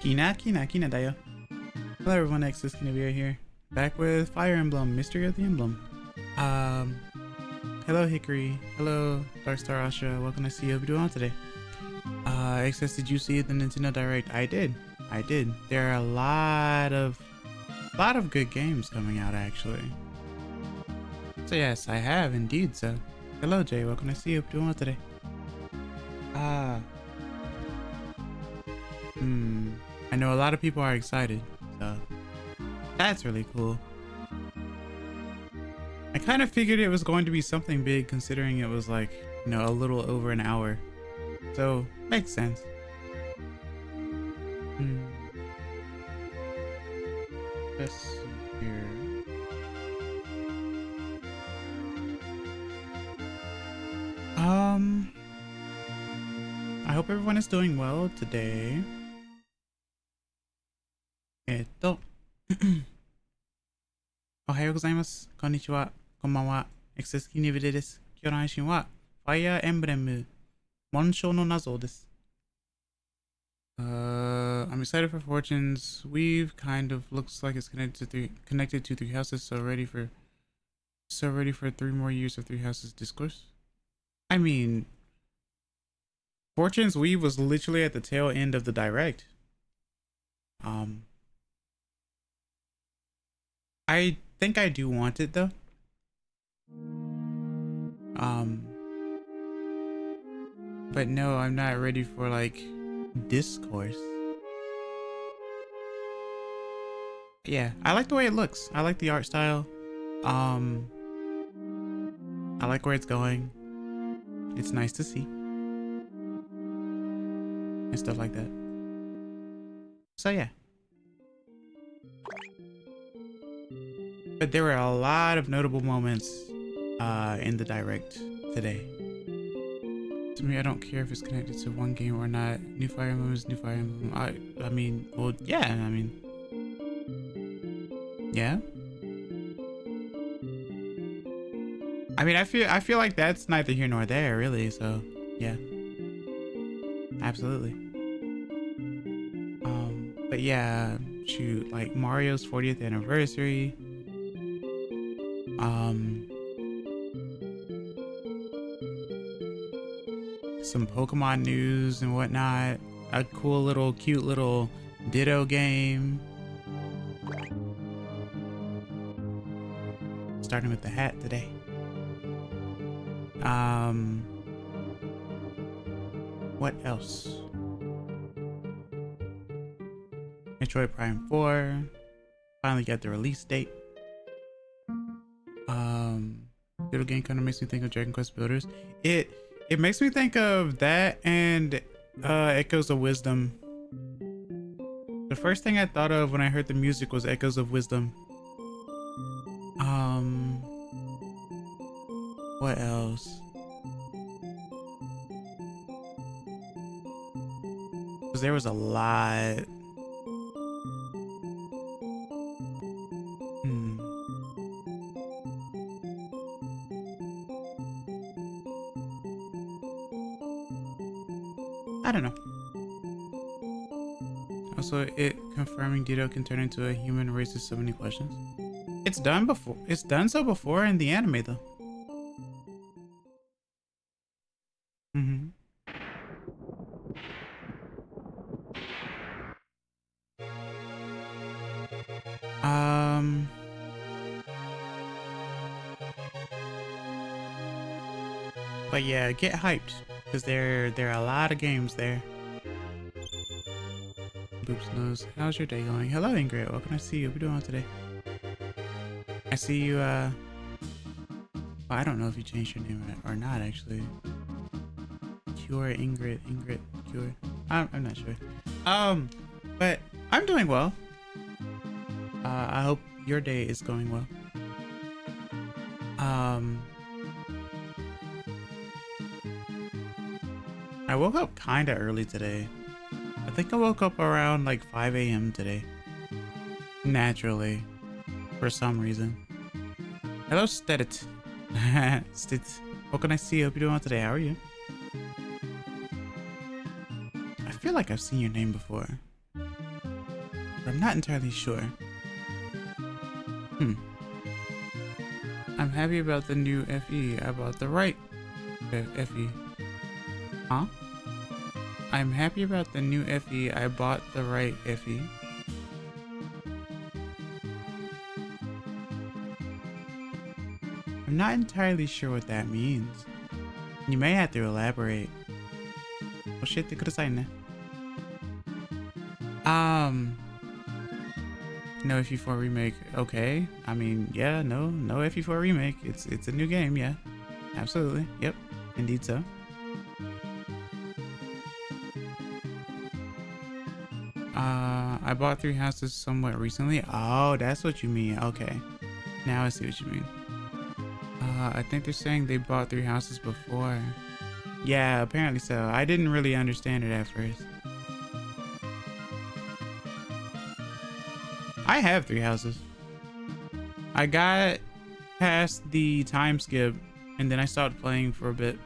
Kina dayo. Hello everyone, SFC here. Back with Fire Emblem, Mystery of the Emblem. Hello Hickory. Hello Darkstar Asha. Welcome to see you. Hope you're doing well today. XS, did you see the Nintendo Direct? I did. There are a lot of good games coming out actually. So yes, I have indeed. So hello Jay. Welcome to see you. Hope you're doing well today. I know a lot of people are excited, so that's really cool. I kind of figured it was going to be something big considering it was like, you know, a little over an hour. So, makes sense. Let's see here. I hope everyone is doing well today. おはようございます。こんにちは。こんばんは。XS キナヴィラです。今日の配信は Fire Emblem 紋章の謎です。I'm excited for Fortune's Weave. Kind of looks like it's connected to three houses. So ready for 3 more years of three houses discourse. I mean, Fortune's Weave was literally at the tail end of the direct. I think I do want it though. But no, I'm not ready for like discourse. Yeah, I like the way it looks. I like the art style. I like where it's going. It's nice to see. And stuff like that. So yeah. But there were a lot of notable moments in the direct today. To me, I don't care if it's connected to one game or not. New Fire Emblem is New Fire Emblem. I mean, well, yeah, I mean, yeah. I mean, I feel like that's neither here nor there, really. So, yeah, absolutely. But yeah, shoot, like Mario's 40th anniversary. Some Pokemon news and whatnot. A cool little, cute little Ditto game. Starting with the hat today. What else? Metroid Prime 4. Finally got the release date. Little game kind of makes me think of Dragon Quest Builders. It makes me think of that and Echoes of Wisdom. The first thing I thought of when I heard the music was Echoes of Wisdom. What else? Because there was a lot. I don't know. Also, it confirming Ditto can turn into a human raises so many questions. It's done before. It's done so before in the anime, though. But yeah, get hyped. Because there are a lot of games there. Boops knows. How's your day going? Hello Ingrid, welcome to see you. What are you doing today? I see you well, I don't know if you changed your name or not actually. Cure Ingrid Cure. I'm not sure. But I'm doing well. I hope your day is going well. I woke up kind of early today. I think I woke up around like 5 a.m. today. Naturally. For some reason. Hello, Stedit. Stedit. What can I see? Hope you're doing well today. How are you? I feel like I've seen your name before. I'm not entirely sure. I'm happy about the new FE. I bought the right FE. Huh? I'm happy about the new FE. I bought the right FE. I'm not entirely sure what that means. You may have to elaborate. Oshite kudasai ne. No FE4 remake. Okay. I mean, yeah, no FE4 remake. It's a new game, yeah. Absolutely. Yep. Indeed so. I bought 3 houses somewhat recently. Oh, that's what you mean. Okay. Now I see what you mean. I think they're saying they bought 3 houses before. Yeah, apparently so. I didn't really understand it at first. I have 3 houses. I got past the time skip and then I stopped playing for a bit.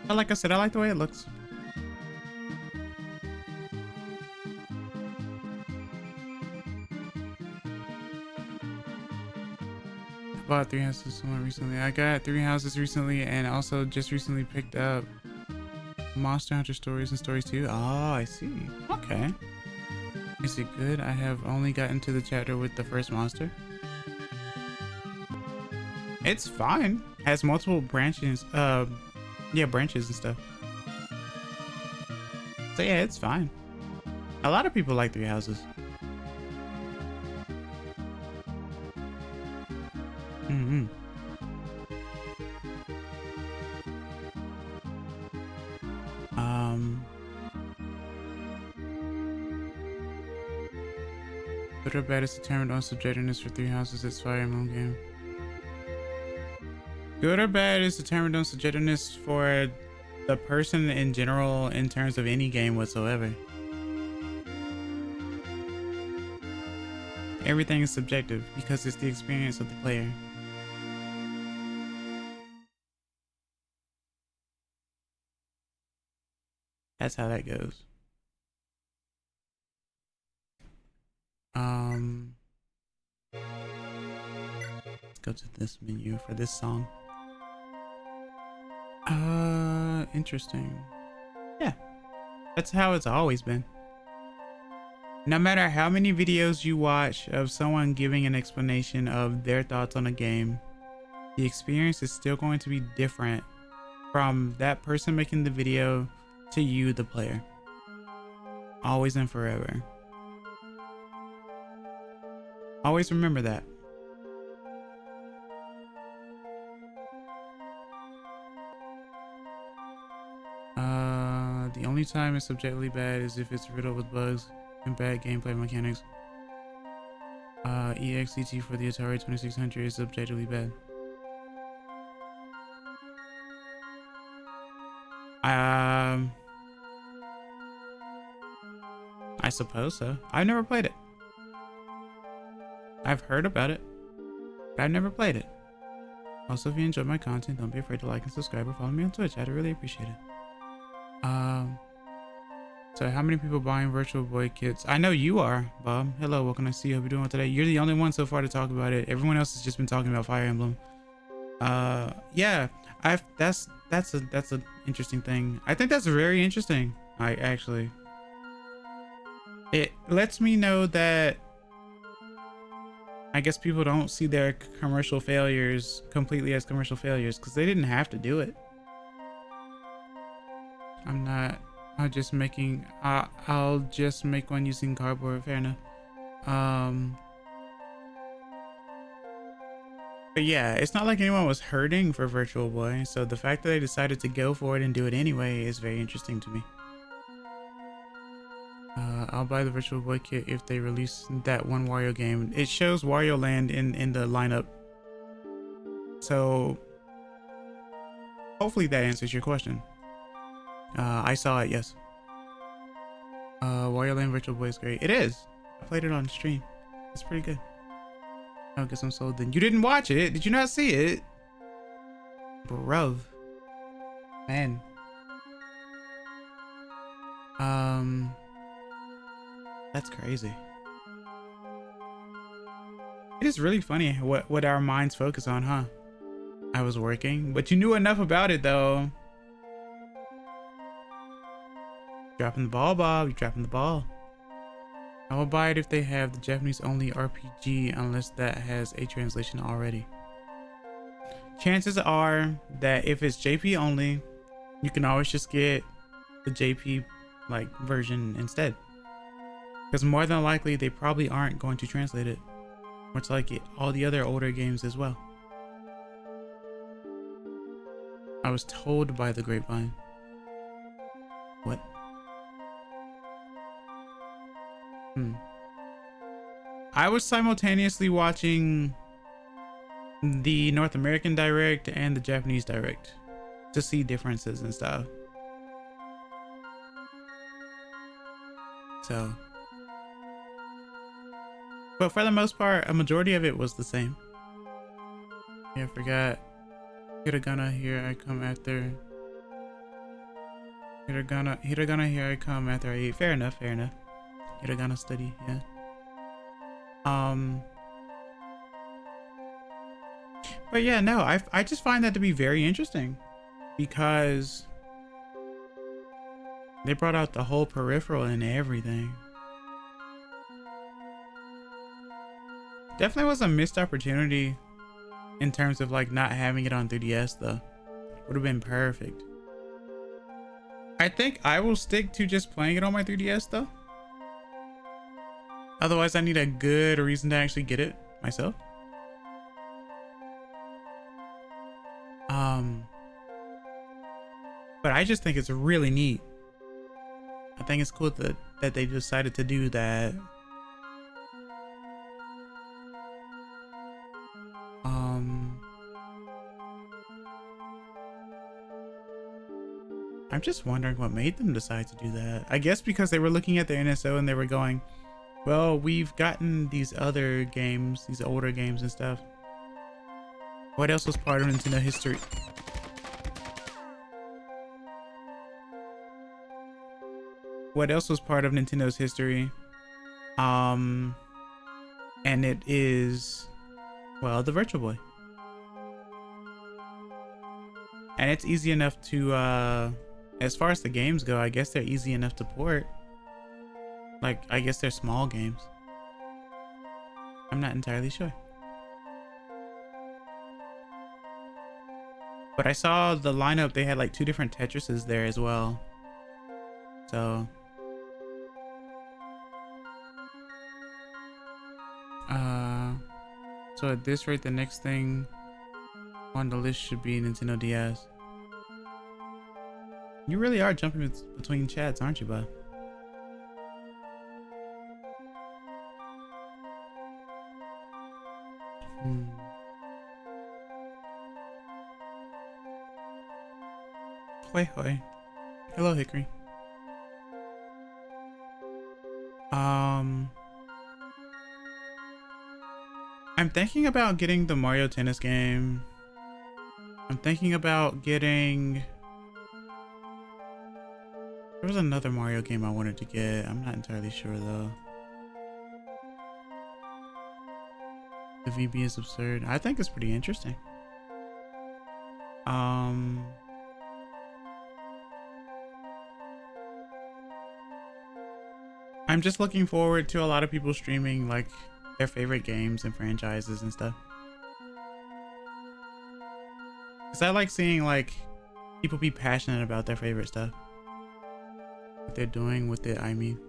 But like I said, I like the way it looks. I bought 3 houses somewhat recently. I got 3 houses recently and also just recently picked up Monster Hunter Stories and Stories 2. Oh, I see. Okay. Is it good? I have only gotten to the chapter with the first monster. It's fine. Has multiple branches. Yeah, branches and stuff. So yeah, it's fine. A lot of people like 3 houses. Good or bad is determined on subjectiveness for 3 houses. It's Fire Emblem game. Good or bad is determined on subjectiveness for the person in general in terms of any game whatsoever. Everything is subjective because it's the experience of the player. That's how that goes. Let's go to this menu for this song. Interesting. Yeah, that's how it's always been. No matter how many videos you watch of someone giving an explanation of their thoughts on a game, the experience is still going to be different from that person making the video to you, the player. Always and forever. Always remember that. The only time it's subjectively bad is if it's riddled with bugs and bad gameplay mechanics. EXET for the Atari 2600 is subjectively bad. I suppose so. I've never played it. I've heard about it, but I've never played it. Also, if you enjoy my content, don't be afraid to like and subscribe or follow me on Twitch. I'd really appreciate it. So how many people buying Virtual Boy kits? I know you are, Bob. Hello, welcome to see you. Hope you're doing today. You're the only one so far to talk about it. Everyone else has just been talking about Fire Emblem. Yeah, that's an interesting thing. I think that's very interesting. It lets me know that I guess people don't see their commercial failures completely as commercial failures because they didn't have to do it. I'll just make one using cardboard. Fair enough. But yeah, it's not like anyone was hurting for Virtual Boy, so the fact that they decided to go for it and do it anyway is very interesting to me. I'll buy the Virtual Boy kit if they release that one Wario game. It shows Wario Land in the lineup, so hopefully that answers your question. I saw it, yes. Wario Land Virtual Boy is great. It is. I played it on stream. It's pretty good. I guess I'm sold then. You didn't watch it? Did you not see it? Bruv. Man. That's crazy. It is really funny what our minds focus on, huh? I was working, but you knew enough about it though. Dropping the ball, Bob. You're dropping the ball. I will buy it if they have the Japanese only RPG, unless that has a translation already. Chances are that if it's JP only, you can always just get the JP like version instead. Because more than likely, they probably aren't going to translate it. Much like all the other older games as well. I was told by the grapevine. What? I was simultaneously watching the North American Direct and the Japanese Direct to see differences and stuff. So, but for the most part, a majority of it was the same. Yeah, I forgot. Hiragana, here I come after. Hiragana, here I come after I eat. Fair enough, fair enough. Hiragana study, yeah. But yeah, no, I just find that to be very interesting because they brought out the whole peripheral and everything. Definitely was a missed opportunity in terms of like not having it on 3DS though. Would have been perfect. I think I will stick to just playing it on my 3DS though. Otherwise I need a good reason to actually get it myself. But I just think it's really neat. I think it's cool that they decided to do that. I'm just wondering what made them decide to do that. I guess because they were looking at their NSO and they were going, well, we've gotten these other games, these older games and stuff. What else was part of Nintendo history? What else was part of Nintendo's history? And it is, well, the Virtual Boy. And it's easy enough to, as far as the games go, I guess they're easy enough to port. Like, I guess they're small games. I'm not entirely sure. But I saw the lineup, they had like 2 different Tetrises there as well. So so at this rate, the next thing on the list should be Nintendo DS. You really are jumping between chats, aren't you, bud? Hoi hoi. Hello, Hickory. I'm thinking about getting the Mario Tennis game. I'm thinking about getting... There was another Mario game I wanted to get. I'm not entirely sure though. The VB is absurd. I think it's pretty interesting. I'm just looking forward to a lot of people streaming like their favorite games and franchises and stuff. Cause I like seeing like people be passionate about their favorite stuff. What they're doing with it, I mean.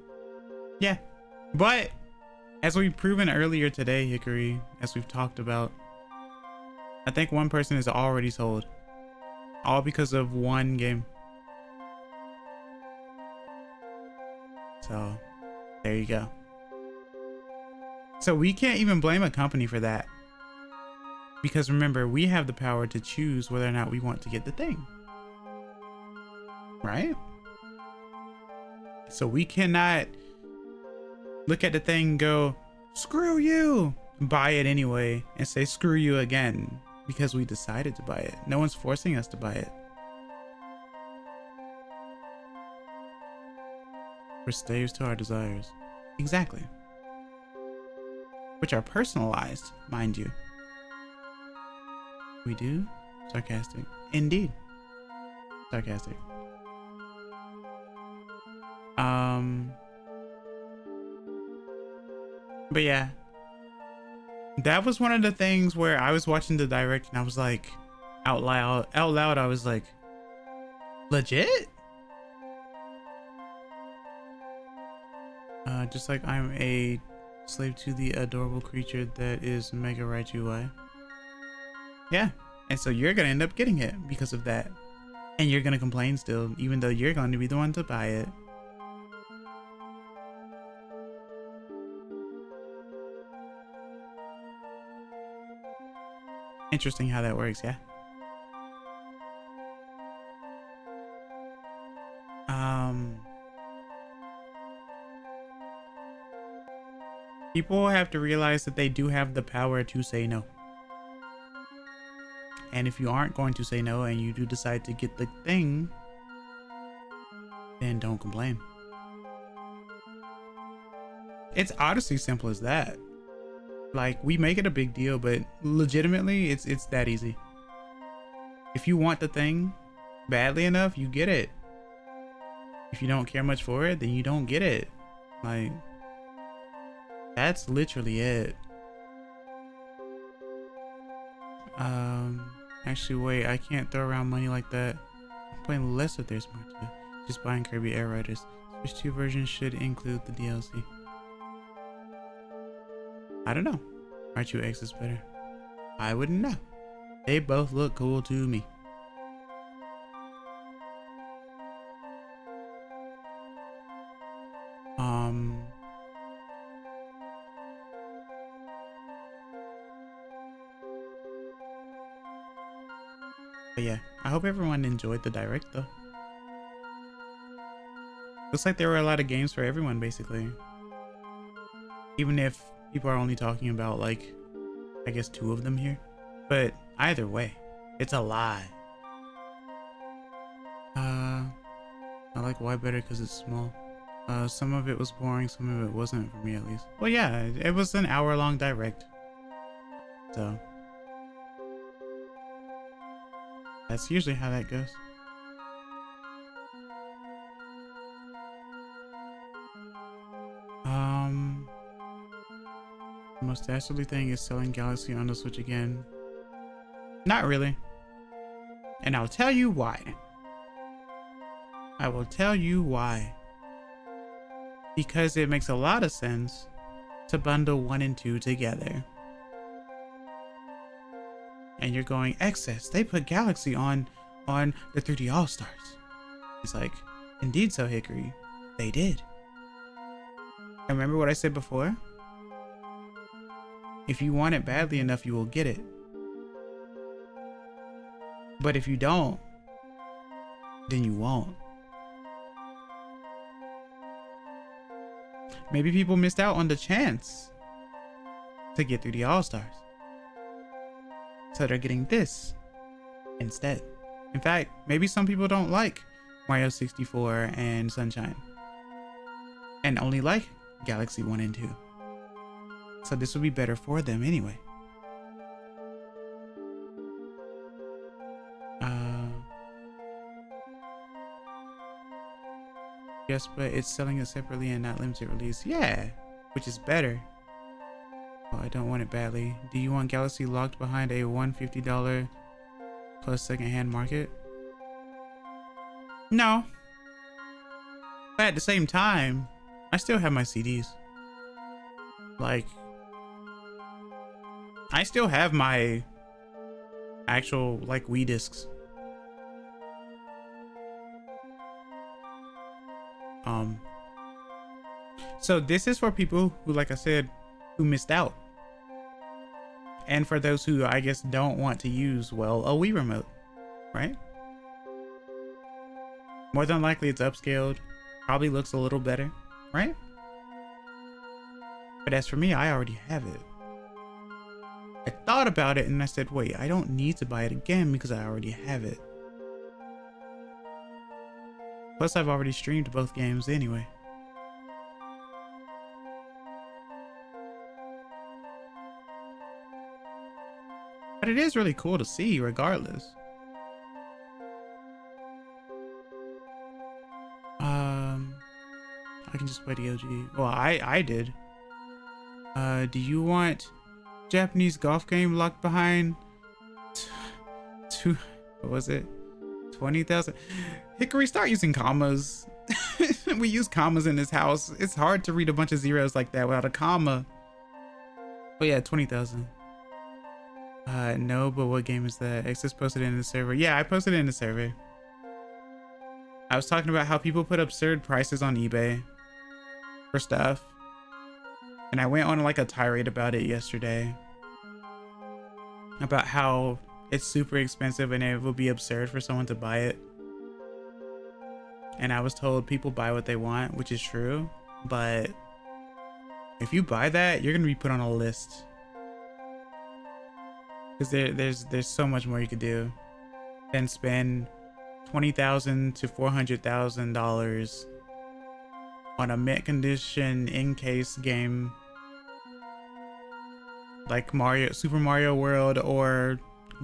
Yeah. But as we've proven earlier today, Hickory, as we've talked about, I think one person is already sold. All because of one game. So there you go. So we can't even blame a company for that. Because remember, we have the power to choose whether or not we want to get the thing. Right? So we cannot look at the thing and go, screw you, buy it anyway, and say screw you again because we decided to buy it. No one's forcing us to buy it. for slaves to our desires. Exactly. Which are personalized, mind you. We do? Sarcastic. Indeed. Sarcastic. But yeah. That was one of the things where I was watching the direct and I was like, out loud, I was like, legit? Just like I'm a slave to the adorable creature that is Mega Right UI. Yeah, and so you're gonna end up getting it because of that. And you're gonna complain still, even though you're going to be the one to buy it. Interesting how that works, yeah. People have to realize that they do have the power to say no. And if you aren't going to say no and you do decide to get the thing, then don't complain. It's honestly simple as that. Like, we make it a big deal, but legitimately it's that easy. If you want the thing badly enough, you get it. If you don't care much for it, then you don't get it. Like, that's literally it. Actually, wait, I can't throw around money like that. I'm playing less of their smart too. Just buying Kirby Air Riders. Switch 2 version should include the DLC. I don't know. R2X is better. I wouldn't know. They both look cool to me. But yeah, I hope everyone enjoyed the direct though. Looks like there were a lot of games for everyone basically. Even if people are only talking about like, I guess 2 of them here. But either way, it's a lie. I like Y better because it's small. Some of it was boring, some of it wasn't for me at least. Well yeah, it was an hour-long direct. So that's usually how that goes. The most dastardly thing is selling Galaxy on the Switch again. Not really. And I'll tell you why. I will tell you why. Because it makes a lot of sense to bundle 1 and 2 together. And you're going, excess, they put Galaxy on the 3D All-Stars. It's like, indeed so, Hickory. They did. And remember what I said before? If you want it badly enough, you will get it. But if you don't, then you won't. Maybe people missed out on the chance to get 3D All-Stars. So they're getting this instead. In fact, maybe some people don't like Mario 64 and Sunshine and only like Galaxy 1 and 2. So this would be better for them anyway. Yes, but it's selling it separately and not limited release. Yeah, which is better. Oh, I don't want it badly. Do you want Galaxy locked behind a $150 plus secondhand market? No. But at the same time, I still have my CDs. Like, I still have my actual, like, Wii discs. So this is for people who, like I said, who missed out. And for those who, I guess, don't want to use, well, a Wii remote, right? More than likely it's upscaled, probably looks a little better, right? But as for me, I already have it. I thought about it and I said, wait, I don't need to buy it again because I already have it. Plus, I've already streamed both games anyway. But it is really cool to see regardless. I can just play the OG. Well, I did. Do you want Japanese golf game locked behind what was it? 20,000? Hickory, start using commas. We use commas in this house. It's hard to read a bunch of zeros like that without a comma. Oh yeah, 20,000. No, but what game is that? Access posted it in the server. Yeah, I posted it in the server. I was talking about how people put absurd prices on eBay for stuff. And I went on like a tirade about it yesterday. About how it's super expensive and it will be absurd for someone to buy it. And I was told people buy what they want, which is true. But if you buy that, you're gonna be put on a list. Because there's so much more you could do than spend $20,000 to $400,000 on a mint condition in case game like Super Mario World or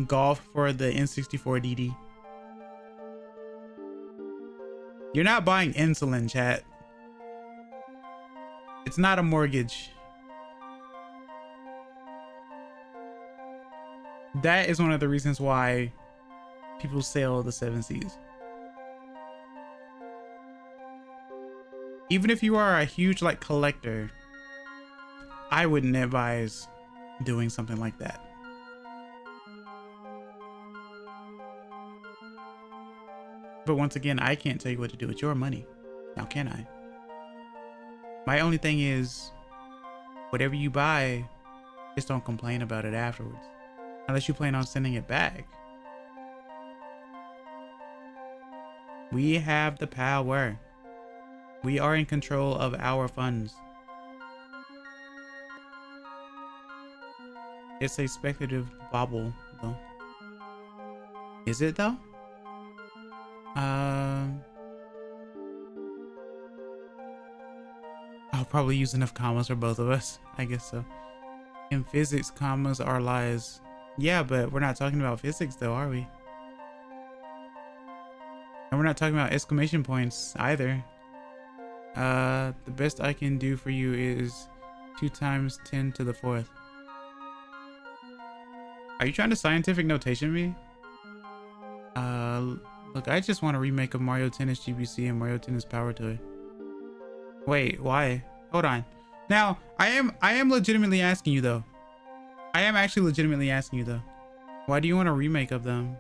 golf for the N64 DD. You're not buying insulin, chat. It's not a mortgage. That is one of the reasons why people sell the 7Cs. Even if you are a huge like collector, I wouldn't advise doing something like that. But once again, I can't tell you what to do with your money. Now can I? My only thing is, whatever you buy, just don't complain about it afterwards. Unless you plan on sending it back. We have the power. We are in control of our funds. It's a speculative bauble, though. Is it, though? I'll probably use enough commas for both of us. I guess so. In physics, commas are lies. Yeah, but we're not talking about physics, though, are we? And we're not talking about exclamation points, either. The best I can do for you is 2 times 10 to the 4th. Are you trying to scientific notation me? Look, I just want a remake of Mario Tennis GBC and Mario Tennis Power Toy. Wait, why? Hold on. Now, I am legitimately asking you though. I am actually legitimately asking you though. Why do you want a remake of them?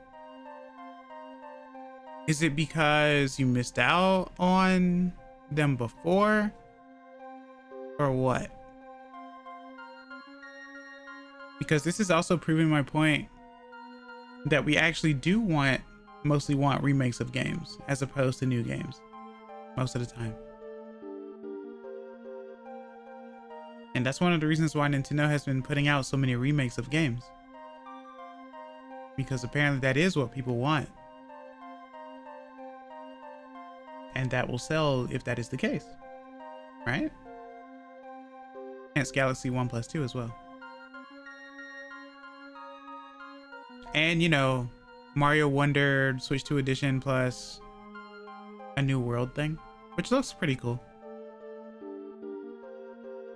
Is it because you missed out on them before? Or what? Because this is also proving my point that we actually do mostly want remakes of games as opposed to new games most of the time. And that's one of the reasons why Nintendo has been putting out so many remakes of games. Because apparently that is what people want. And that will sell if that is the case. Right? Hence Galaxy 1+2 as well. And, you know, Mario Wonder Switch 2 Edition plus a New World thing, which looks pretty cool.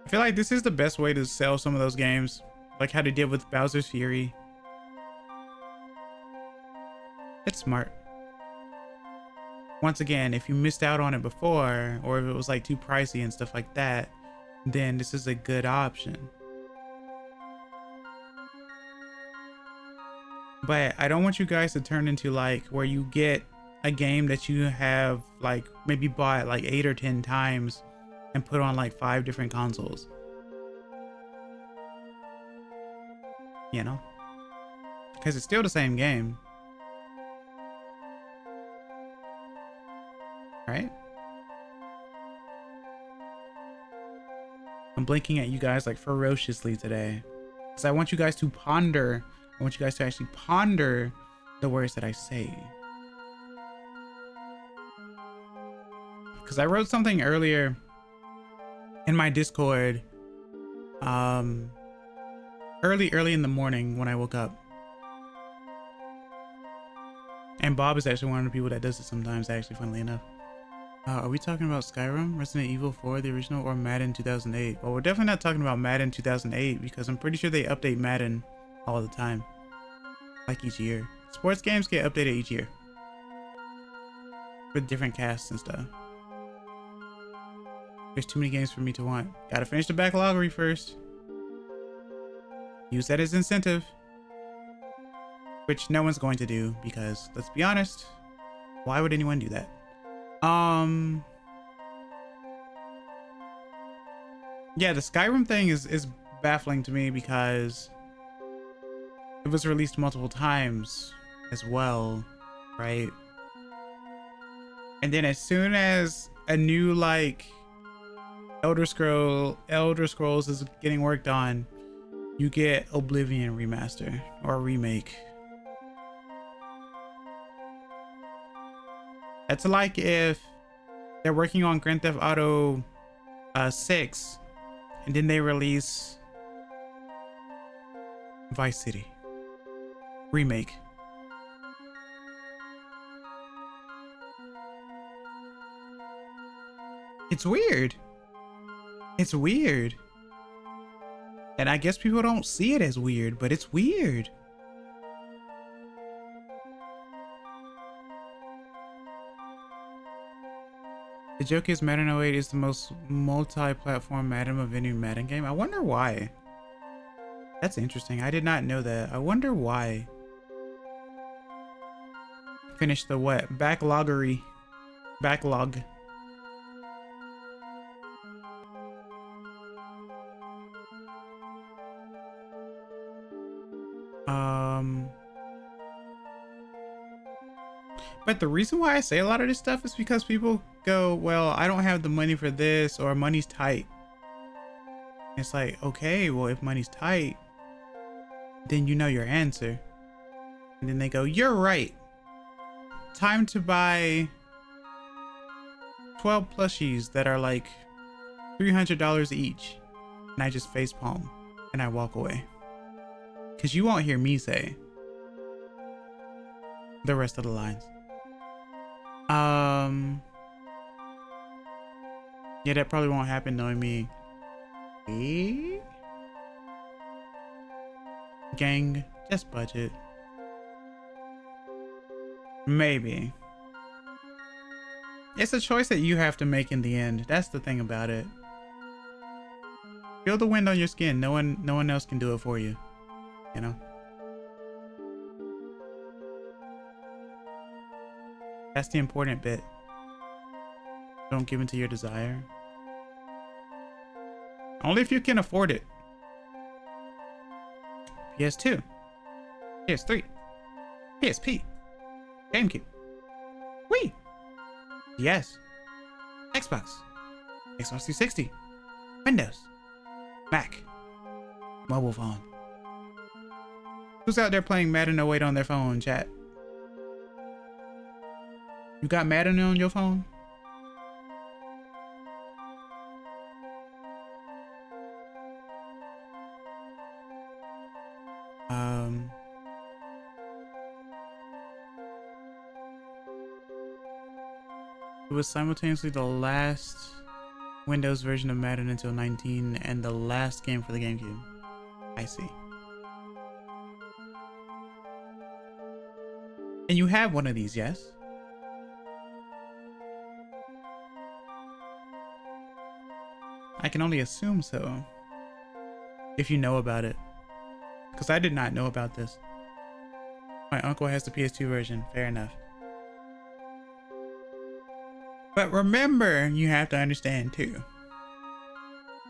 I feel like this is the best way to sell some of those games, like how they did with Bowser's Fury. It's smart. Once again, if you missed out on it before, or if it was like too pricey and stuff like that, then this is a good option. But I don't want you guys to turn into like where you get a game that you have like maybe bought like 8 or 10 times and put on like 5 different consoles. You know? Because it's still the same game. Right? I'm blinking at you guys like ferociously today. Because I want you guys to ponder. I want you guys to actually ponder the words that I say. Because I wrote something earlier in my Discord early in the morning when I woke up. And Bob is actually one of the people that does it sometimes, actually, funnily enough. Are we talking about Skyrim, Resident Evil 4, the original, or Madden 2008? Well, we're definitely not talking about Madden 2008 because I'm pretty sure they update Madden all the time. Like each year. Sports games get updated each year. With different casts and stuff. There's too many games for me to want. Gotta finish the backloggery first. Use that as incentive. Which no one's going to do because, let's be honest, why would anyone do that? Yeah, the Skyrim thing is baffling to me because it was released multiple times as well, right? And then as soon as a new like Elder Scrolls is getting worked on, you get Oblivion remaster or remake. That's like if they're working on Grand Theft Auto 6 and then they release Vice City remake. It's weird. It's weird. And I guess people don't see it as weird, but it's weird. The joke is Madden 08 is the most multi-platform Madden of any Madden game. I wonder why. That's interesting. I did not know that. I wonder why. Finish the what? Backloggery. Backlog. But the reason why I say a lot of this stuff is because people go, well, I don't have the money for this, or money's tight. It's like, okay, well, if money's tight, then you know your answer. And then they go, you're right. Time to buy 12 plushies that are like $300 each. And I just facepalm and I walk away. Because you won't hear me say the rest of the lines. Yeah, that probably won't happen knowing me. Gang, just budget. Maybe. It's a choice that you have to make in the end. That's the thing about it. Feel the wind on your skin. No one else can do it for you. You know? That's the important bit. Don't give in to your desire. Only if you can afford it. PS2. PS3. PSP. GameCube. Wii. DS. Xbox. Xbox 360. Windows. Mac. Mobile phone. Who's out there playing Madden 08 on their phone, chat? You got Madden on your phone? It was simultaneously the last Windows version of Madden until 19 and the last game for the GameCube. I see. And you have one of these, yes? I can only assume so. If you know about it. Because I did not know about this. My uncle has the PS2 version. Fair enough. But remember, you have to understand too.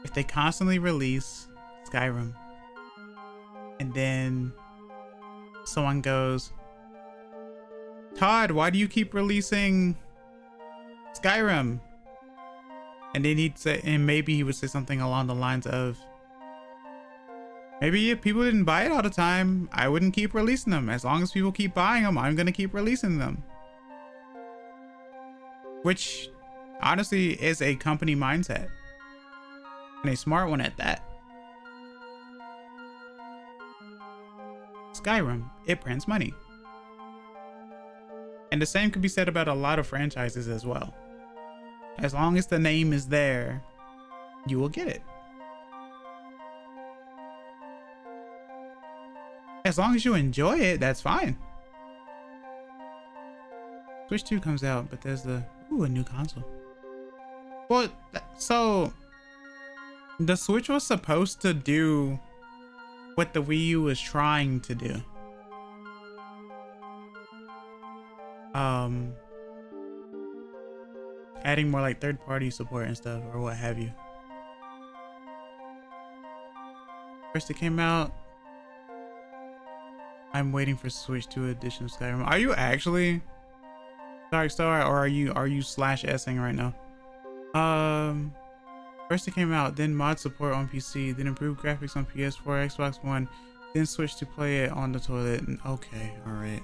If they constantly release Skyrim, and then someone goes, Todd, why do you keep releasing Skyrim? And then he'd say, and maybe he would say something along the lines of, maybe if people didn't buy it all the time, I wouldn't keep releasing them. As long as people keep buying them, I'm gonna keep releasing them. Which honestly is a company mindset, and a smart one at that. Skyrim, it prints money. And the same could be said about a lot of franchises as well. As long as the name is there, you will get it. As long as you enjoy it, that's fine. Switch 2 comes out, but there's a new console. Well, so the Switch was supposed to do what the Wii U was trying to do. Adding more like third-party support and stuff, or what have you. First it came out. I'm waiting for Switch 2 edition of Skyrim. Are you actually? Dark Star, or are you /S'ing right now? First it came out, then mod support on PC, then improved graphics on PS4, Xbox One, then Switch to play it on the toilet. And okay, all right.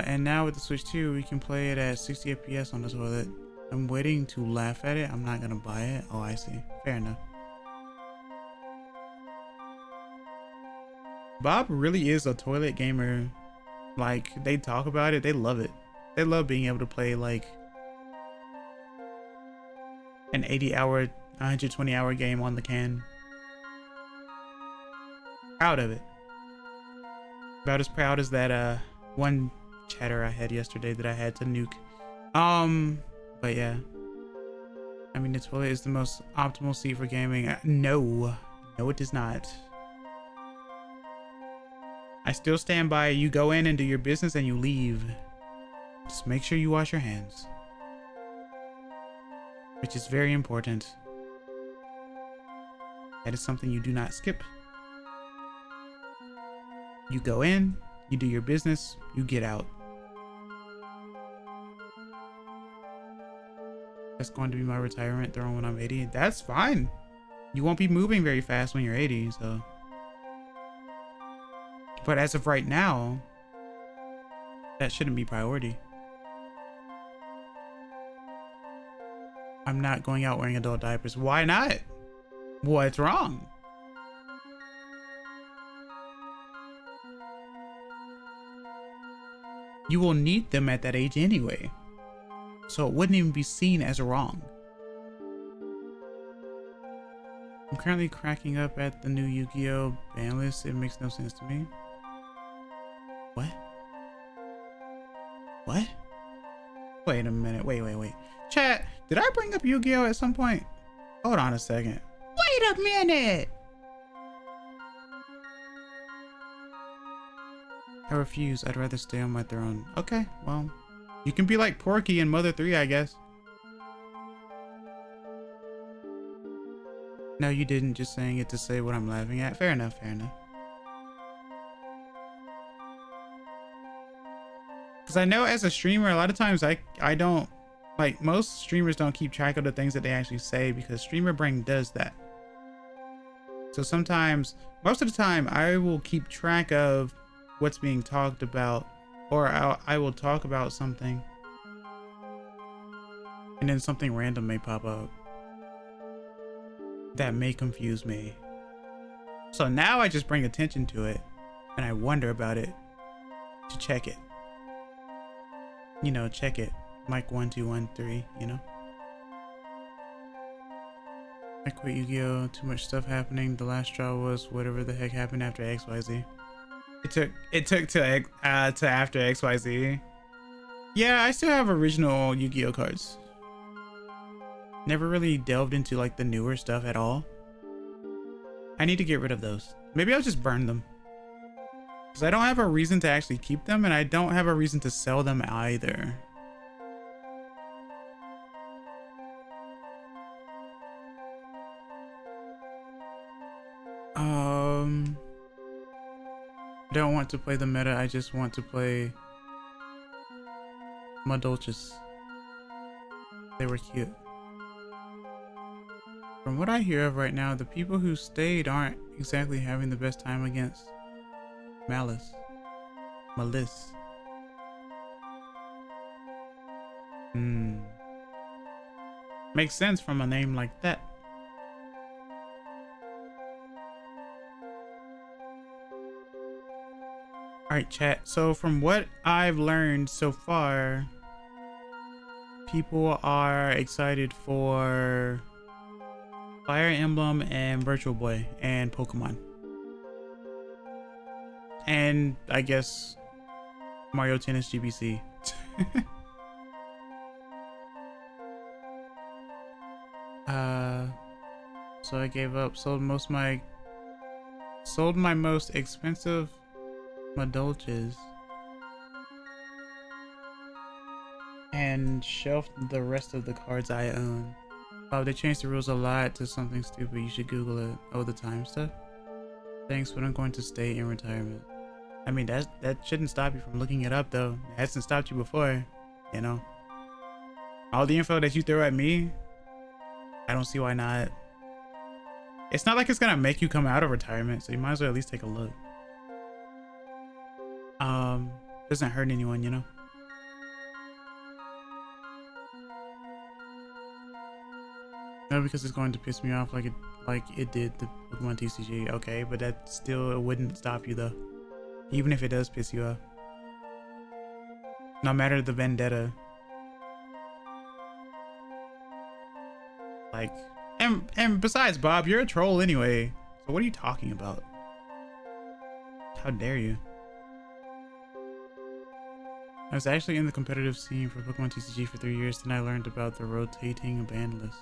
And now with the Switch 2, we can play it at 60 FPS on the toilet. I'm waiting to laugh at it. I'm not gonna buy it. Oh, I see. Fair enough. Bob really is a toilet gamer. Like, they talk about it, they love it. They love being able to play like an 80-hour, 120-hour game on the can. Proud of it. About as proud as that one chatter I had yesterday that I had to nuke. But yeah. I mean, the toilet is the most optimal seat for gaming. No, it does not. I still stand by you go in and do your business and you leave. Just make sure you wash your hands. Which is very important. That is something you do not skip. You go in, you do your business, you get out. That's going to be my retirement throne when I'm 80. That's fine. You won't be moving very fast when you're 80, so. But as of right now, that shouldn't be priority. I'm not going out wearing adult diapers. Why not? What's wrong? You will need them at that age anyway. So it wouldn't even be seen as wrong. I'm currently cracking up at the new Yu-Gi-Oh! Ban list. It makes no sense to me. What? What? Wait a minute. Wait. Chat, did I bring up Yu-Gi-Oh! At some point? Hold on a second. Wait a minute! I refuse. I'd rather stay on my throne. Okay, well, you can be like Porky in Mother 3, I guess. No, you didn't. Just saying it to say what I'm laughing at. Fair enough, fair enough. Because I know as a streamer, a lot of times I don't, like, most streamers don't keep track of the things that they actually say because streamer brain does that. So sometimes, most of the time, I will keep track of what's being talked about, or I will talk about something and then something random may pop up that may confuse me. So now I just bring attention to it and I wonder about it to check it. You know, check it. Mike 1213, you know? I quit Yu-Gi-Oh! Too much stuff happening. The last straw was whatever the heck happened after XYZ. It took to after XYZ. Yeah, I still have original Yu-Gi-Oh! Cards. Never really delved into like the newer stuff at all. I need to get rid of those. Maybe I'll just burn them. Because I don't have a reason to actually keep them, and I don't have a reason to sell them either. I don't want to play the meta, I just want to play Madolches. They were cute. From what I hear of right now, the people who stayed aren't exactly having the best time against Malice. Makes sense from a name like that. All right, chat. So from what I've learned so far, people are excited for Fire Emblem and Virtual Boy and Pokemon. And I guess Mario Tennis GBC. So I gave up, sold my most expensive Madolches and shelved the rest of the cards I own. Oh, they changed the rules a lot to something stupid. You should Google it. Oh, the time stuff? Thanks, but I'm going to stay in retirement. I mean, that shouldn't stop you from looking it up, though. It hasn't stopped you before, you know? All the info that you throw at me, I don't see why not. It's not like it's gonna make you come out of retirement, so you might as well at least take a look. Doesn't hurt anyone, you know? No, because it's going to piss me off like it did the Pokemon TCG. Okay, but that still, it wouldn't stop you though. Even if it does piss you off. No matter the vendetta. Like, and besides, Bob, you're a troll anyway. So what are you talking about? How dare you? I was actually in the competitive scene for Pokemon TCG for 3 years, then I learned about the rotating ban list.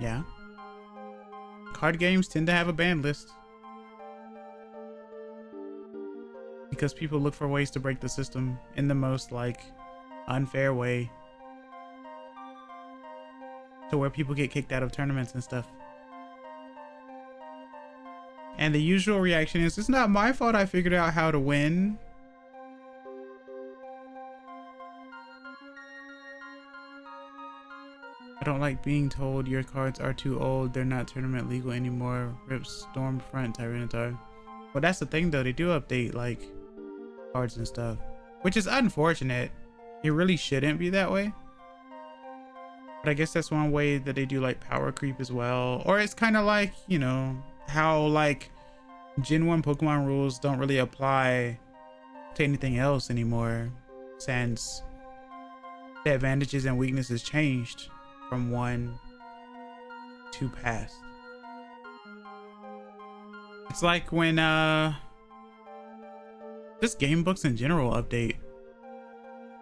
Yeah. Card games tend to have a ban list. Because people look for ways to break the system in the most, like, unfair way. To where people get kicked out of tournaments and stuff. And the usual reaction is, it's not my fault I figured out how to win. I don't like being told your cards are too old, they're not tournament legal anymore. Rip Stormfront Tyranitar. Well, that's the thing though, they do update like cards and stuff, which is unfortunate. It really shouldn't be that way. But I guess that's one way that they do like power creep as well. Or it's kind of like, you know, how like Gen 1 Pokemon rules don't really apply to anything else anymore since the advantages and weaknesses changed from 1 to past. It's like when just game books in general update,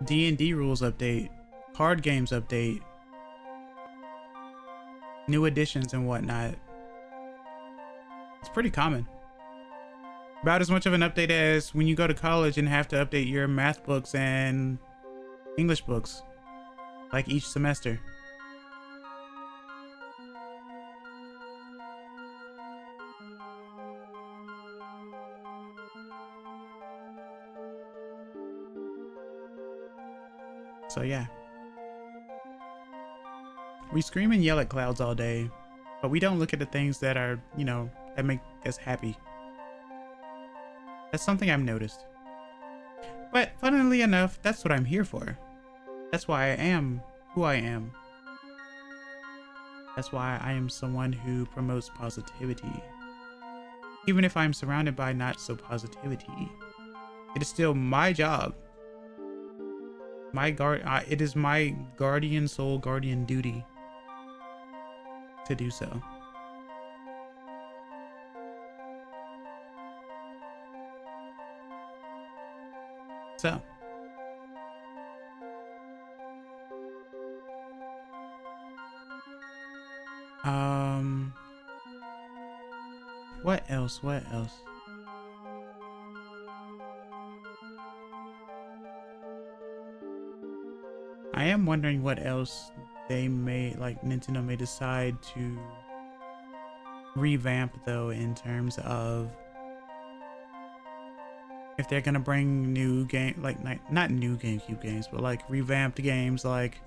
D&D rules update, card games update, new editions and whatnot. It's pretty common. About as much of an update as when you go to college and have to update your math books and English books, like each semester. So yeah. We scream and yell at clouds all day, but we don't look at the things that are, you know, that make us happy. That's something I've noticed. But funnily enough, that's what I'm here for. That's why I am who I am. That's why I am someone who promotes positivity. Even if I'm surrounded by not so positivity, it is still my job. It is my guardian soul, guardian duty to do so. So, what else? What else? I am wondering what else they may, like Nintendo may decide to revamp though, in terms of if they're gonna bring new game, like not new GameCube games, but like revamped games. Like,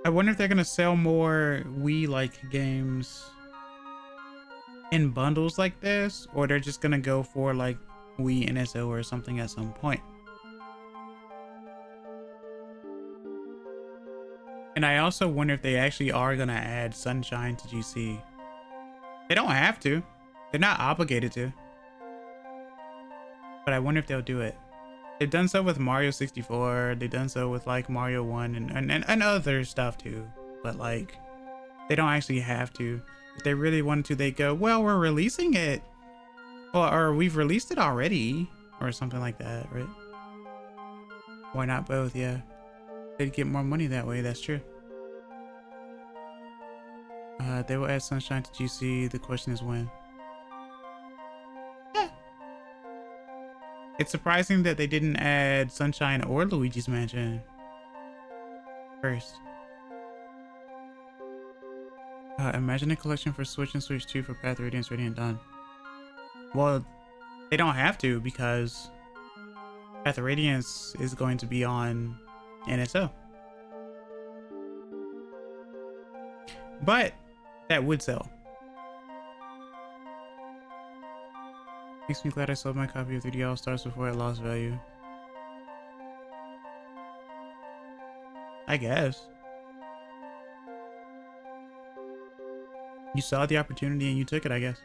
I wonder if they're gonna sell more Wii like games in bundles like this, or they're just gonna go for like Wii NSO or something at some point. And I also wonder if they actually are gonna add Sunshine to GC. They don't have to. They're not obligated to. But but I wonder if they'll do it. They've done so with Mario 64. They've done so with like Mario 1 and other stuff too. But like, they don't actually have to. If they really wanted to, they go, well, we're releasing it. Or we've released it already. Or something like that, right? Why not both? Yeah. They'd get more money that way. That's true. They will add Sunshine to GC. The question is when. Yeah. It's surprising that they didn't add Sunshine or Luigi's Mansion first. Imagine a collection for Switch and Switch 2 for Path of Radiance Radiant Dawn. Well, they don't have to because Path of Radiance is going to be on NSO. But that would sell. Makes me glad I sold my copy of 3D All-Stars before it lost value. I guess. You saw the opportunity and you took it, I guess.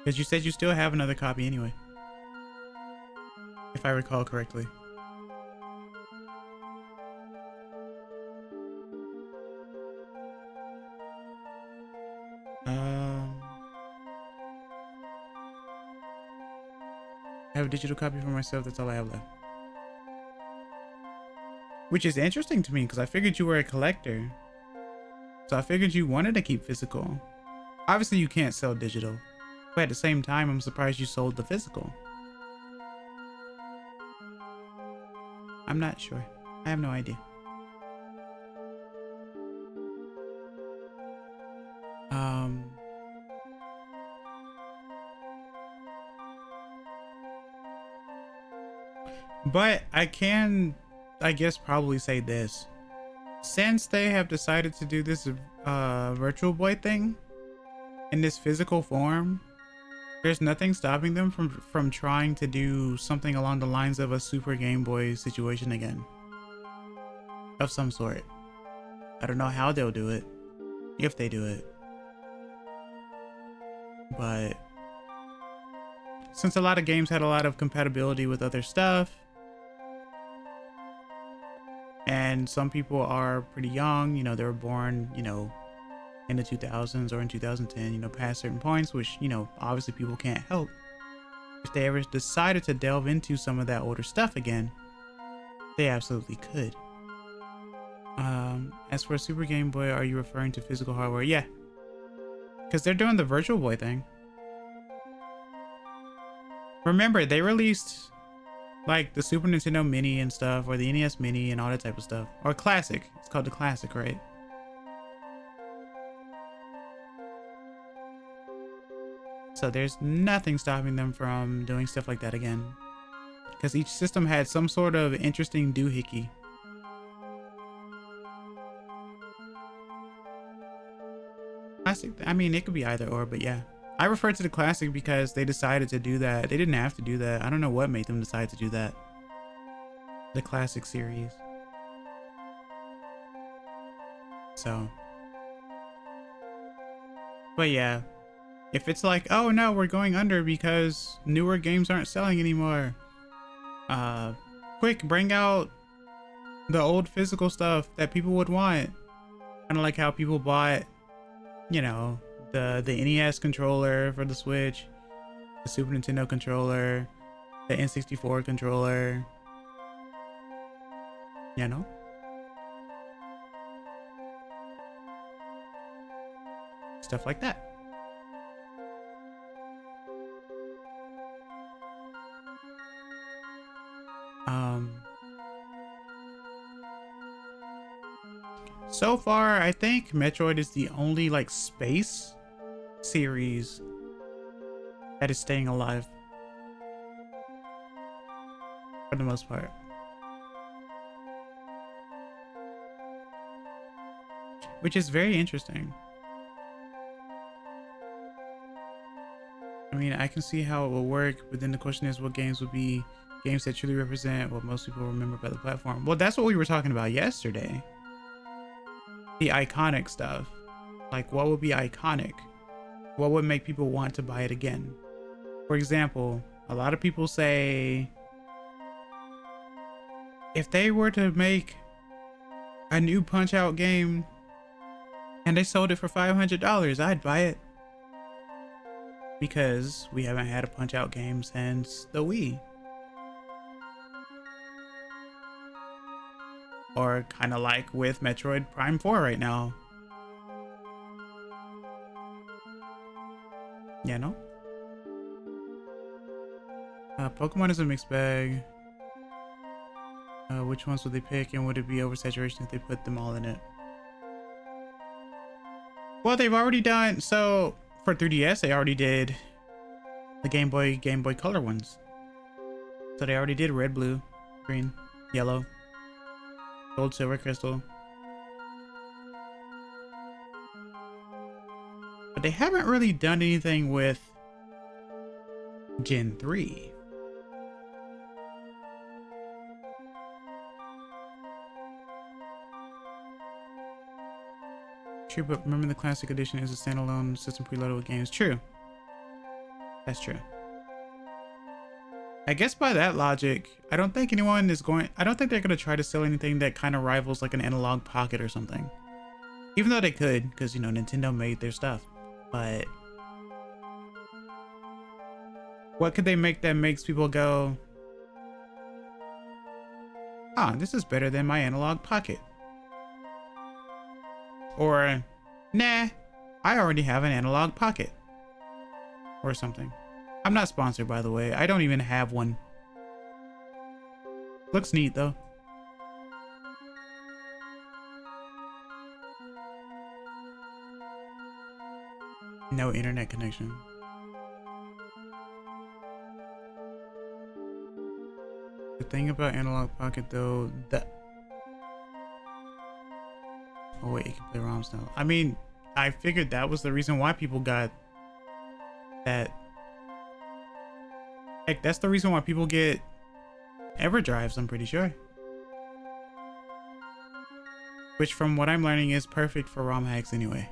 Because you said you still have another copy anyway. If I recall correctly. I have a digital copy for myself. That's all I have left. Which is interesting to me because I figured you were a collector. So I figured you wanted to keep physical. Obviously you can't sell digital. But at the same time, I'm surprised you sold the physical. I'm not sure. I have no idea. But I can, I guess, probably say this. Since they have decided to do this Virtual Boy thing in this physical form, there's nothing stopping them from trying to do something along the lines of a Super Game Boy situation again. Of some sort. I don't know how they'll do it. If they do it. But since a lot of games had a lot of compatibility with other stuff, and some people are pretty young, you know, they were born, you know, in the 2000s or in 2010, you know, past certain points, which, you know, obviously people can't help. If they ever decided to delve into some of that older stuff again, they absolutely could. As for Super Game Boy, are you referring to physical hardware? Yeah. Because they're doing the Virtual Boy thing. Remember, they released like the Super Nintendo Mini and stuff, or the NES Mini and all that type of stuff. Or Classic. It's called the Classic, right? So there's nothing stopping them from doing stuff like that again. Because each system had some sort of interesting doohickey. Classic, I mean, it could be either or, but yeah. I refer to the Classic because they decided to do that. They didn't have to do that. I don't know what made them decide to do that. The Classic series. So. But yeah. If it's like, oh no, we're going under because newer games aren't selling anymore. Quick, bring out the old physical stuff that people would want. Kind of like how people bought, you know, the NES controller for the Switch, the Super Nintendo controller, the N64 controller, you know? Stuff like that. So far, I think Metroid is the only like space series that is staying alive for the most part. Which is very interesting. I mean, I can see how it will work, but then the question is what games would be games that truly represent what most people remember about the platform. Well, that's what we were talking about yesterday. The iconic stuff. Like, what would be iconic? What would make people want to buy it again? For example, A lot of people say if they were to make a new Punch-Out game and they sold it for $500, I'd buy it. Because we haven't had a Punch-Out game since the Wii. Or kind of like with Metroid Prime 4 right now. Yeah, no? Pokemon is a mixed bag. Which ones would they pick, and would it be oversaturation if they put them all in it? Well, they've already done, so for 3DS, they already did the Game Boy Color ones. So they already did red, blue, green, yellow, gold, silver, crystal. But they haven't really done anything with Gen 3. True, but remember the classic edition is a standalone system preloaded with games. True. That's true. I guess by that logic, I don't think they're going to try to sell anything that kind of rivals like an analog pocket or something. Even though they could, because, you know, Nintendo made their stuff. But what could they make that makes people go, ah, this is better than my analog pocket? Or, nah, I already have an analog pocket. Or something. I'm not sponsored, by the way. I don't even have one. Looks neat, though. No internet connection. The thing about analog pocket, though, oh wait, you can play ROMs now. I mean, I figured that was the reason why people got that. Heck, that's the reason why people get EverDrives, I'm pretty sure. Which, from what I'm learning, is perfect for ROM hacks anyway.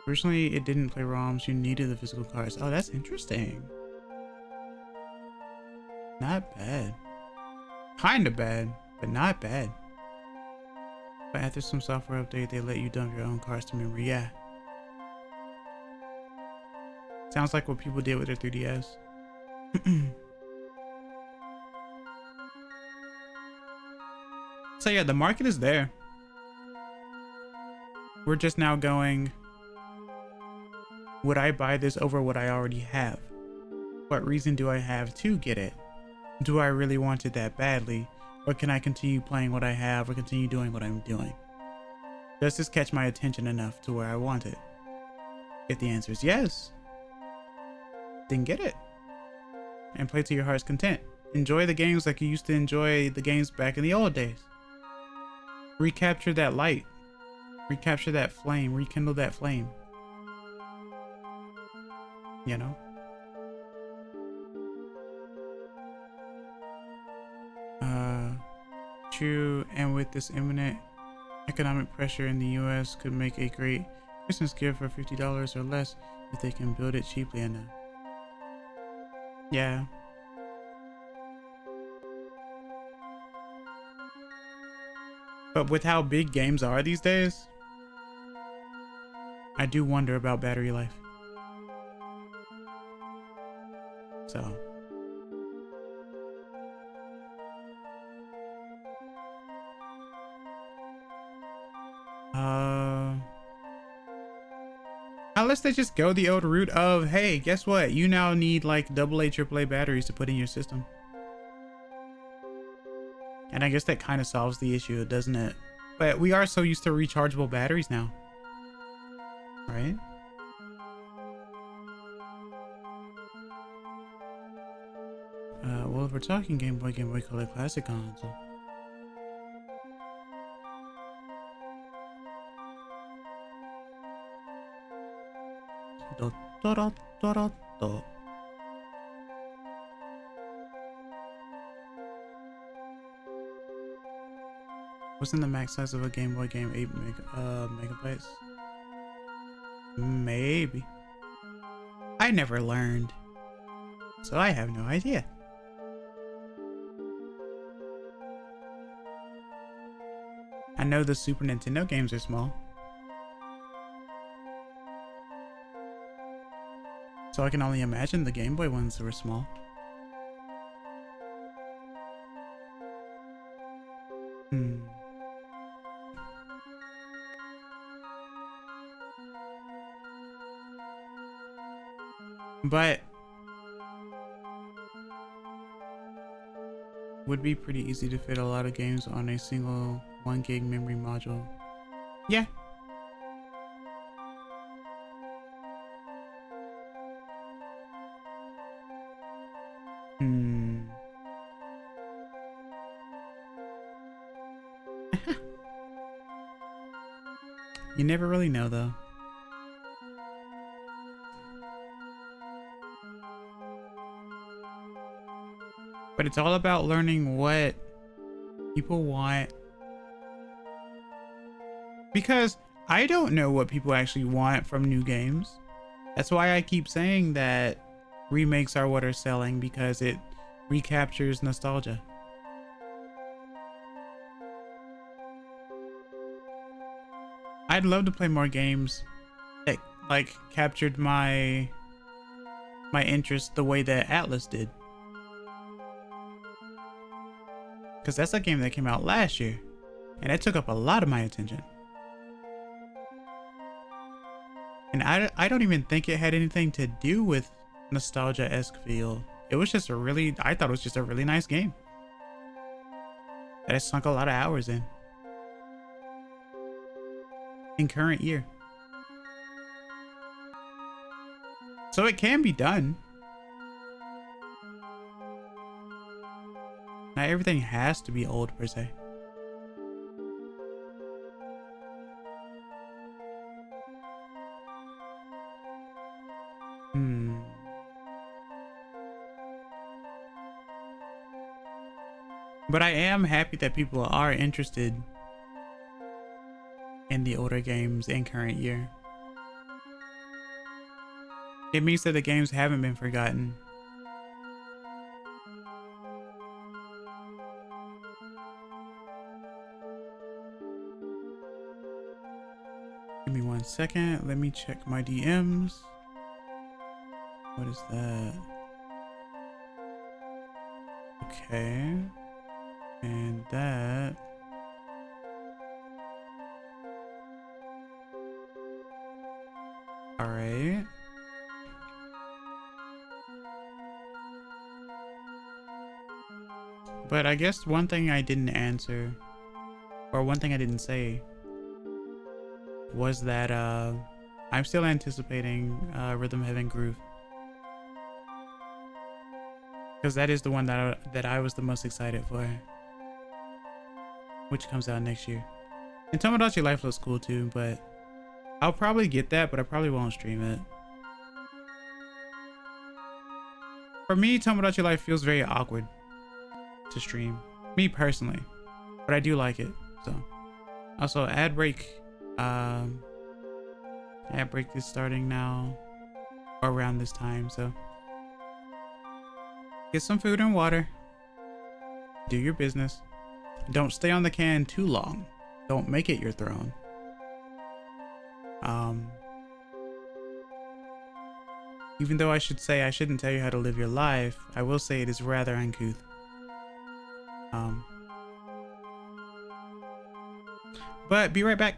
Originally, it didn't play ROMs. You needed the physical cards. Oh, that's interesting. Not bad. Kinda bad, but not bad. But after some software update, they let you dump your own cards to memory. Yeah. Sounds like what people did with their 3DS. So yeah, the market is there. We're just now going, would I buy this over what I already have? What reason do I have to get it? Do I really want it that badly? Or can I continue playing what I have or continue doing what I'm doing? Does this catch my attention enough to where I want it? If the answer is yes, then get it. And play to your heart's content. Enjoy the games like you used to enjoy the games back in the old days. Recapture that light. Recapture that flame. Rekindle that flame. You know? True, and with this imminent economic pressure in the US, could make a great Christmas gift for $50 or less if they can build it cheaply enough. Yeah. But with how big games are these days, I do wonder about battery life. So unless they just go the old route of, hey, guess what? You now need like AA, AAA batteries to put in your system. And I guess that kind of solves the issue, doesn't it? But we are so used to rechargeable batteries now. Right? Well, if we're talking Game Boy Color Classic console. Wasn't the max size of a Game Boy game 8 megabytes? Maybe. I never learned, so I have no idea. I know the Super Nintendo games are small, so I can only imagine the Game Boy ones were small. But would be pretty easy to fit a lot of games on a single 1 gig memory module. Yeah. You never really know though. But it's all about learning what people want. Because I don't know what people actually want from new games. That's why I keep saying that remakes are what are selling, because it recaptures nostalgia. I'd love to play more games that like captured my interest the way that Atlas did. Because that's a game that came out last year, and it took up a lot of my attention. And I don't even think it had anything to do with nostalgia-esque feel. It was just I thought it was just a really nice game that I sunk a lot of hours in current year. So it can be done. Not everything has to be old per se. But I am happy that people are interested in the older games in current year. It means that the games haven't been forgotten. Give me 1 second. Let me check my DMs. What is that? Okay. And that. All right. But I guess one thing I didn't answer, or one thing I didn't say, was that I'm still anticipating Rhythm Heaven Groove, because that is the one that I was the most excited for, which comes out next year. And Tomodachi Life looks cool too, but I'll probably get that, but I probably won't stream it. For me, Tomodachi Life feels very awkward to stream, me personally, but I do like it. So also ad break is starting now, or around this time, so get some food and water, do your business, don't stay on the can too long, don't make it your throne. Even though I should say I shouldn't tell you how to live your life, I will say it is rather uncouth. But be right back.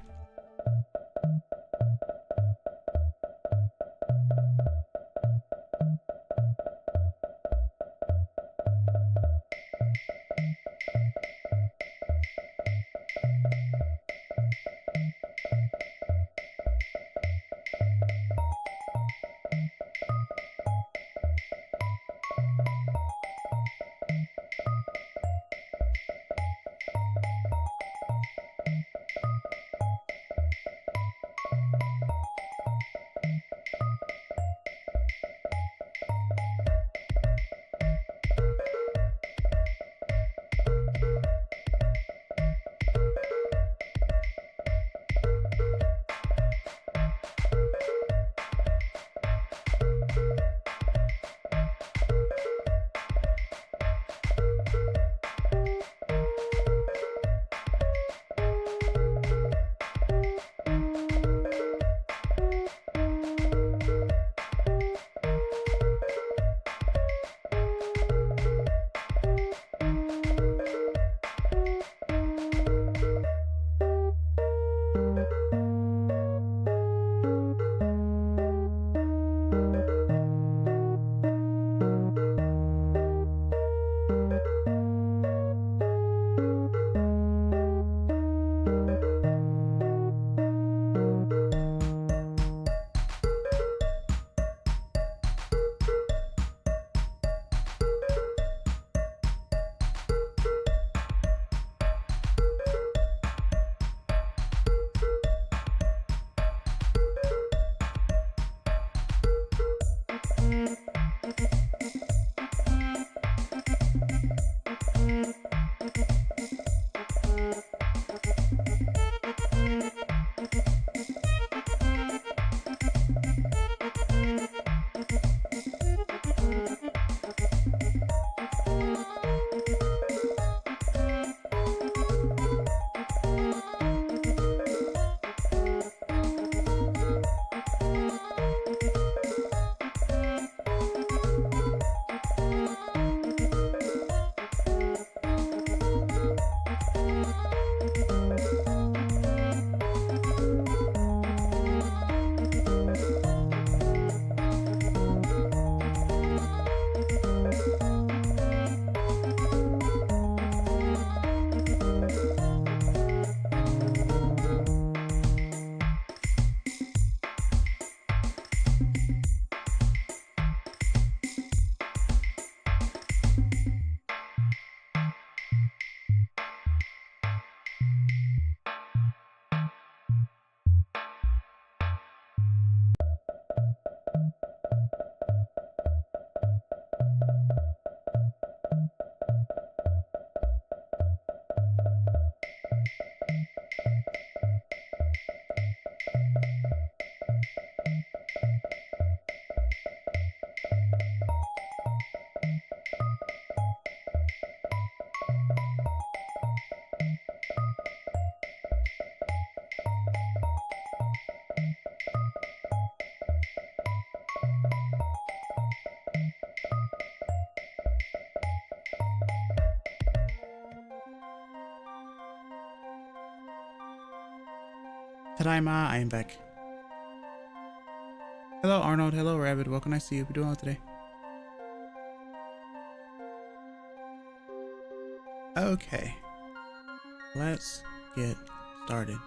Tadaima, I am back. Hello Arnold, hello Rabbit, what can I see you doing today? Okay, let's get started.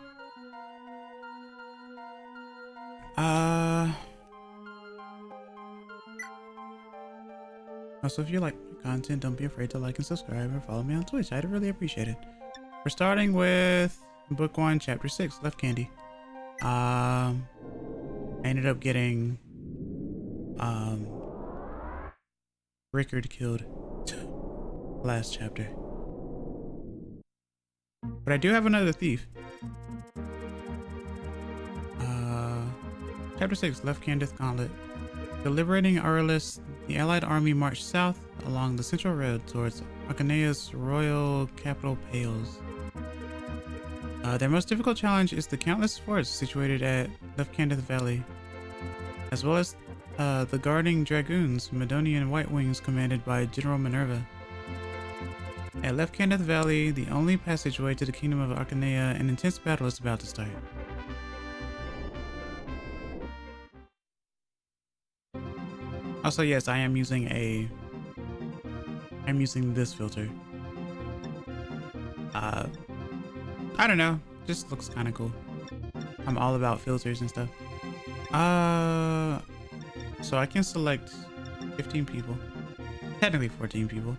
Also, if you like my content, don't be afraid to like and subscribe and follow me on Twitch. I'd really appreciate it. We're starting with Book 1, Chapter 6, Lefcandy. I ended up getting Rickard killed last chapter. But I do have another thief. Chapter 6, Lefcandy's Gauntlet. Deliberating Aurelius, the Allied army marched south along the central road towards Arcanea's royal capital Pales. Their most difficult challenge is the countless forts situated at Lefcandy Valley, as well as the guarding dragoons, Medonian White Wings commanded by General Minerva. At Lefcandy Valley, the only passageway to the kingdom of Arcanea, an intense battle is about to start. Also, yes, I'm using this filter. I don't know, just looks kind of cool. I'm all about filters and stuff. So I can select 15 people, technically 14 people.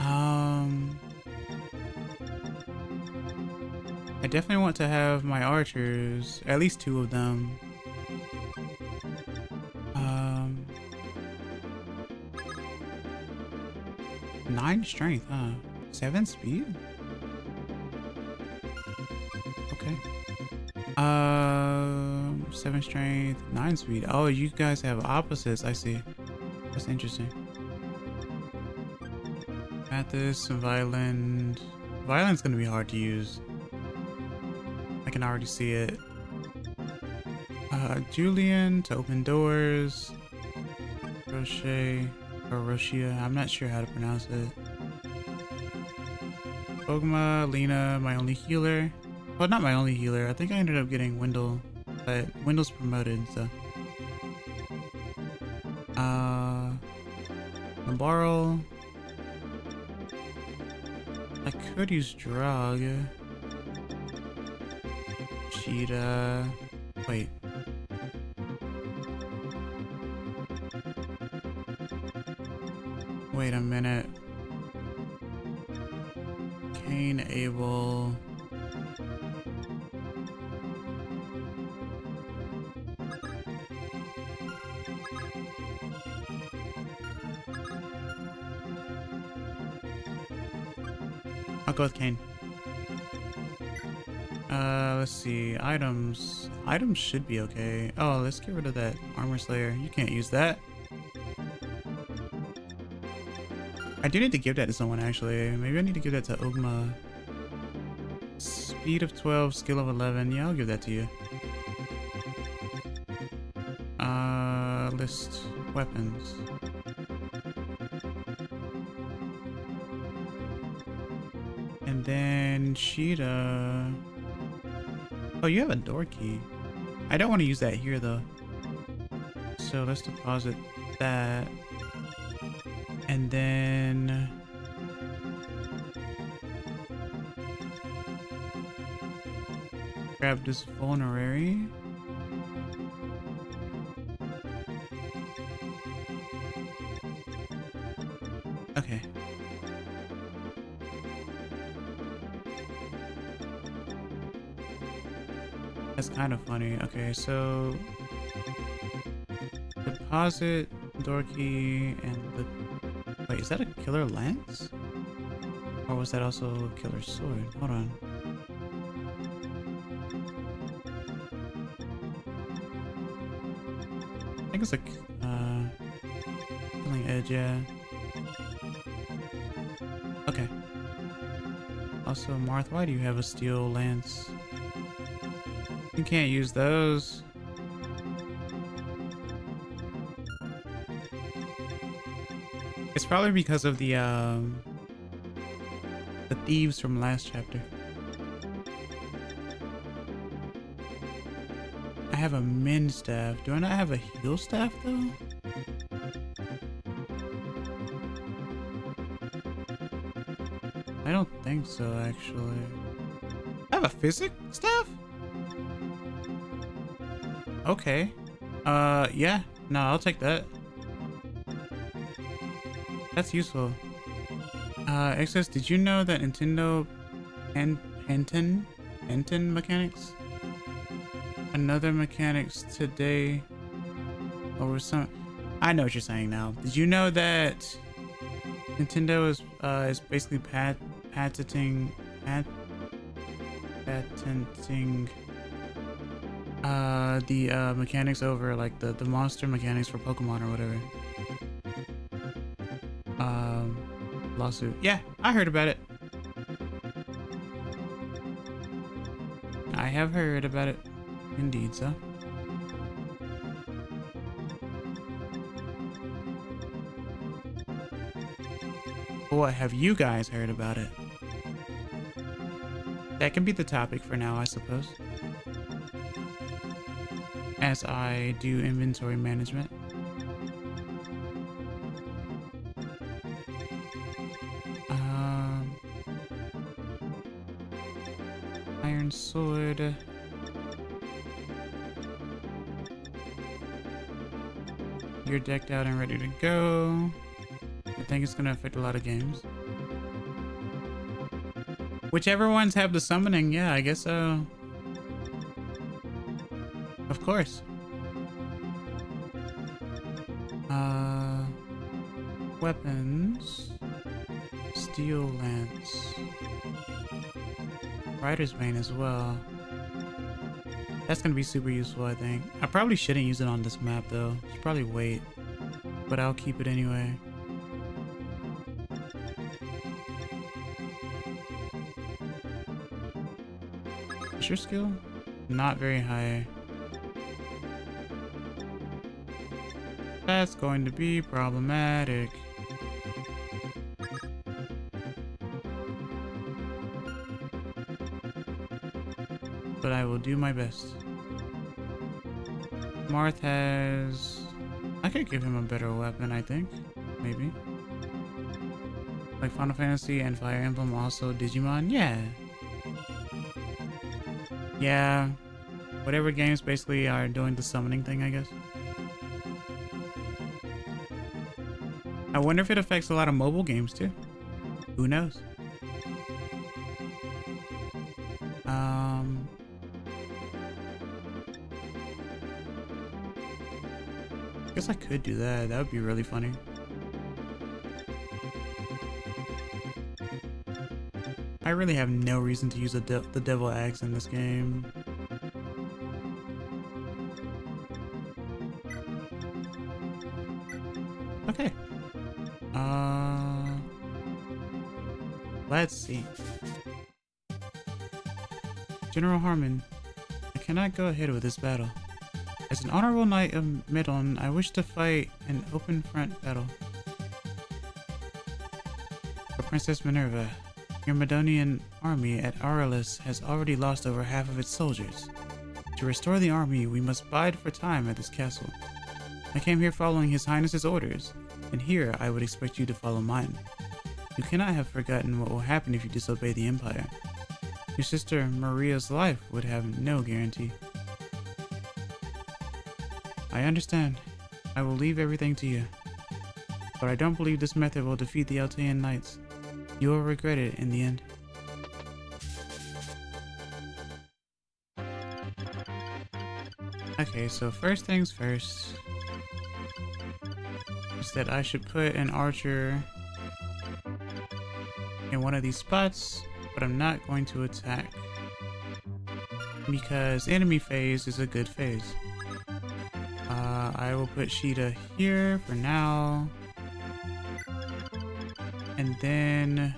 I definitely want to have my archers, at least 2 of them. 9 strength, huh? 7 speed? Okay. 7 strength, 9 speed. Oh, you guys have opposites, I see. That's interesting. Mathis, Violent. Violent's gonna be hard to use. I can already see it. Julian to open doors. Roche. Or Roshia, I'm not sure how to pronounce it. Ogma, Lena, my only healer. Well, not my only healer. I think I ended up getting Wendell, but Wendell's promoted, so. Nabarl. I could use Drog. Cheetah. Wait. Wait a minute. Cain, Abel. I'll go with Cain. Let's see. Items. Items should be okay. Oh, let's get rid of that Armor Slayer. You can't use that. I do need to give that to someone, actually. Maybe I need to give that to Ogma. Speed of 12, skill of 11. Yeah, I'll give that to you. List weapons. And then Sheeta. Oh, you have a door key. I don't want to use that here, though. So let's deposit that. And then grab this vulnerary. Okay. That's kind of funny. Okay, so deposit, door key, and the... Wait, is that a killer lance? Or was that also a killer sword? Hold on. I think it's a killing edge, yeah. Okay. Also, Marth, why do you have a steel lance? You can't use those. It's probably because of the thieves from last chapter. I have a mend staff. Do I not have a heal staff though? I don't think so, actually. I have a physic staff? Okay. Yeah. No, I'll take that. That's useful. Excess, did you know that Nintendo Enten mechanics? Another mechanics today over some... I know what you're saying now. Did you know that Nintendo is basically patenting the mechanics over like the monster mechanics for Pokemon or whatever. Lawsuit. Yeah, I heard about it. I have heard about it. Indeed, so. What have you guys heard about it? That can be the topic for now, I suppose. As I do inventory management. Iron sword. You're decked out and ready to go. I think it's gonna affect a lot of games. Whichever ones have the summoning, yeah, I guess so. Of course. Weapons. Steel lance. Rider's Bane as well. That's gonna be super useful, I think. I probably shouldn't use it on this map though. Should probably wait. But I'll keep it anyway. Is your skill? Not very high. That's going to be problematic. But I will do my best. Marth has... I could give him a better weapon, I think. Maybe. Like Final Fantasy and Fire Emblem, also Digimon? Yeah. Yeah. Whatever games basically are doing the summoning thing, I guess. I wonder if it affects a lot of mobile games too. Who knows? I guess I could do that. That would be really funny. I really have no reason to use the devil axe in this game. Okay. Let's see. General Harmon, I cannot go ahead with this battle. As an honorable knight of Midon, I wish to fight an open front battle. For Princess Minerva, your Midonian army at Aurelius has already lost over half of its soldiers. To restore the army, we must bide for time at this castle. I came here following His Highness's orders, and here I would expect you to follow mine. You cannot have forgotten what will happen if you disobey the Empire. Your sister Maria's life would have no guarantee. I understand. I will leave everything to you. But I don't believe this method will defeat the Altean Knights. You will regret it in the end. Okay, so first things first is that I should put an archer in one of these spots, but I'm not going to attack because enemy phase is a good phase. I will put Sheeta here for now, and then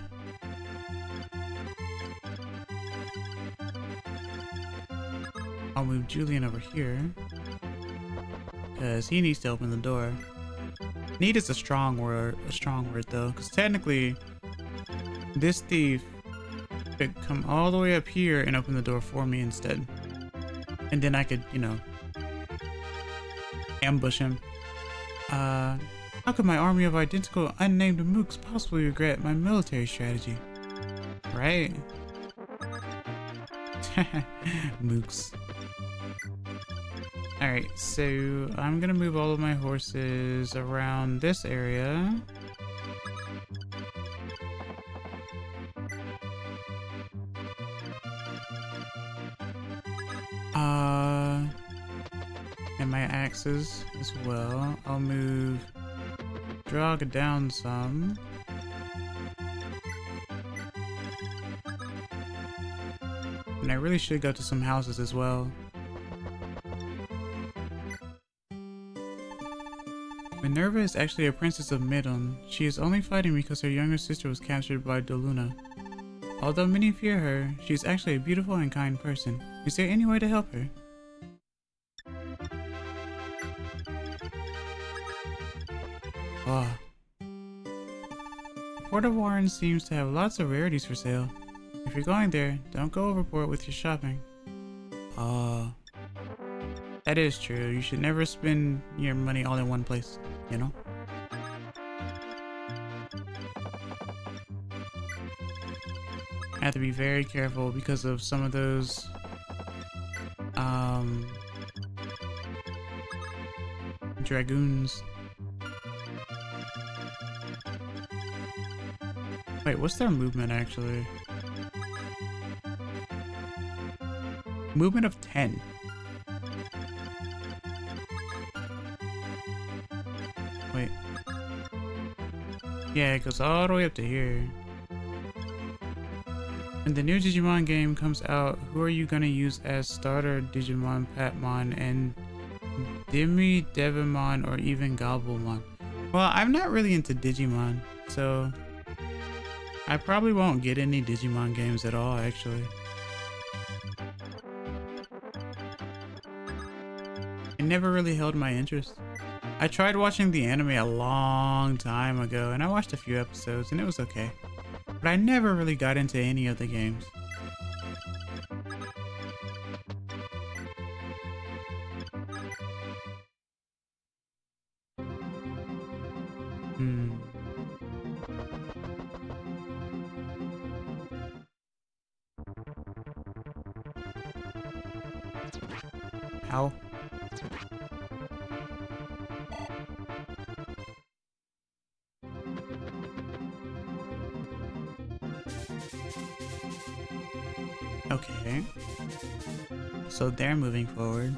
I'll move Julian over here because he needs to open the door. Need is a strong word though, because technically this thief could come all the way up here and open the door for me instead. And then I could, you know, ambush him. How could my army of identical unnamed mooks possibly regret my military strategy? Right? Mooks. Alright, so I'm gonna move all of my horses around this area. And my axes as well. I'll move Drog down some. And I really should go to some houses as well. Minerva is actually a princess of Midon. She is only fighting because her younger sister was captured by Doluna. Although many fear her, she is actually a beautiful and kind person. Is there any way to help her? Oh. Port of Warren seems to have lots of rarities for sale. If you're going there, don't go overboard with your shopping. Oh. That is true. You should never spend your money all in one place, you know? I have to be very careful because of some of those dragoons. Wait, what's their movement actually? Movement of 10. Wait. Yeah, it goes all the way up to here. When the new Digimon game comes out, who are you gonna use as starter Digimon, Patmon, and Demi, Devimon, or even Gobblemon? Well, I'm not really into Digimon, so I probably won't get any Digimon games at all, actually. It never really held my interest. I tried watching the anime a long time ago, and I watched a few episodes, and it was okay. But I never really got into any of the games. Ow. Okay. So they're moving forward.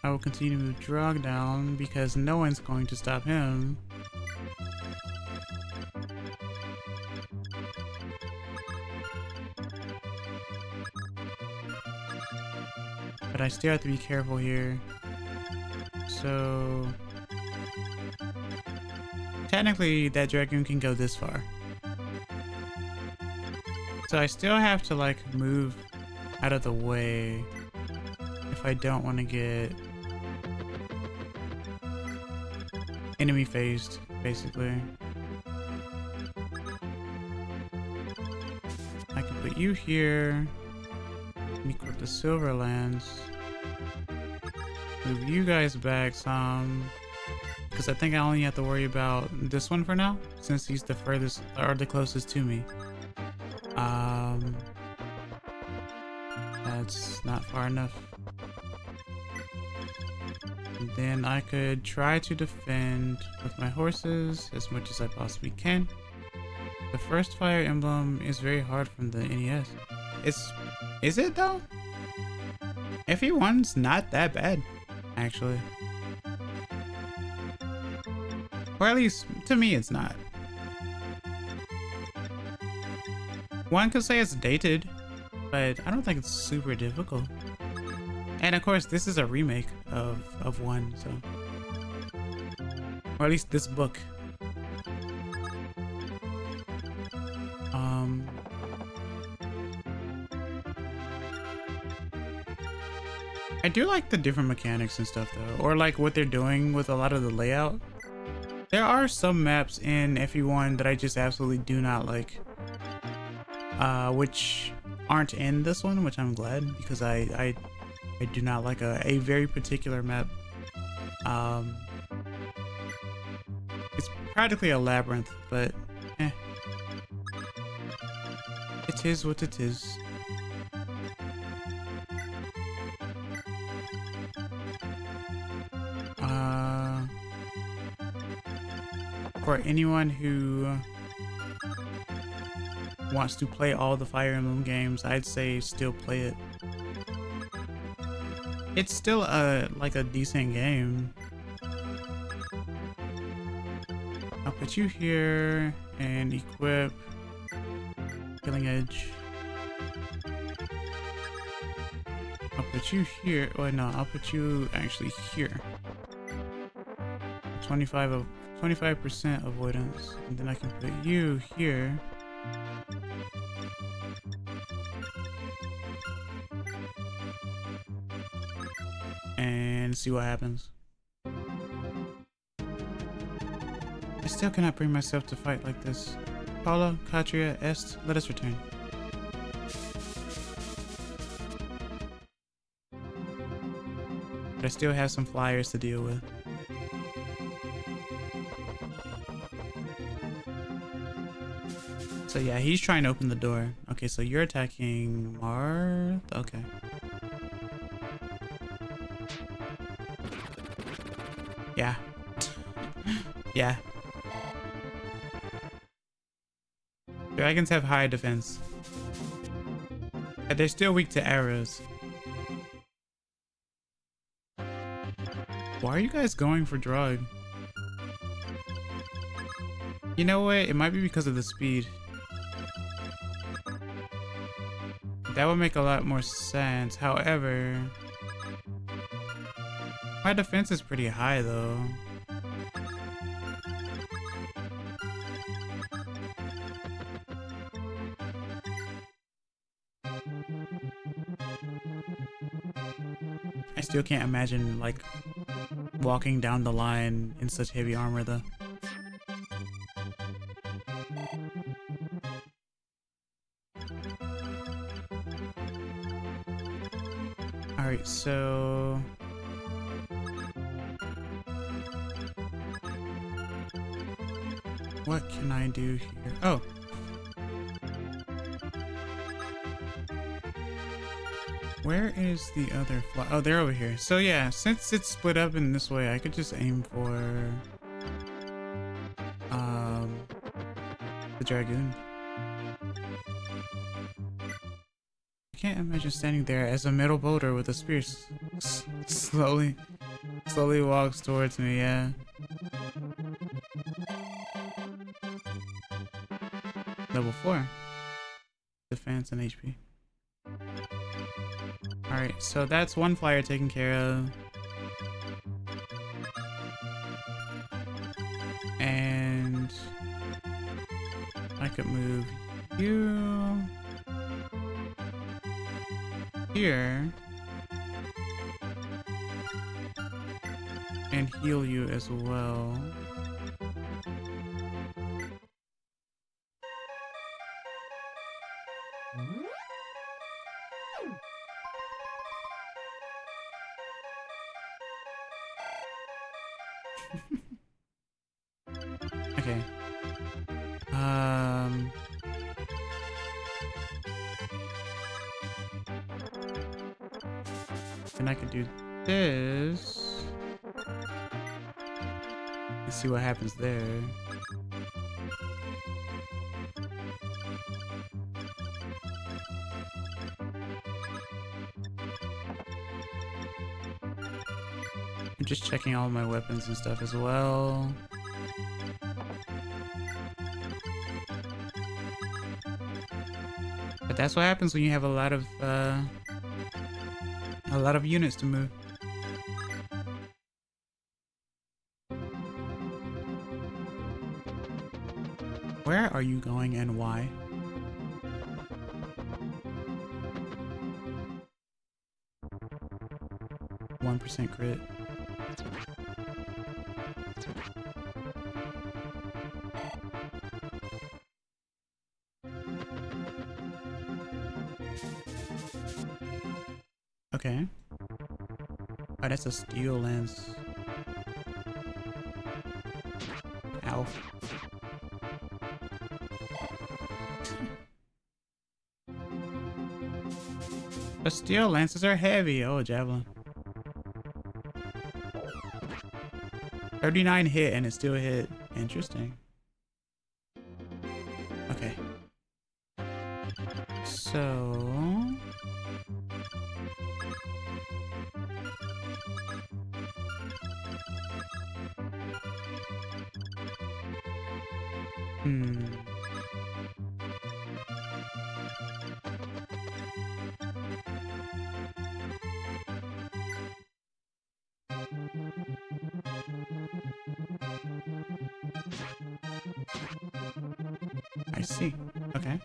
I will continue to move Drog down because no one's going to stop him. But I still have to be careful here. So technically that dragoon can go this far. So I still have to like move out of the way if I don't want to get enemy phased, basically. I can put you here. Equip the Silverlands. Move you guys back some. Because I think I only have to worry about this one for now, since he's the furthest or the closest to me. That's not far enough. And then I could try to defend with my horses as much as I possibly can. The first Fire Emblem is very hard from the NES. Is it though? FE1's not that bad, actually. Or at least, to me, it's not. One could say it's dated, but I don't think it's super difficult. And of course, this is a remake of one, so. Or at least this book. I do like the different mechanics and stuff though, or like what they're doing with a lot of the layout. There are some maps in FE1 that I just absolutely do not like, which aren't in this one, which I'm glad, because I do not like a very particular map. It's practically a labyrinth, but it is what it is. For anyone who wants to play all the Fire Emblem games, I'd say still play it. It's still like a decent game. I'll put you here and equip Killing Edge. I'll put you here. Oh no, I'll put you actually here. 25% avoidance, and then I can put you here. And see what happens. I still cannot bring myself to fight like this. Paula, Katria, Est, let us return. But I still have some flyers to deal with. So yeah, he's trying to open the door. Okay, so you're attacking Marth? Okay. Yeah. Yeah. Dragons have high defense. But they're still weak to arrows. Why are you guys going for drug? You know what? It might be because of the speed. That would make a lot more sense. However, my defense is pretty high though. I still can't imagine like walking down the line in such heavy armor though. Alright, so what can I do here? Oh. Where is the other fly? Oh, they're over here. So yeah, since it's split up in this way, I could just aim for the Dragoon. I can't imagine standing there as a middle boulder with a spear slowly walks towards me, yeah. Level 4. Defense and HP. Alright, so that's one flyer taken care of. And I could move you here and heal you as well. Okay. And I could do this. Let's see what happens there. I'm just checking all my weapons and stuff as well. But that's what happens when you have a lot of units to move. Where are you going and why? 1% crit. Okay. Oh, that's a steel lance. Ow. But steel lances are heavy. Oh, javelin. 39 hit and it still hit. Interesting. Okay. So... I see. Okay.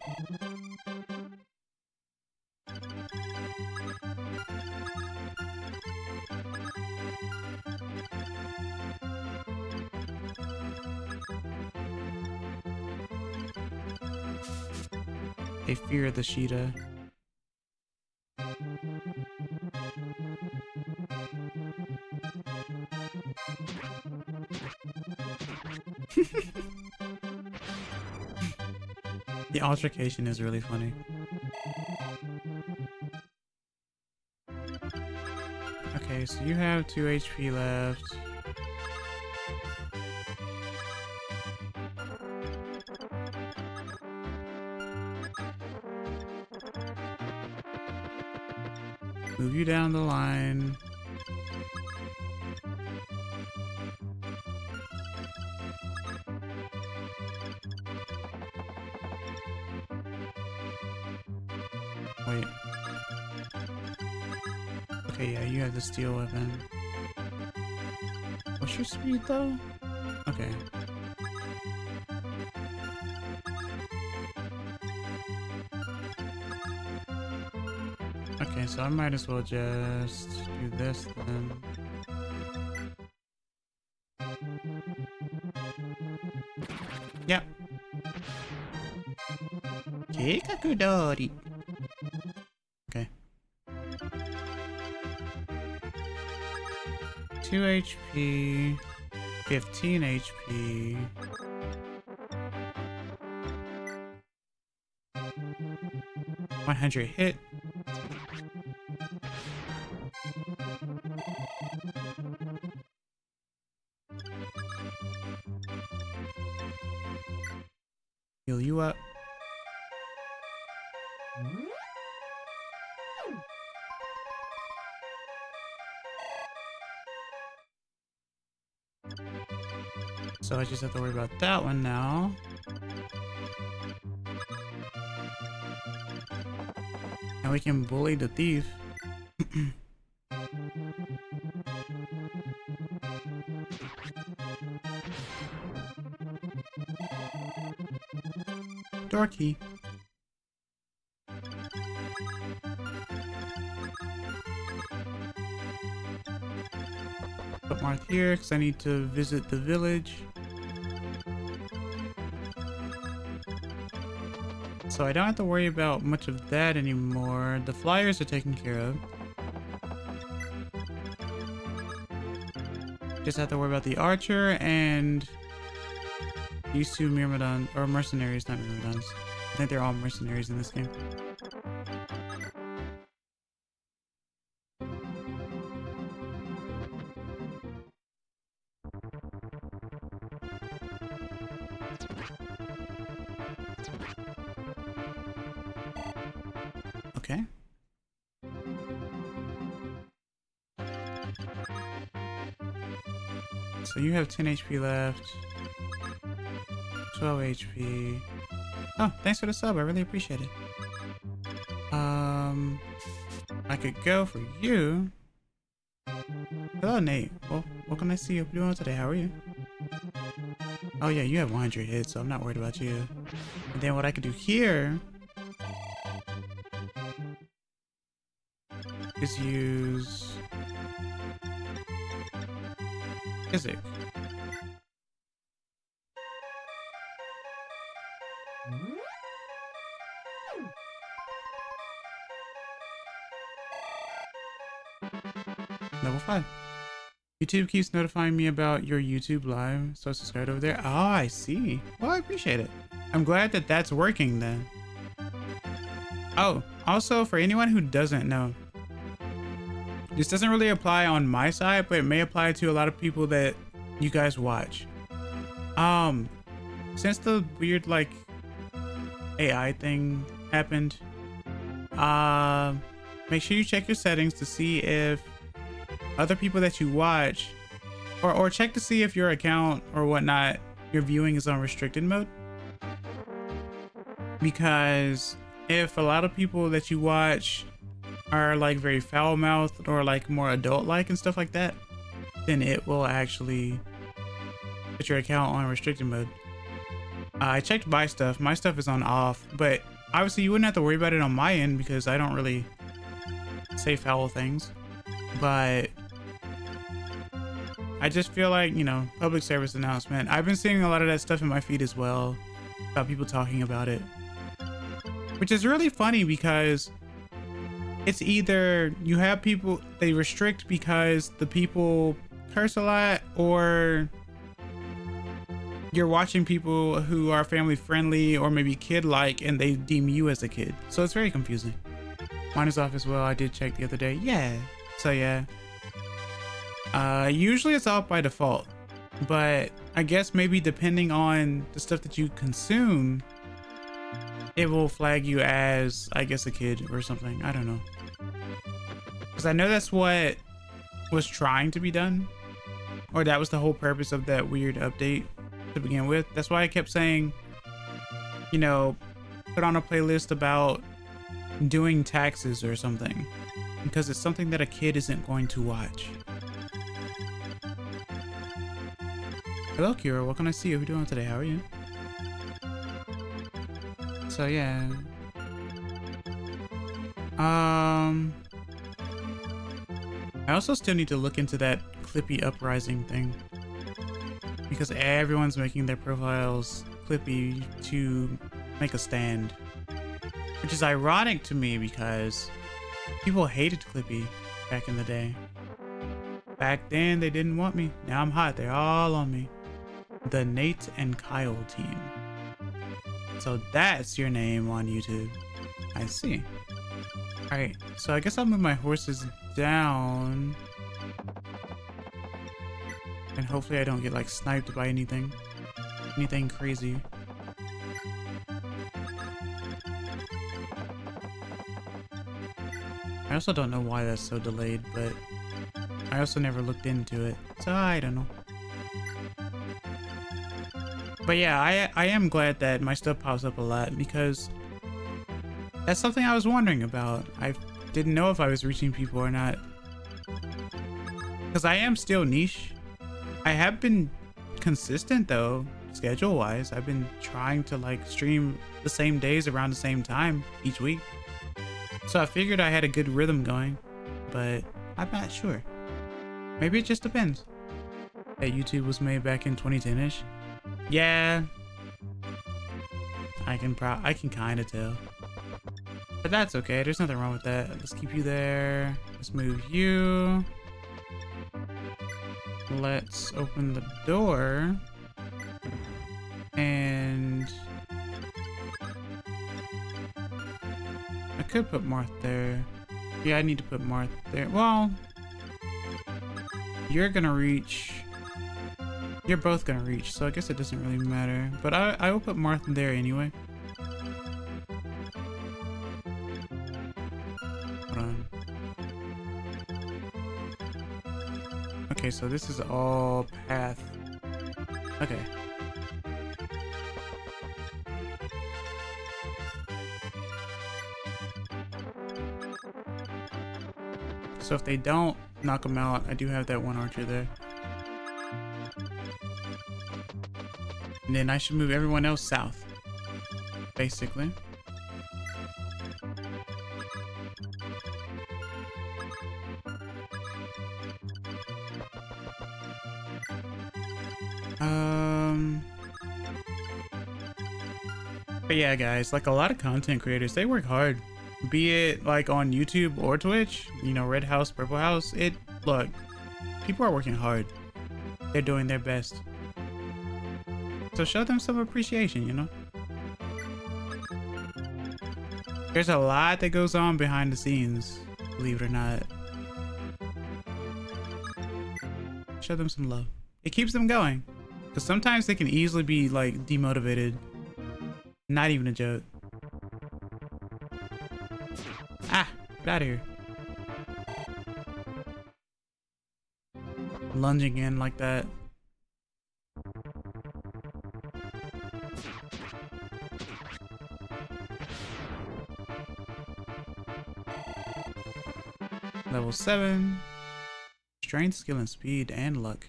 They fear the Sheeta. The altercation is really funny. Okay, so you have 2 HP left. Move you down the line. Wait. Okay, yeah, you have the steel weapon. What's your speed though? Okay. Okay, so I might as well just do this then. Yep. Keikakudori. Okay. 2 HP, 15 HP. $100 hit. Heal you up. So I just have to worry about that one now. And we can bully the thief. Door key. Put Marth here because I need to visit the village. So I don't have to worry about much of that anymore. The flyers are taken care of. Just have to worry about the archer and these two Myrmidon or mercenaries, not Myrmidons. I think they're all mercenaries in this game. Okay. So you have 10 HP left. 12 HP. Oh, thanks for the sub. I really appreciate it. I could go for you. Hello, Nate. Well, what can I see you doing today? How are you? Oh yeah, you have 100 hits, so I'm not worried about you. And then what I could do here is use physics. Level 5. YouTube keeps notifying me about your YouTube live, so I subscribe over there. Oh, I see. Well, I appreciate it. I'm glad that that's working then. Oh, also for anyone who doesn't know, this doesn't really apply on my side, but it may apply to a lot of people that you guys watch. Since the weird like AI thing happened, make sure you check your settings to see if other people that you watch, or check to see if your account or whatnot, your viewing is on restricted mode. Because if a lot of people that you watch are like very foul-mouthed or like more adult-like and stuff like that, then it will actually put your account on restricted mode. I checked my stuff. My stuff is on off, but obviously you wouldn't have to worry about it on my end because I don't really say foul things. But I just feel like, you know, public service announcement. I've been seeing a lot of that stuff in my feed as well, about people talking about it, which is really funny because it's either you have people, they restrict because the people curse a lot, or you're watching people who are family friendly or maybe kid like and they deem you as a kid. So it's very confusing. Mine is off as well. I did check the other day. Yeah. So yeah. Usually it's off by default, but I guess maybe depending on the stuff that you consume, it will flag you as, I guess, a kid or something. I don't know. Because I know that's what was trying to be done, or that was the whole purpose of that weird update to begin with. That's why I kept saying, you know, put on a playlist about doing taxes or something, because it's something that a kid isn't going to watch. Hello, Kira. What can I see? What are you doing today? How are you? So yeah. I also still need to look into that Clippy uprising thing, because everyone's making their profiles Clippy to make a stand, which is ironic to me because people hated Clippy back in the day. Back then they didn't want me. Now I'm hot. They're all on me. The Nate and Kyle team. So that's your name on YouTube. I see. Alright, so I guess I'll move my horses down. And hopefully I don't get like sniped by anything. Anything crazy. I also don't know why that's so delayed, but I also never looked into it. So I don't know. But yeah, I am glad that my stuff pops up a lot, because that's something I was wondering about. I didn't know if I was reaching people or not, because I am still niche. I have been consistent though, schedule wise. I've been trying to like stream the same days around the same time each week. So I figured I had a good rhythm going, but I'm not sure. Maybe it just depends. That YouTube was made back in 2010-ish. Yeah, I can kind of tell, but that's okay. There's nothing wrong with that. Let's keep you there. Let's move you. Let's open the door, and I could put Marth there. Yeah, I need to put Marth there. Well, you're gonna reach. You're both gonna reach, so I guess it doesn't really matter. But I will put Marth there anyway. Hold on. Okay, so this is all path. Okay. So if they don't knock them out, I do have that one archer there. And then I should move everyone else south, basically. But yeah, guys, like a lot of content creators, they work hard. Be it like on YouTube or Twitch, you know, Red House, Purple House. Look, people are working hard. They're doing their best. So show them some appreciation, you know? There's a lot that goes on behind the scenes, believe it or not. Show them some love. It keeps them going. Because sometimes they can easily be like demotivated. Not even a joke. Ah, get out of here. Lunging in like that. Level 7. Strength, skill, and speed, and luck.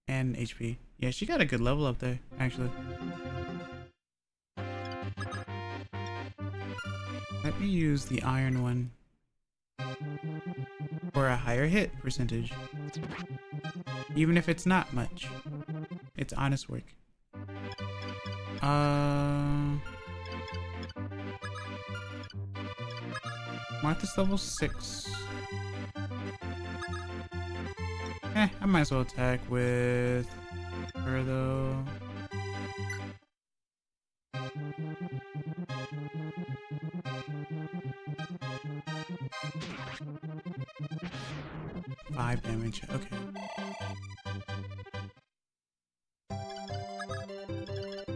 And HP. Yeah, she got a good level up there, actually. Let me use the iron one. For a higher hit percentage. Even if it's not much. It's honest work. Martha's level 6. I might as well attack with her though. Five damage, okay.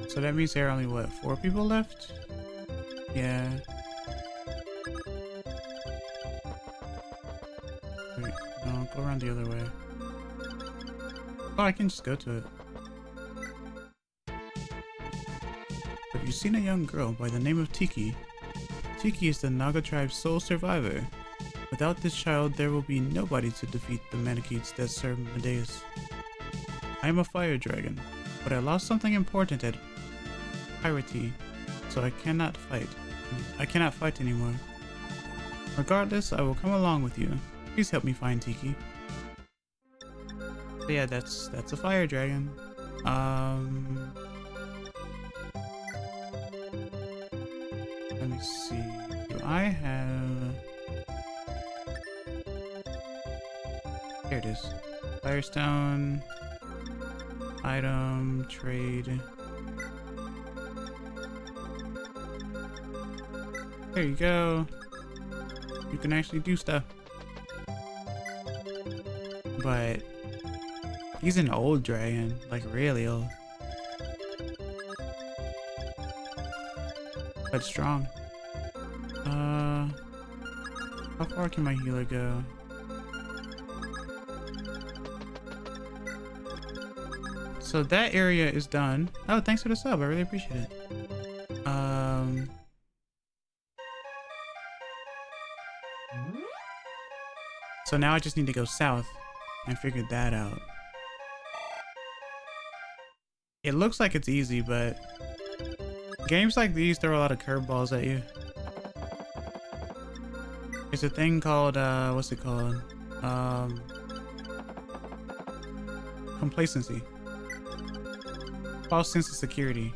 So that means there are only, what, 4 people left? Yeah. Wait, no, go around the other way. Oh, I can just go to it. Have you seen a young girl by the name of Tiki? Tiki is the Naga tribe's sole survivor. Without this child, there will be nobody to defeat the Manichees that serve Medeus. I am a fire dragon, but I lost something important at Pyrite, so I cannot fight. I cannot fight anymore. Regardless, I will come along with you. Please help me find Tiki. So yeah, that's a fire dragon. Let me see. Do I have... Here it is. Firestone. Item. Trade. There you go. You can actually do stuff. But he's an old dragon, like really old. But strong. How far can my healer go? So that area is done. Oh, thanks for the sub. I really appreciate it. So now I just need to go south and figure that out. It looks like it's easy, but games like these throw a lot of curveballs at you. There's a thing called, what's it called? Complacency. False sense of security.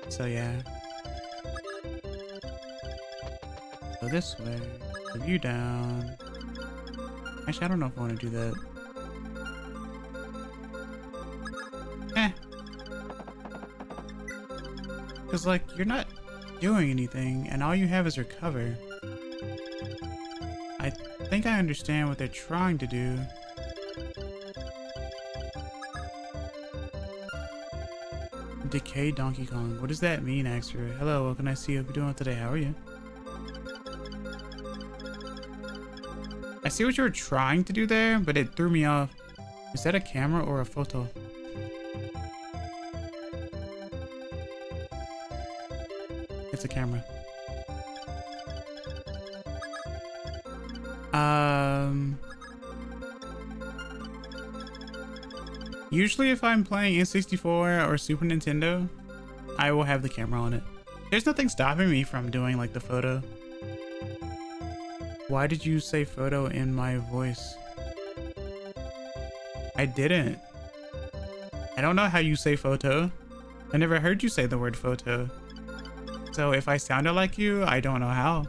So yeah. Go this way. The view down. Actually, I don't know if I want to do that. Because, like, you're not doing anything, and all you have is recover. I think I understand what they're trying to do. Decay Donkey Kong. What does that mean, Axter? Hello, what can I see? Hope you're doing today. How are you? I see what you were trying to do there, but it threw me off. Is that a camera or a photo? It's a camera. Usually if I'm playing N64 or Super Nintendo, I will have the camera on it. There's nothing stopping me from doing like the photo. Why did you say photo in my voice? I didn't. I don't know how you say photo. I never heard you say the word photo. So if I sounded like you, I don't know how.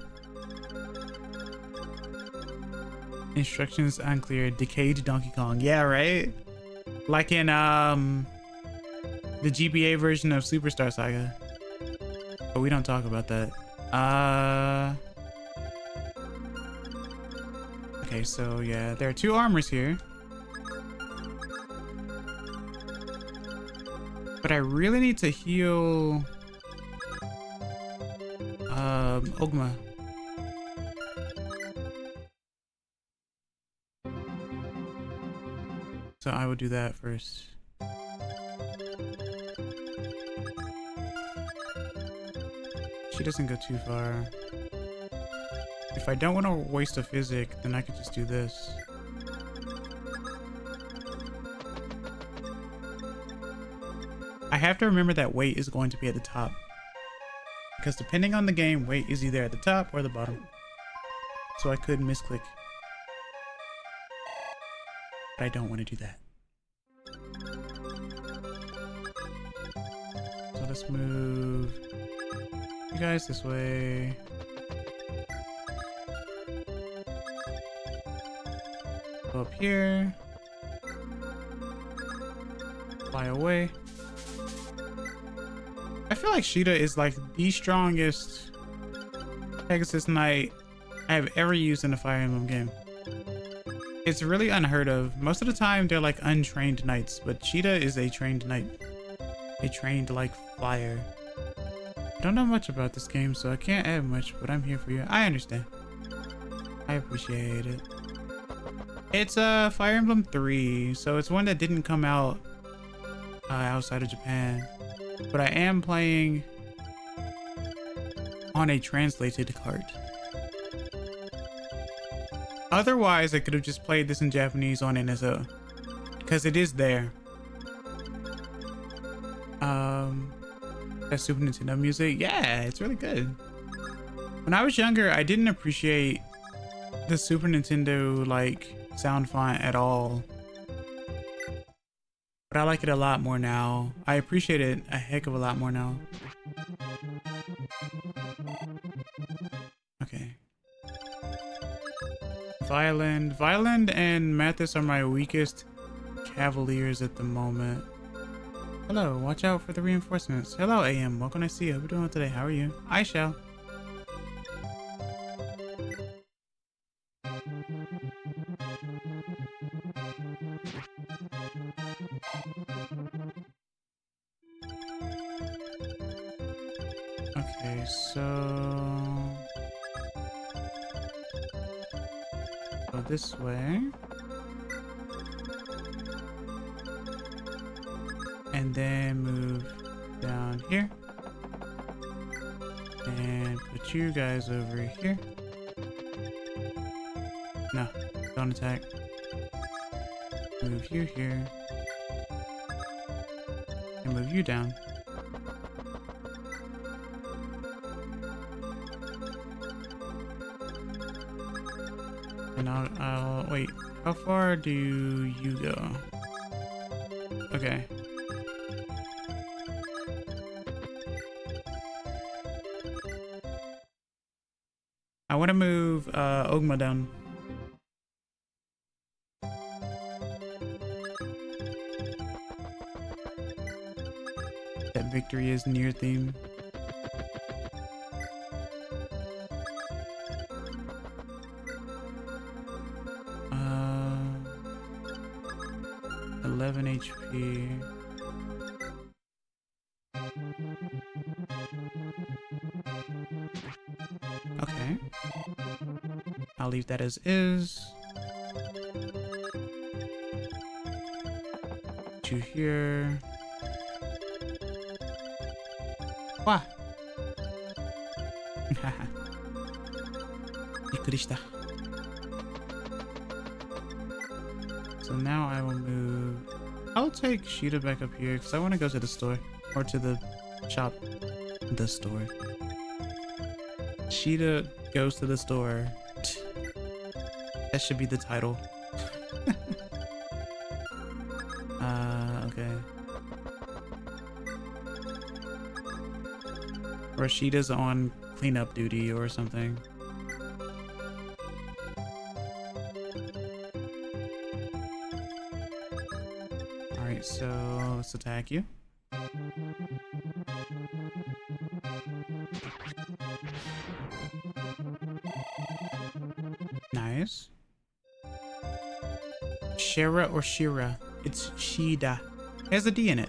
Instructions unclear. Decayed Donkey Kong. Yeah, right? Like in the GBA version of Superstar Saga. But we don't talk about that. Okay, so yeah, there are 2 armors here. But I really need to heal Ogma. So I will do that first. She doesn't go too far. If I don't want to waste a physic, then I could just do this. I have to remember that weight is going to be at the top. Because depending on the game, weight is either at the top or the bottom. So I could misclick. But I don't want to do that. So let's move you guys this way. Go up here. Fly away. I feel like Sheeta is like the strongest Pegasus Knight I have ever used in a Fire Emblem game. It's really unheard of. Most of the time they're like untrained knights, but Sheeta is a trained knight. A trained like flyer. I don't know much about this game, so I can't add much, but I'm here for you. I understand. I appreciate it. It's Fire Emblem 3, so it's one that didn't come out outside of Japan. But I am playing on a translated cart. Otherwise, I could have just played this in Japanese on NSO, because it is there. That Super Nintendo music, yeah, it's really good. When I was younger, I didn't appreciate the Super Nintendo like sound font at all. But I like it a lot more now. I appreciate it a heck of a lot more now. Okay. Violin and Mathis are my weakest cavaliers at the moment. Hello, watch out for the reinforcements. Hello, AM. Welcome to see you. Hope you're doing well today. How are you? I shall. Okay, so go this way. And then move down here. And put you guys over here. No, don't attack. Move you here. And move you down. And I'll wait. How far do you go? Okay. I want to move Ogma down. That victory is near theme. Uh, 11 HP. Okay. I'll leave that as is. To here. Wah! So now I will move. I'll take Sheeta back up here because I want to go to the store. Or to the shop. The store. Sheeta goes to the store. That should be the title. Okay. Rashida's on cleanup duty or something. Alright, so let's attack you. Nice. Shira or Shira? It's Shida. It has a D in it.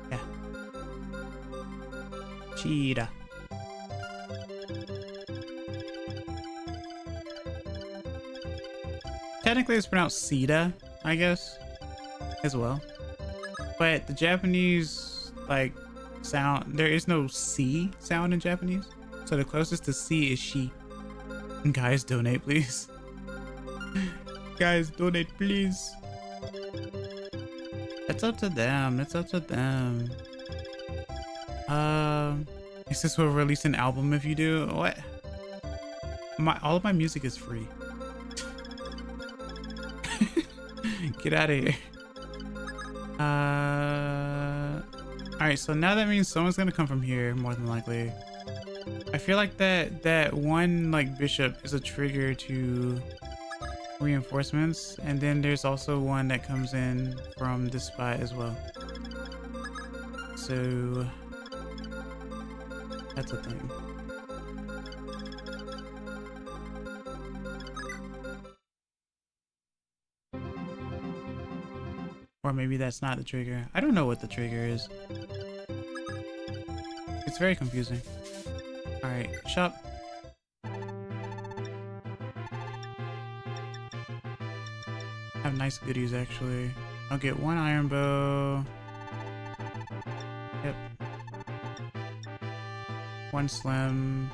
Yeah. Shida. Technically it's pronounced Sida, I guess, as well. But the Japanese, like, sound, there is no C sound in Japanese. So the closest to C is she. Guys, donate, please. Guys, donate, please. It's up to them. It's up to them. Is this will release an album if you do? What? All of my music is free. Get out of here. Alright, so now that means someone's gonna come from here, more than likely. I feel like that one like bishop is a trigger to reinforcements, and then there's also one that comes in from this spot as well. So that's a thing. Or maybe that's not the trigger. I don't know what the trigger is. It's very confusing. Alright, shop. Have nice goodies actually. I'll get one iron bow. Yep. One slim.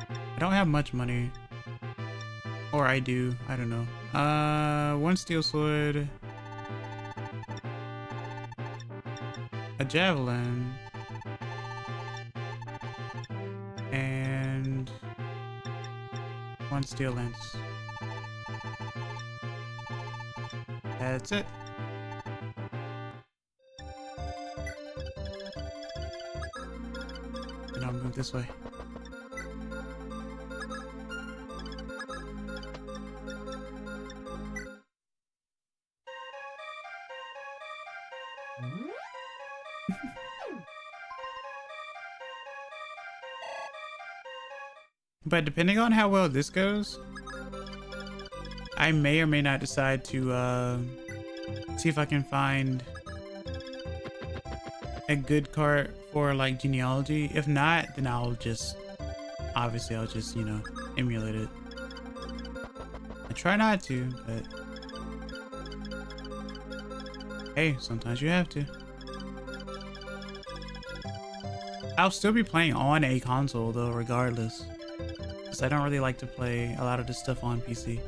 I don't have much money. Or I do, I don't know. One steel sword. A javelin. And one steel lance. That's it. And I'll move this way. But depending on how well this goes, I may or may not decide to see if I can find a good card for like genealogy. If not, then I'll just, obviously I'll just, you know, emulate it. I try not to, but hey, sometimes you have to. I'll still be playing on a console though, regardless. Because I don't really like to play a lot of this stuff on PC.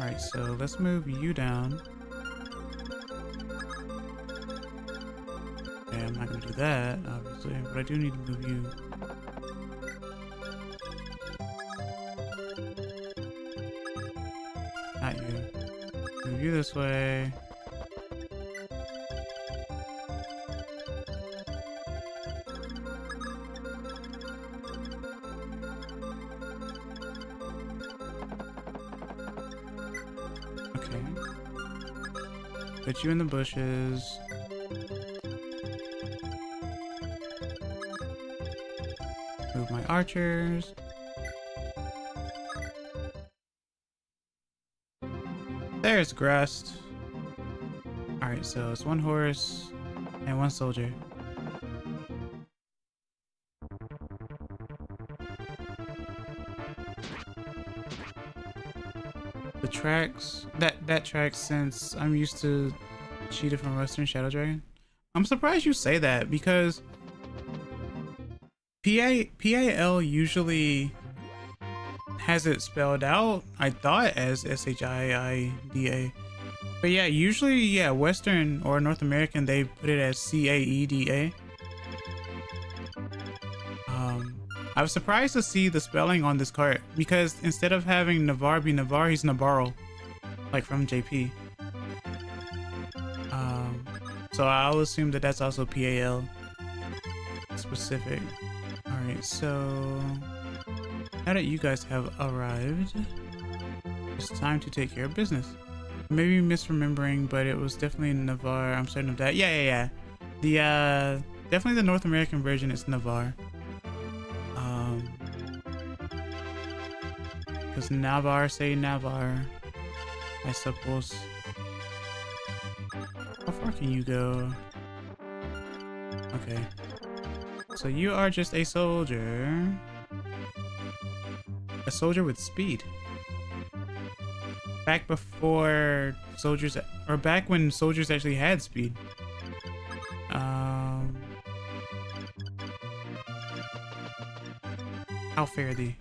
Alright, so let's move you down. Okay, I'm not gonna do that, obviously, but I do need to move you. Not you. Move you this way. Put you in the bushes. Move my archers. There's Grust. Alright, so it's one horse and one soldier. The tracks, that tracks, since I'm used to Cheetah from Western Shadow Dragon. I'm surprised you say that because PAL usually has it spelled out, I thought, as SHIIDA, But yeah, usually, yeah, Western or North American, they put it as Caeda. I was surprised to see the spelling on this card because instead of having Navarre be Navarre, he's Navarro, like from JP. So I'll assume that that's also PAL specific. All right, so now that you guys have arrived, it's time to take care of business. Maybe misremembering, but it was definitely Navarre. I'm certain of that. Yeah. The definitely the North American version is Navarre. Because Navarre say Navarre, I suppose. How far can you go? Okay. So you are just a soldier. A soldier with speed. Back before soldiers, or back when soldiers actually had speed. How fare thee?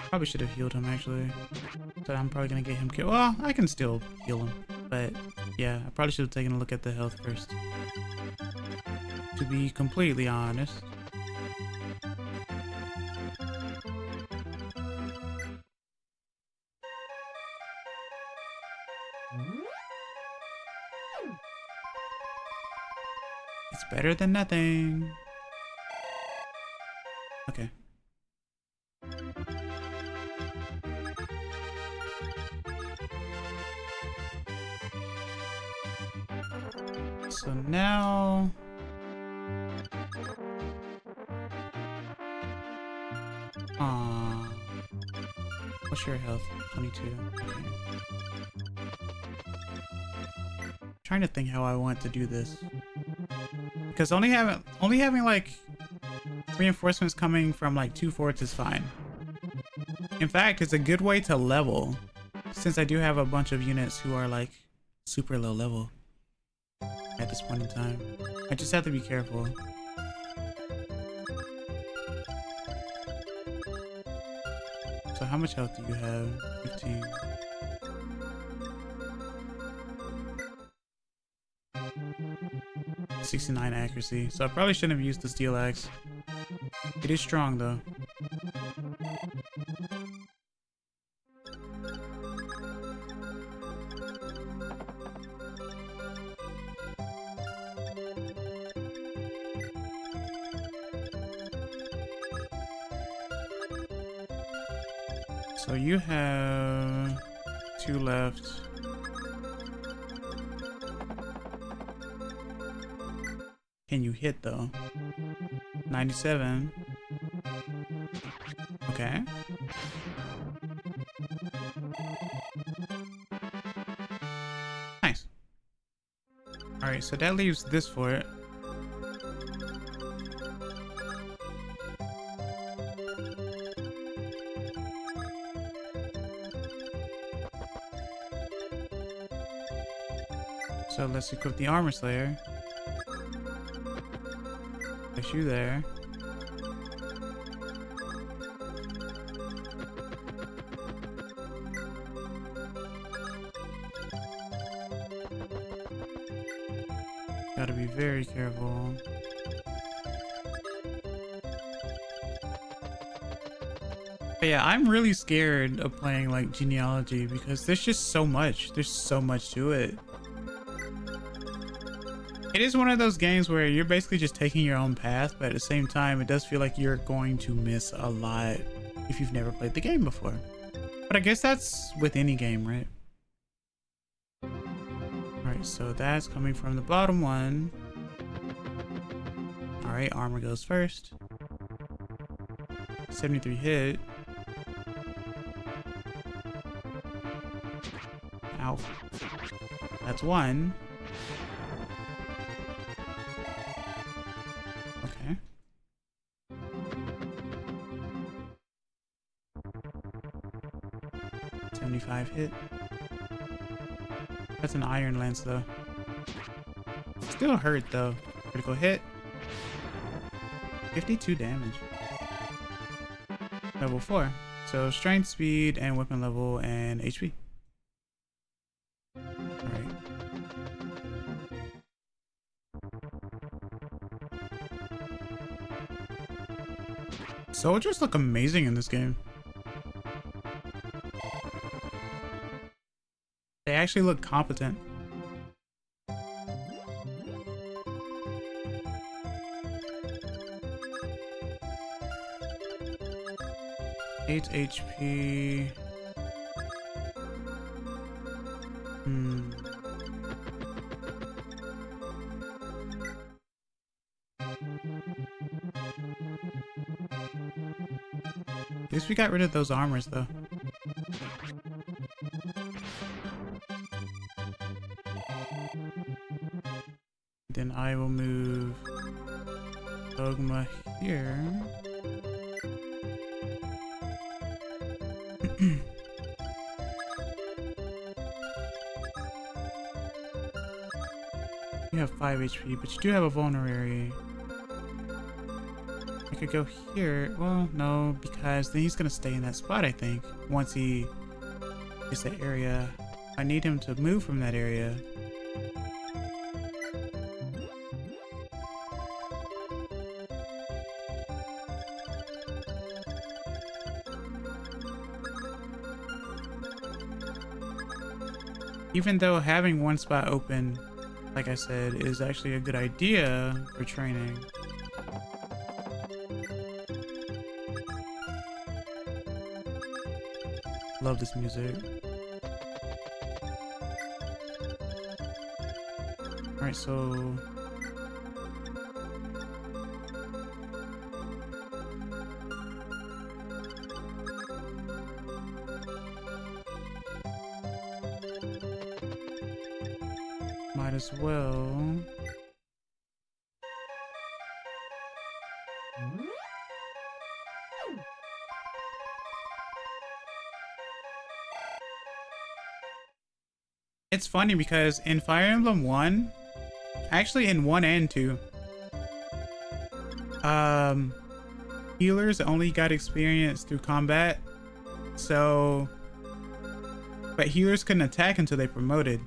Probably should have healed him actually. So I'm probably gonna get him killed. Well, I can still heal him, but yeah, I probably should have taken a look at the health first. To be completely honest. It's better than nothing. Okay. So now what's your health? 22. Okay. Trying to think how I want to do this. Because only having like reinforcements coming from like 2 forts is fine. In fact, it's a good way to level, since I do have a bunch of units who are like super low level at this point in time. I just have to be careful. So how much health do you have? 15. .69 accuracy. So I probably shouldn't have used the steel axe. It is strong though. So you have 2 left. Can you hit though? 97. Okay. Nice. Alright, so that leaves this fort. So let's equip the armor slayer. Place you there. Gotta be very careful. But yeah, I'm really scared of playing like genealogy because there's just so much. There's so much to it. It is one of those games where you're basically just taking your own path, but at the same time, it does feel like you're going to miss a lot if you've never played the game before. But I guess that's with any game, right? Alright, so that's coming from the bottom one. Alright, armor goes first. 73 hit. Ow. That's 1. Okay. .75 hit. That's an iron lance though. Still hurt though. Critical hit. 52 damage. Level 4. So strength, speed, and weapon level, and HP. Alright. Soldiers look amazing in this game. They actually look competent. Eight HP. At least we got rid of those armors though. Then I will move Dogma here. You have 5 HP, but you do have a vulnerary. I could go here. Well, no, because then he's gonna stay in that spot, I think. Once he gets that area. I need him to move from that area. Even though having one spot open, like I said, is actually a good idea for training. Love this music. Alright, so... might as well. It's funny because in Fire Emblem 1, actually in 1 and 2, healers only got experience through combat. So, but healers couldn't attack until they promoted.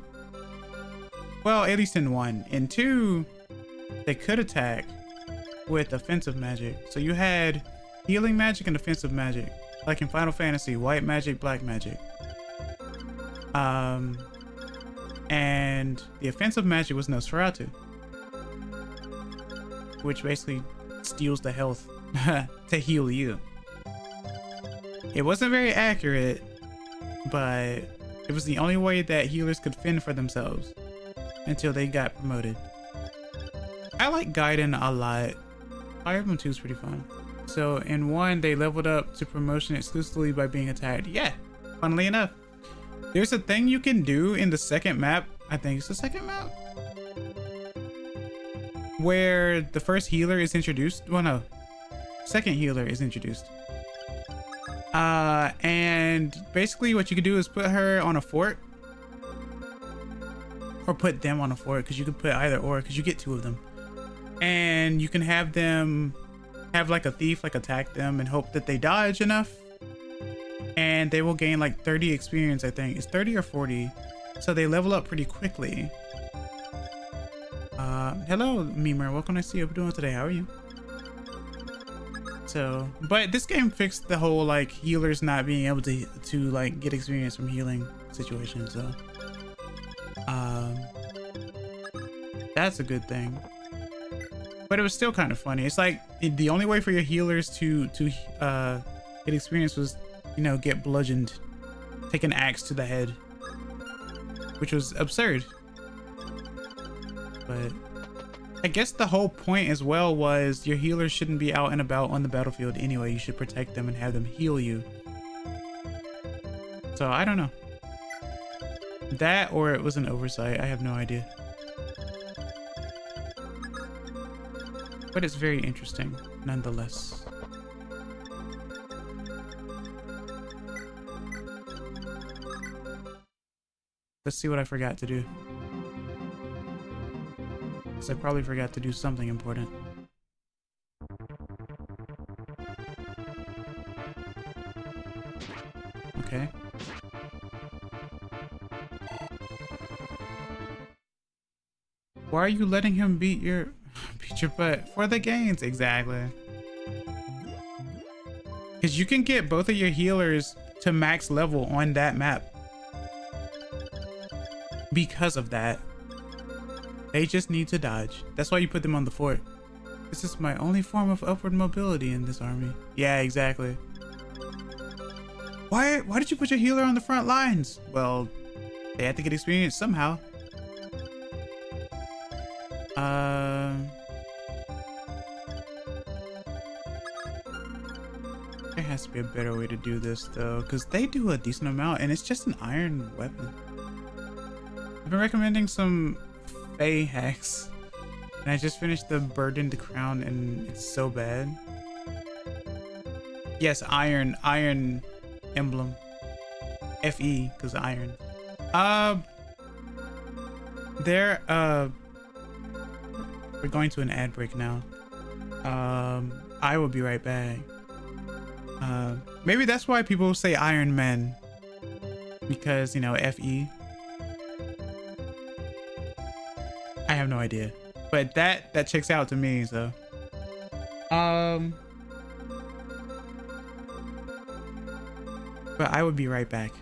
Well, at least in 1. In 2, they could attack with offensive magic. So you had healing magic and offensive magic. Like in Final Fantasy, white magic, black magic. And the offensive magic was Nosferatu, which basically steals the health to heal you. It wasn't very accurate, but it was the only way that healers could fend for themselves until they got promoted. I like Gaiden a lot. Fire Emblem 2 is pretty fun. So in 1, they leveled up to promotion exclusively by being attacked. Yeah, funnily enough. There's a thing you can do in the second map, I think it's the second map, where the first healer is introduced. Well, no, second healer is introduced. And basically what you can do is put her on a fort, or put them on a fort, because you can put either or, because you get 2 of them. And you can have them have like a thief like attack them and hope that they dodge enough. And they will gain like 30 experience, I think. It's 30 or 40. So they level up pretty quickly. Hello, Memer. Welcome to see you. What are you doing today? How are you? So, but this game fixed the whole like healers not being able to like get experience from healing situations. So, that's a good thing. But it was still kind of funny. It's like the only way for your healers to get experience was, you know, get bludgeoned, take an axe to the head, which was absurd. But I guess the whole point as well was your healers shouldn't be out and about on the battlefield anyway. You should protect them and have them heal you. So I don't know. That or it was an oversight. I have no idea. But it's very interesting nonetheless. Let's see what I forgot to do. Because I probably forgot to do something important. Okay. Why are you letting him beat your butt for the gains? Exactly. Because you can get both of your healers to max level on that map. Because of that. They just need to dodge. That's why you put them on the fort. This is my only form of upward mobility in this army. Yeah, exactly. Why did you put your healer on the front lines? Well, they had to get experience somehow. There has to be a better way to do this though, because they do a decent amount and it's just an iron weapon. I've been recommending some Fey hacks and I just finished the Burdened Crown and it's so bad. Yes, Iron Emblem. FE, because iron. We're going to an ad break now. I will be right back. Maybe that's why people say Iron Man, because, you know, FE. I have no idea, but that checks out to me, so. But I will be right back.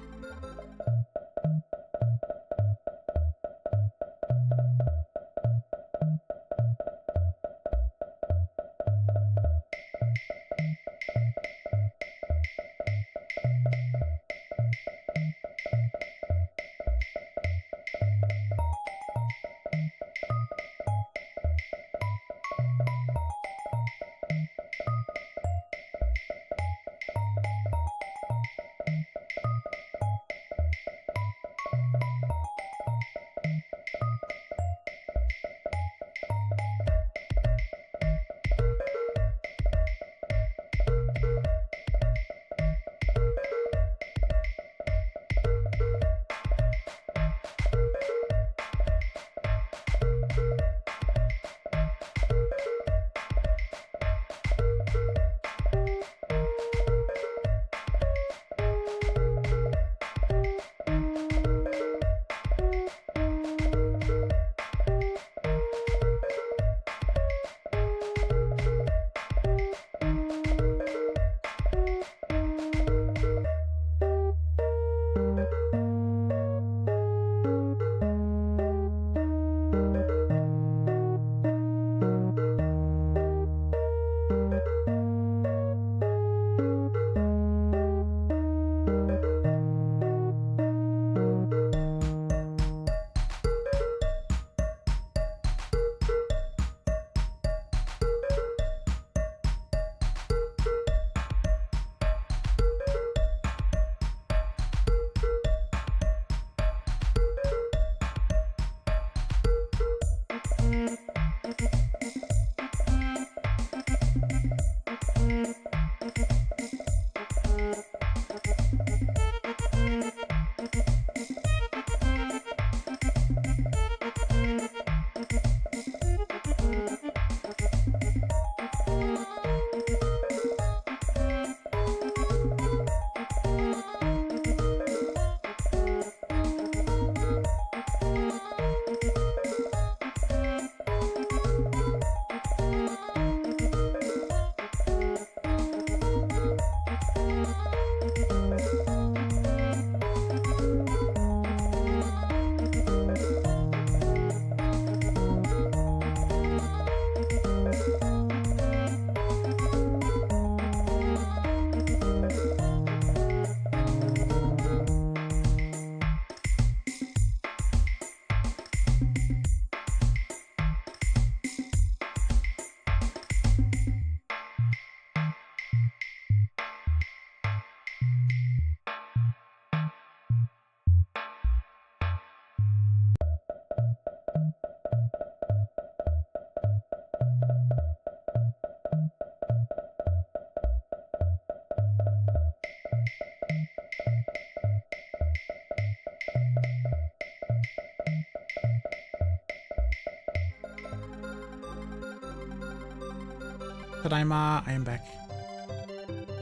Tadaima, I am back.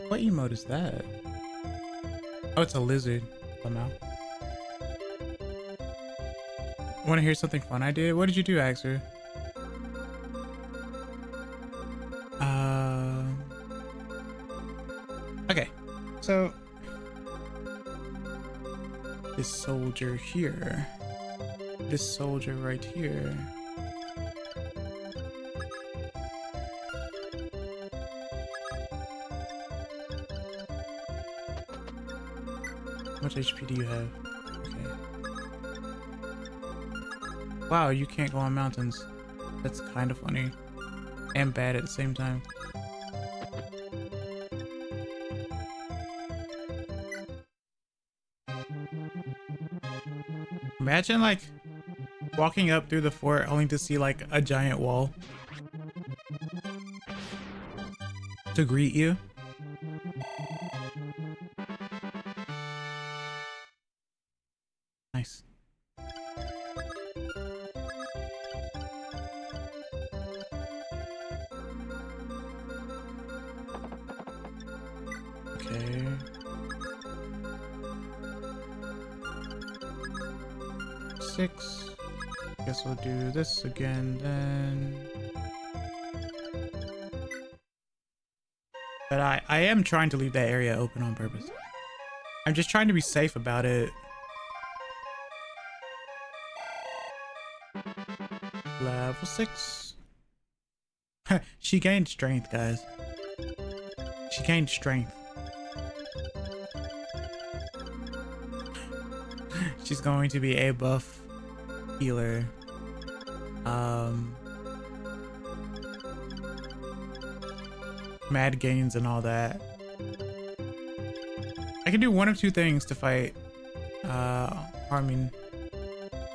What emote is that? Oh, it's a lizard somehow. Want to hear something fun I did? What did you do, Axer? Okay, so this soldier here, this soldier right here. How much HP do you have? Okay. Wow, you can't go on mountains. That's kind of funny and bad at the same time. Imagine like walking up through the fort only to see like a giant wall to greet you. Nice. Okay. Six. Guess we'll do this again then. But I am trying to leave that area open on purpose. I'm just trying to be safe about it. Level 6. She gained strength, guys. She gained strength. She's going to be a buff healer. Mad gains and all that. I can do one of two things to fight harming.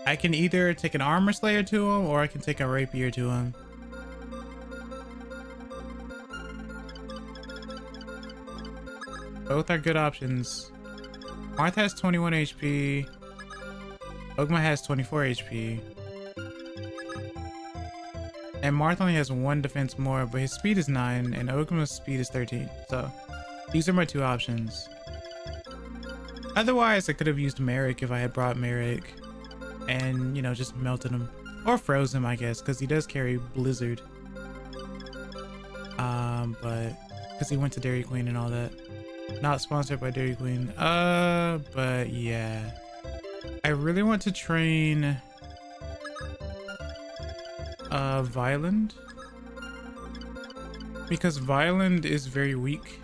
I can either take an armor slayer to him, or I can take a rapier to him. Both are good options. Martha has 21 HP. Ogma has 24 HP. And Marth only has 1 defense more, but his speed is 9 and Ogma's speed is 13. So these are my two options. Otherwise, I could have used Merrick if I had brought Merrick and, you know, just melted him. Or froze him, I guess, because he does carry Blizzard. But because he went to Dairy Queen and all that. Not sponsored by Dairy Queen. But yeah. I really want to train Violent, because Violent is very weak.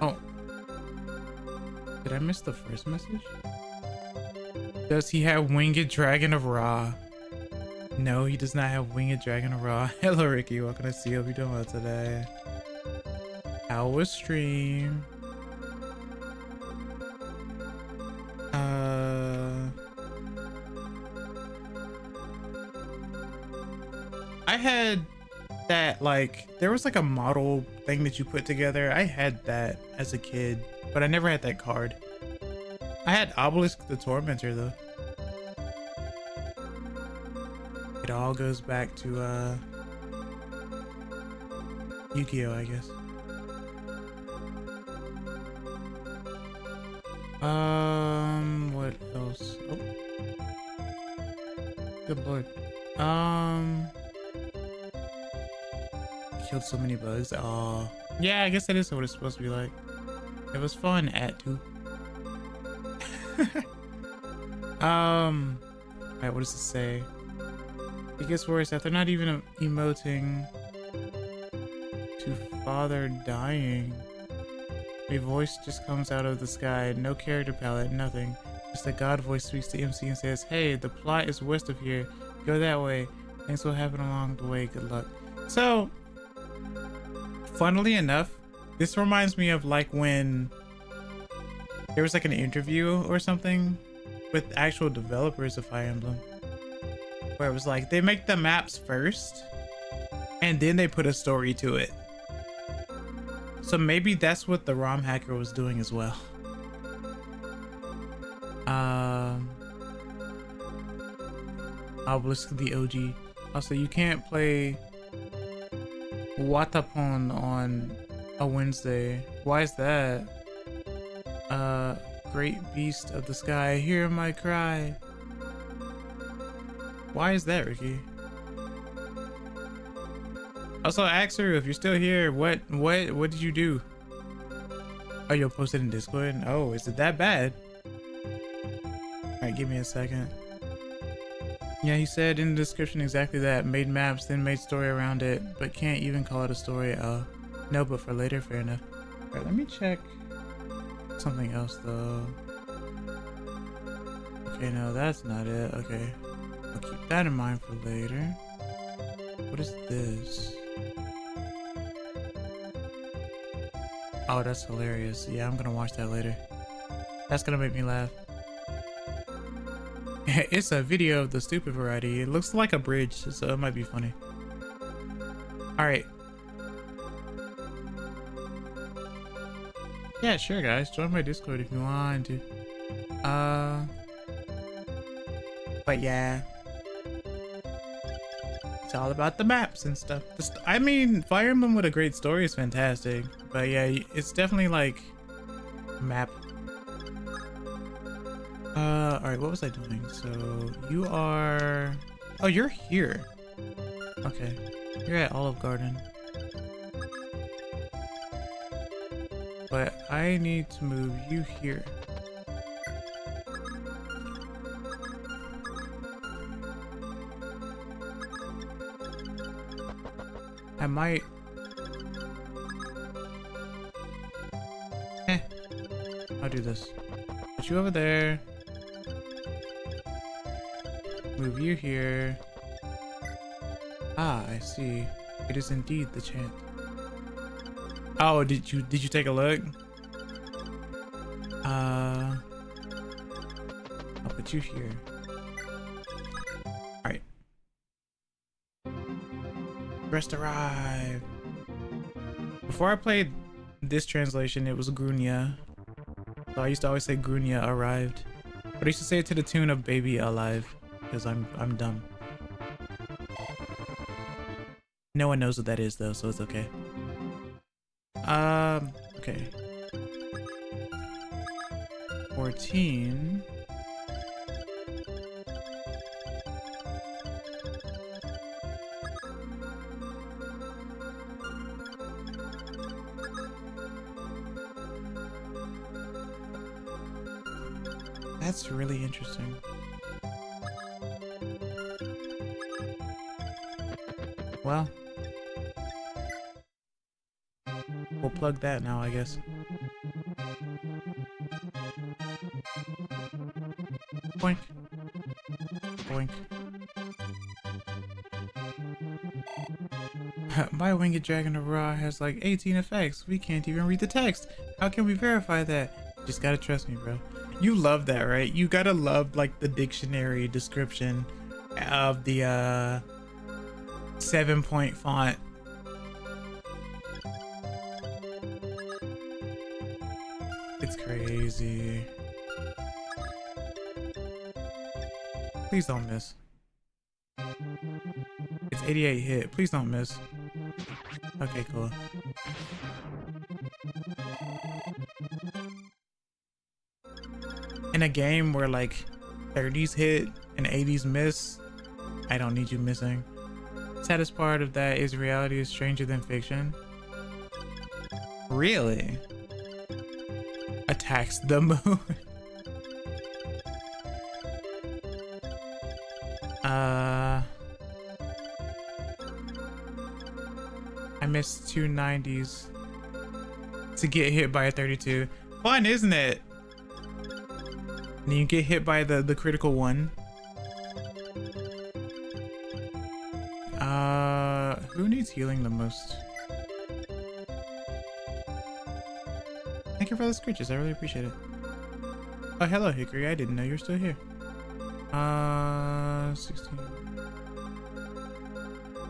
Oh, did I miss the first message? Does he have Winged Dragon of Ra? No, he does not have Winged Dragon of Ra. Hello Ricky, welcome to see you. Hope you're doing well today. How was stream? I had that, like, there was like a model thing that you put together. I had that as a kid, but I never had that card. I had Obelisk the Tormentor though. It all goes back to Yu-Gi-Oh, I guess. What else? Oh. Good lord. Killed so many bugs. Oh, yeah, I guess that is what it's supposed to be like. It was fun at 2. Alright, what does it say? It gets worse after not even emoting to father dying. A voice just comes out of the sky, no character palette, nothing. Just a god voice speaks to MC and says, hey, the plot is west of here. Go that way. Things will happen along the way. Good luck. So, funnily enough, this reminds me of like when there was like an interview or something with actual developers of Fire Emblem, where it was like they make the maps first and then they put a story to it. So maybe that's what the ROM hacker was doing as well. Obelisk the OG. Also, you can't play Watapon on a Wednesday. Why is that? Great beast of the sky, hear my cry. Why is that, Ricky? Also, Axer, if you're still here, what did you do? Oh, you'll post it in Discord? Oh, is it that bad? Alright, give me a second. Yeah, he said in the description exactly that. Made maps, then made story around it, but can't even call it a story. No, but for later, fair enough. Alright, let me check something else though. Okay, no, that's not it. Okay, I'll keep that in mind for later. What is this? Oh, that's hilarious. Yeah, I'm gonna watch that later. That's gonna make me laugh. It's a video of the stupid variety. It looks like a bridge, so it might be funny. Alright. Yeah, sure guys. Join my Discord if you want to. But yeah. It's all about the maps and stuff. I mean, Fire Emblem with a great story is fantastic. But yeah, it's definitely like map. Alright, what was I doing? So you are... Oh, you're here. Okay. You're at Olive Garden. But I need to move you here. I might... I'll do this. Put you over there. Move you here. Ah, I see. It is indeed the chant. Oh, did you take a look? I'll put you here. Alright. Rest arrived. Before I played this translation, it was Grunya. So I used to always say Grunya arrived. But I used to say it to the tune of Baby Alive. Because I'm dumb. No one knows what that is though, so it's okay. Okay. 14. That's really interesting. Well, we'll plug that now, I guess. Boink. Boink. My winged dragon of Ra has like 18 effects. We can't even read the text. How can we verify that? Just gotta trust me, bro. You love that, right? You gotta love like the dictionary description of the 7-point font. It's crazy. Please don't miss. It's 88 hit. Please don't miss. Okay, cool. In a game where like 30s hit and 80s miss, I don't need you missing. Saddest part of that is reality is stranger than fiction. Really? Attacks the moon. I missed 2 90s to get hit by a 32. Fun, isn't it? And you get hit by the critical one. Who needs healing the most? Thank you for the scritches. I really appreciate it. Oh, hello, Hickory. I didn't know you're still here. 16.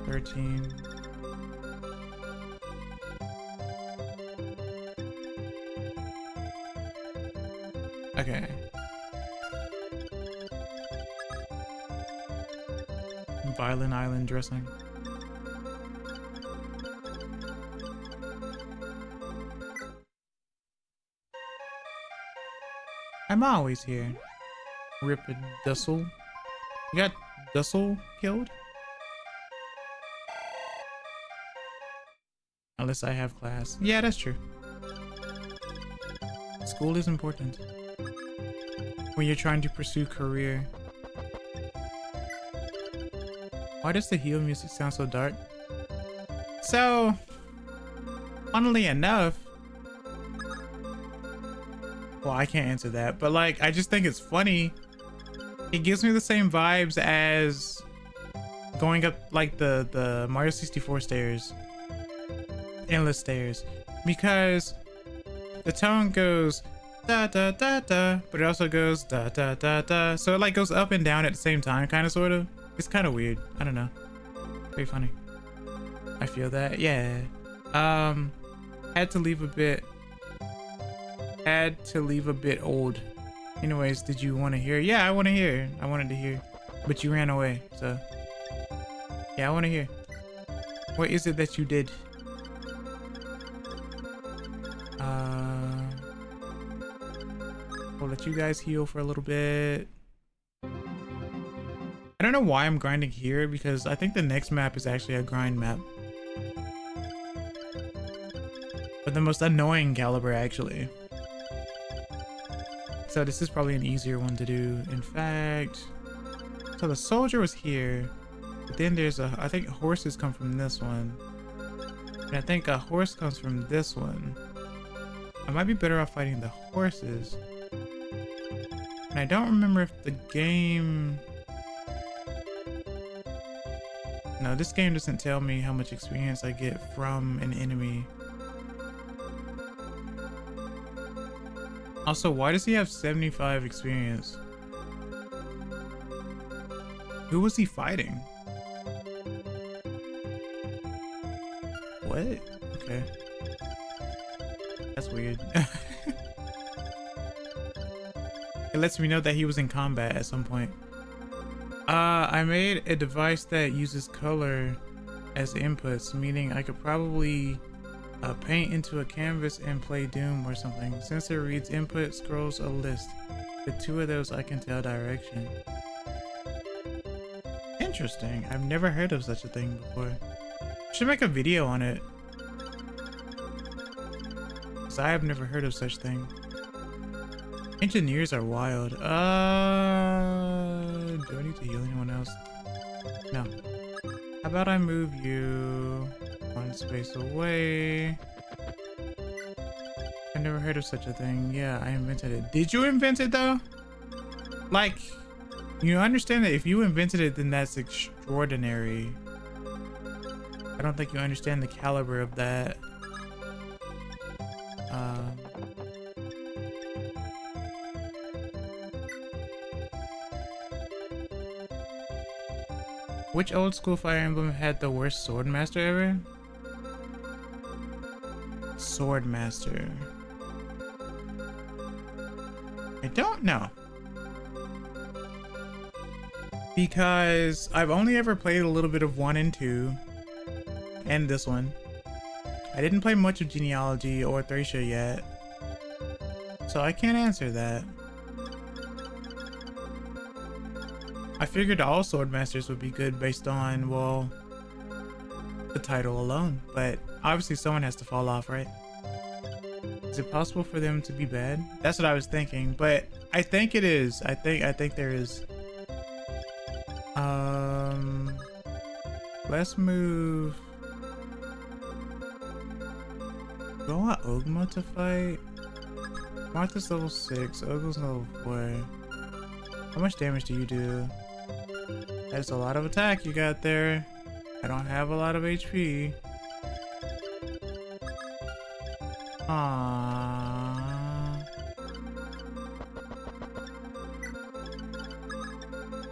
13. Okay. Violent Island dressing. I'm always here. Rip Dussel. You got Dussel killed? Unless I have class. Yeah, that's true. School is important when you're trying to pursue career. Why does the heal music sound so dark? So, funnily enough, well, I can't answer that, but like, I just think it's funny. It gives me the same vibes as going up like the Mario 64 stairs, endless stairs, because the tone goes da da da da, but it also goes da da da da, so it like goes up and down at the same time, kind of, sort of. It's kind of weird. I don't know. Very funny. I feel that. Yeah. Had to leave a bit old. Anyways, did you want to hear? Yeah, I want to hear. I wanted to hear, but you ran away. So yeah, I want to hear. What is it that you did? We'll let you guys heal for a little bit. I don't know why I'm grinding here, because I think the next map is actually a grind map. But the most annoying caliber, actually. So this is probably an easier one to do. In fact, so the soldier was here, but then there's I think horses come from this one. And I think a horse comes from this one. I might be better off fighting the horses. And I don't remember if the game... No, this game doesn't tell me how much experience I get from an enemy. Also, why does he have 75 experience? Who was he fighting? What? Okay. That's weird. It lets me know that he was in combat at some point. I made a device that uses color as inputs, meaning I could probably paint into a canvas and play Doom or something. Sensor reads input, scrolls a list. With two of those, I can tell direction. Interesting. I've never heard of such a thing before. Should make a video on it, because I have never heard of such thing. Engineers are wild. Do I need to heal anyone else? No. How about I move you one space away? I've never heard of such a thing. Yeah, I invented it. Did you invent it though? Like, you understand that if you invented it, then that's extraordinary. I don't think you understand the caliber of that. Which old school Fire Emblem had the worst Swordmaster ever? Swordmaster. I don't know. Because I've only ever played a little bit of 1 and 2. And this one. I didn't play much of Genealogy or Thracia yet. So I can't answer that. I figured all Swordmasters would be good based on, well, the title alone. But obviously someone has to fall off, right? Is it possible for them to be bad? That's what I was thinking, but I think it is. I think there is. Let's move. Do I want Ogma to fight? Martha's level 6, Ogle's level 4. How much damage do you do? That's a lot of attack you got there. I don't have a lot of HP. Aww.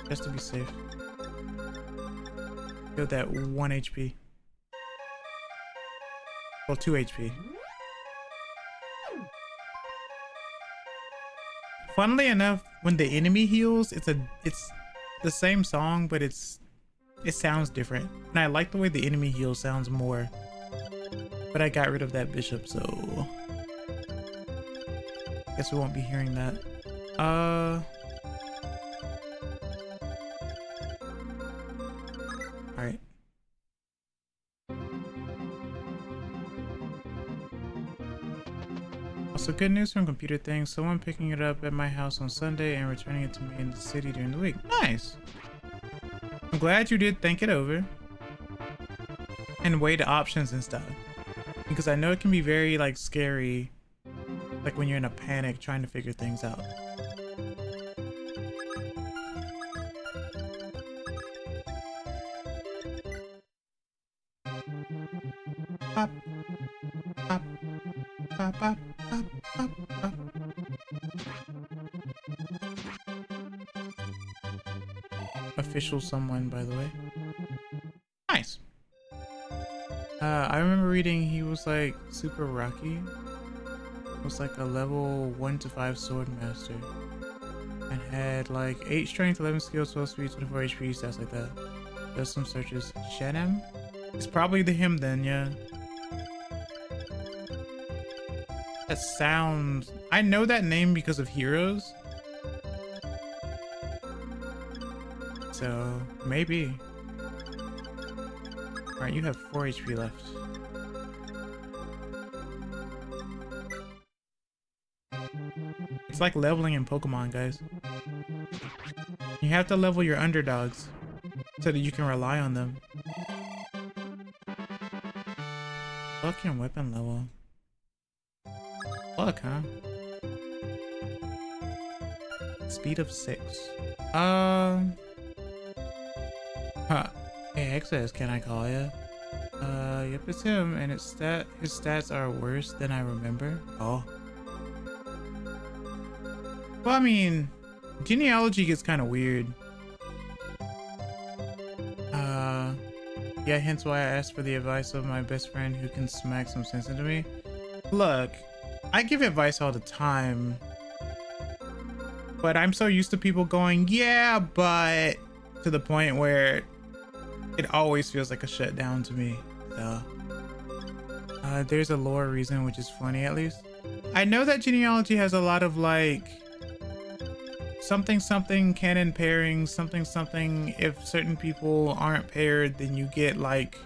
Just to be safe. Killed that 1 HP. Well, 2 HP. Funnily enough, when the enemy heals, it's the same song, but it sounds different. And I like the way the enemy heals sounds more. But I got rid of that bishop, so guess we won't be hearing that. All right. Also, good news from Computer Things. Someone picking it up at my house on Sunday and returning it to me in the city during the week. Nice. I'm glad you did think it over and weigh the options and stuff, because I know it can be very like scary, like when you're in a panic trying to figure things out. Pop, pop, pop, pop, pop, pop, pop. Official someone, by the way. Nice. I remember reading he was like super rocky. Was like a level 1 to 5 sword master and had like 8 strength, 11 skill, 12 speed, 24 HP, stats like that. Does some searches. Shanam? It's probably the him then, yeah. That sounds... I know that name because of Heroes. So, maybe. Alright, you have 4 HP left. It's like leveling in Pokemon, guys. You have to level your underdogs so that you can rely on them. Fucking weapon level. Fuck, huh? Speed of 6. Huh. Hey, XS, can I call ya? Yep, it's him, and his stats are worse than I remember. Oh. Well, I mean, genealogy gets kind of weird. Yeah, hence why I asked for the advice of my best friend who can smack some sense into me. Look, I give advice all the time, but I'm so used to people going, yeah, but, to the point where it always feels like a shutdown to me. So, there's a lore reason, which is funny at least. I know that genealogy has a lot of like, something something canon pairing, something something, if certain people aren't paired then you get like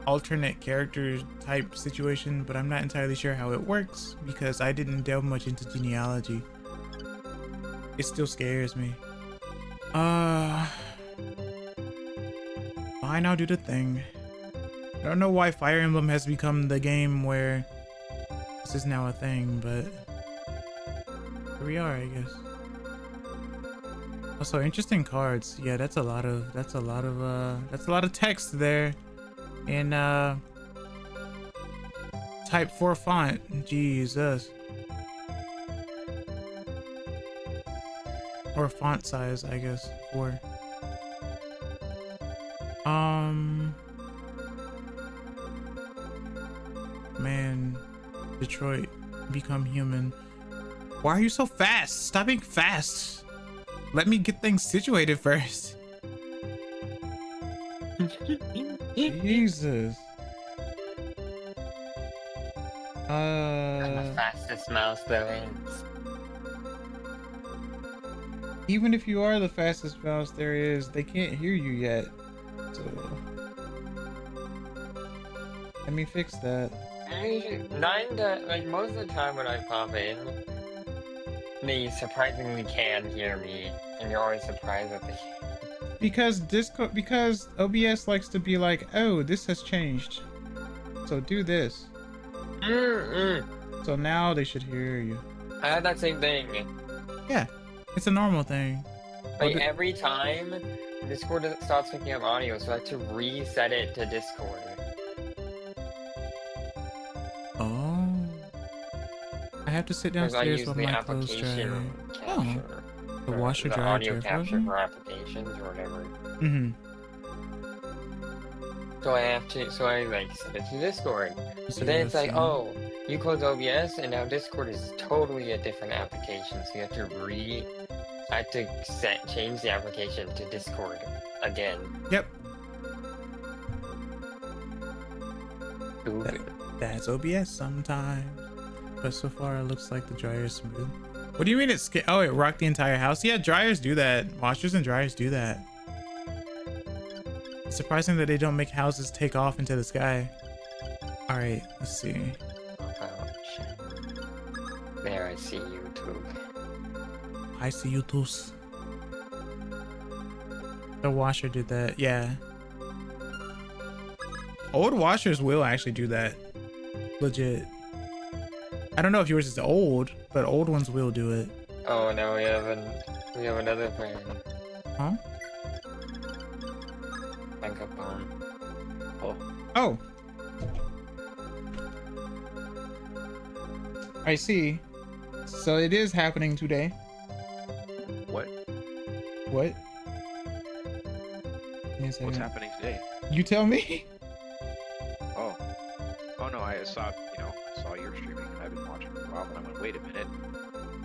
alternate character type situation, but I'm not entirely sure how it works because I didn't delve much into genealogy. It still scares me. Fine, I'll do the thing. I don't know why Fire Emblem has become the game where this is now a thing, but here we are, I guess. Also, interesting cards. Yeah, that's a lot of text there in type 4 font. Jesus. Or font size, I guess, 4. Man, Detroit, become human. Why are you so fast? Stop being fast. Let me get things situated first. Jesus. I'm the fastest mouse there is. Even if you are the fastest mouse there is, they can't hear you yet. So let me fix that. Most of the time when I pop in, they surprisingly can hear me, and you're always surprised that they can. Because OBS likes to be like, oh, this has changed, so do this. So now they should hear you. I had that same thing. Yeah, it's a normal thing. Like every time Discord stops picking up audio, so I have to reset it to Discord. Oh. I have to sit downstairs while my clothes dry. Oh. The washer dryer audio capture for applications or whatever. Mm-hmm. So I like set it to Discord. So then it's like, oh, you close OBS and now Discord is totally a different application. So you have to change the application to Discord again. Yep. Stupid. That's OBS sometimes. But so far it looks like the dryer is smooth. What do you mean it oh, it rocked the entire house? Yeah, dryers do that. Washers and dryers do that. It's surprising that they don't make houses take off into the sky. All right, let's see. There, I see YouTube. I see you too. The washer did that, yeah. Old washers will actually do that. Legit. I don't know if yours is old, but old ones will do it. Oh no, we have another friend. Huh? Bank up on. Oh. I see. So it is happening today. What? What? Give me a second. What's happening today? You tell me. Oh no, I saw you're streaming and I've been watching for a while and I went, wait a minute.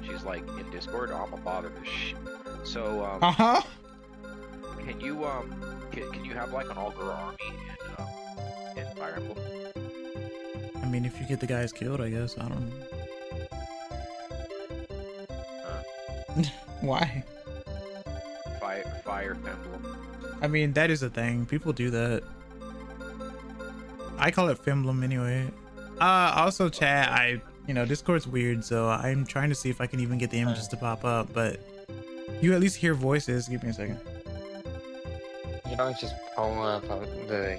She's like in Discord, oh, I'm gonna bother this shit. So can you have like an all-girl army in Fire Emblem? I mean, if you get the guys killed, I guess. I don't know. Why? Fire Emblem. I mean, that is a thing. People do that. I call it Femblem anyway. Also, chat, Discord's weird, so I'm trying to see if I can even get the images to pop up, but you at least hear voices. Give me a second. You don't just pull up the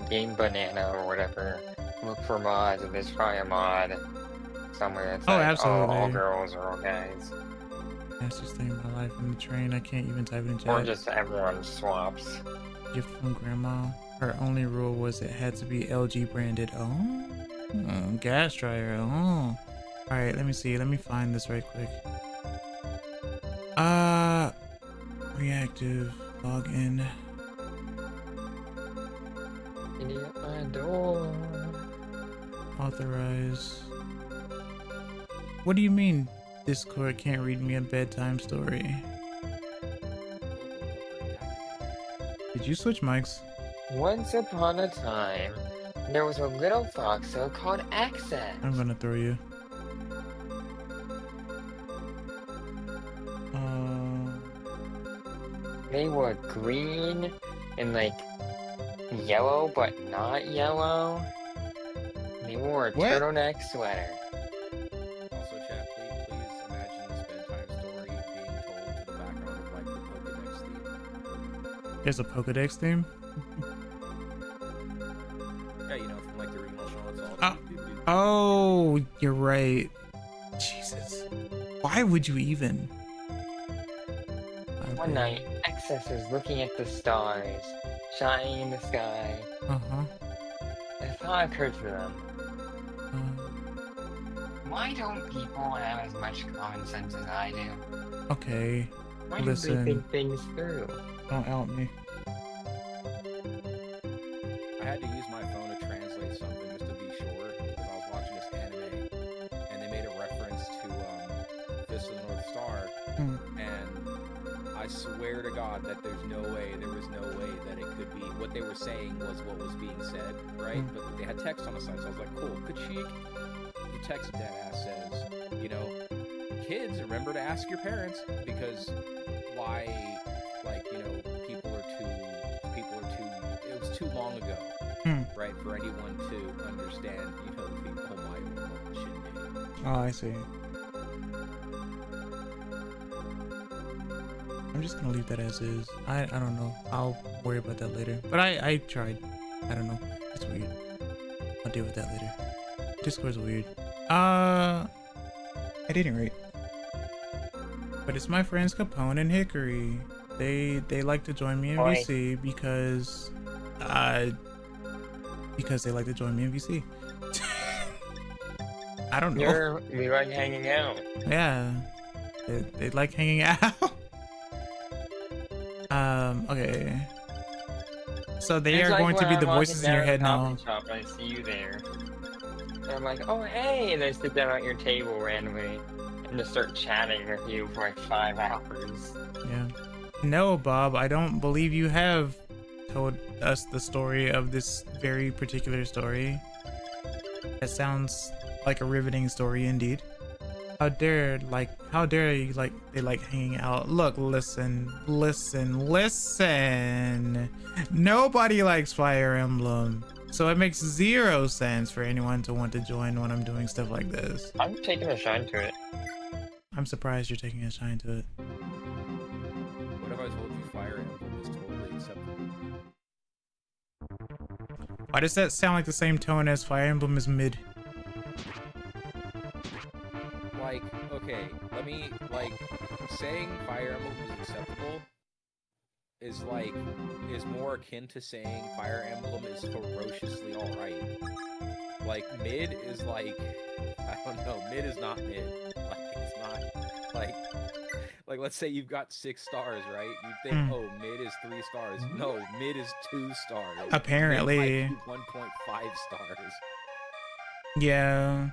game banana or whatever. Look for mods, and there's probably a mod somewhere that's like, absolutely. all girls or all guys. Fastest thing in my life in the train. I can't even type it in chat. Or just everyone swaps. Gift from grandma. Her only rule was it had to be LG branded. Oh, gas dryer. Oh, all right. Let me see. Let me find this right quick. Reactive. Log in. Idiot, my door. Authorize. What do you mean? Discord can't read me a bedtime story. Did you switch mics? Once upon a time, there was a little foxo called Access. I'm gonna throw you. They were green and like yellow, but not yellow. They wore a turtleneck sweater. Also, chat, please imagine this bedtime story being told to the background of like the Pokedex theme. There's a Pokedex theme? Yeah, from like the original show. It's all. Oh, you're right. Jesus. Why would you even? One night, Access was looking at the stars, shining in the sky. A thought occurred to them. Why don't people have as much common sense as I do? Okay. Why don't they think things through? Don't out me. I had to use my phone to translate something just to be sure, because I was watching this anime, and they made a reference to Fist of the North Star, and I swear to God that there was no way that it could be, what they were saying was what was being said, right? But they had text on the side, so I was like, cool, Kachik. The text deadass says, kids, remember to ask your parents, because why, people are too, it was too long ago, right, for anyone to understand, the whole shit. Oh, I see. I'm just gonna leave that as is. I don't know. I'll worry about that later. But I tried. I don't know. It's weird. I'll deal with that later. Discord's weird. At any rate. But it's my friends Capone and Hickory. They like to join me in VC because they like to join me in VC. I don't know. We like hanging out. Yeah. They like hanging out. Okay. So they are going to be the voices in your head now. Shop, I see you there. And I'm like, oh hey, and I sit down at your table randomly and just start chatting with you for like 5 hours. Yeah. No, Bob, I don't believe you have told us the story of this very particular story. That sounds like a riveting story indeed. How dare you like they like hanging out. Look, listen. Nobody likes Fire Emblem. So it makes 0 sense for anyone to want to join when I'm doing stuff like this. I'm taking a shine to it. I'm surprised you're taking a shine to it. What if I told you Fire Emblem is totally acceptable? Why does that sound like the same tone as Fire Emblem is mid? Like, okay, let me, like, saying Fire Emblem is acceptable is more akin to saying Fire Emblem is ferociously alright. Like, mid is like, I don't know, mid is not mid. Like, it's not, like let's say you've got 6 stars, right? You think, oh, mid is 3 stars. No, mid is 2 stars. Apparently. 1.5 stars. Yeah.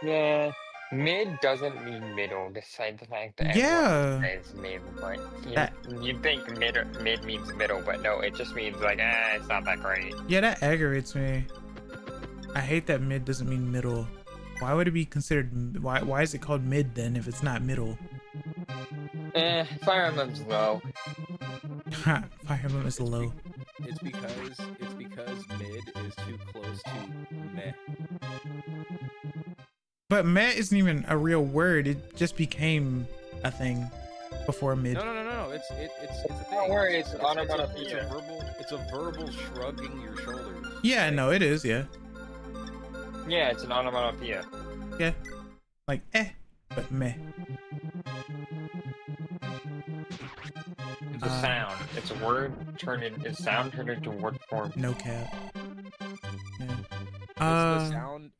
Yeah. Mid doesn't mean middle, despite the fact that Yeah. everyone says mid, but you think mid means middle, but no, it just means like, it's not that great. Yeah, that aggravates me. I hate that mid doesn't mean middle. Why would it be considered, why is it called mid then if it's not middle? Fire Emblem's low. Fire Emblem is low. It's because mid is too close to meh. But meh isn't even a real word. It just became a thing before mid. No. It's a thing. Don't worry, it's onomatopoeia. It's a verbal shrugging your shoulders. Yeah, no, it is. Yeah. Yeah, it's an onomatopoeia. Yeah. Like but meh. It's a sound. It's a word it's sound turned into word form. No cap. Yeah.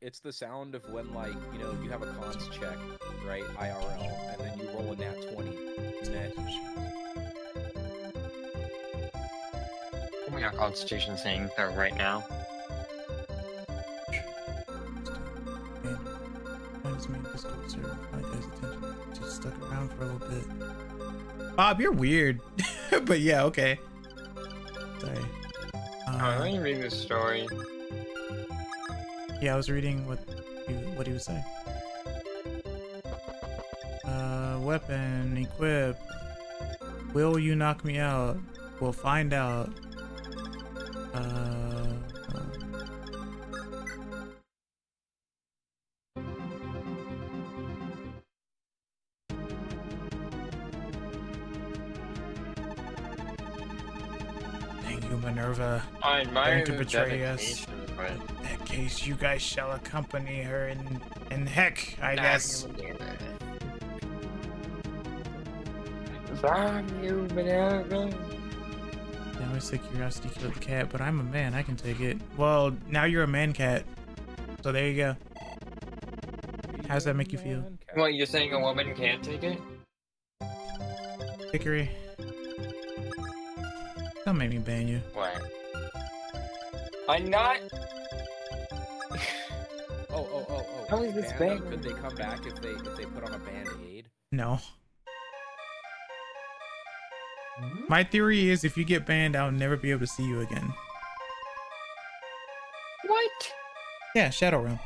It's the sound of when, like, you know, you have a cons check, right, IRL, and then you roll a nat 20. Net. Oh my god, Constitution saying that right now. Discord server. My guy's attention just stuck around for a little bit. Bob, you're weird. But yeah, okay. Sorry. Let me read this story. Yeah, I was reading what he was saying. Weapon, equip. Will you knock me out? We'll find out. Thank you, Minerva. I admire to the betray us. dedication, but In that case, you guys shall accompany her in heck, I guess. Damn you, Minerva. Now it's the curiosity killed the cat, but I'm a man, I can take it. Well, now you're a man cat. So there you go. How does that make you feel? What, you're saying a woman can't take it? Hickory. Don't make me ban you. What? I'm not. Oh. How is this bad? Could they come back if they put on a band-aid? No. My theory is if you get banned, I'll never be able to see you again. What? Yeah, Shadow Realm.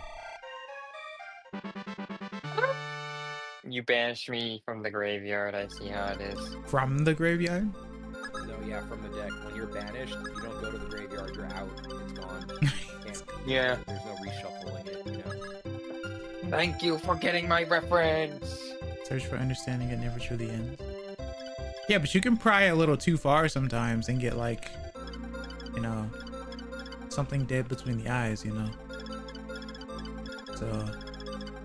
You banished me from the graveyard, I see how it is. From the graveyard? No, yeah, from the deck. When you're banished, you don't go to the graveyard, you're out. It's gone. Yeah. There's no reshuffling it, you know? Thank you for getting my reference. Search for understanding, it never truly ends. Yeah, but you can pry a little too far sometimes and get, like, you know, something dead between the eyes, you know? So,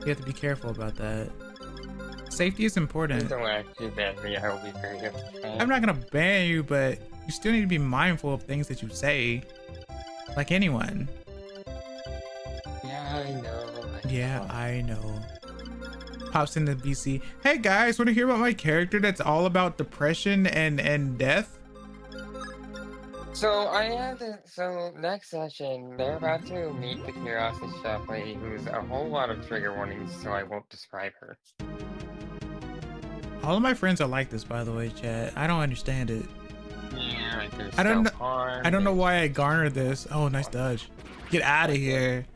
you have to be careful about that. Safety is important. Don't actually ban me, I will be very upset. I'm not gonna ban you, but you still need to be mindful of things that you say. Like anyone. Yeah, I know. Yeah, I know. Pops into BC. Hey guys, want to hear about my character that's all about depression and death? So next session, they're about to meet the Curiosity Shop lady, who's a whole lot of trigger warnings, so I won't describe her. All of my friends are like this, by the way, chat. I don't understand it. Yeah, like there's I don't know. self-harm, I don't know why I garnered this. Oh, nice dodge. Get out of here.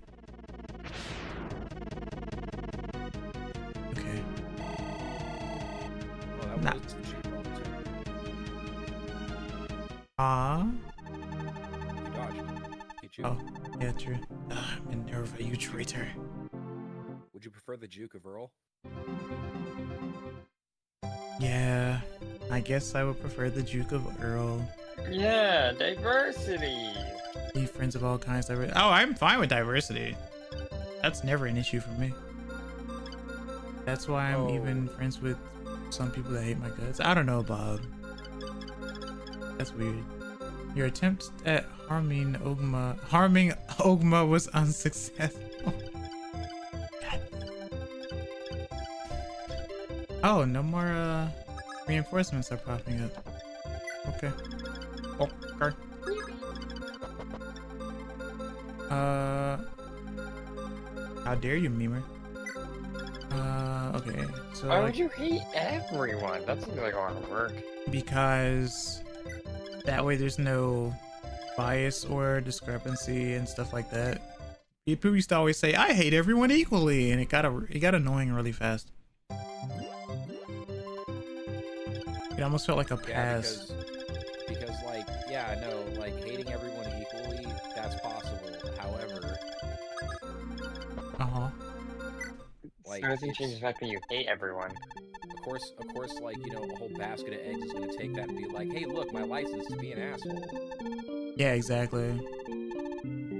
Nah. knows it's the shoot wrong too. You dodged. Get you. Oh, yeah, true. Minerva, you traitor. Would you prefer the Duke of Earl? Yeah, I guess I would prefer the Duke of Earl. Yeah, diversity. Be friends of all kinds. Oh, I'm fine with diversity. That's never an issue for me. That's why I'm even friends with some people that hate my guts. I don't know, Bob. That's weird. Your attempt at harming Ogma was unsuccessful. Oh, no more reinforcements are popping up. Okay. Oh, car. How dare you, Memer? Okay. So Why would you hate everyone? That seems like a lot of work. because that way there's no bias or discrepancy and stuff like that. People used to always say, "I hate everyone equally," and it got annoying really fast. It almost felt like a pass. Because like, yeah, no, like hating everyone equally, that's possible. However, like, So doesn't change the fact that you hate everyone. of course, like, you know, a whole basket of eggs is gonna take that and be like, hey, look, my license to be an asshole. Yeah, exactly.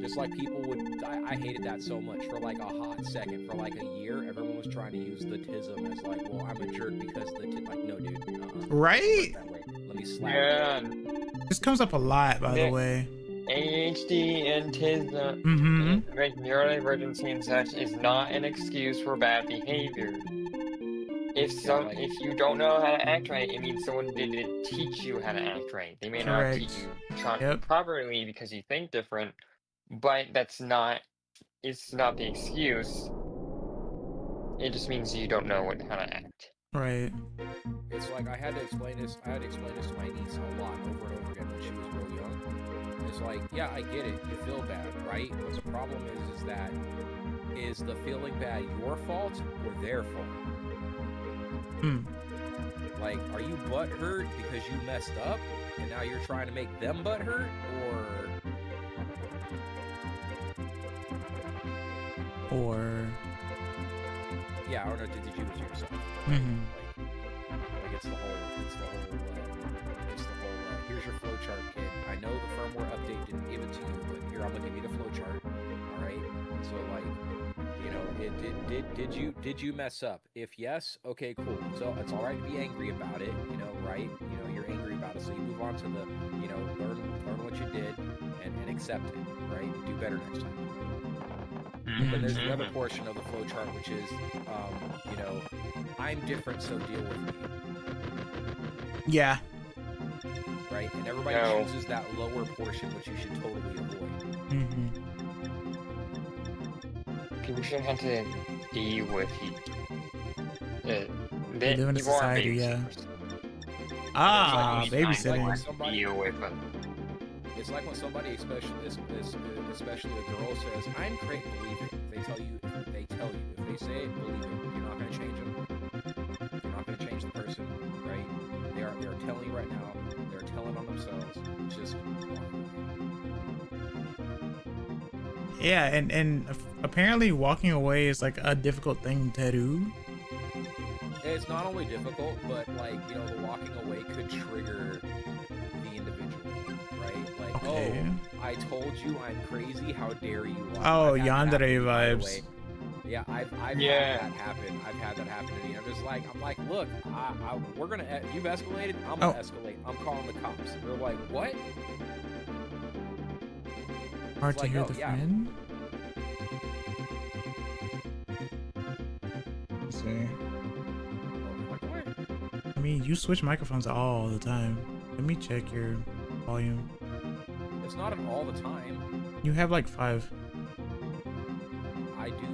Just like people would, I hated that so much for like a hot second. For like a year, everyone was trying to use the tism as like, well, I'm a jerk because like, no, dude. Right? That way. Let me slap Yeah. you. This comes up a lot, by the way. ADHD and TISM, neurodivergency and such, is not an excuse for bad behavior. If you don't know how to act right, it means someone didn't teach you how to act right. They may not teach you properly because you think different, but it's not the excuse. It just means you don't know how to act. Right. It's like I had to explain this to my niece a lot over and over again when she was real young. It's like, yeah, I get it. You feel bad, right? But the problem is the feeling bad your fault or their fault? Like, are you butthurt because you messed up and now you're trying to make them butthurt, Or yeah, or did you do it yourself? Like it's the whole here's your flowchart, kid. I know the firmware update didn't give it to you, but here, I'm gonna give you the flowchart. All right. So like, you know, did you mess up? If yes, okay, cool. So it's all right to be angry about it, you know, right? You know, you're angry about it, so you move on to the, you know, learn what you did and accept it, right? Do better next time. But there's the other portion of the flowchart, which is, you know, I'm different, so deal with me. yeah. Right? And everybody chooses that lower portion, which you should totally avoid. People shouldn't have to deal with They live in a society, yeah. Babysitting. Deal with them. It's like when somebody, especially a girl, says, "I'm great," believe it. If they tell you, if they say it, believe it. You're not going to change them. You're not going to change the person, right? They are telling you right now. They're telling on themselves. Just yeah, and apparently walking away is like a difficult thing to do. It's not only difficult, but like, you know, the walking away could trigger the individual, right? Like, okay. Oh, I told you I'm crazy. How dare you? Oh, yandere vibes. Yeah, I've had that happen. I've had that happen to me. I'm like, look, we're gonna. You've escalated. I'm gonna escalate. I'm calling the cops. They're like, what? Hard to hear the friend. Let's see. I mean, you switch microphones all the time. Let me check your volume. It's not an all the time. You have like 5. I do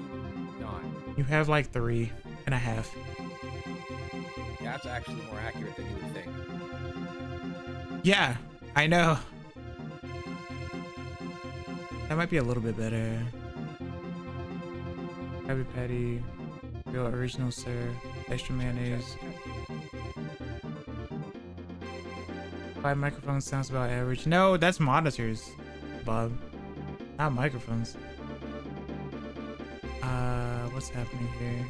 not. You have like 3.5. That's actually more accurate than you would think. Yeah, I know. That might be a little bit better. Krabby Patty, real original, sir. Extra mayonnaise. 5 microphones sounds about average. No, that's monitors, Bob. Not microphones. What's happening here?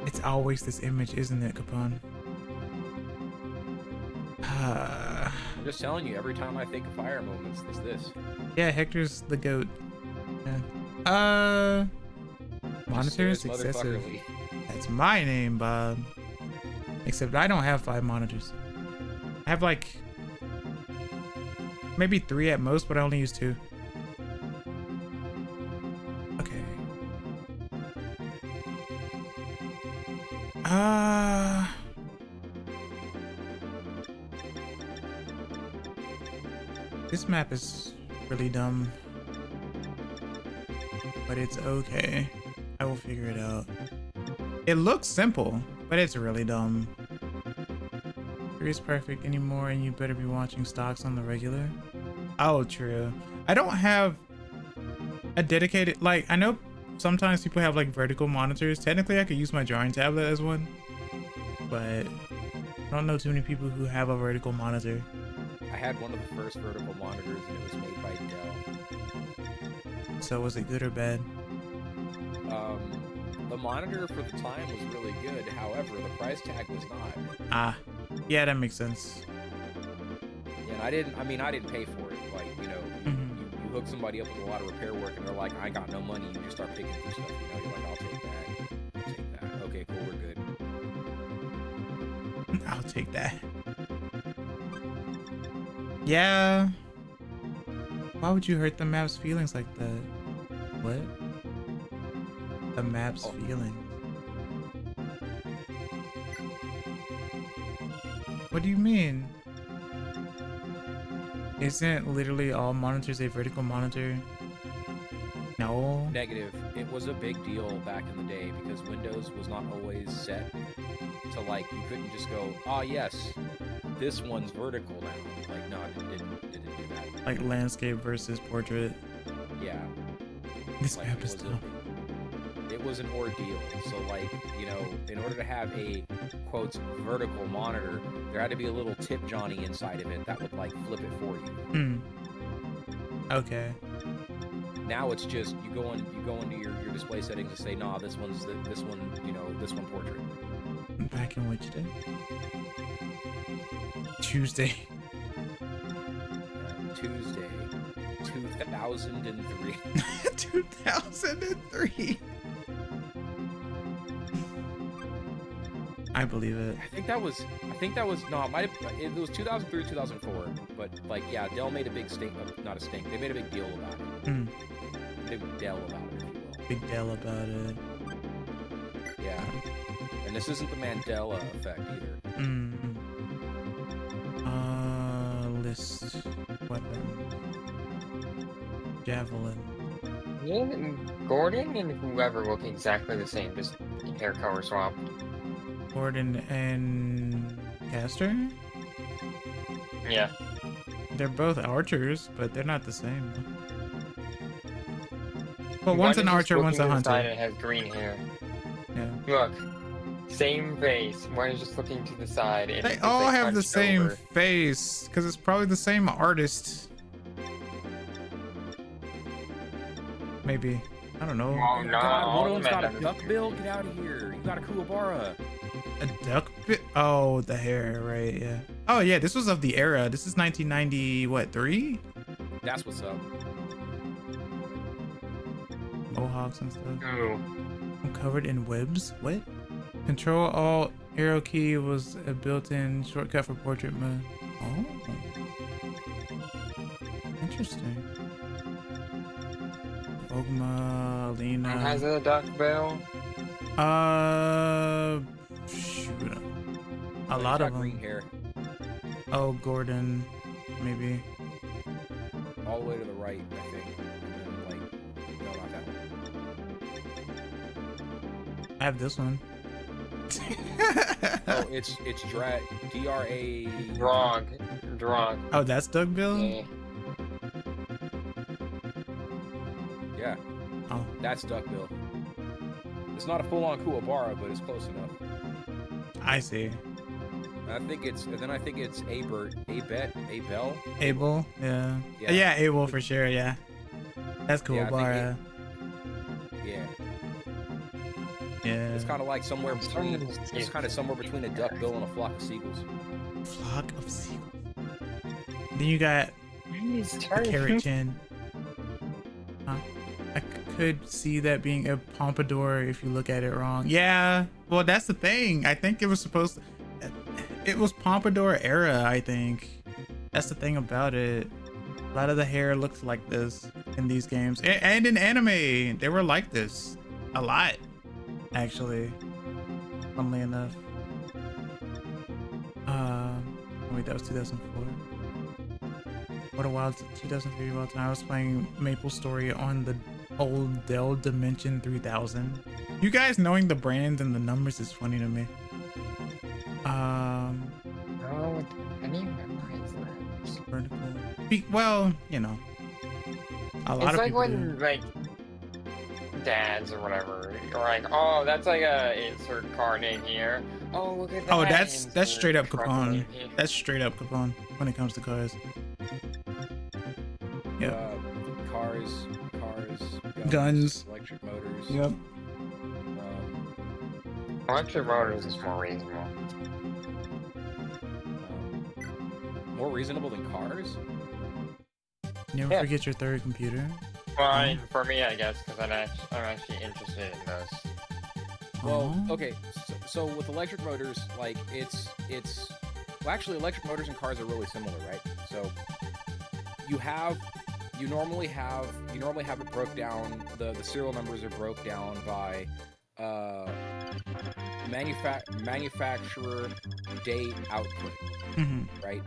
It's always this image, isn't it, Capone? I'm just telling you, every time I think of Fire Emblem, it's this. Yeah, Hector's the goat. Yeah. Monitors excessive. That's my name, Bob. Except I don't have 5 monitors. I have like maybe 3 at most, but I only use 2. Okay. This map is really dumb, but it's okay. I will figure it out. It looks simple, but it's really dumb. 3 is perfect anymore, and you better be watching stocks on the regular. Oh, true. I don't have a dedicated, like, I know sometimes people have like vertical monitors. Technically, I could use my drawing tablet as one, but I don't know too many people who have a vertical monitor. I had one of the first vertical monitors, and it was made by Dell. So was it good or bad? The monitor for the time was really good. However, the price tag was not. Ah, yeah, that makes sense. Yeah, and I didn't pay for it. Like, you know, you hook somebody up with a lot of repair work, and they're like, I got no money. You just start picking through stuff. You know, you're like, I'll take that. I'll take that. Okay, cool, we're good. I'll take that. Yeah. Why would you hurt the map's feelings like that? What? The map's feelings. What do you mean? Isn't literally all monitors a vertical monitor? No. Negative. It was a big deal back in the day because Windows was not always set to, like, you couldn't just go, oh yes, this one's vertical now. Like, no, it didn't do that. Like landscape versus portrait. Yeah. This like, map is dumb. It was an ordeal. So, like, you know, in order to have a, quotes, vertical monitor, there had to be a little tip Johnny inside of it that would, like, flip it for you. Okay. Now it's just, you go into your display settings and say, nah, this one, you know, this one portrait. Back in which day? Tuesday. Tuesday. 2003. 2003. I believe it. I think that was no, it was 2003, 2004, but like, yeah, Dell made a big stink, not a stink, they made a big deal about it. Big Dell about it, if you will. Big Dell about it. Yeah. And this isn't the Mandela effect either. List weapon. Javelin. Gordon and whoever look exactly the same, just hair color swap. Gordon and Caster? Yeah. They're both archers, but they're not the same. Well, one's an archer, one's a hunter. It has green hair. Yeah. Look, same face. One is just looking to the side. And they all have the same face, because it's probably the same artist. Maybe. I don't know. Oh no! God, one of them's got a duck bill. Get out of here! You got a Kuwabara. A duck bill? Oh, the hair, right? Yeah. Oh yeah, this was of the era. This is 1990. What, 3? That's what's up. Mohawks and stuff. Ooh. I'm covered in webs. What? Control Alt arrow key was a built-in shortcut for portrait mode. Oh. Interesting. Ogma, Lena. Has a duck bill. Shoot. A lot of them. Green hair. Oh, Gordon, maybe. All the way to the right, I think. And then, like, no, not that one. I have this one. Oh, it's D-R-A... Drog. Oh, that's Doug Bill? Yeah. Yeah. Oh. That's Duckbill. It's not a full-on Kuwabara, but it's close enough. I see. I think it's Abel. Abel, yeah. Yeah. Yeah, Abel for sure, yeah. That's cool, Yeah, I Bara. Yeah. Yeah. It's kind of like somewhere between. It's kind of somewhere between a duckbill and a flock of seagulls. Flock of seagulls. Then you got the carrot chin. Huh? I could see that being a pompadour if you look at it wrong. Yeah, well, that's the thing. I think it was supposed to... It was pompadour era, I think. That's the thing about it. A lot of the hair looks like this in these games. And in anime, they were like this. A lot, actually. Funnily enough. Wait, that was 2004. What a wild 2003 wild time. I was playing Maple Story on the old Dell Dimension 3000. You guys knowing the brands and the numbers is funny to me. Oh, how do you memorize that? Vertical. Well, you know, a lot It's of like people when do. like dads or whatever are like, oh, that's like a insert car name here. Oh, look at that. Oh, that's insert straight up truck Capone. name here. That's straight up Capone when it comes to cars. Yep. Cars, Guns. electric motors. Yep. Electric motors is more reasonable. More reasonable than cars? Never Yeah. forget your third computer. Fine for me, I guess, because I'm actually interested in those. Well, Aw. okay, so with electric motors, like well, actually, electric motors and cars are really similar, right? So you normally have it broke down. The serial numbers are broke down by manufacturer, date, output, right?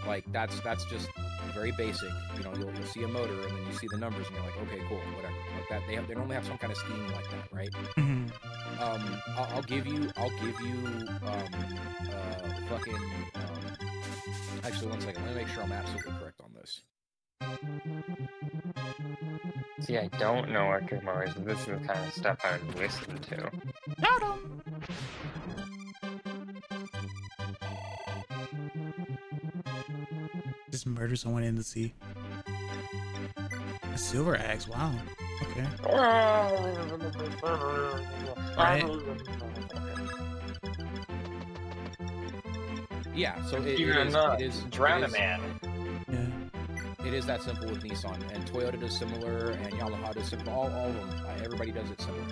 Like that's just very basic. You know, you'll see a motor and then you see the numbers and you're like, okay, cool, whatever. Like that, they normally have some kind of scheme like that, right? I'll give you fucking actually, one second, let me make sure I'm absolutely correct on this. See, I don't know electric motors, but this is the kind of stuff I would listen to. Just murder someone in the sea. A silver axe, wow. Okay. Right. Yeah, so it is Drown a man. Yeah. It is that simple with Nissan, and Toyota does similar, and Yamaha does similar. All of them, everybody does it similar.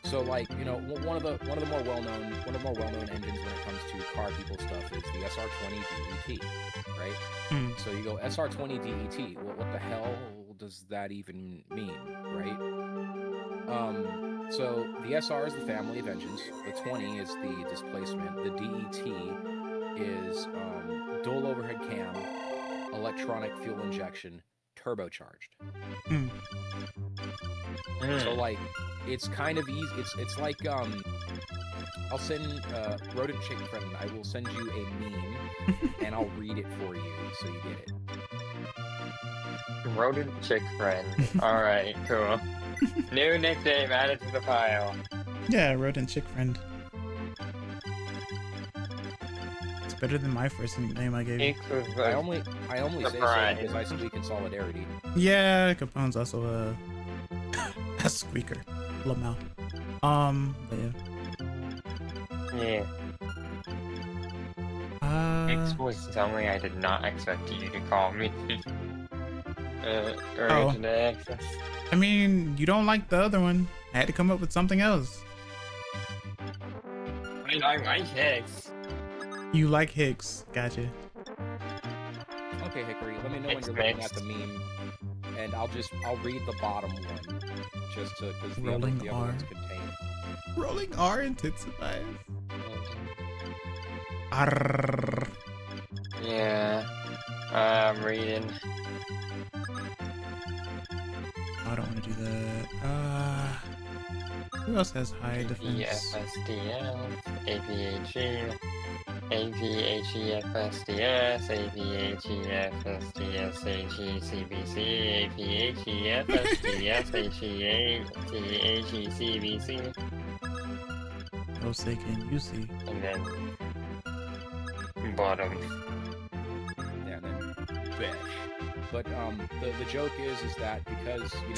So, like, you know, one of the more well-known engines when it comes to car people stuff is the SR20 DET, right? So you go SR20 DET. Well, what the hell does that even mean, right? So the SR is the family of engines. The 20 is the displacement. The DET is dual overhead cam, electronic fuel injection, turbocharged. So like, it's kind of easy. It's like I'll send Rodent Chick Friend. I will send you a meme, and I'll read it for you so you get it. Rodent Chick Friend. Alright, cool. New nickname added to the file. Yeah, rodent chick friend. It's better than my first name I gave you. I only say so because I speak in solidarity. Yeah, Capone's also a squeaker. Lamau. But Yeah. yeah. X was something I did not expect you to call me. Origin access. I mean, you don't like the other one. I had to come up with something else. I mean, I like Hicks. You like Hicks. Gotcha. Okay, Hickory, let me know when It's you're looking mixed. at the meme, and I'll read the bottom one, just to, because the other Rolling R. ones contain. Rolling R intensifies. Arrrr. Yeah. I'm reading. I don't want to do that. Who else has high defense? EFSDS, APHE, APHEFSDS, APHEFSDS, HECBC, APHEFSDS, HECBC. Oh, say can you see? And then bottom. Yeah, and then bitch. But the joke is that because you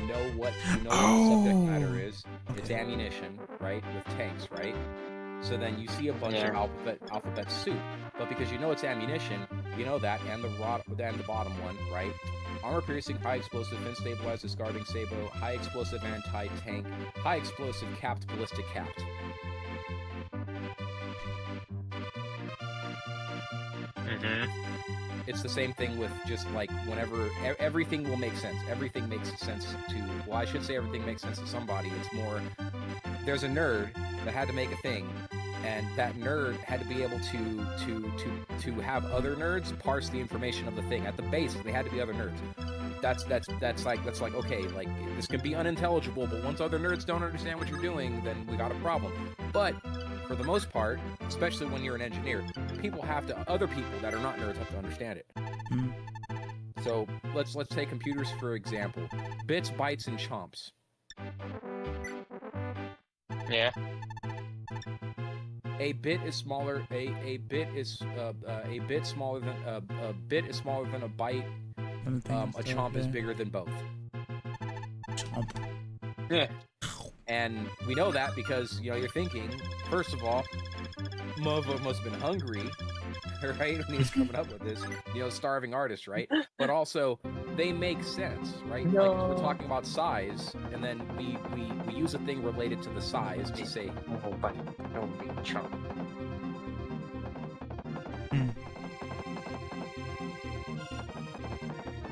know what the subject matter is, it's ammunition, right, with tanks, right? So then you see a bunch of alphabet soup, but because you know it's ammunition, you know that, and the bottom one, right? Armor piercing, high explosive, fin stabilized, discarding sabo, high explosive anti-tank, high explosive capped, ballistic capped. It's the same thing with just like whenever everything will make sense. Everything makes sense to, well, I should say everything makes sense to somebody. It's more, there's a nerd that had to make a thing, and that nerd had to be able to have other nerds parse the information of the thing. At the base, they had to be other nerds. That's like okay, like this can be unintelligible, but once other nerds don't understand what you're doing, then we got a problem. But for the most part, especially when you're an engineer, other people that are not nerds have to understand it. So let's take computers for example. Bits, bytes, and chomps. Yeah. A bit is smaller. A bit is smaller than a byte. A chomp is bigger than both. Chomp. Yeah. And we know that because you're thinking, first of all, motherfucker must have been hungry, right? When he was coming up with this, starving artist, right? But also, they make sense, right? No. Like we're talking about size, and then we use a thing related to the size to say, Oh, but no big chomp.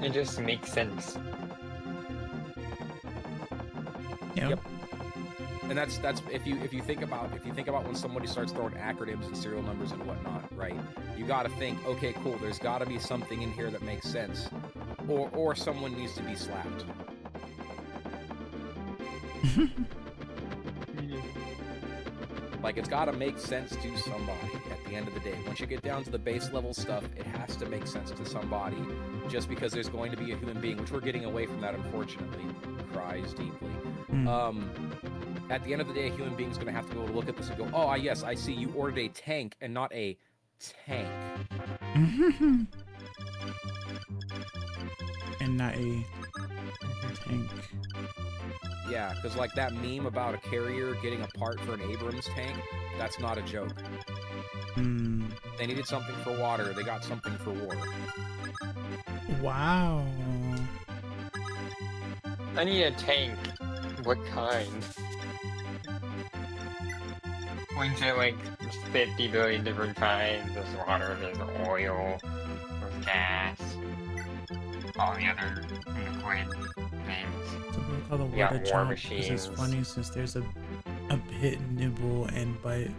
It just makes sense. Yep. And that's if you think about when somebody starts throwing acronyms and serial numbers and whatnot, right? You got to think, okay, cool. There's got to be something in here that makes sense, or someone needs to be slapped. Like it's got to make sense to somebody at the end of the day. Once you get down to the base level stuff, it has to make sense to somebody. Just because there's going to be a human being, which we're getting away from that, unfortunately, cries deeply. At the end of the day, a human being's going to have to be able to look at this and go, oh, yes, I see you ordered a tank and not a tank. And not a tank. Yeah, because like that meme about a carrier getting a part for an Abrams tank, that's not a joke. They needed something for water, they got something for war. Wow. I need a tank. What kind? Points at like 50 billion different kinds. There's water, there's oil, there's gas, all the other liquid things. So we call the We got water war chomp machines. because it's funny since there's a bit, nibble, and bite.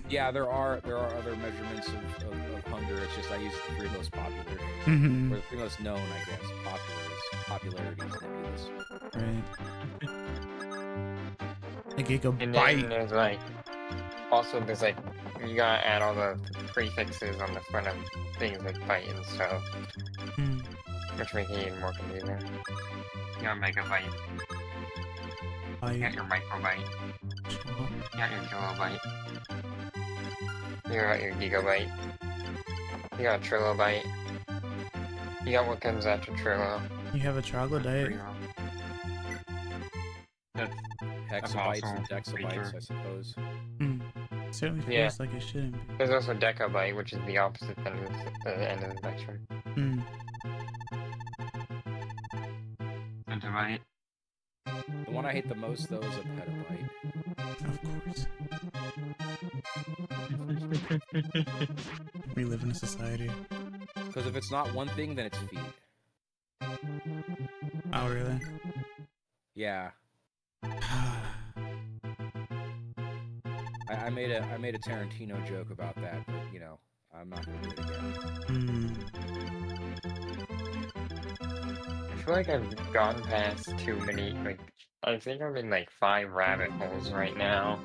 Yeah, there are other measurements of hunger. It's just I use the three most popular, or the three most known, I guess. Popularity is nebulous. Right. A gigabyte. And then there's like, also there's like, you gotta add all the prefixes on the front of things like byte and stuff, which make it even more confusing. You got megabyte, you got your microbyte, you got your kilobyte, you got your gigabyte, you got a trilobyte, you got what comes after trilo. You have a troglodyte. That's Hexabytes awesome and dexabytes, feature. I suppose. Certainly feels Yeah. like it shouldn't be. There's also decabyte, which is the opposite end of the end of the spectrum. Petabyte. The one I hate the most, though, is a petabyte. Of course. We live in a society. Because if it's not one thing, then it's feet. Oh, really? Yeah. I made a Tarantino joke about that, but I'm not gonna do it again. I feel like I've gone past too many, I think I'm in 5 rabbit holes right now.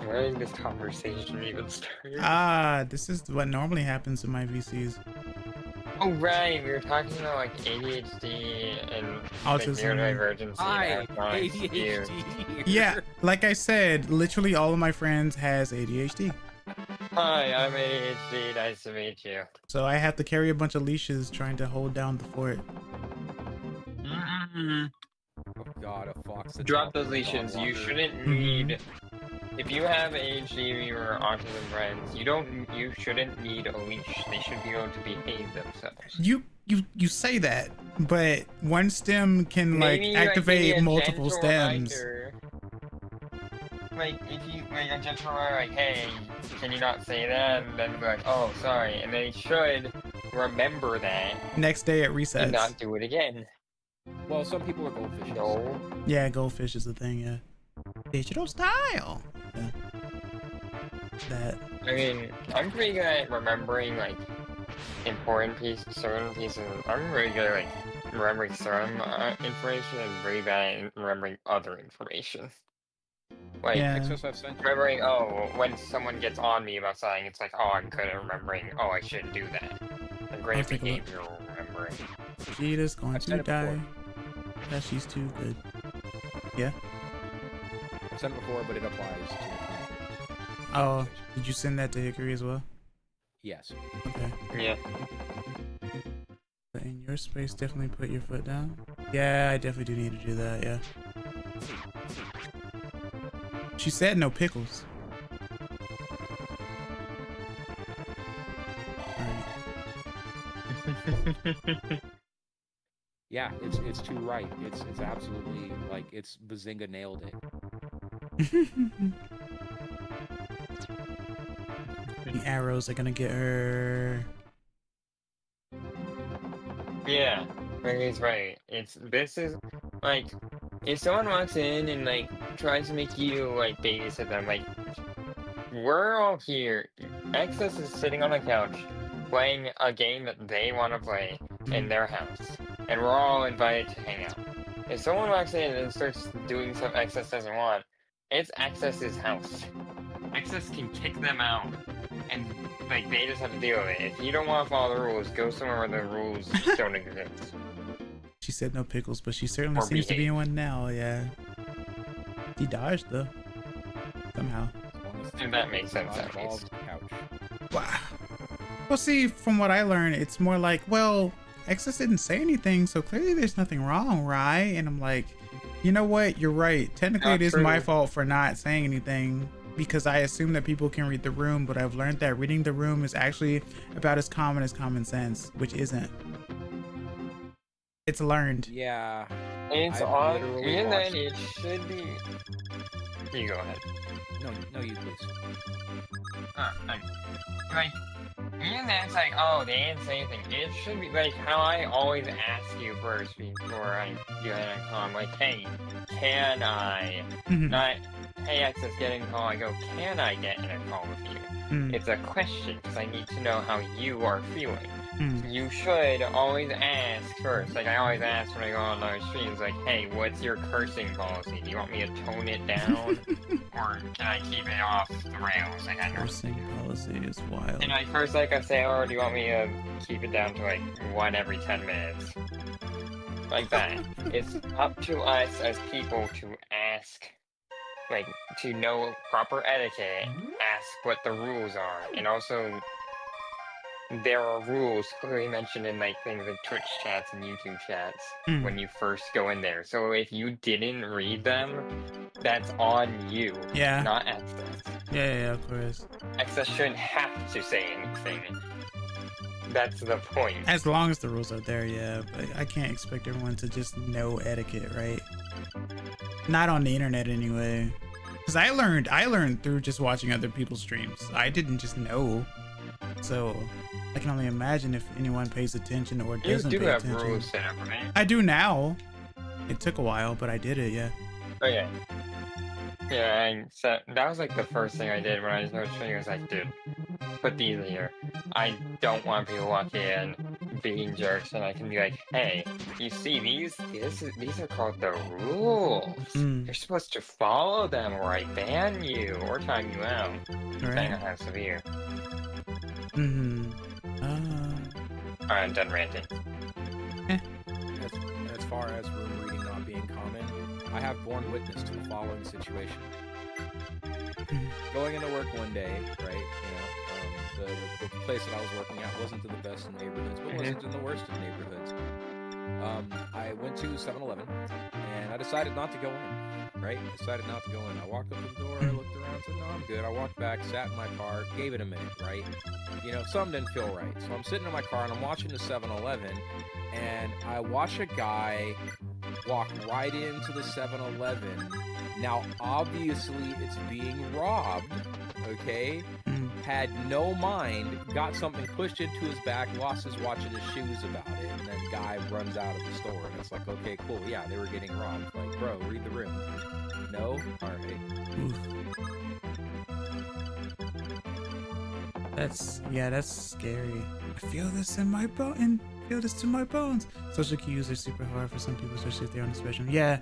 Where did this conversation even start? This is what normally happens in my VCs. Oh right, we were talking about ADHD and autism, neurodivergency. Hi, and electronic ADHD. Yeah, like I said, literally all of my friends has ADHD. Hi, I'm ADHD. Nice to meet you. So I have to carry a bunch of leashes trying to hold down the fort. Mm-hmm. Oh god, a fox. Drop those leashes. You shouldn't need. If you have ADHD or autism friends, you shouldn't need a leash. They should be able to behave themselves. You say that, but one stem can Maybe, activate multiple gentle stems. reminder. Like if you a gentle reminder, like, hey, can you not say that? And then be like, oh, sorry, and they should remember that. Next day at recess. And not do it again. Well, some people are goldfish. No. Yeah, goldfish is the thing. Yeah. Digital style. Yeah. That. I mean, I'm pretty good at remembering like important certain pieces. I'm really good at like remembering some information and really bad at remembering other information. Like remembering, oh, when someone gets on me about something, it's like, oh, I'm good at remembering. Oh, I shouldn't do that. I'm great at behavioral remembering. Cheetah's going to die. Yeah, she's too good. Yeah. I've said it before, but it applies to. Oh, did you send that to Hickory as well? Yes. Okay. Yeah. But in your space, definitely put your foot down. Yeah, I definitely do need to do that. Yeah. She said no pickles. Alright. Yeah, it's too right. It's absolutely like it's Bazinga nailed it. The arrows are gonna get her. Yeah, he's right. This is like if someone walks in and like tries to make you like babysit them, like we're all here. Excess is sitting on the couch playing a game that they want to play in their house, and we're all invited to hang out. If someone walks in and starts doing stuff Excess doesn't want, it's Excess's house. Excess can kick them out, and like they just have to deal with it. If you don't want to follow the rules, go somewhere where the rules don't exist. She said no pickles, but she certainly seems to be in one now. Yeah. He dodged though. Somehow. And that makes sense at least. Wow. Well, see, from what I learned, it's more like, well, Excess didn't say anything, so clearly there's nothing wrong, right? And I'm like, you know what? You're right. Technically, it is my fault for not saying anything because I assume that people can read the room, but I've learned that reading the room is actually about as common as common sense, which isn't. It's learned. Yeah. It's on. Even then, it should be. You go ahead. No, you please. Like, even then, it's like, oh, they didn't say anything. It should be like how I always ask you first before I get in a call. I'm like, hey, can I? Not, hey, Access, get in a call. I go, can I get in a call with you? It's a question because I need to know how you are feeling. You should always ask first. Like I always ask when I go on live streams, like, hey, what's your cursing policy? Do you want me to tone it down? Or can I keep it off the rails? Like I cursing policy is wild. And I first like I say, or do you want me to keep it down to like 1 every 10 minutes? Like that. It's up to us as people to ask, like, to know proper etiquette, ask what the rules are, and also there are rules clearly mentioned in like things like Twitch chats and YouTube chats when you first go in there. So if you didn't read them, that's on you. Yeah. Not Excess. Yeah, of course. Excess shouldn't have to say anything. That's the point. As long as the rules are there, yeah. But I can't expect everyone to just know etiquette, right? Not on the internet anyway. Because I learned through just watching other people's streams. I didn't just know. So I can only imagine if anyone pays attention or doesn't pay attention. You do have rules set up, right? I do now. It took a while, but I did it, yeah. Oh yeah. Yeah, and so that was like the first thing I did when I started streaming. I was like, dude, put these here. I don't want people walking in being jerks, and I can be like, hey, you see these are called the rules. You're supposed to follow them, or I ban you or time you out. Depending on how severe. Alright, I'm done ranting. As far as room reading not being common, I have borne witness to the following situation. Going into work one day, right? The place that I was working at wasn't in the best of neighborhoods, but wasn't in the worst of neighborhoods. I went to 7-Eleven, and I decided not to go in, right? I walked up to the door, I looked around, said, no, I'm good. I walked back, sat in my car, gave it a minute, right? Something didn't feel right. So I'm sitting in my car, and I'm watching the 7-Eleven, and I watch a guy walk right into the 7-Eleven. Now, obviously, it's being robbed, okay? Had no mind, got something pushed into his back, lost his watch and his shoes about it, and then guy runs out of the store, and it's like, okay, cool, yeah, they were getting robbed. Like, bro, read the room. No? Alright. That's scary. I feel this in my bone. Feel this to my bones. Social cues are super hard for some people, especially if they're on the spectrum. Yeah.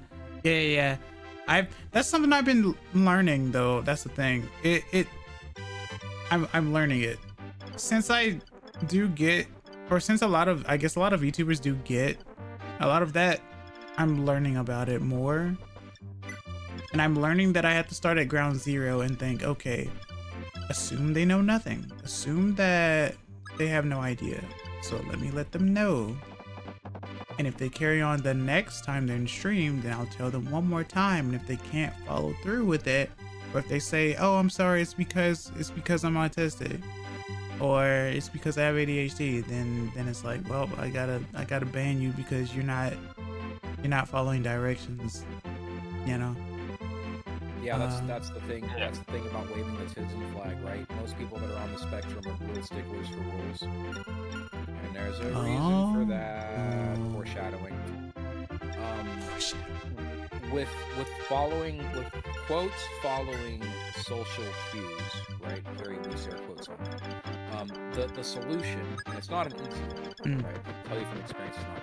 That's something I've been learning, though. That's the thing. I'm learning it. Since I do get, or since a lot of YouTubers do get a lot of that, I'm learning about it more. And I'm learning that I have to start at ground zero and think, okay, assume they know nothing. Assume that they have no idea. So let me let them know. And if they carry on the next time they're in stream, then I'll tell them one more time. And if they can't follow through with it, or if they say, oh, I'm sorry, it's because I'm autistic, or it's because I have ADHD, then it's like, well, I gotta ban you because you're not following directions, Yeah, that's the thing. That's the thing about waving the autism flag, right? Most people that are on the spectrum are real sticklers for rules, and there's a reason for that. Foreshadowing. With quotes following social cues, right? Very loose air quotes on that. The solution, and it's not an easy one, right? I'll tell you from experience, it's not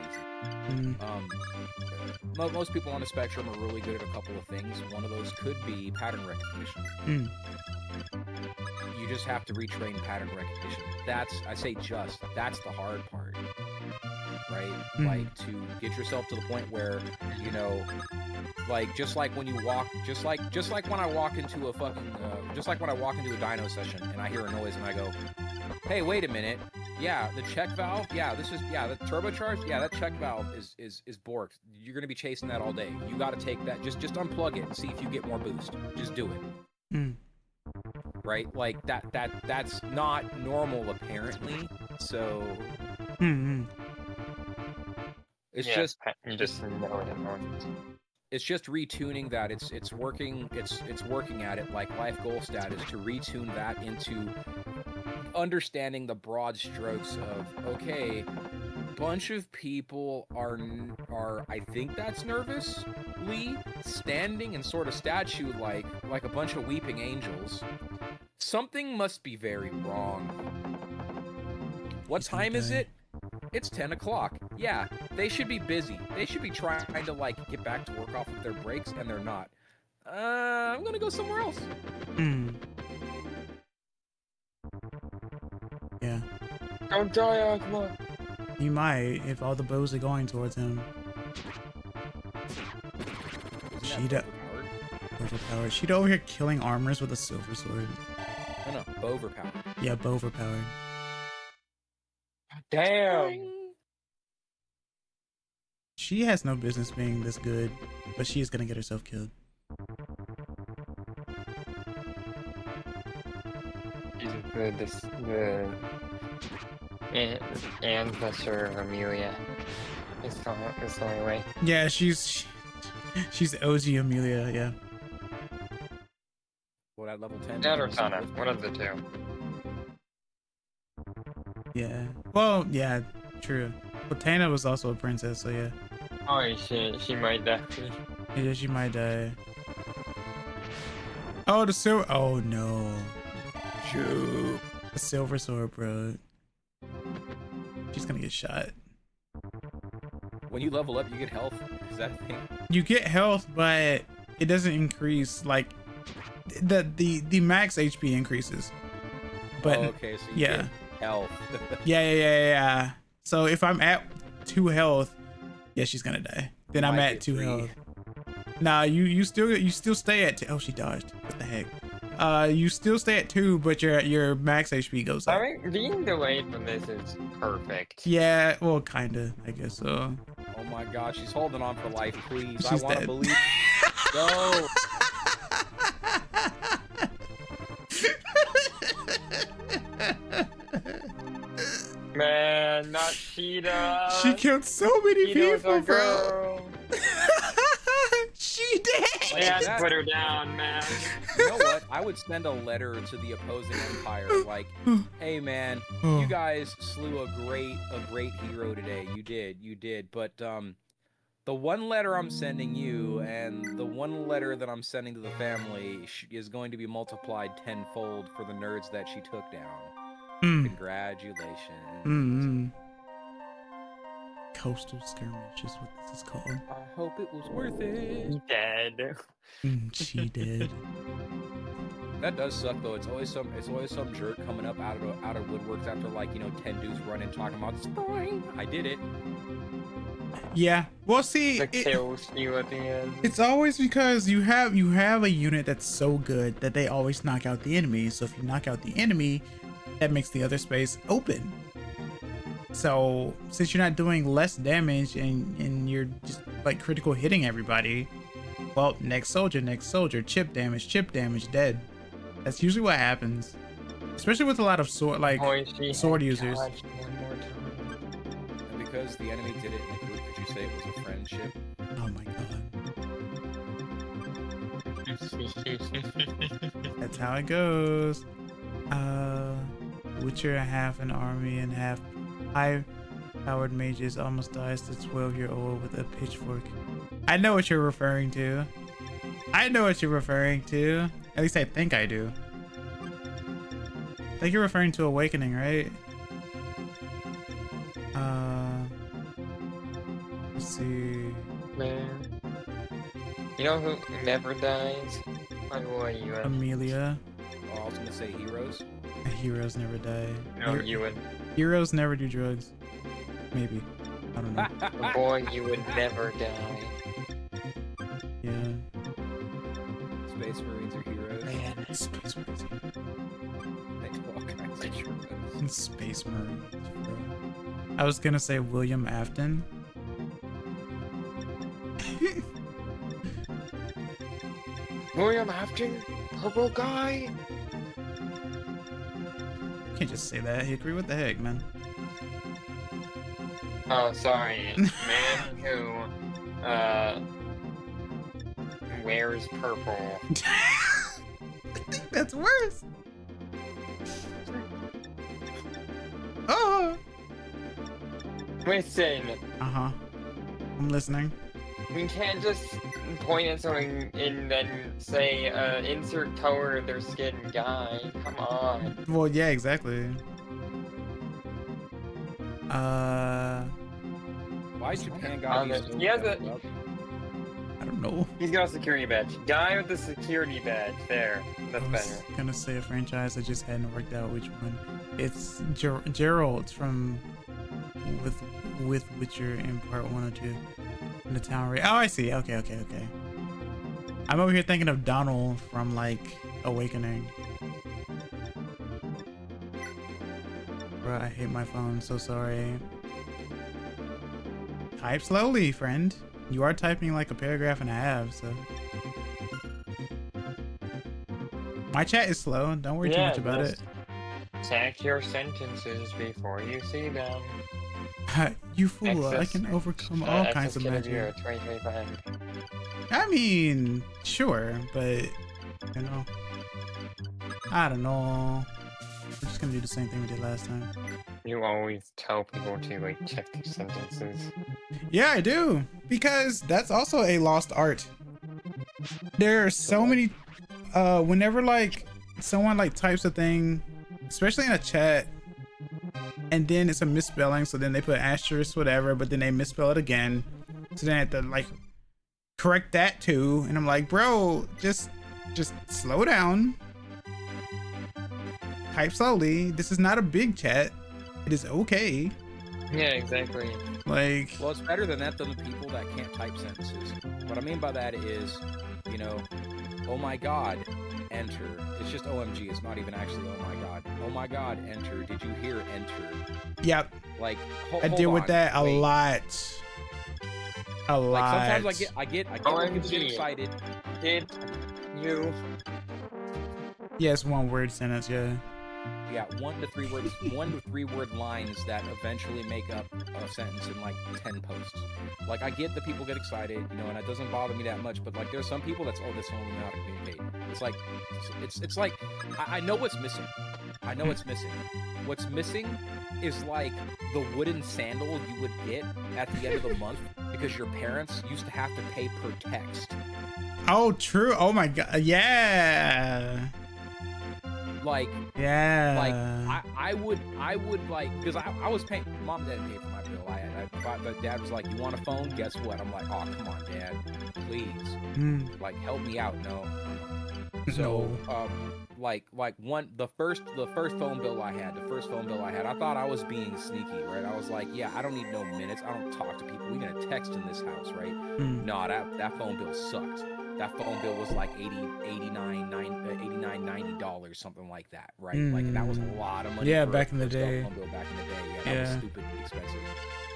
easy. Most people on the spectrum are really good at a couple of things. One of those could be pattern recognition. You just have to retrain pattern recognition. That's the hard part, right? Like, to get yourself to the point where, like, just like when you walk, just like when I walk into a fucking, just like when I walk into a dyno session and I hear a noise and I go, hey, wait a minute. Yeah, the check valve. Yeah, the turbocharge. Yeah, that check valve is borked. You're gonna be chasing that all day. You got to take that. Just unplug it and see if you get more boost. Just do it. Right? Like that's not normal apparently. So it's just you just know it at once. It's just retuning that. It's working. It's working at it like life goal status to retune that into understanding the broad strokes of, okay, bunch of people are I think that's nervously standing in sort of statue like a bunch of weeping angels. Something must be very wrong. What time is it? It's 10 o'clock. Yeah, they should be busy. They should be trying to like get back to work off of their breaks, and they're not. I'm gonna go somewhere else. Yeah. Don't die, Aqua. He might, if all the bows are going towards him. Overpowered. She'd over here killing armors with a silver sword. No, overpowered. Yeah, overpowered. Damn. She has no business being this good, but she is gonna get herself killed. The ancestor of Amelia is the only way. Yeah, she's OG Amelia, yeah. Well, at level 10. That or Sana, one of the two. Yeah. Well, yeah, true. But Tana was also a princess, so yeah. Oh, she might die. Yeah, she might die. Oh, the silver. Oh no. Shoot. The silver sword, bro. She's gonna get shot. When you level up, you get health. Is that a thing? You get health, but it doesn't increase. Like the max HP increases. But okay, so you get health. yeah. So if I'm at 2 health, yeah, she's gonna die. Then I'm at 2 health. Nah, you still stay at 2. Oh, she dodged. What the heck? You still stay at 2, but your max HP goes up. Alright, being delayed from this is perfect. Yeah, well, kinda, I guess so. Oh my gosh, she's holding on for life, please. She's I want to dead. believe. Go. Man, not Cheetah. She killed so many Cheetah's people, a bro. girl. She did. Yeah, put her down, man. You know what? I would send a letter to the opposing empire, like, "Hey, man, you guys slew a great hero today. You did. But the one letter I'm sending you, and the one letter that I'm sending to the family, is going to be multiplied tenfold for the nerds that she took down. Congratulations." Coastal skirmish is what this is called. I hope it was worth it. He dead. She did. That does suck though. It's always some jerk coming up out of woodworks after, like, 10 dudes running talking about spring. I did it. Yeah. Well, see, The kill steal at the end. it's always because you have a unit that's so good that they always knock out the enemy. So if you knock out the enemy, that makes the other space open. So since you're not doing less damage and you're just like critical hitting everybody, well, next soldier, chip damage, dead. That's usually what happens, especially with a lot of sword users. And because the enemy did it in a group, could you say it was a friendship? Oh my god. That's how it goes. Witcher half an army and half high-powered mages almost dies to 12-year-old with a pitchfork. I know what you're referring to. At least I think I do. I think you're referring to Awakening, right? Let's see. Man. You know who never dies? Amelia. Oh, I was gonna say heroes. Heroes never die. No, Ewan. Heroes never do drugs. Maybe. I don't know. Boy, you would never die. Yeah. Space Marines are heroes. Man. Space Marines. They do all kinds of heroes. Space Marines. Bro. I was gonna say William Afton. William Afton? Purple guy? You can't just say that, Hickory. What the heck, man? Oh, sorry. Man who, wears purple. I think that's worse. Oh. Listen, Uh-huh. I'm listening. we can't just point at something and then say, insert color of their skin guy. Come on. Well, yeah, exactly. Why Japan got these? He has a- I don't know. He's got a security badge. Guy with the security badge. There. That's I was better. gonna say a franchise. I just hadn't worked out which one. It's Gerald from with Witcher in part 1 or 2. In the town raid. Oh, I see. Okay. I'm over here thinking of Donald from like Awakening. Bro, I hate my phone. So sorry. Type slowly, friend. You are typing like a paragraph and a half, so. My chat is slow. Don't worry too much about it. Check your sentences before you see them. You fool, I Access- can overcome all kinds of magic. 2025. I mean, sure, but, you know, I don't know. We're just gonna do the same thing we did last time. You always tell people to, like, check their sentences. Yeah, I do, because that's also a lost art. There are so many, whenever, like, someone, like, types a thing, especially in a chat, and then it's a misspelling, so then they put asterisk whatever, but then they misspell it again, so then I have to like correct that too, and I'm like, bro, just slow down, type slowly. This is not a big chat. It is okay. Yeah, exactly. Like, Well, it's better than that than the people that can't type sentences. What I mean by that is, you know, oh my god, enter. It's just OMG. It's not even actually oh my god. Oh my god, enter. Did you hear enter? yep. Like, I deal with that a lot. A lot. Like sometimes I get people get OMG. excited. Did you? Yes, one word sentence, yeah. Yeah, 1 to 3 word lines that eventually make up a sentence in like 10 posts. Like I get that people get excited, you know, and it doesn't bother me that much. But like, there's some people that's only know how to communicate. It's like, it's like, I know what's missing. I know what's missing. What's missing is like the wooden sandal you would get at the end of the month because your parents used to have to pay per text. Oh, true. Oh my god. Yeah. Like, yeah. Like I would like, because I was paying, mom and dad paid for my bill. But dad was like, you want a phone? Guess what? I'm like, oh, come on, dad, please, like help me out. No. So, like the first phone bill I had, I thought I was being sneaky, right? I was like, yeah, I don't need no minutes. I don't talk to people. We're gonna text in this house, right? No, that phone bill sucked. That phone bill was like $89, $90, something like that, right? Like that was a lot of money. Yeah, for back in the a day. phone bill back in the day. Yeah, that was stupidly expensive.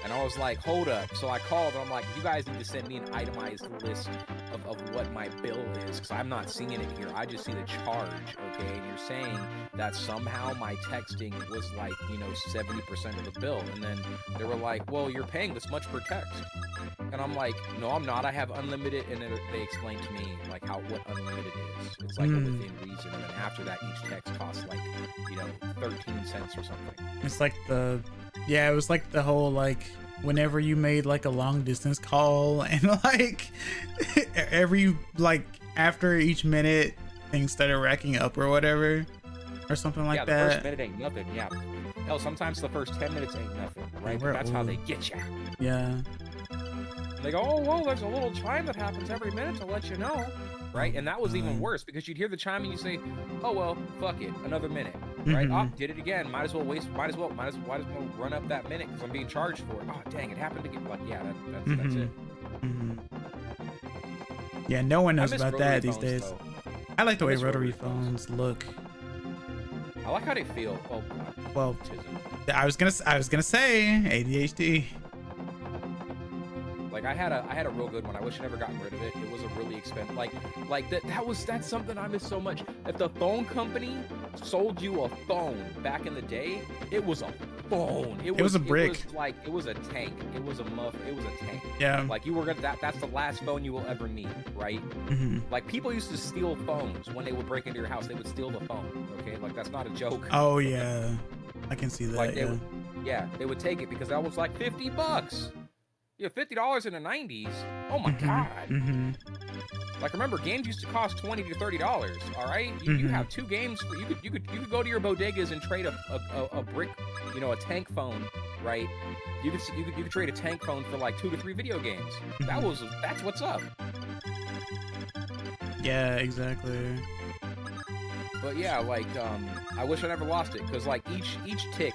And I was like, hold up. So I called and I'm like, you guys need to send me an itemized list of what my bill is, because I'm not seeing it here. I just see the charge, okay? And you're saying that somehow my texting was like, you know, 70% of the bill. And then they were like, well, you're paying this much per text. And I'm like, no, I'm not. I have unlimited. And then they explained to me like what unlimited is. It's like a within reason. And then after that, each text costs like, you know, 13 cents or something. It's like it was like the whole, like, whenever you made like a long distance call and like every, like, after each minute things started racking up or whatever or something like that. Yeah, the first minute ain't nothing. Yeah. Hell, sometimes the first 10 minutes ain't nothing, right? But that's how they get you. Yeah. And they go, oh, well, there's a little chime that happens every minute to let you know, right? And that was even worse because you'd hear the chime and you say, oh, well, fuck it, another minute, right? Oh, did it again. Might as well run up that minute because I'm being charged for it. Oh, dang, it happened again. Like, yeah, that's it. Yeah, no one knows about that these days. Though. I like the way rotary phones look. I like how they feel. Oh, well, I was gonna say ADHD. Like I had a real good one. I wish I never gotten rid of it. It was a really expensive, that's something I miss so much. If the phone company sold you a phone back in the day, it was a phone. It was a brick. It was a tank. It was a tank. Yeah. Like you were gonna that's the last phone you will ever need, right? Like people used to steal phones when they would break into your house. They would steal the phone. Okay, like that's not a joke. Oh yeah, I can see that. Like they would take it because that was like $50. Yeah, $50 in the 90s. Oh my god. Like remember, games used to cost $20 to $30. All right, you have 2 games for you could go to your bodegas and trade a brick, you know, a tank phone, right? You could trade a tank phone for like 2 to 3 video games. That's what's up. Yeah, exactly. But yeah, like I wish I never lost it because like each tick,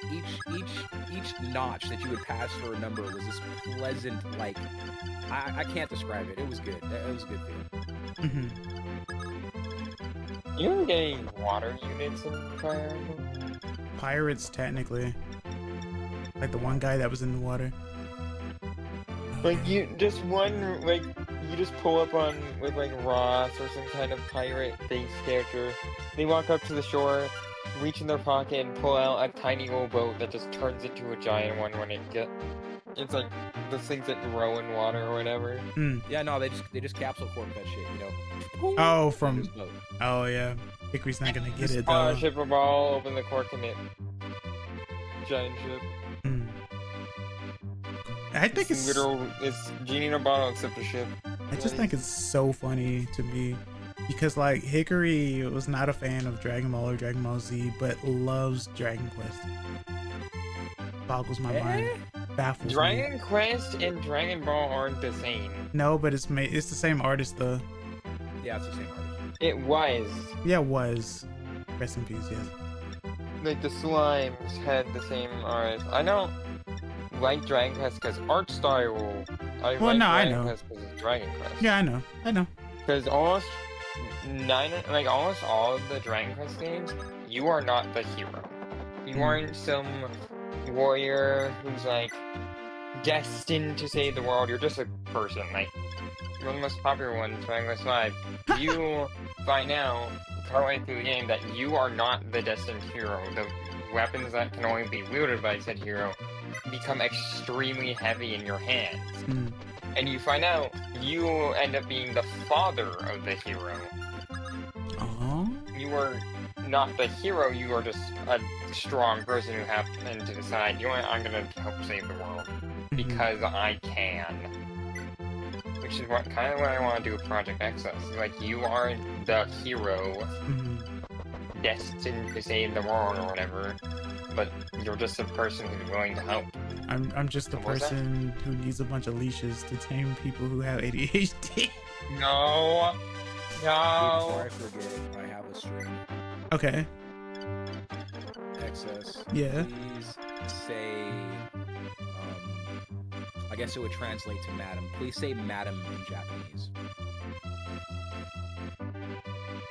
each notch that you would pass for a number was this pleasant, like I can't describe it. It was good. It was a good feeling. You were getting water units in Fire Emblem? Pirates, technically. Like the one guy that was in the water. Like you just you just pull up with like Ross or some kind of pirate-based character. They walk up to the shore, reach in their pocket, and pull out a tiny little boat that just turns into a giant one when it's like the things that grow in water or whatever. Yeah, no, they just capsule cork that shit, you know. Oh, oh yeah. Hickory's not gonna get it though. Ship a ball, open the cork, and it giant ship. I think it's genie in a bottle except a ship. I just think it's so funny to me because like Hickory was not a fan of Dragon Ball or Dragon Ball Z, but loves Dragon Quest. Boggles my mind. Baffles Dragon Quest and Dragon Ball aren't the same. No, but it's the same artist though. Yeah, it's the same artist. It was. Yeah, it was. Rest in peace, yes. Like the slimes had the same artist. I don't like Dragon Quest because art style. I Well, like no, I Dragon know. Quest because it's Dragon Quest. Yeah, I know. Because almost all of the Dragon Quest games, you are not the hero. You aren't some warrior who's like destined to save the world. You're just a person. Like one of the most popular ones, Dragon Quest V. You find out partway through the game that you are not the destined hero. The weapons that can only be wielded by said hero become extremely heavy in your hands. And you find out you end up being the father of the hero. You are not the hero, you are just a strong person who happened to decide, you know what, I'm gonna help save the world. Because I can. Which is what I want to do with Project Access. Like, you are the hero destined to save the world or whatever, but you're just a person who's willing to help. I'm just the person who needs a bunch of leashes to tame people who have ADHD. No. Before I forget, I have a string. Okay. Excess. Yeah. Please say, I guess it would translate to madam. Please say madam in Japanese.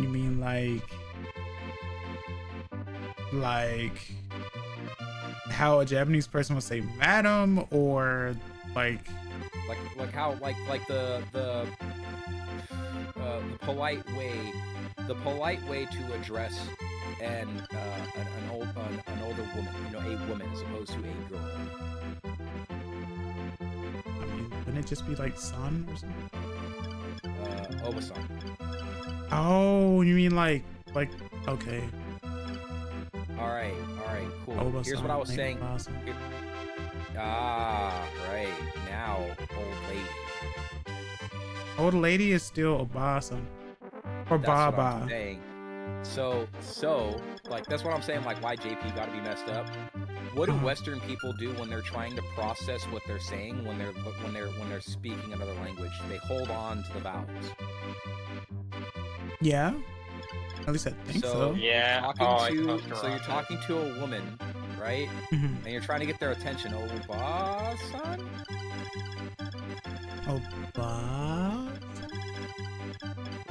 You mean like how a Japanese person would say madam, or like how the polite way to address an older woman, you know, a woman as opposed to a girl. I mean, wouldn't it just be like son or something? Oba-san. Oh, you mean like okay. All right, cool. Oba-san, Here's what I was saying. Oba-san. Right. Now, old lady. Old lady is still Oba-san. Or That's what Baba. I'm saying. So, like, that's what I'm saying, like, why JP gotta be messed up. What do Western people do when they're trying to process what they're saying when they're speaking another language? They hold on to the vowels. Yeah. At least I think so. Yeah. You're talking to a woman, right? And you're trying to get their attention. Oba-san? Oba?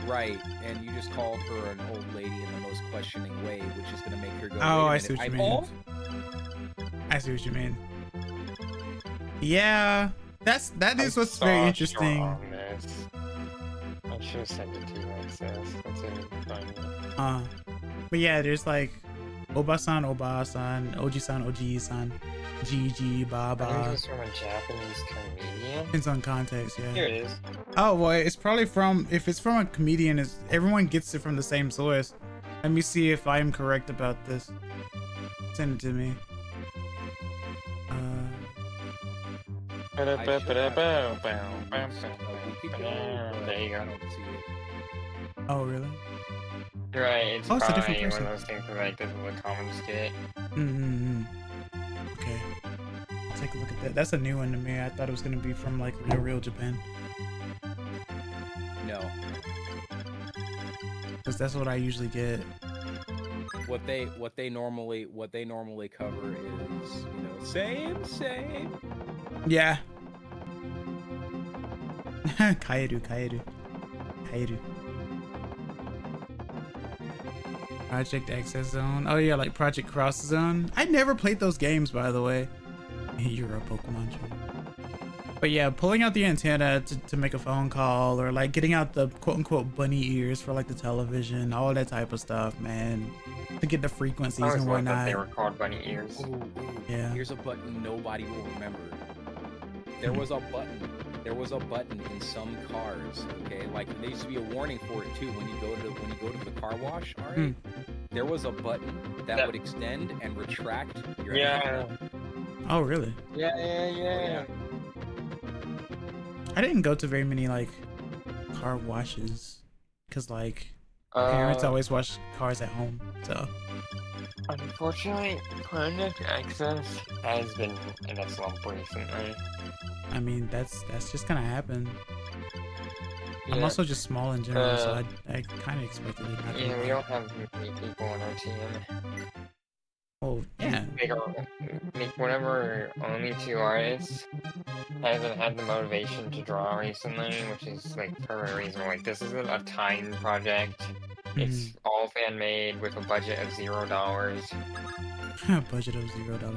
Right, and you just called her an old lady in the most questioning way, which is going to make her go, oh, I see what you mean. I see what you mean. Yeah, that is what's very interesting. I should have sent it to you like this. That's it. But yeah, there's like Oba-san, Oba-san, Oji-san, Oji-san, Gigi, Baba. I think it's from a Japanese comedian. Depends on context, yeah. Here it is. Oh, well, it's probably if it's from a comedian, everyone gets it from the same source. Let me see if I'm correct about this. Send it to me. There you go. Oh, really? Right, it's a probably different one person. of those things where like this is a common skit. Okay. I'll take a look at that. That's a new one to me. I thought it was gonna be from like real Japan. No. Because that's what I usually get. What they normally cover is, you know, same. Yeah. Kaeru. Project Access Zone. Oh yeah, like Project Cross Zone. I never played those games, by the way. You're a Pokemon trainer. But yeah, pulling out the antenna to make a phone call, or like getting out the quote-unquote bunny ears for like the television, all that type of stuff, man. To get the frequencies and whatnot. They were called bunny ears. Ooh. Yeah. Here's a button nobody will remember. There was a button in some cars, okay? Like there used to be a warning for it too when you go to the car wash, all right? There was a button that would extend and retract your hand. Oh, really? Yeah. I didn't go to very many like car washes because like parents always wash cars at home, so. Unfortunately, Project Access has been in a slump recently. I mean, that's just gonna happen. Yeah. I'm also just small in general, so I kind of expected it. We don't have many people on our team. Oh, yeah. like one of our only two artists hasn't had the motivation to draw recently, which is like for a reason. Like this isn't a time project. It's all fan made with a budget of $0. Budget of $0.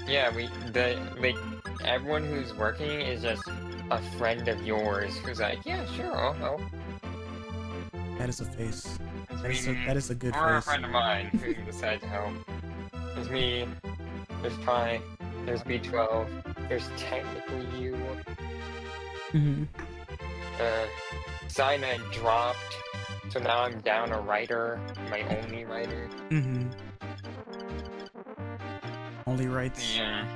Yeah, like everyone who's working is just a friend of yours who's like, yeah, sure, I'll help. That is a face. That is a good or face. a friend of mine who decided to help. There's me, there's Pi, there's B12, there's technically you. Cyanide dropped, so now I'm down a writer, my only writer. Only writes. Yeah.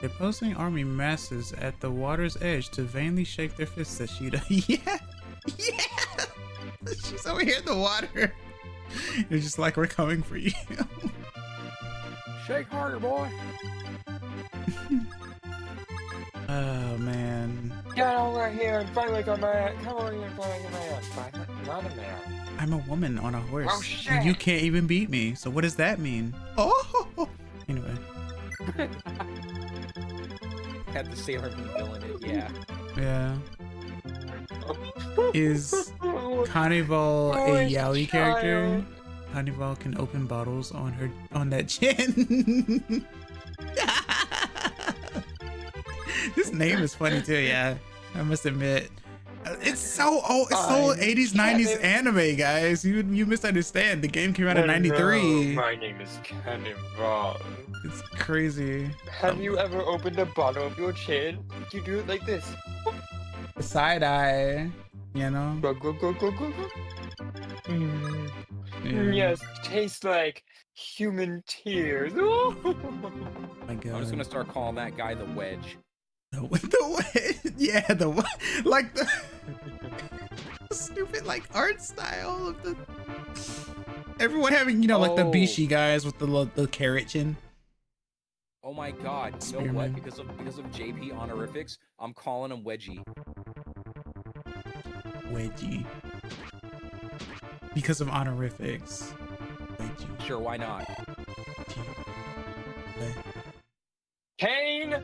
They're posting army masses at the water's edge to vainly shake their fists at Sheeta. Yeah! She's over here in the water. It's just like, we're coming for you. Shake harder, boy. Oh, man. Get over here and fight like a man. Come over here and fight like a man. Fight not a man. I'm a woman on a horse. Oh, shit. And you can't even beat me. So what does that mean? Oh! Anyway. Had the Sailor Moon villain it, yeah. Yeah. Is Carnival a yaoi character? Carnival can open bottles on that chin. This name is funny too, yeah. I must admit. It's so old, it's so 80s, 90s anime, guys. You misunderstand. The game came out in 93. My name is Cannonball. It's crazy. Have you ever opened a bottle of your chin? You do it like this. Side eye, you know? Go, go, go, go, go, go. Yes, tastes like human tears. Oh my God. I'm just gonna start calling that guy the Wedge. The wedge, yeah, like the stupid like art style of the everyone having, you know, like the Bishi guys with the carrot chin. Oh my God! You know what? Because of JP honorifics, I'm calling him Wedgie. Wedgie. Because of honorifics. Wedgie. Sure, why not? Kane.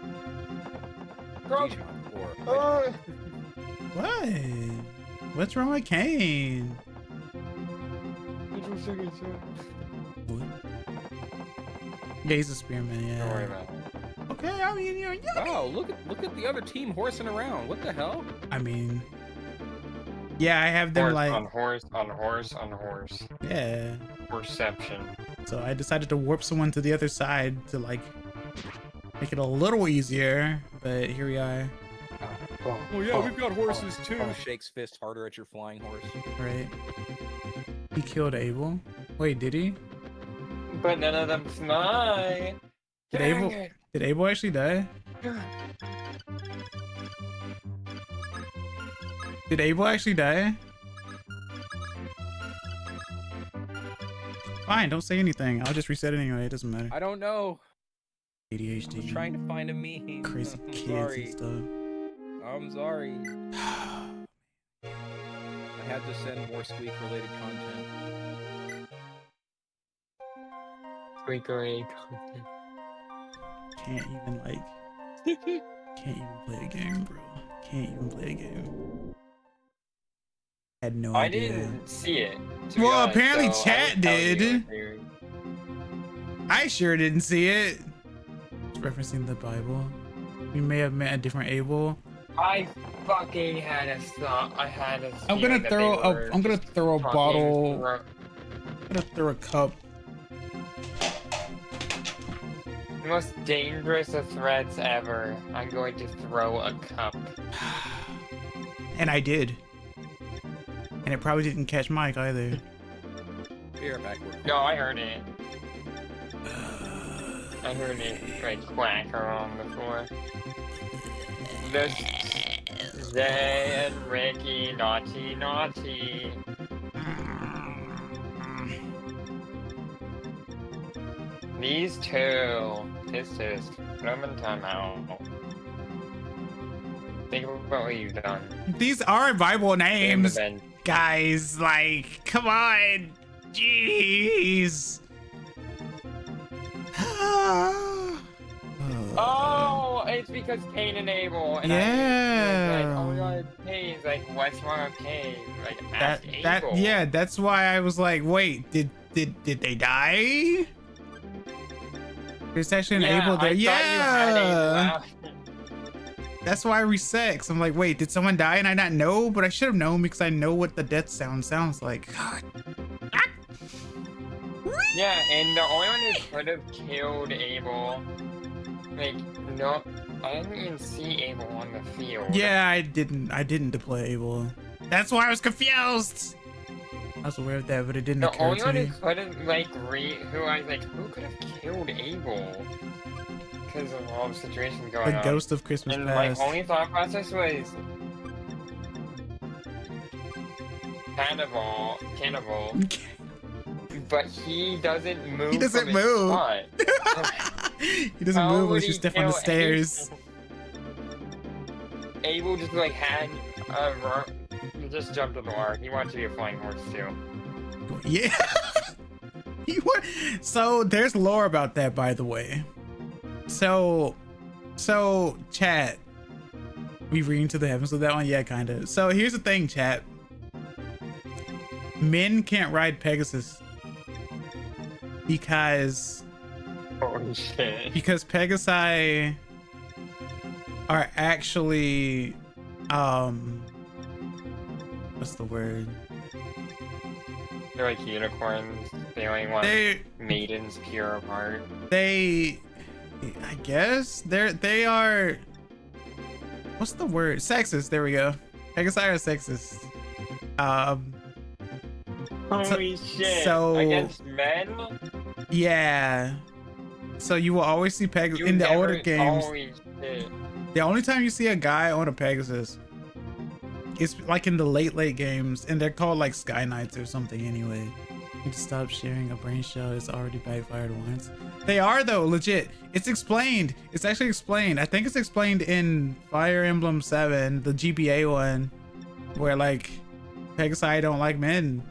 What? What's wrong with Kane? What? Yeah, he's a spearman, yeah. Don't worry about it. Okay, I mean, you know, wow, look at the other team horsing around. What the hell? I mean, yeah, I have them on horse, like on horse. Yeah. Perception. So I decided to warp someone to the other side to like make it a little easier, but here we are. Oh yeah, we've got horses too. Shakes fist harder at your flying horse. Right. He killed Abel. Wait, did he? But none of them fly. Did Abel actually die? Did Abel actually die? Fine, don't say anything. I'll just reset it anyway. It doesn't matter. I don't know. ADHD. I was trying to find a meme. Crazy kids and stuff. I'm sorry. I had to send more Squeak-related content. Squeak-related content. Can't even play a game, bro. Can't even play a game. Had no idea. I didn't see it. Well, honest, apparently so chat did. I sure didn't see it. It's referencing the Bible. We may have met a different Abel. I fucking had a thought. I had a. I'm gonna throw a bottle. I'm gonna throw a cup. The most dangerous of threats ever. I'm going to throw a cup. And I did. And it probably didn't catch Mike either. Here, backward. No, I heard it. I heard it like quack on the floor. Zay and Ricky, naughty. These two, put them in timeout. Think about what you've done. These are Bible names, guys. Like, come on, jeez. Oh, it's because Cain and Abel. And yeah. like, oh my god, Cain. Like, what's wrong with Cain? Like, ask Abel. Yeah, that's why I was like, wait, did they die? There's actually an Abel there. Yeah. That's why I reset. 'Cause I'm like, wait, did someone die and I not know? But I should have known because I know what the death sounds like. God. Yeah, and the only one who could have killed Abel, like, no, I didn't even see Abel on the field. Yeah, I didn't deploy Abel. That's why I was confused. I was aware of that, but it didn't occur to me. The only one who could have, like, who I was like, who could have killed Abel? Because of all the situations going on. The ghost of Christmas and past. my only thought process was Cannibal. But he doesn't move. He doesn't move. He doesn't move unless you step on the stairs. Abel just like had he just jumped on the wire. He wanted to be a flying horse too. Yeah. So there's lore about that, by the way. So chat. We reading to the heavens with that one? Yeah, kind of. So here's the thing, chat. Men can't ride Pegasus because Pegasi are actually what's the word? They're like unicorns. They only want maidens pure of heart. I guess they are, what's the word? Sexist. There we go. Pegasi are sexist. Holy shit. So against men? Yeah. So you will always see Pegasus in the older games. Holy shit. The only time you see a guy on a Pegasus is like in the late games, and they're called like Sky Knights or something anyway. You need to stop sharing a brain shell. It's already backfired once. They are though, legit. It's explained. It's actually explained. I think it's explained in Fire Emblem 7, the GBA one, where like Pegasi don't like men.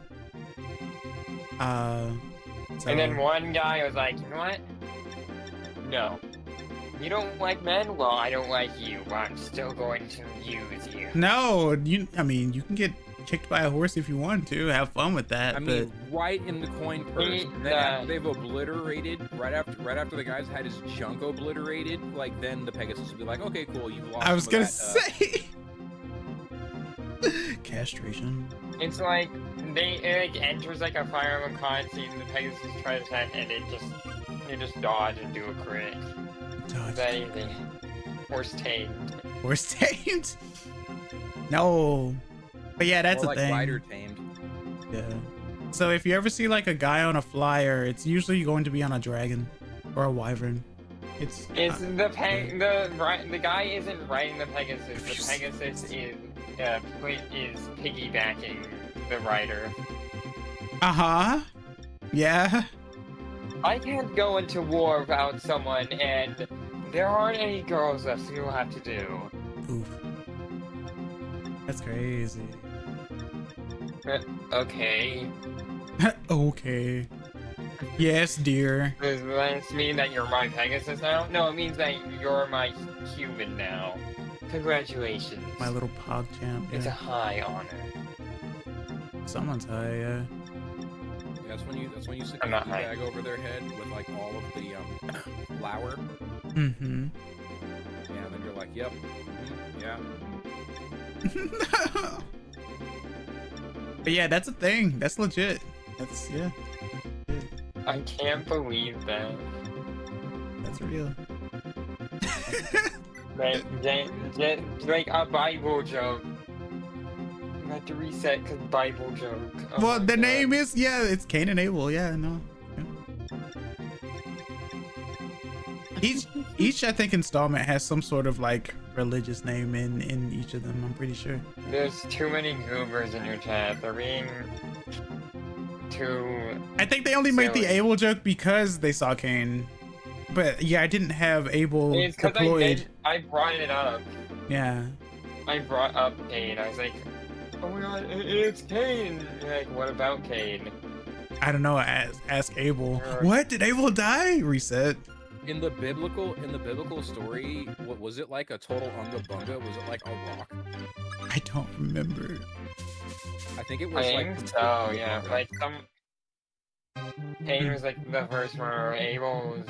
And then one guy was like, you know what? No. You don't like men? Well, I don't like you, but I'm still going to use you. No, I mean, you can get kicked by a horse if you want to. Have fun with that. I mean, right in the coin purse. Then after they've obliterated, right after the guys had his junk obliterated, like then the Pegasus would be like, okay, cool, you lost. I was gonna say castration. It's like it enters like a Fire Emblem cutscene, the Pegasus tries to attack, and they just dodge and do a crit. Is that anything? Horse tamed. Horse tamed? No. But yeah, that's more a thing. Rider tamed. Yeah. So if you ever see like a guy on a flyer, it's usually going to be on a dragon or a wyvern. It's the guy isn't riding the Pegasus. The Pegasus is piggybacking the rider. Yeah. I can't go into war without someone, and there aren't any girls left, so you'll have to do. Oof. That's crazy. Okay. Okay. Yes, dear. Does that mean that you're my Pegasus now? No, it means that you're my human now. Congratulations. My little pog champ. Yeah. It's a high honor. Someone's high, yeah. That's when you stick a bag over their head with like all of the flour. Mm-hmm. Yeah, and then you're like, yep. Yeah. But yeah, that's a thing. That's legit. That's yeah. I can't believe that. That's real. Like a Bible joke. I had to reset because Bible joke. Oh well, the name is it's Cain and Abel. Yeah, no. Yeah. Each I think installment has some sort of like religious name in each of them. I'm pretty sure. There's too many goobers in your chat. They're being too. I think they only made the Abel joke because they saw Cain. But yeah, I didn't have Abel deployed. I brought it up. Yeah. I brought up Cain. I was like, oh my god, it's Cain. Like, what about Cain? I don't know. Ask Abel. What? Did Abel die? Reset. In the biblical story, what was it like? A total unga bunga? Was it like a rock? I don't remember. I think it was so, yeah. Like some. Cain was like the first one, or Abel was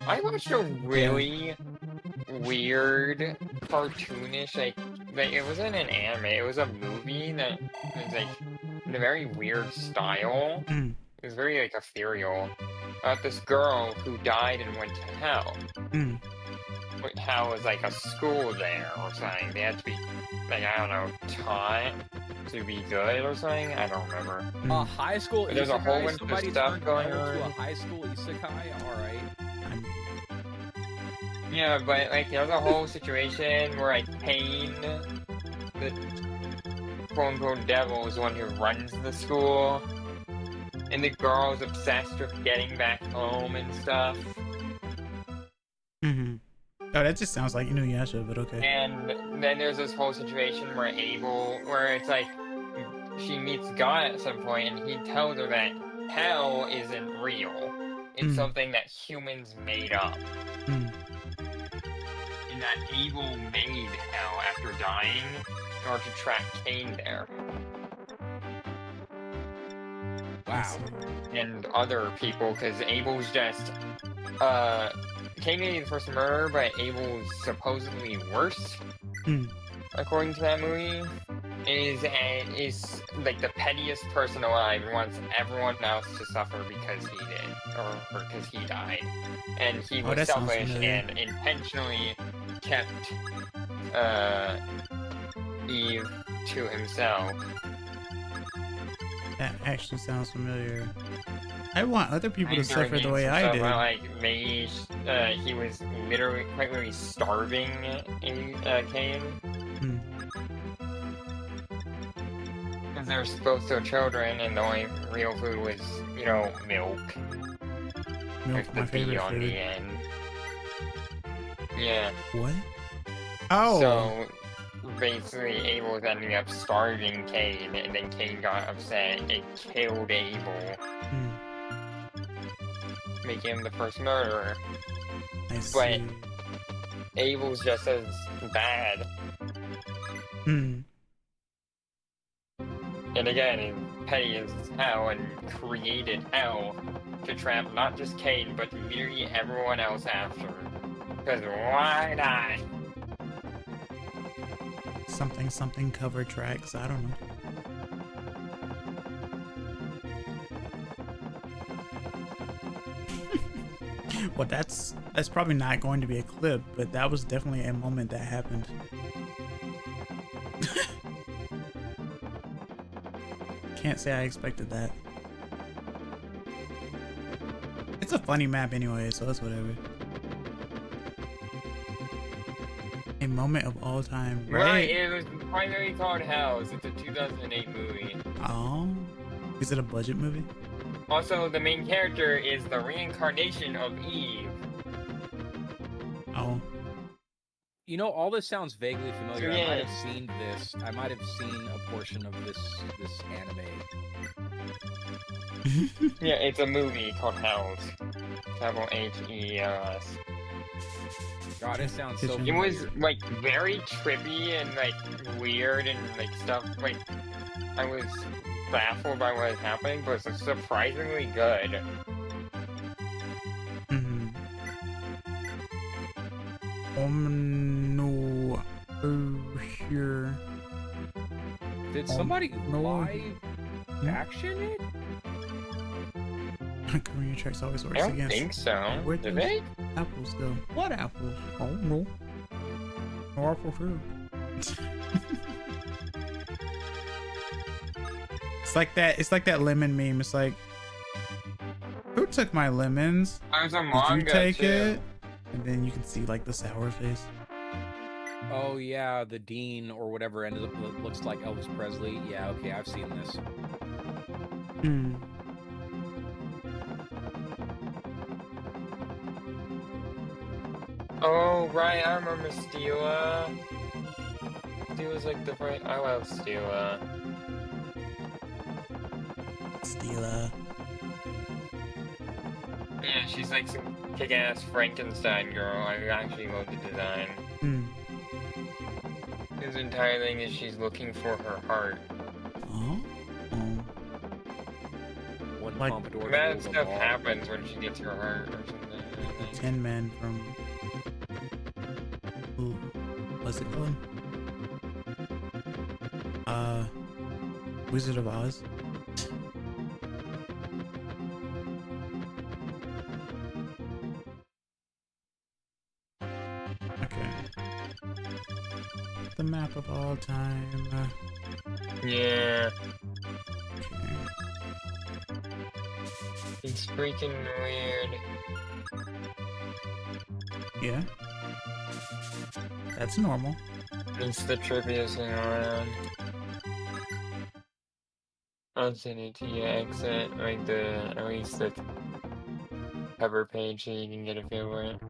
I watched a really weird, cartoonish, like it wasn't an anime, it was a movie that was like in a very weird style. It was very like ethereal. About this girl who died and went to hell. Hell was like a school there or something. They had to be, like, I don't know, taught to be good or something. I don't remember. A high school. There's a whole bunch of stuff going on. To a high school isekai. All right. Yeah, but like there's a whole situation where like Cain, the quote-unquote devil, is the one who runs the school, and the girl's obsessed with getting back home and stuff. Oh, that just sounds like Inuyasha, but okay. And then there's this whole situation where where it's like she meets God at some point, and he tells her that hell isn't real. It's something that humans made up. And that Abel made hell after dying in order to trap Cain there. Wow. And other people, because Abel's just, Cain may be the first murderer, but Abel's supposedly worse, according to that movie, is like the pettiest person alive and wants everyone else to suffer because he did, or because he died. And he was selfish and intentionally kept, Eve to himself. That actually sounds familiar. I want other people to suffer the way I did. Like he was quite literally starving Cain. Because they were both still children, and the only real food was, milk. Milk, my favorite on food. The end. Yeah. What? Oh. So basically, Abel was ending up starving Cain, and then Cain got upset and killed Abel, making him the first murderer. I see. But Abel's just as bad. And again, he's petty as hell and created hell to trap not just Cain, but literally everyone else after. Because why not? Something cover tracks, I don't know. Well, that's probably not going to be a clip, but that was definitely a moment that happened. Can't say I expected that. It's a funny map anyway, so it's whatever. A moment of all time, right? It was primarily called House. It's a 2008 movie. Oh, is it a budget movie? Also, the main character is the reincarnation of Eve. Oh. All this sounds vaguely familiar. Yeah. I might have seen this. I might have seen a portion of this anime. Yeah, it's a movie called House. Capital H-E-L-S. God, it sounds so It familiar. was, like, very trippy and, like, weird and, like, stuff, like, I was baffled by what was happening, but it's surprisingly good. No. Here. Did somebody live action it? Korean tracks always works I don't against. think so. Where'd Did those they? apples go? What apples? Oh no. No apple food. It's like that lemon meme. It's like, who took my lemons? There's a Did manga you take too. it? And then you can see like the sour face. Oh yeah, the dean or whatever ended up looks like Elvis Presley. Yeah, okay, I've seen this. Oh right, I remember Stila. Stila's like the right. I love Stila. Stila. Yeah, she's like kick-ass Frankenstein girl. I actually love the design. His entire thing is she's looking for her heart. Oh? Like, bad stuff happens when she gets her heart or something. The Tin Man from... Ooh, what's it called? Wizard of Oz. Okay. The map of all time. Yeah. Okay. It's freaking weird. Yeah. That's normal. It's the trippiest thing around. I'll send it to you, exit, like at least the cover page so you can get a feel for it.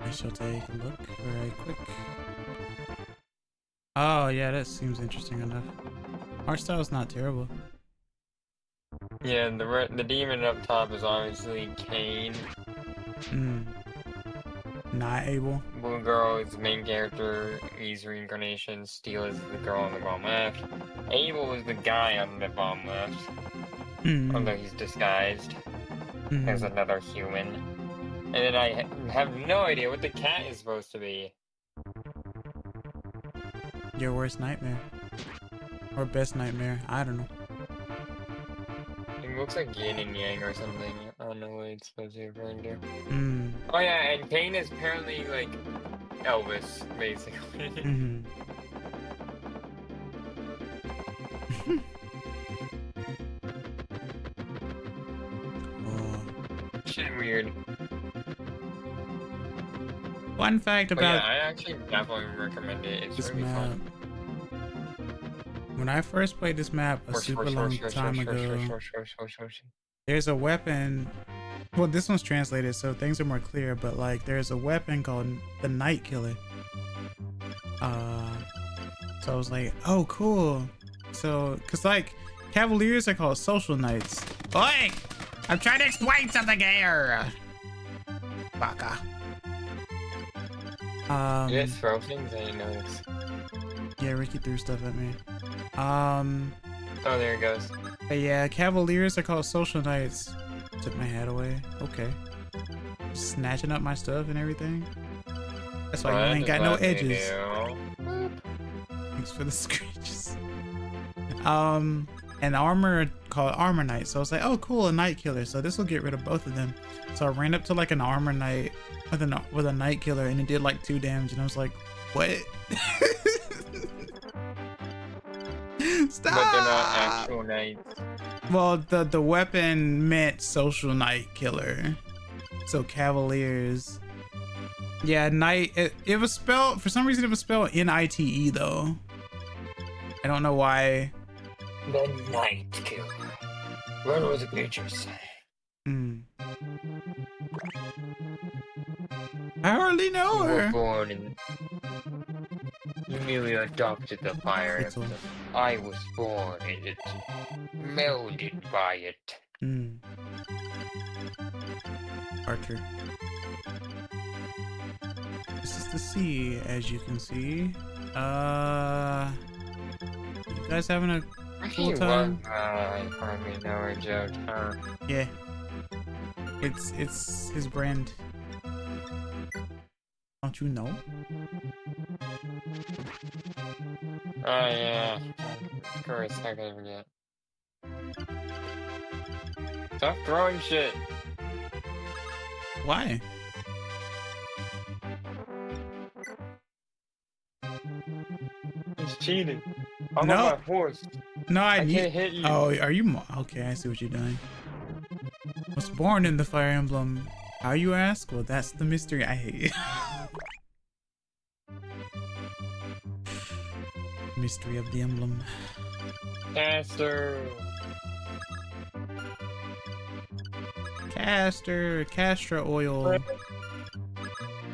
I shall take a look very quick. Oh yeah, that seems interesting enough. Art style's not terrible. Yeah, the demon up top is obviously Cain. Not Abel. Blue girl is the main character. He's reincarnation. Steel is the girl on the bottom left. Abel is the guy on the bottom left. Although he's disguised as another human. And then I have no idea what the cat is supposed to be. Your worst nightmare. Or best nightmare. I don't know. It looks like yin and yang or something. I don't know what it's supposed to be referring to. Mm. Oh yeah, and Cain is apparently like Elvis, basically. Oh. Shit weird. Fun fact But about yeah, I actually definitely recommend it. It's this really map. fun. When I first played this map a super long time ago, there's a weapon. Well, this one's translated, so things are more clear. But like, there's a weapon called the Night Killer. So I was like, oh, cool. So, cause like, Cavaliers are called social knights. Oi! I'm trying to explain something here. Baka. You just throw things, I didn't notice. Yeah, Ricky threw stuff at me. Oh, there it goes. But yeah, Cavaliers are called social knights. Took my hat away. Okay. Snatching up my stuff and everything. That's why you ain't got no edges. Thanks for the scratches. And armor called armor knight. So I was like, oh cool, a night killer. So this will get rid of both of them. So I ran up to like an armor knight with a night killer, and it did like 2 damage, and I was like, what? Stop! But they're not actual knights. Well, the weapon meant social knight killer. So Cavaliers. Yeah, knight. It was spelled, for some reason it was spelled N-I-T-E though. I don't know why. The Night Killer. Run with the creatures. I hardly know her. You were born in... You merely adopted the Fire Emblem. I was born in it. Melded by it. Archer. This is the sea, as you can see. You guys having a cool time? I probably know a joke, huh? Yeah. It's his brand. Don't you know? Oh yeah. Of course, how could I forget? Stop throwing shit! Why? He's cheating. I'm No. on my horse. No, I can't hit you. Oh, are you? Okay, I see what you're doing. Was born in the Fire Emblem. How you ask? Well, that's the mystery. I hate it. Mystery of the emblem. Caster. Castor oil.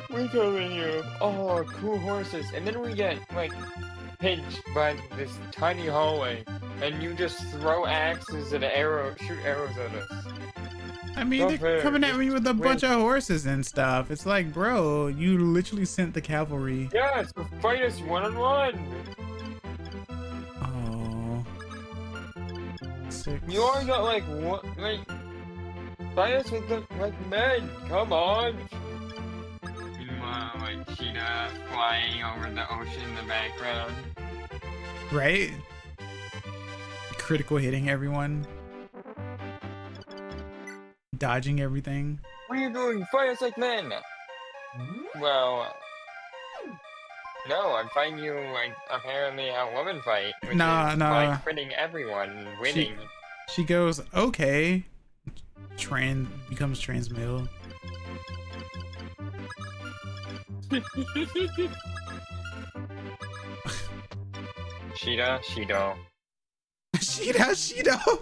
We come in here. Oh, cool horses, and then we get like pinched by this tiny hallway. and you just throw axes and shoot arrows at us. I mean, they're coming at me with a bunch of horses and stuff. It's like, bro, you literally sent the cavalry. Yeah, so fight us one-on-one. Oh. 6. You already got like fight us with the men. Come on. Meanwhile, like cheetah flying over the ocean in the background. Right? Critical hitting everyone. Dodging everything. What are you doing? Fight us like men. Well, no, I'm fighting you like apparently a woman fight. Which is by critting everyone, winning. She goes, okay. Becomes trans male. Sheeta, Sheeto. Sheeta, Sheeto.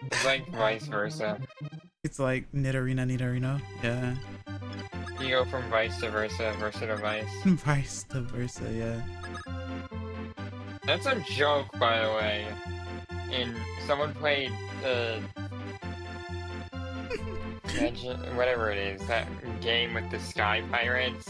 It's like vice versa. It's like Nidorino. Yeah. You go from vice to versa, versa to vice. Vice to versa, yeah. That's a joke, by the way. Someone played whatever it is, that game with the Sky Pirates.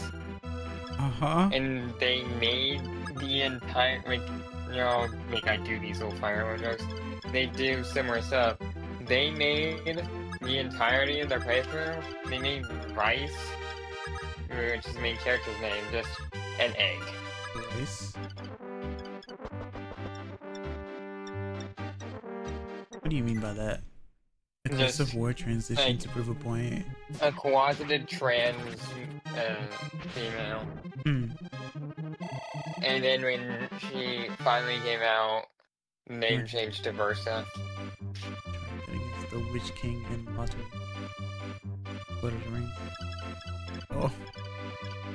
And they made the entire, I do these little Fire Emblem jokes. They do similar stuff. They made the entirety of their playthrough. They made Rice, which is the main character's name, just an egg. Rice? What do you mean by that? Aggressive war transition like, to prove a point. A closeted trans female. And then when she finally came out, name changed to Versa. Against the Witch King and Lord of the Rings. Oh.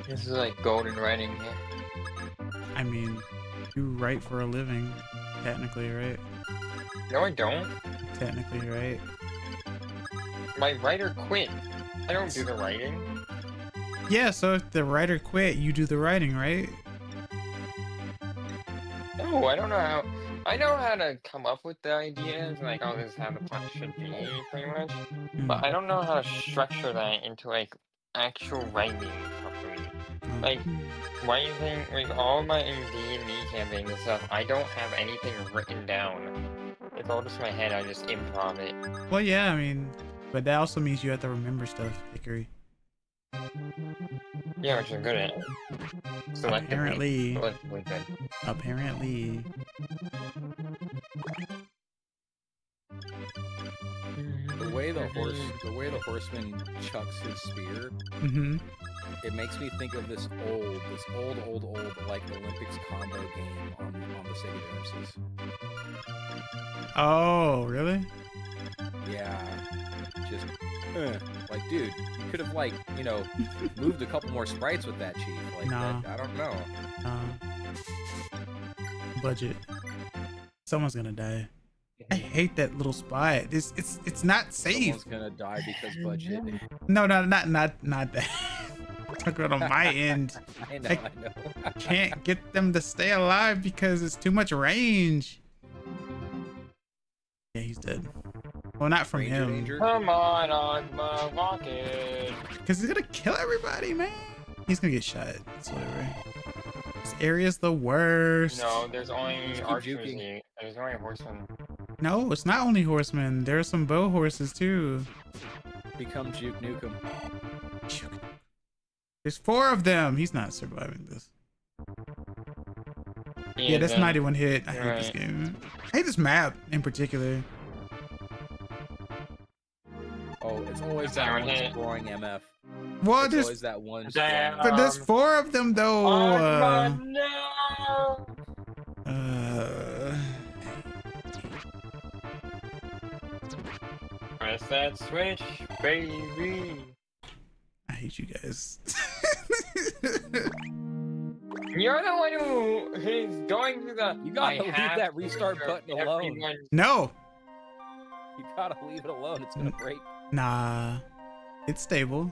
This is like golden writing here. I mean, you write for a living, technically, right? No, I don't. Technically, right? My writer quit. I don't do the writing. Yeah, so if the writer quit, you do the writing, right? No, I don't know how. I know how to come up with the ideas, like, oh, this is how the plot should be, pretty much. But I don't know how to structure that into, like, actual writing properly. Like, why do you think, like, all my D&D campaigns and stuff, I don't have anything written down. It's all just in my head, I just improv it. Well, yeah, I mean, but that also means you have to remember stuff, Hickory. Yeah, which I'm good at. Apparently. Selectively good. Apparently. The way the horseman chucks his spear, it makes me think of this old like Olympics combo game on the Sega Genesis. Oh, really? Yeah. Just like, dude, you could have like, moved a couple more sprites with that, Chief. Like, I don't know. Budget. Someone's gonna die. I hate that little spot. It's not safe. Someone's gonna die because budget. No, not that. Talking about on my end. I know. Can't get them to stay alive because it's too much range. Yeah, he's dead. Well, not from him. Danger. Come on, Ogma, walk it. Because he's gonna kill everybody, man. He's gonna get shot. It's whatever. This area's the worst. No, there's only archers here. There's only horsemen. No, it's not only horsemen. There are some bow horses too. Become Juke Nukem. There's 4 of them. He's not surviving this. Yeah, that's 91 hit. I hate this game. I hate this map in particular. Oh, it's always that one scoring MF. Well, there's always that one. But there's 4 of them though. No. Press that switch, baby. I hate you guys. You're the one who is going through the. You gotta leave that restart button alone. No. You gotta leave it alone. It's gonna break. Nah, it's stable.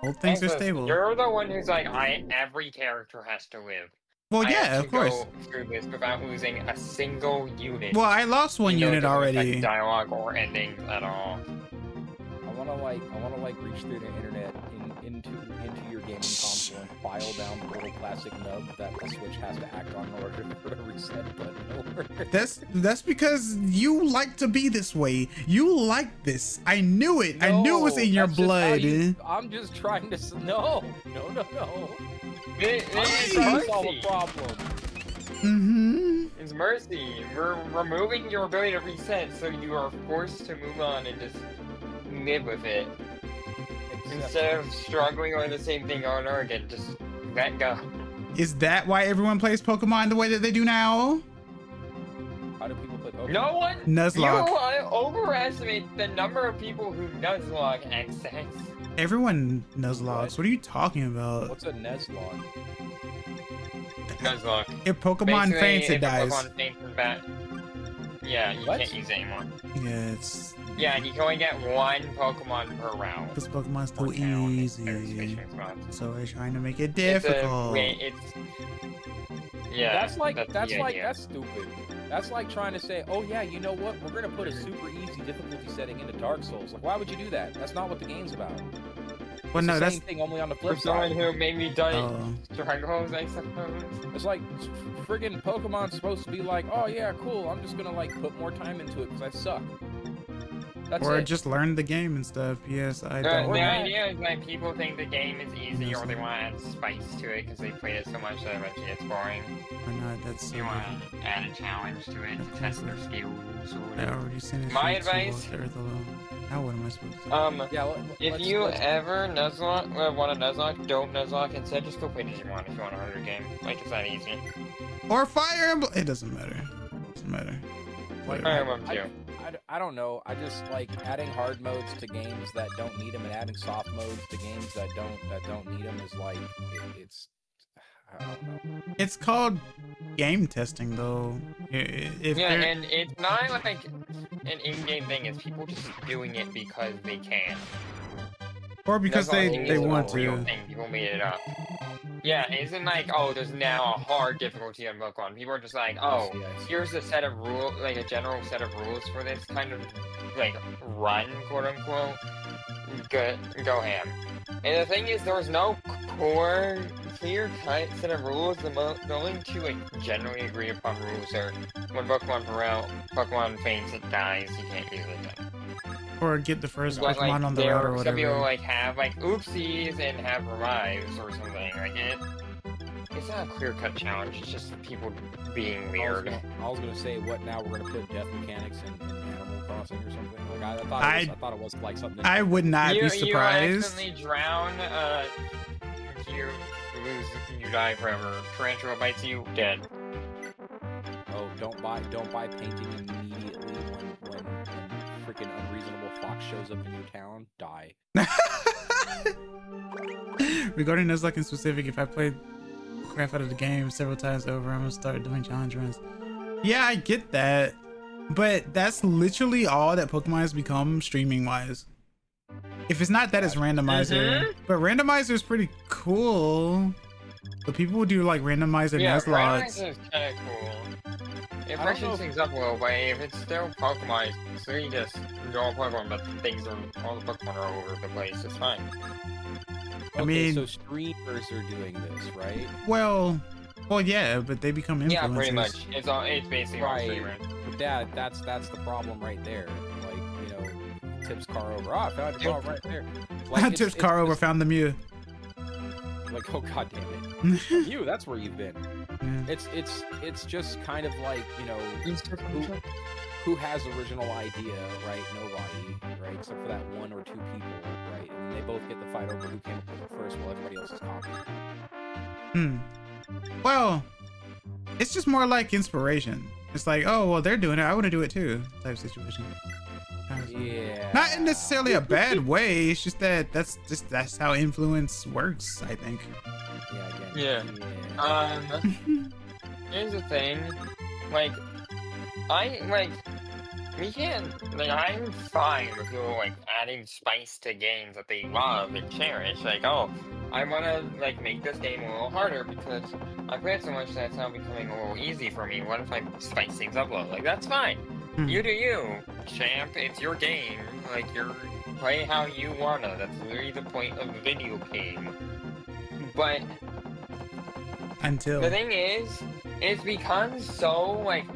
Old things are stable. You're the one who's like, every character has to live. Well, I yeah, have of to course. go through this without losing a single unit. Well, I lost one Even though it unit doesn't affect already. dialogue or endings at all. I wanna like reach through the internet into your gaming console and file down the little plastic nub that the Switch has to act on in order to put a reset button over. That's because you like to be this way. You like this. I knew it. I knew it was in your that's just how blood. I'm just trying to no. This I'm is trying to solve a mercy. problem. Mm-hmm. It's mercy. We're removing your ability to reset, so you are forced to move on and just live with it. Instead of struggling on the same thing over and over again, just let go. Is that why everyone plays Pokemon the way that they do now? How do people play Pokemon? No one. Nuzlocke. You overestimate the number of people who Nuzlocke access. Everyone Nuzlocks. What are you talking about? What's a Nuzlocke? Nuzlocke. If Pokemon Basically, faints, it if a dies. Pokemon faints in bat, yeah, you What? can't use it anymore. Yeah, it's Yeah, and you can only get one Pokemon per round. this Pokemon's per too town. easy. There's fishing spots. So we're trying to make it It's a difficult. way- yeah. That's the idea. that's stupid. That's like trying to say, oh yeah, you know what? We're gonna put a super easy difficulty setting into Dark Souls. Like, why would you do that? That's not what the game's about. Well, It's no, the that's same thing, only on the For flip someone side. who maybe done oh. struggles, I suppose. It's like friggin' Pokemon's supposed to be like, oh yeah, cool. I'm just gonna like put more time into it because I suck. That's Or it. just learn the game and stuff. Yes, I The don't. idea is that people think the game is easy, Yes, or they sir. want to add spice to it because they played it so much that eventually it's boring. Why not? That's so You want different. to add a challenge to it, to test their skills or I whatever. already sent it. My straight to advice- the Earth alone. Now what am I supposed to do? Yeah. If you ever Nuzlocke, want to Nuzlocke, don't Nuzlocke. Instead, just go play Digimon if you want a harder game. Like, it's that easy. Or Fire Emblem. It doesn't matter. Doesn't matter. Like, Fire Emblem too. I don't know. I just like adding hard modes to games that don't need them and adding soft modes to games that don't need them is like it's. I don't know. It's called game testing, though. If Yeah, they're- and it's not like an in-game thing. It's people just doing it because they can. or because That's all they it is, they it's want a real to. thing. People made it up. Yeah, it isn't like, oh, there's now a hard difficulty on Pokemon. People are just like, oh, I see. here's a set of rules, like a general set of rules for this kind of, like, run, quote unquote. Go ham. And the thing is, there was no core, clear-cut set of rules. The only two, like, generally agreed upon rules are when Pokemon faints, it dies, you can't use it then. Or get the first But, Pokemon like, on the there route or are some people, whatever. like, have, like, oopsies and have revives or something. Like, it's not a clear-cut challenge, it's just people being weird. I was gonna say, what now? We're gonna put death mechanics in Animal Crossing or something. Like I thought it was like something. I would not be You surprised. accidentally drown, you lose, you die forever. Tarantula bites you, dead. Oh, don't buy painting immediately when freaking unreasonable fox shows up in your town. Die. Regarding Nuzlocke in specific, if I played crap out of the game several times over, I'm gonna start doing challenge runs. Yeah, I get that, but that's literally all that Pokemon has become streaming wise. If it's not that, it's randomizer. But randomizer is pretty cool. But people would do like randomizer Nuzlocks. randomizer is kinda cool. It I don't know freshens if- things up a little, but if it's still Pokemon, it's really just draw Pokemon, but all the Pokemon are all over the place, it's fine. I Okay, mean- so streamers are doing this, right? Well, yeah, but they become influencers. Yeah, pretty much. It's basically all Right. streamers. But that's the problem right there. Like, you know, tips car over. I found a problem right there. Like, Tips car over, found the Mew. Like, oh god damn it. You, that's where you've been. Yeah. It's just kind of like, you know, who has original idea, right? Nobody, right? Except for that one or two people, right? And they both get the fight over who came up with it first while everybody else is copying. Well, it's just more like inspiration. It's like, oh, well, they're doing it, I want to do it too, type situation. Yeah. Not in necessarily a bad way. It's just that's how influence works, I think. Yeah. Here's the thing, like, we can't, like, I'm fine with people, like, adding spice to games that they love and cherish. Like, oh, I want to, like, make this game a little harder because I played so much that it's now becoming a little easy for me. What if I spice things up a little? Like, that's fine. You do you, champ. It's your game. Like, you're play how you wanna. That's literally the point of a video game. But until the thing is, it's become so, like,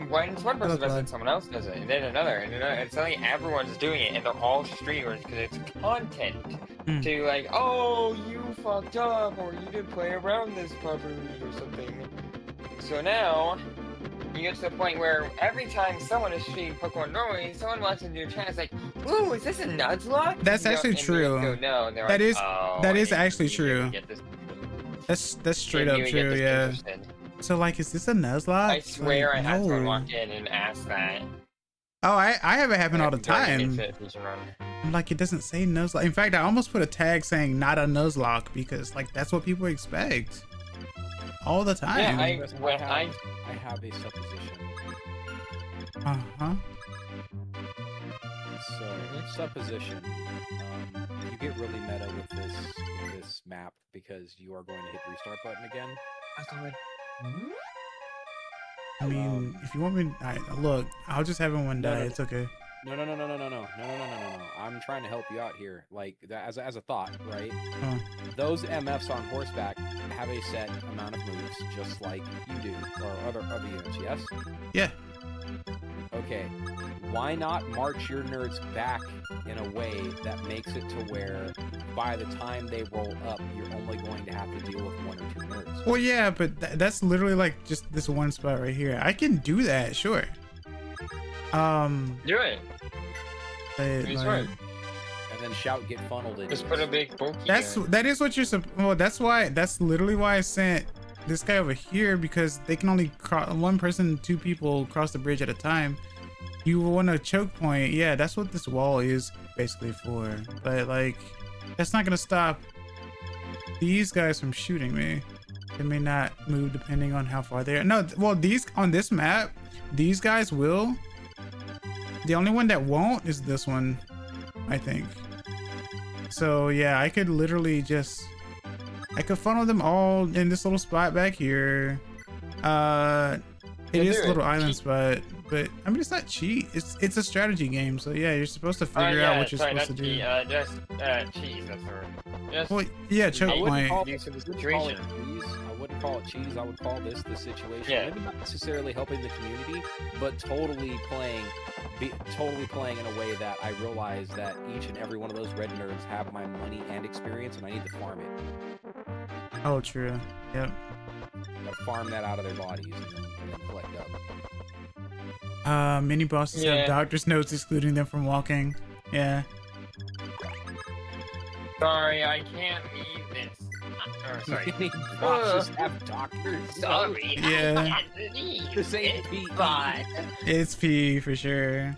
when one person does it, someone else does it, and then another, and suddenly everyone's doing it, and they're all streamers because it's content. To like, oh, you fucked up, or you didn't play around this properly, or something. So now, you get to the point where every time someone is streaming Pokemon normally, someone walks into your chat and is like, ooh, is this a Nuzlocke? That's actually true. Go, no, and that like, is oh, that is actually true. That's straight up true, yeah. Interested. So like, is this a Nuzlocke? I swear like, I had someone walk in and ask that. Oh, I have it happen all the time. I'm like, it doesn't say Nuzlocke. In fact, I almost put a tag saying not a Nuzlocke because like that's what people expect all the time. Yeah, I have a supposition. Uh-huh. So, supposition. You get really meta with this map because you are going to hit restart button again. I mean, if you want me, look, I'll just have one die. It's okay. No. I'm trying to help you out here. Like, as a thought, right? Those MFs on horseback have a set amount of moves, just like you do, or other units, yes? Yeah. Okay. Why not march your nerds back in a way that makes it to where by the time they roll up, you're only going to have to deal with 1 or 2 nerds? Well, yeah, but that's literally like just this one spot right here. I can do that, sure. Do it. Like, right. And then shout, get funneled in. Just put a big bulky. That is what you're. Well, that's literally why I sent this guy over here, because they can only one person, 2 people cross the bridge at a time. You want a choke point, yeah, that's what this wall is basically for. But like, that's not gonna stop these guys from shooting me. They may not move depending on how far they are. No, well, these on this map, these guys will. The only one that won't is this one, I think. So yeah, I could literally just, I could funnel them all in this little spot back here. It is a little island spot, but I mean, it's not cheat. It's a strategy game, so yeah, you're supposed to figure out what you're supposed to do. Just cheese. That's right. Just, well, yeah, choke point. I wouldn't call it cheese. I would call this the situation. Yeah. Maybe not necessarily helping the community, but totally playing in a way that I realize that each and every one of those red nerds have my money and experience, and I need to farm it. Oh, true. Yep. Gotta farm that out of their bodies and then collect up. Mini bosses have doctor's notes excluding them from walking. Yeah. Sorry, I can't leave this. Sorry. Mini bosses have doctors. Sorry. Yeah. I can't leave. This ain't P. It's P for sure.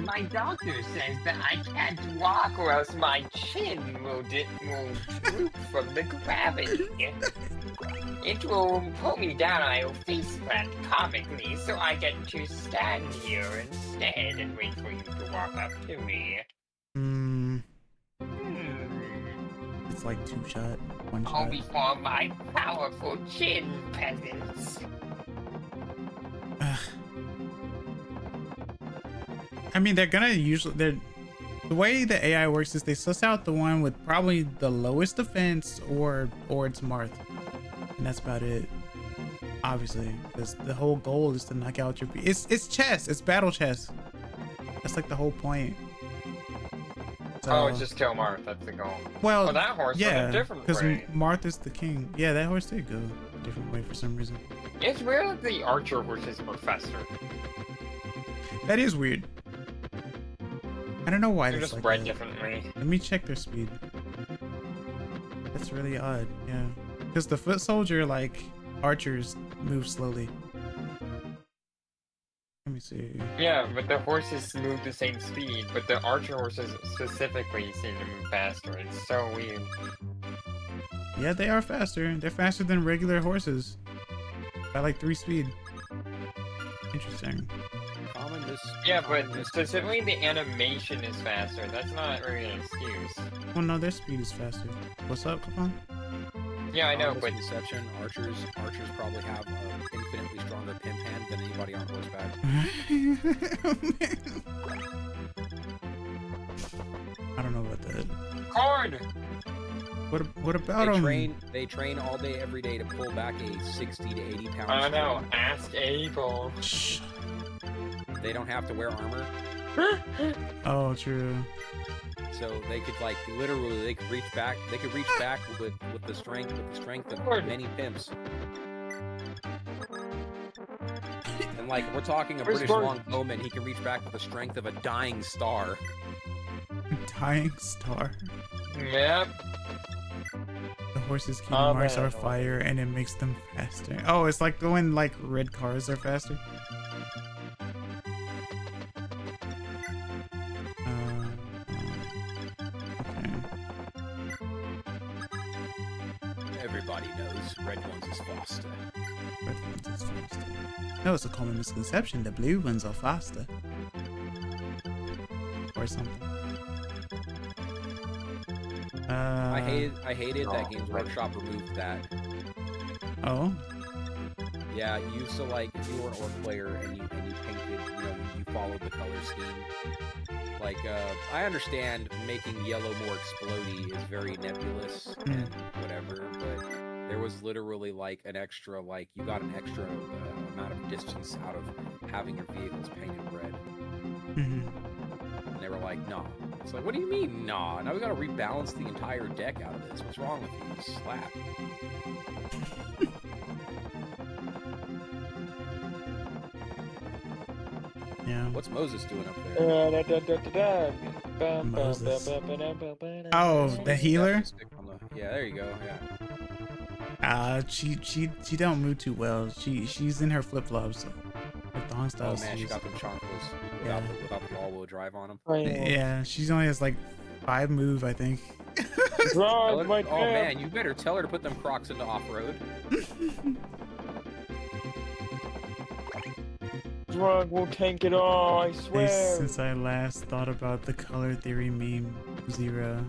My doctor says that I can't walk or else my chin will droop from the gravity. It will pull me down, I will face plant comically, so I get to stand here instead and wait for you to walk up to me. It's like 2-shot, 1-shot. All before my powerful chin, peasants. I mean, they're gonna usually, the way the AI works is they suss out the one with probably the lowest defense or it's Marth, and that's about it. Obviously, because the whole goal is to knock out your. It's chess. It's battle chess. That's like the whole point. So, oh, it's just kill Marth. That's the goal. Well, that horse went a different way. Because Marth is the king. Yeah, that horse did go a different way for some reason. It's weird that the archer horses were faster. That is weird. I don't know why they're they're just like bred that. differently. Let me check their speed. That's really odd, yeah. Because the foot soldier, like, archers move slowly. Let me see. Yeah, but the horses move the same speed, but the archer horses specifically seem to move faster. It's so weird. Yeah, they are faster. They're faster than regular horses. By like 3 speed. Interesting. Common this. Yeah, but specifically the animation is faster. That's not really an excuse. Well, no, their speed is faster. What's up, Capone? Yeah, I know, but Misconception, archers probably have an infinitely stronger pimp hand than anybody on horseback. I don't know about that. Cord! What about them? They train all day, every day to pull back a 60 to 80 pound. I know. Ask Abel. They don't have to wear armor. Oh, true. So they could like literally they could reach back with the strength of many pimps. And like we're talking a British longbowman, he can reach back with the strength of a dying star. Dying star. Yep. The horses' key marks are fire, and it makes them faster. Oh, it's like when like red cars are faster. Everybody knows red ones is faster. Red ones is faster. No, it's a common misconception. The blue ones are faster. Or something. I hated that Games Workshop removed that. Oh? Yeah, you used to like if you were an orc player and you painted, you followed the color scheme. Like I understand making yellow more explodey is very nebulous and whatever, but there was literally like an extra you got an extra amount of distance out of having your vehicles painted red. And they were like, nah. It's like, what do you mean, nah? Now we gotta rebalance the entire deck out of this. What's wrong with you? Slap. Yeah. What's Moses doing up there? Moses. Oh, the healer? Yeah, there you go. Yeah. She don't move too well. She's in her flip flops. Her thong style. Oh man, she got them chonkles without the all-wheel drive on them. Yeah, she only has like 5 move, I think. Oh man, you better tell her to put them Crocs into off-road. Drug will tank it all, I swear. Since I last thought about the color theory meme 0.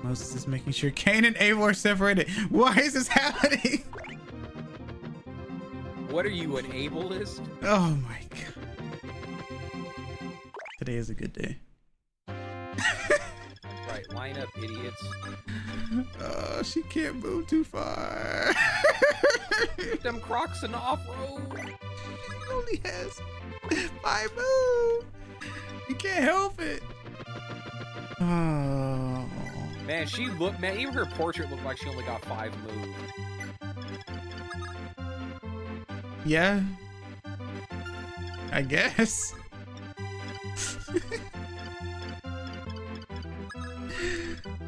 Moses is making sure Cain and Abel are separated. Why is this happening? What are you, an ableist? Oh my god. Today is a good day. That's right, line up, idiots. Oh, she can't move too far. Put them Crocs in the off-road. She only has 5 moves. You can't help it. Oh. Man, even her portrait looked like she only got 5 moves. Yeah. I guess.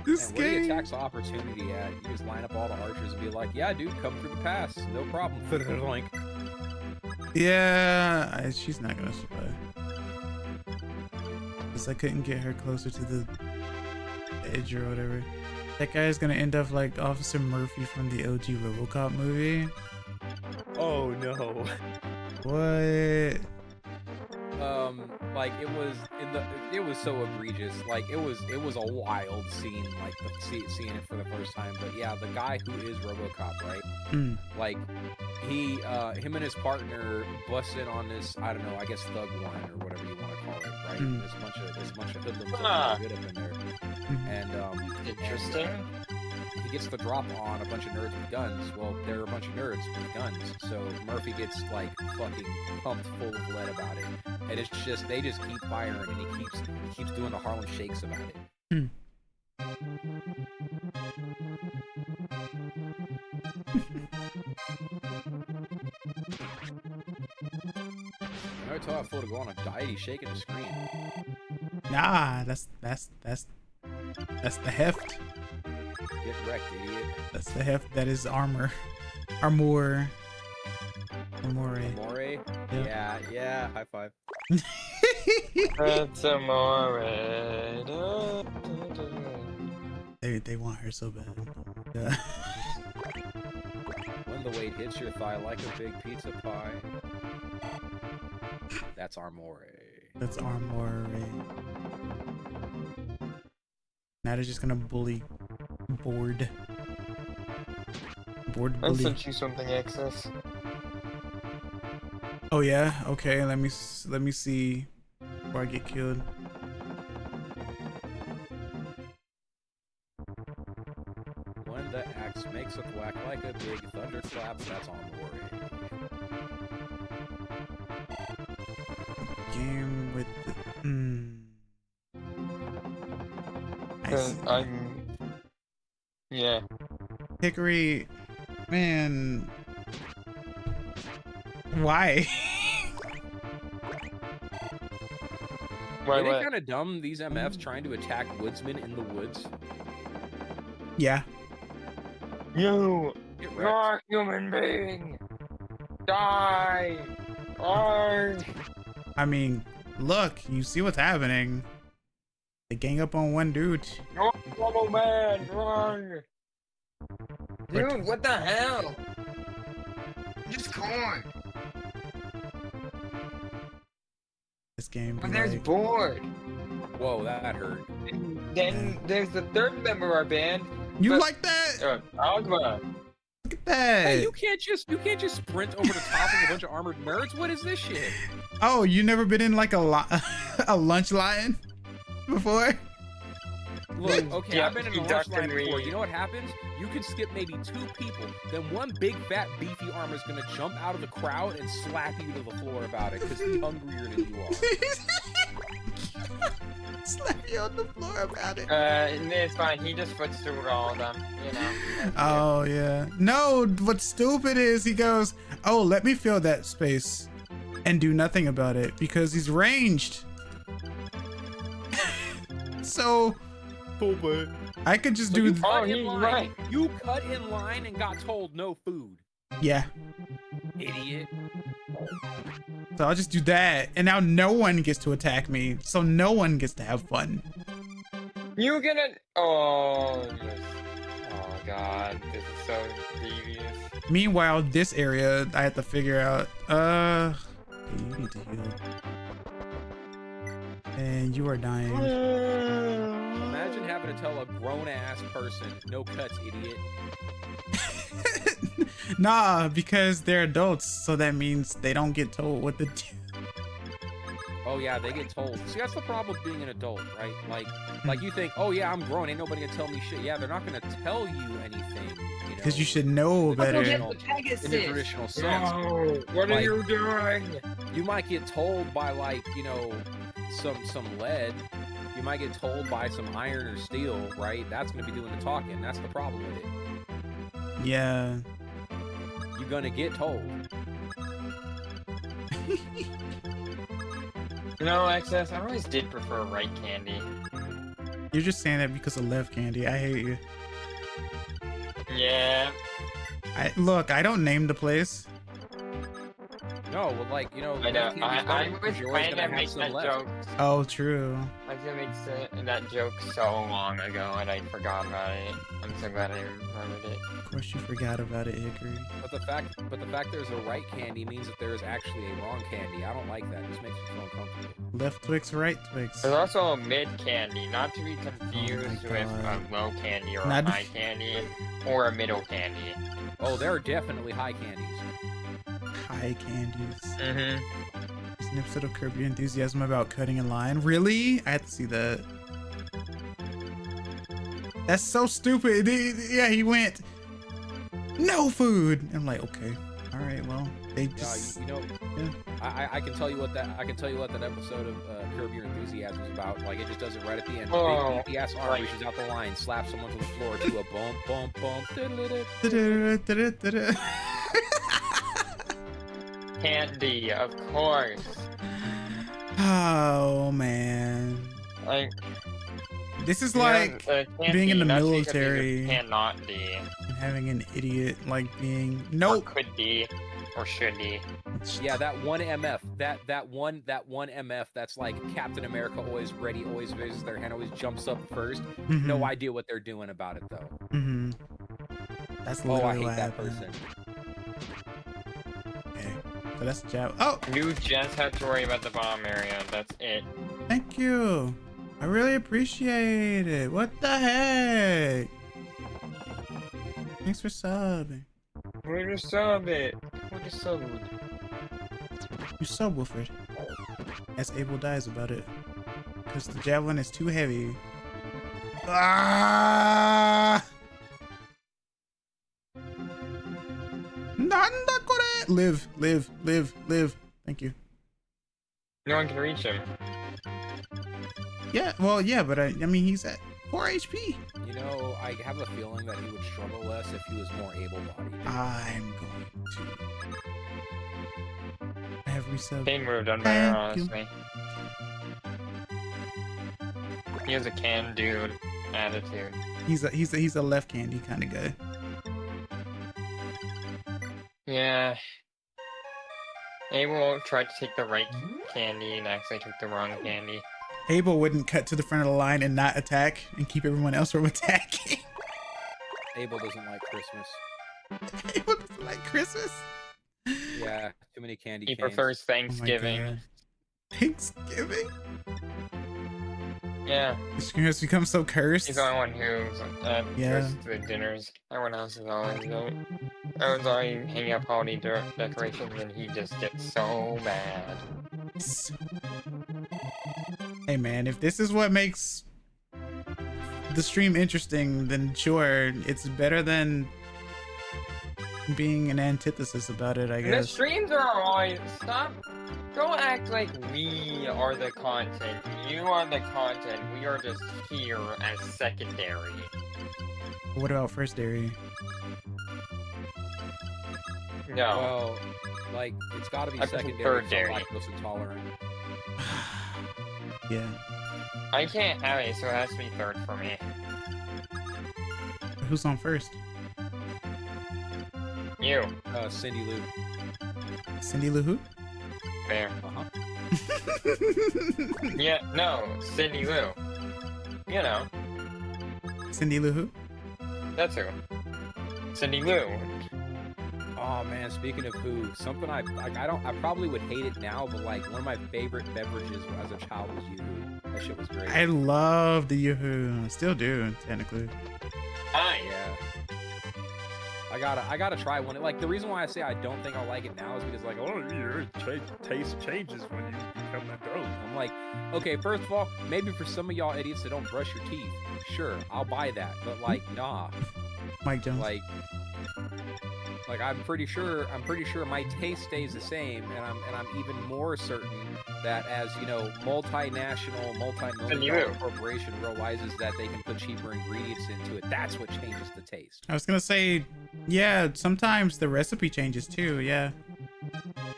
This and where game. the attacks of opportunity at? You just line up all the archers and be like, yeah, dude, come through the pass. No problem. Like, yeah, she's not gonna survive. Because I couldn't get her closer to the edge or whatever. That guy is gonna end up like Officer Murphy from the OG RoboCop movie. oh no. What? Like it was so egregious. Like it was a wild scene, like seeing it for the first time. But yeah, the guy who is RoboCop, right? Like him and his partner bust in on this, I don't know, I guess thug one or whatever you want to call it, right? There's a bunch of hoodlums that are good up in there. And interesting. He gets the drop on a bunch of nerds with guns. Well, there are a bunch of nerds with guns, so Murphy gets like fucking pumped full of lead about it, and it's just they just keep firing, and he keeps doing the Harlem Shakes about it. I tell that fool to go on a diet. He's shaking the screen. Nah, that's the heft. Get wrecked, idiot. That's the heft. That is armor. Armor. Amore. Amore? Yeah. High five. That's amore. They want her so bad. Yeah. When the weight hits your thigh like a big pizza pie. That's Armore. That's Armore. Now they're just gonna bully Board. Board I bully. sent you something, Access. Oh yeah. Okay. Let me see before I get killed. When the axe makes a thwack like a big thunderclap, that's Armore. Game with the. Yeah. Hickory, man. Why? Isn't it kind of dumb, these MFs trying to attack woodsmen in the woods? Yeah. You're a human being! Die! Arg! I mean, look, you see what's happening. They gang up on one dude. No, normal man, run! Dude, what the hell? Just corn! This game. But there's Board. Whoa, that hurt. And then there's the third member of our band. You like that? Agma. Look at that. Hey, you can't just sprint over the top of a bunch of armored nerds. What is this shit? Oh, you never been in like a lunch line before? Look, okay, Yeah, I've been in a he lunch line ducked and before. we- You know what happens? You can skip maybe 2 people. Then one big, fat, beefy armor is gonna jump out of the crowd and slap you to the floor about it because he's hungrier than you are. Slap you on the floor about it. It's fine. He just foots through all of them, you know. Oh yeah. No, what's stupid is he goes, "Oh, let me fill that space," and do nothing about it because he's ranged. So I could just So do. you cut he's in line. right. You cut in line and got told no food. Yeah. Idiot. So I'll just do that, and now no one gets to attack me. So no one gets to have fun. You gonna? Oh, yes. Oh God, this is so devious. Meanwhile, this area I have to figure out. You need to heal. And you are dying. Imagine having to tell a grown-ass person, no cuts, idiot. Nah, because they're adults, so that means they don't get told what to do. Oh yeah, they get told. See, that's the problem with being an adult, right? Like you think, oh yeah, I'm grown, ain't nobody gonna tell me shit. Yeah, they're not gonna tell you anything, you know. Because you should know better. In the traditional sense. No, what are you doing? You might get told by some lead. You might get told by some iron or steel, right? That's gonna be doing the talking. That's the problem with it. Yeah. You're gonna get told. You know, Access, I always did prefer right candy. You're just saying that because of Lefcandy. I hate you. Yeah. Look, I don't name the place. No, well, like, you know, I know. I was you're always trying gonna to have make some that left. joke. Oh, true. I was gonna make that joke so long ago, and I forgot about it. I'm so glad I remembered it. Of course you forgot about it, Hickory. But the fact there's a right candy means that there is actually a wrong candy. I don't like that. It just makes me feel uncomfortable. Left Twix, right Twix. There's also a mid candy, not to be confused Oh with my a low candy or Not- a high candy or a middle candy. Oh, there are definitely high candies. High candies. Mm-hmm. There's an episode of Curb Your Enthusiasm about cutting in line. Really? I have to see that. That's so stupid. Yeah, he went, no food. I'm like, okay. All right, well, they just... You know, yeah. I can tell you what that episode of Curb Your Enthusiasm is about. Like, it just does it right at the end. Oh, Big ass arm right. reaches out the line, slaps someone to the floor to a bump, bump, bump. Candy, of course. Oh, man. Like, This is you know, like candy, being in the that's because military. it cannot be. and having an idiot like being... Or Nope. could be. Or should be. Yeah, that one MF, that one MF, that's like Captain America, always ready, always raises their hand, always jumps up first. Mhm. No idea what they're doing about it though. Mhm. That's Oh, I literally hate what that happened. person. Okay. So that's the jab. Oh! You just have to worry about the bomb area. That's it. Thank you. I really appreciate it. What the heck? Thanks for subbing. We're just sub it. We're just sub it. You sub, Wilfred. As Abel dies about it. Because the javelin is too heavy. Ah! Nanda kore! Live, live, live, live. Thank you. No one can reach him. Yeah, well, yeah, but I mean, he's at 4 HP. You know, I have a feeling that he would struggle less if he was more able-bodied. I'm going to. I have resub. Kane would have done better, honestly. He has a can dude attitude. He's a Lefcandy kind of guy. Yeah. Abel tried to take the right candy and actually took the wrong candy. Abel wouldn't cut to the front of the line and not attack and keep everyone else from attacking. Abel doesn't like Christmas. Abel doesn't like Christmas? Yeah, too many candy He canes. prefers Oh Thanksgiving. my God. Thanksgiving? Yeah. The stream has become so cursed. He's the only one who goes to the dinners. Everyone else is always everyone's already hanging up holiday decorations, and he just gets so mad. Hey man, if this is what makes the stream interesting, then sure, it's better than being an antithesis about it, I The guess. streams are always stop. Don't act like we are the content. You are the content. We are just here as secondary. What about first area? No. Well, like, it's gotta be I prefer secondary third for dairy. lactose intolerant. Yeah. I can't have it, so it has to be third for me. Who's on first? You. Cindy Lou. Cindy Lou who? There. Uh-huh. Yeah, no, Cindy Lou. You know, Cindy Lou who? that's who. Cindy Lou. Oh man, speaking of who, something I probably would hate it now, but like one of my favorite beverages as a child was Yoo-hoo. That shit was great. I love the Yoo-hoo. Still do, technically. Hi. Yeah. I gotta try one. Like, the reason why I say I don't think I'll like it now is because, like, oh, your taste changes when you become an adult. I'm like, okay, first of all, maybe for some of y'all idiots that don't brush your teeth, sure, I'll buy that. But like, nah. Mike Jones. Like I'm pretty sure my taste stays the same, and I'm even more certain that as, you know, multinational, multi-million-dollar corporation realizes that they can put cheaper ingredients into it, that's what changes the taste. I was gonna say, yeah, sometimes the recipe changes too, yeah.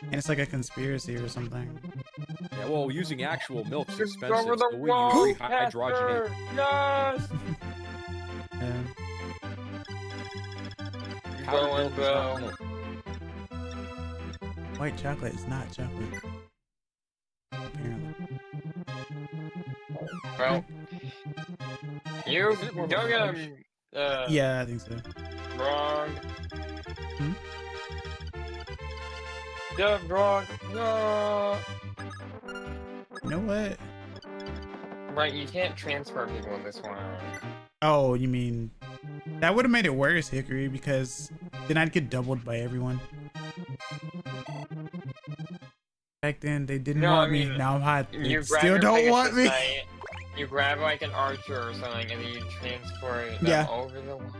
And it's like a conspiracy or something. Yeah, well, using actual milk's Just expensive, over the so we wall, use hydrogenate. Yes! Yeah. Powdered Going, milk is bro. not milk. White chocolate is not chocolate. Apparently. Well, you don't get him Yeah, I think so. wrong. Hmm? Yeah, wrong. No. You know what? Right, you can't transfer people in this one. Oh, you mean that would have made it worse, Hickory, because then I'd get doubled by everyone. Back then, they didn't want me. Now I'm hot. They You grab still your don't thing at want the me. site, you grab like an archer or something, and then you transport them Yeah. over the wall.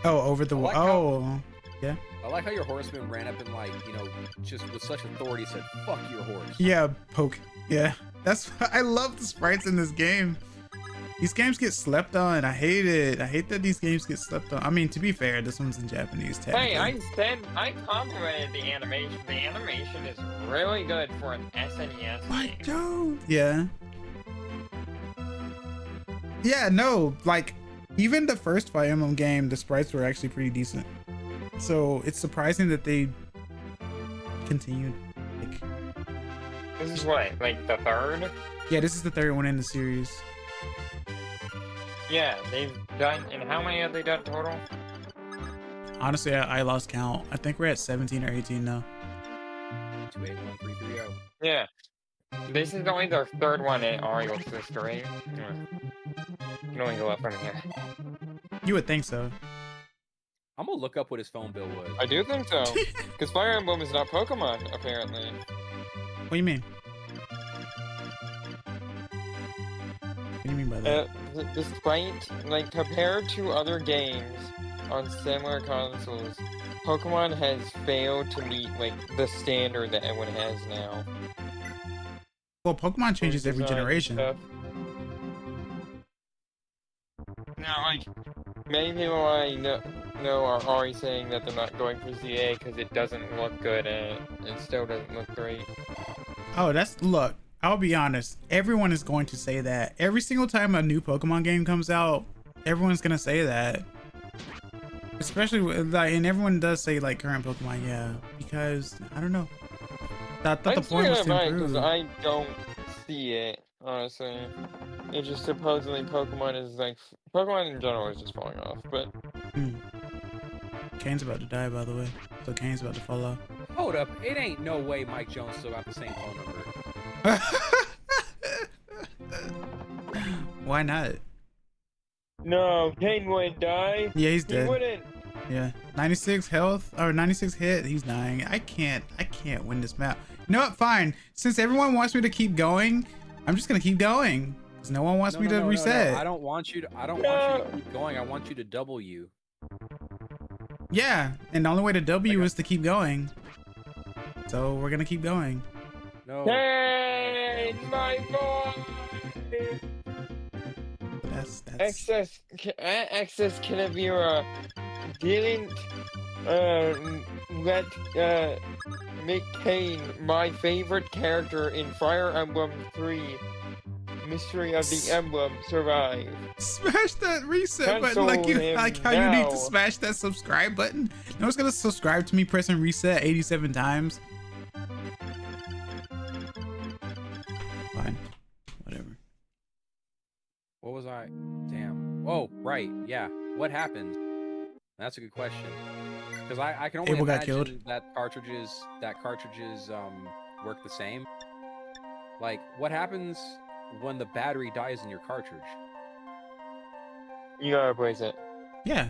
Oh, over the wall. I like how- Oh, yeah. I like how your horseman ran up and, like, you know, just with such authority said, "Fuck your horse." Yeah, poke. Yeah. That's I love the sprites in this game. These games get slept on. I hate it. I hate that these games get slept on. I mean, to be fair, this one's in Japanese, technically. Hey, I complimented the animation. The animation is really good for an SNES Mike game. Jones. Yeah. Yeah, no, like, even the first Fire Emblem game, the sprites were actually pretty decent. So it's surprising that they continued. Like, This is what, like the third? yeah, this is the third one in the series. Yeah, they've done. And how many have they done total? Honestly, I lost count. I think we're at 17 or 18 now. 281-330. Yeah. This is only their third one in Ariel's sister, right? You can only go up from here. You would think so. I'm gonna look up what his phone bill was. I do think so. Because Fire Emblem is not Pokemon, apparently. What do you mean? What do you mean by that? Despite, like, compared to other games on similar consoles, Pokemon has failed to meet, like, the standard that everyone has now. Well, Pokemon changes every generation. Now, like, many people I know are already saying that they're not going for ZA because it doesn't look good and it still doesn't look great. Oh, look, I'll be honest. Everyone is going to say that. Every single time a new Pokemon game comes out, everyone's going to say that. Especially, like, and everyone does say, like, current Pokemon, yeah. Because, I don't know. I thought the point was to improve. I don't see it, honestly. It's just supposedly Pokemon is, like, Pokemon in general is just falling off, but... Kane's about to die, by the way. So Kane's about to fall off. Hold up, it ain't no way Mike Jones still got the same phone number. Why not? No, Kane wouldn't die. Yeah, he's dead. He wouldn't. Yeah, 96 health or 96 hit. He's dying. I can't win this map. You know what? Fine. Since everyone wants me to keep going, I'm just gonna keep going. Cause no one wants me to reset. No. I don't want you to keep going. I want you to W. Yeah, and the only way to W is to keep going. So we're gonna keep going. No. Hey, my boy. That's Excess KinaヴィRa didn't let make Kane, my favorite character in Fire Emblem 3 Mystery of the Emblem, survive. Smash that reset button like how you need to smash that subscribe button. No one's gonna subscribe to me pressing reset 87 times. Fine. Whatever. What was I? Damn. Oh, right. Yeah. What happened? That's a good question. Because I can only Abel got imagine killed. that cartridges work the same. Like, what happens when the battery dies in your cartridge? You gotta replace it. Yeah.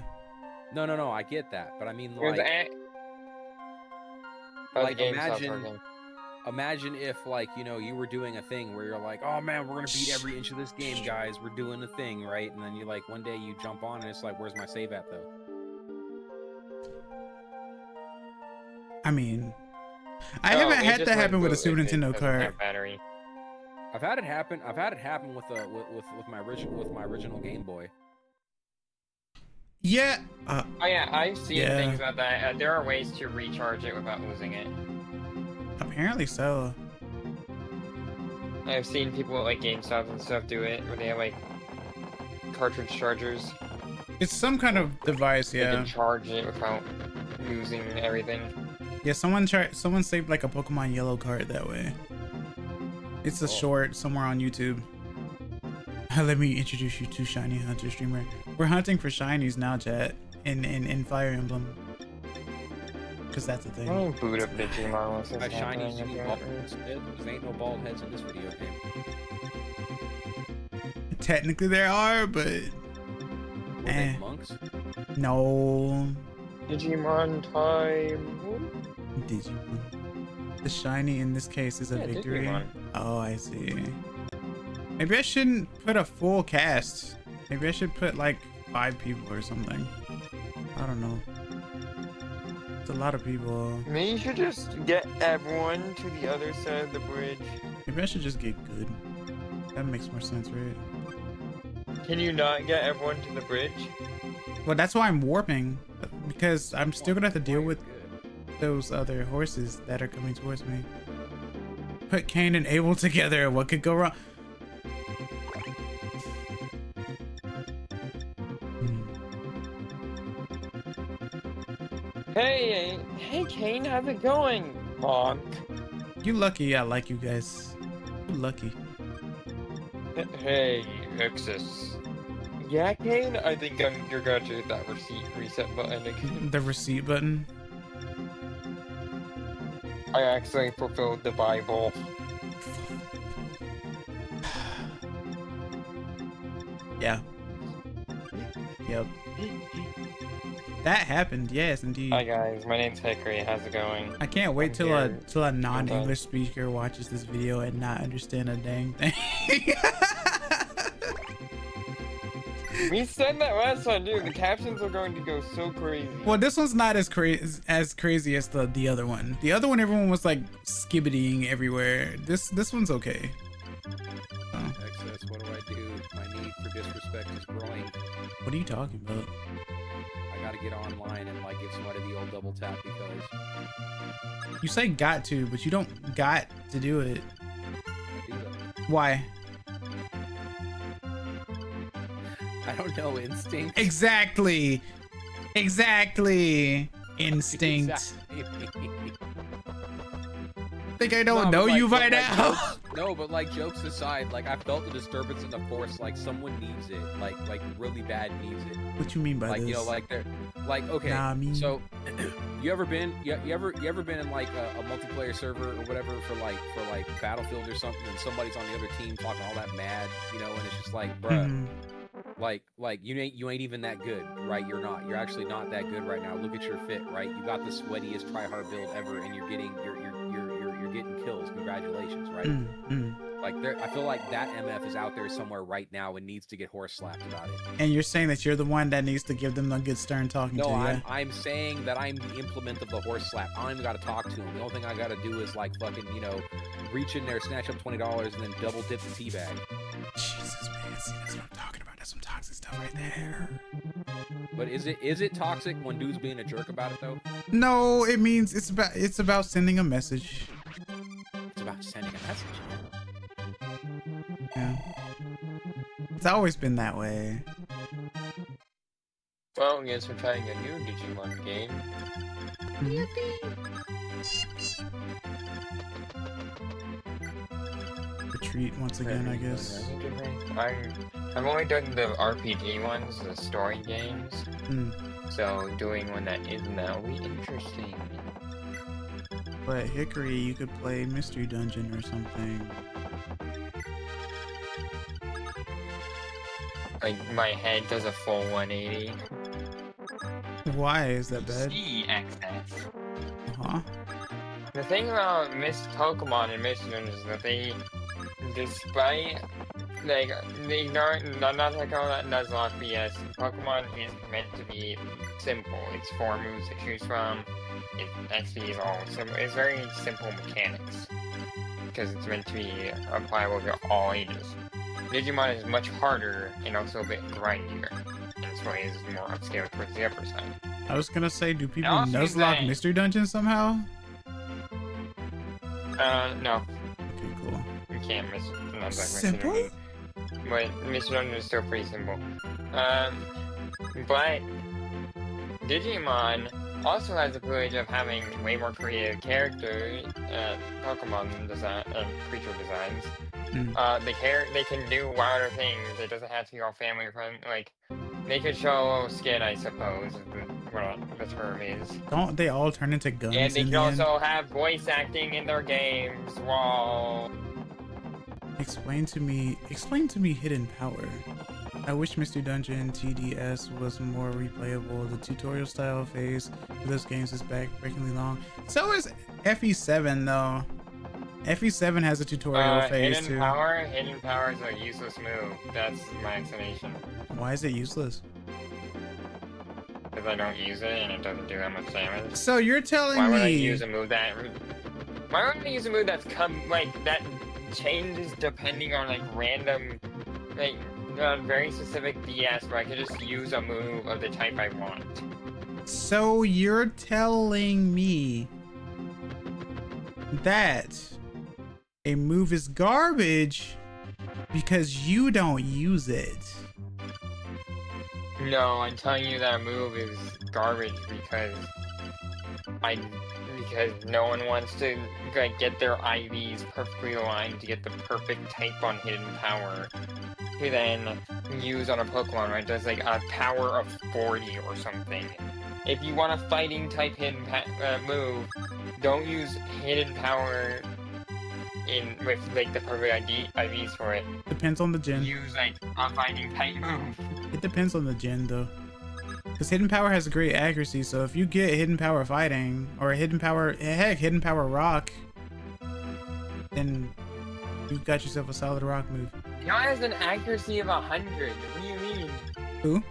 No, I get that, but I mean, like imagine if, like, you know, you were doing a thing where you're like, oh man, we're gonna beat every inch of this game, guys, we're doing the thing, right? And then you, like, one day you jump on and it's like, where's my save at, though? I mean, I haven't had that happen with a Super Nintendo cart. Battery. I've had it happen with my original Game Boy. Yeah. Oh yeah, I've seen things about that. There are ways to recharge it without losing it. Apparently so. I've seen people at, like, GameStop and stuff do it, where they have, like, cartridge chargers. It's some kind of device, yeah. They can charge it without losing everything. Yeah, someone saved, like, a Pokemon Yellow card that way. It's a short somewhere on YouTube. Let me introduce you to Shiny Hunter Streamer. We're hunting for shinies now, chat, in Fire Emblem. Because that's the thing. Oh, boot up Digimon. By shinies, you mean bald heads. There ain't no bald heads in this video game. Technically there are, but... Were they monks? No. Digimon time. Digimon. The shiny in this case is a victory. Digimon. Oh, I see. Maybe I shouldn't put a full cast. Maybe I should put, like, 5 people or something. I don't know. It's a lot of people. Maybe you should just get everyone to the other side of the bridge. Maybe I should just get good. That makes more sense, right? Can you not get everyone to the bridge? Well, that's why I'm warping. Because I'm still gonna have to deal with those other horses that are coming towards me. Put Kane and Abel together. What could go wrong? Hey, Kane, how's it going? Bonk. You lucky I like you guys. You lucky. Hey, Exus. Yeah, Kane, I think you're going to hit that reset button again. The receipt button? I actually fulfilled the Bible. Yeah. Yep. That happened, yes, indeed. Hi guys, my name's Hickory. How's it going? I can't wait till a non-English Okay. speaker watches this video and not understand a dang thing. We said that last time, dude. The captions are going to go so crazy. Well, this one's not as crazy as the other one. The other one, everyone was like skibbitying everywhere. This one's okay. Oh. Excess, what do I do? My need for disrespect is growing. What are you talking about? I gotta get online and like give somebody the old double tap because You say got to, but you don't got to do it. I do that. Why? I don't know, instinct. Exactly. Instinct. Exactly. Think I don't know but, you by but, now? jokes, no, but like jokes aside, like I felt the disturbance in the force. Like someone needs it. Like really bad needs it. What you mean by Like this? you know, like they're like okay. Nah, I mean- So you ever been been in like a multiplayer server or whatever for like Battlefield or something, and somebody's on the other team talking all that mad, you know, and it's just like, bruh. Mhm. Like you ain't even that good, right? You're actually not that good right now. Look at your fit, right? You got the sweatiest try-hard build ever, and you're getting kills. Congratulations, right? Like there, I feel like that MF is out there somewhere right now and needs to get horse slapped about it. And you're saying that you're the one that needs to give them a good stern talking No, to, yeah? I'm saying that I'm the implement of the horse slap. I don't even got to talk to him. The only thing I got to do is like fucking, you know, reach in there, snatch up $20, and then double dip the tea bag. Jesus, man, see, that's what I'm talking about. That's some toxic stuff right there. But is it toxic when dude's being a jerk about it though? No, it means it's about sending a message. It's about sending a message. Yeah. It's always been that way. Well, yes, we're trying a new Digimon game. Retreat once again, I guess. I've only done the RPG ones, the story games. So doing one that isn't that will be interesting. But Hickory, you could play Mystery Dungeon or something. Like my head does a full 180. Why is that bad? CXS. Huh? The thing about Pokemon and Mystery Dungeon is that they, despite like they ignore, not to call that Nuzlocke BS. Pokemon is meant to be simple. It's 4 moves to choose from. XP is all simple. It's very simple mechanics because it's meant to be applicable to all ages. Digimon is much harder and also a bit grindier. In its way, is more upscale towards the upper side. I was gonna say, do people also means Nuzlocke that- Mystery Dungeon somehow? No, Okay, cool. you can't miss Nuzlocke Simple? Mystery Dungeon. But Mystery Dungeon is still pretty simple. But Digimon also has the privilege of having way more creative character Pokemon design creature designs. They can do wilder things. It doesn't have to be all family friendly. Like they could show skin, I suppose. Well, the term is. Don't they all turn into guns? And they in can the end? also have voice acting in their games. While Explain to me hidden power. I wish Mystery Dungeon TDS was more replayable. The tutorial style phase for those games is backbreakingly long. So is FE7 though. FE7 has a tutorial phase hidden too. Hidden power is a useless move. That's my explanation. Why is it useless? Because I don't use it and it doesn't do that much damage. So you're telling Why would I me use a move that? Why would I use a move that's that changes depending on like random, like very specific BS? Where I could just use a move of the type I want. So you're telling me that a move is garbage because you don't use it. No, I'm telling you that a move is garbage because no one wants to like get their IVs perfectly aligned to get the perfect type on hidden power to then use on a Pokemon, right? Does like a power of 40 or something. If you want a fighting type hidden move, don't use hidden power with like the perfect IVs for it. Depends on the gen. Use like a fighting type move. It depends on the gen though. Because hidden power has a great accuracy, so if you get hidden power fighting or hidden power rock, then you got yourself a solid rock move. It has an accuracy of 100. What do you mean? Who?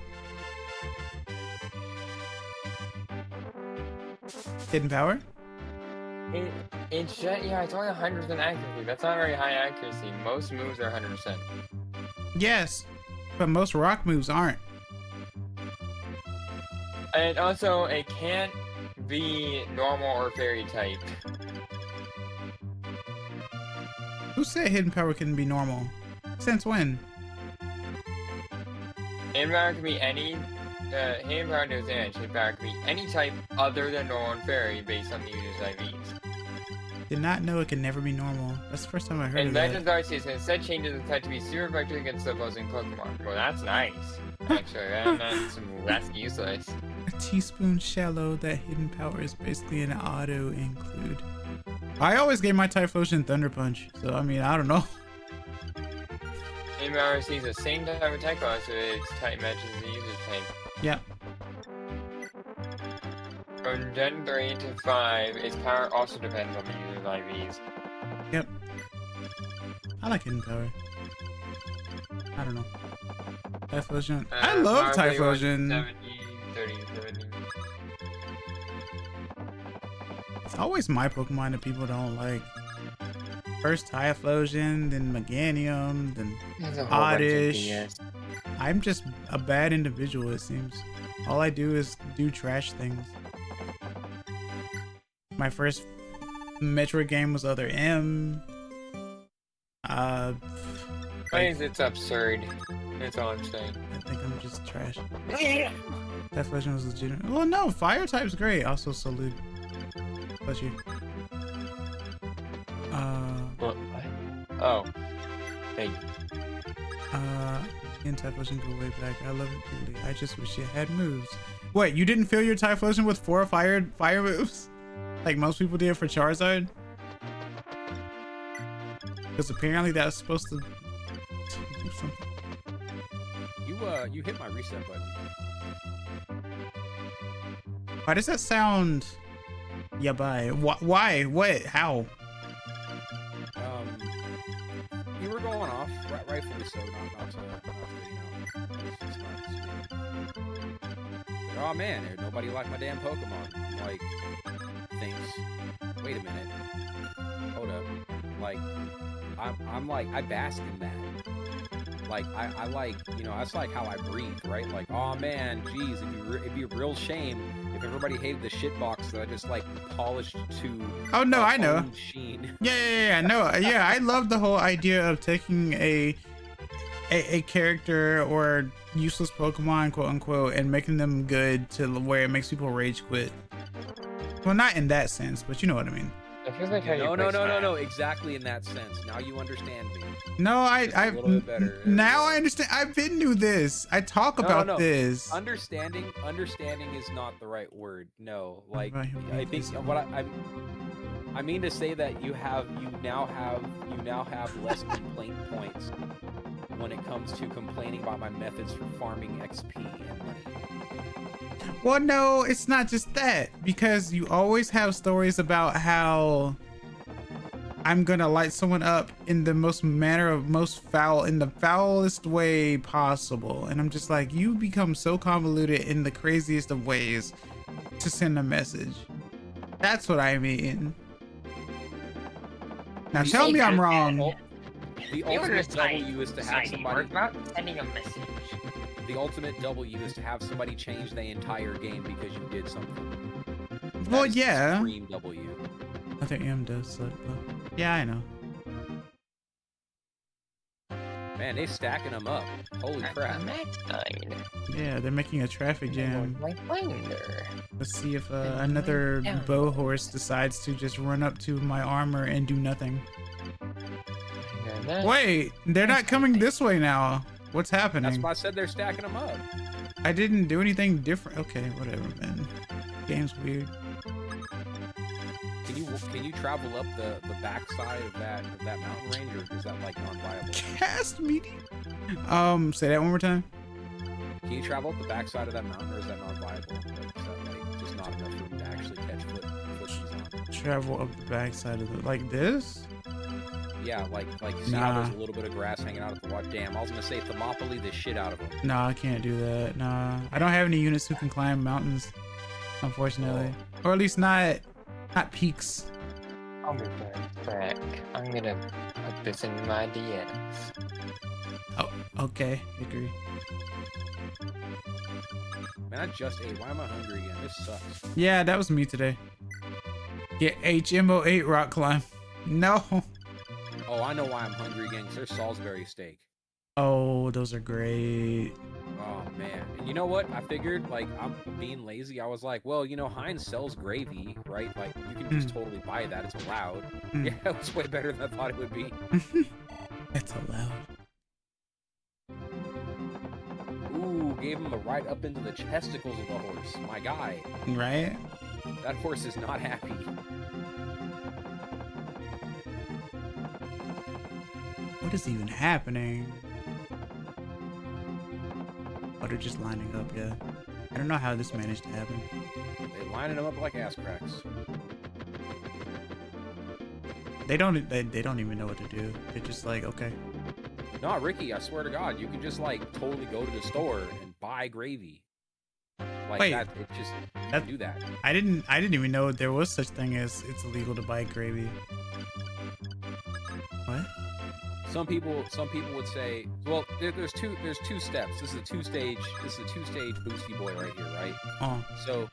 Hidden power? It's only 100% accuracy. That's not very high accuracy. Most moves are 100%. Yes, but most rock moves aren't. And also, it can't be normal or fairy type. Who said hidden power couldn't be normal? Since when? Hidden power can be any. Hidden power knows damage. Hidden power can be any type other than normal and fairy based on the user's IVs. Did not know it could never be normal. That's the first time I heard and of that. And Legends Arceus instead changes the type to be super effective against the opposing Pokemon. Well, that's nice. Actually, that's useless. A teaspoon shallow that hidden power is basically an auto include. I always gave my Typhlosion Thunder Punch, so I mean, I don't know. Hidden power sees the same type of attack class, so its type matches the user's type. Yeah. From Gen 3 to 5, its power also depends on the user's IVs. Yep. I like hidden power. I don't know. Typhlosion. I love Typhlosion. 70, 30, 70. It's always my Pokemon that people don't like. First Typhlosion, then Meganium, then Oddish. I'm just a bad individual, it seems. All I do is do trash things. My first Metroid game was Other M. It's absurd. That's all I'm saying. I think I'm just trash. Typhlosion was legitimate. Well, no, fire type's great. Also, salute. Bless you. What? Oh. Thank you. And Typhlosion go way back. I love it dearly. I just wish it had moves. Wait, you didn't fill your Typhlosion with 4 fire moves? Like most people did for Charizard? Because apparently that was supposed to do something. You hit my reset button. Why does that sound... Yeah, bye. Why? What? How? You were going off, rightfully so, not to oh man, there's nobody like my damn Pokemon. Like, thinks, wait a minute, hold up. Like, I'm like, I bask in that. Like, I like, you know, that's like how I breathe, right? Like, oh man, geez, it'd be a real shame if everybody hated the shitbox that I just like polished to. Oh no, I know. Sheen. Yeah, no, yeah, I love the whole idea of taking a character or useless Pokemon, quote unquote, and making them good to where it makes people rage quit. Well, not in that sense, but you know what I mean. It feels like how no, exactly in that sense. Now you understand me. No, I a little bit better. Now I understand. I've been through this. I talk about this. Understanding is not the right word. No, like right, I think what I mean to say that you now have less complaint points when it comes to complaining about my methods for farming XP and money. Well, no, it's not just that, because you always have stories about how I'm gonna light someone up in the most foulest way possible, and I'm just like, you become so convoluted in the craziest of ways to send a message. That's what I mean. Now tell me I'm wrong. The ultimate W is to have somebody. Not sending a message. The ultimate W is to have somebody change the entire game because you did something. Well, yeah. Extreme W. I think M does suck though. Yeah, I know. Man, they stacking them up. Holy crap. Yeah, they're making a traffic jam. I wonder. Let's see if another bow horse decides to just run up to my armor and do nothing. Wait, they're not coming this way now. What's happening? That's why I said they're stacking them up. I didn't do anything different. Okay, whatever, man. Game's weird. Can you travel up the backside of that mountain range, or is that like non-viable? Cast medium. Say that one more time. Can you travel up the backside of that mountain, or is that non-viable? Like, is that like just not enough room to actually catch foot on? Travel up the backside of the like this? Yeah, like see how there's a little bit of grass hanging out of the water. Damn, I was gonna say Thermopylae the shit out of them. Nah, I can't do that. Nah, I don't have any units who can climb mountains, unfortunately, or at least not peaks. I'll be right back. I'm gonna put this in my DS. Oh, okay, agree. Man, I just ate. Why am I hungry again? This sucks. Yeah, that was me today. Get HMO8 rock climb. No. Oh, I know why I'm hungry again, because there's Salisbury steak. Oh, those are great. Oh, man. And you know what? I figured, like, I'm being lazy. I was like, well, you know, Heinz sells gravy, right? Like, you can just totally buy that. It's allowed. Yeah, it was way better than I thought it would be. It's allowed. Ooh, gave him a right up into the chesticles of the horse. My guy. Right? That horse is not happy. What is even happening? Oh, they're just lining up, yeah. I don't know how this managed to happen. They lining them up like ass cracks. They don't even know what to do. They're just like, okay. No, Ricky, I swear to God, you can just like totally go to the store and buy gravy. Like wait, that, it just you can do that. I didn't even know there was such thing as it's illegal to buy gravy. What? Some people would say, well, there's two steps. This is a two-stage boosty boy right here, right? Oh. So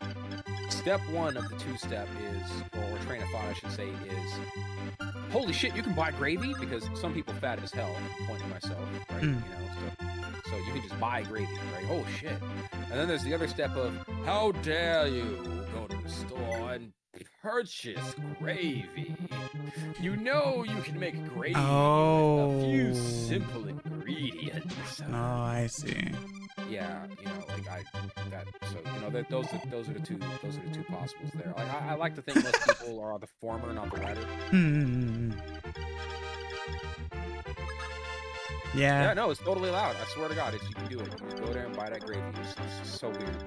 step one of the two-step is, or train of thought I should say, is holy shit, you can buy gravy? Because some people fat as hell, I'm pointing to myself, right? You know, so you can just buy gravy, right? Oh shit. And then there's the other step of how dare you go to the store and purchase gravy. You know you can make gravy with a few simple ingredients. Oh, I see. Yeah, you know, like so you know those are the two possibles there. Like I like to think most people are the former, not the latter. Yeah. Yeah, no, it's totally allowed. I swear to God, if you can do it, you just go there and buy that gravy. It's so weird.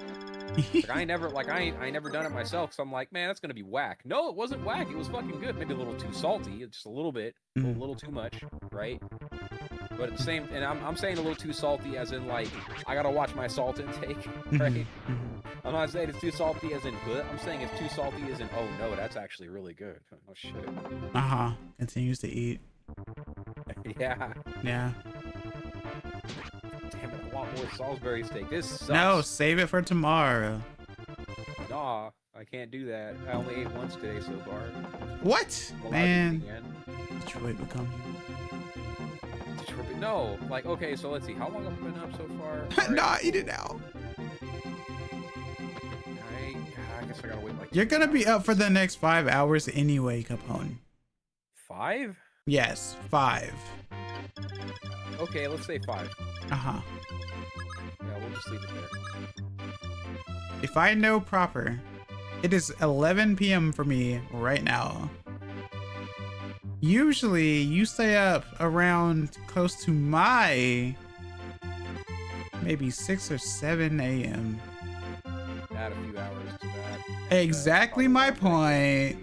Like I ain't never done it myself, so I'm like, man, that's gonna be whack. No, it wasn't whack. It was fucking good. Maybe a little too salty, just a little bit, a little too much, right? But at the same, and I'm saying a little too salty, as in like I gotta watch my salt intake, right? I'm not saying it's too salty as in what. I'm saying it's too salty as in oh no, that's actually really good. Oh shit. Continues to eat. Yeah. Yeah. Damn it, I want more Salisbury steak. This sucks. No, save it for tomorrow. Nah, I can't do that. I only ate once today so far. What? Man. Detroit become Detroit, no, like, okay, so let's see. How long have I been up so far? Nah, eat it now. I guess I gotta wait like... You're gonna be up for the next 5 hours anyway, Capone. 5? Yes, 5. Okay, let's say 5. Yeah, we'll just leave it there. If I know proper, it is 11 p.m. for me right now. Usually, you stay up around close to my maybe 6 or 7 a.m. Add a few hours to that. Exactly my point.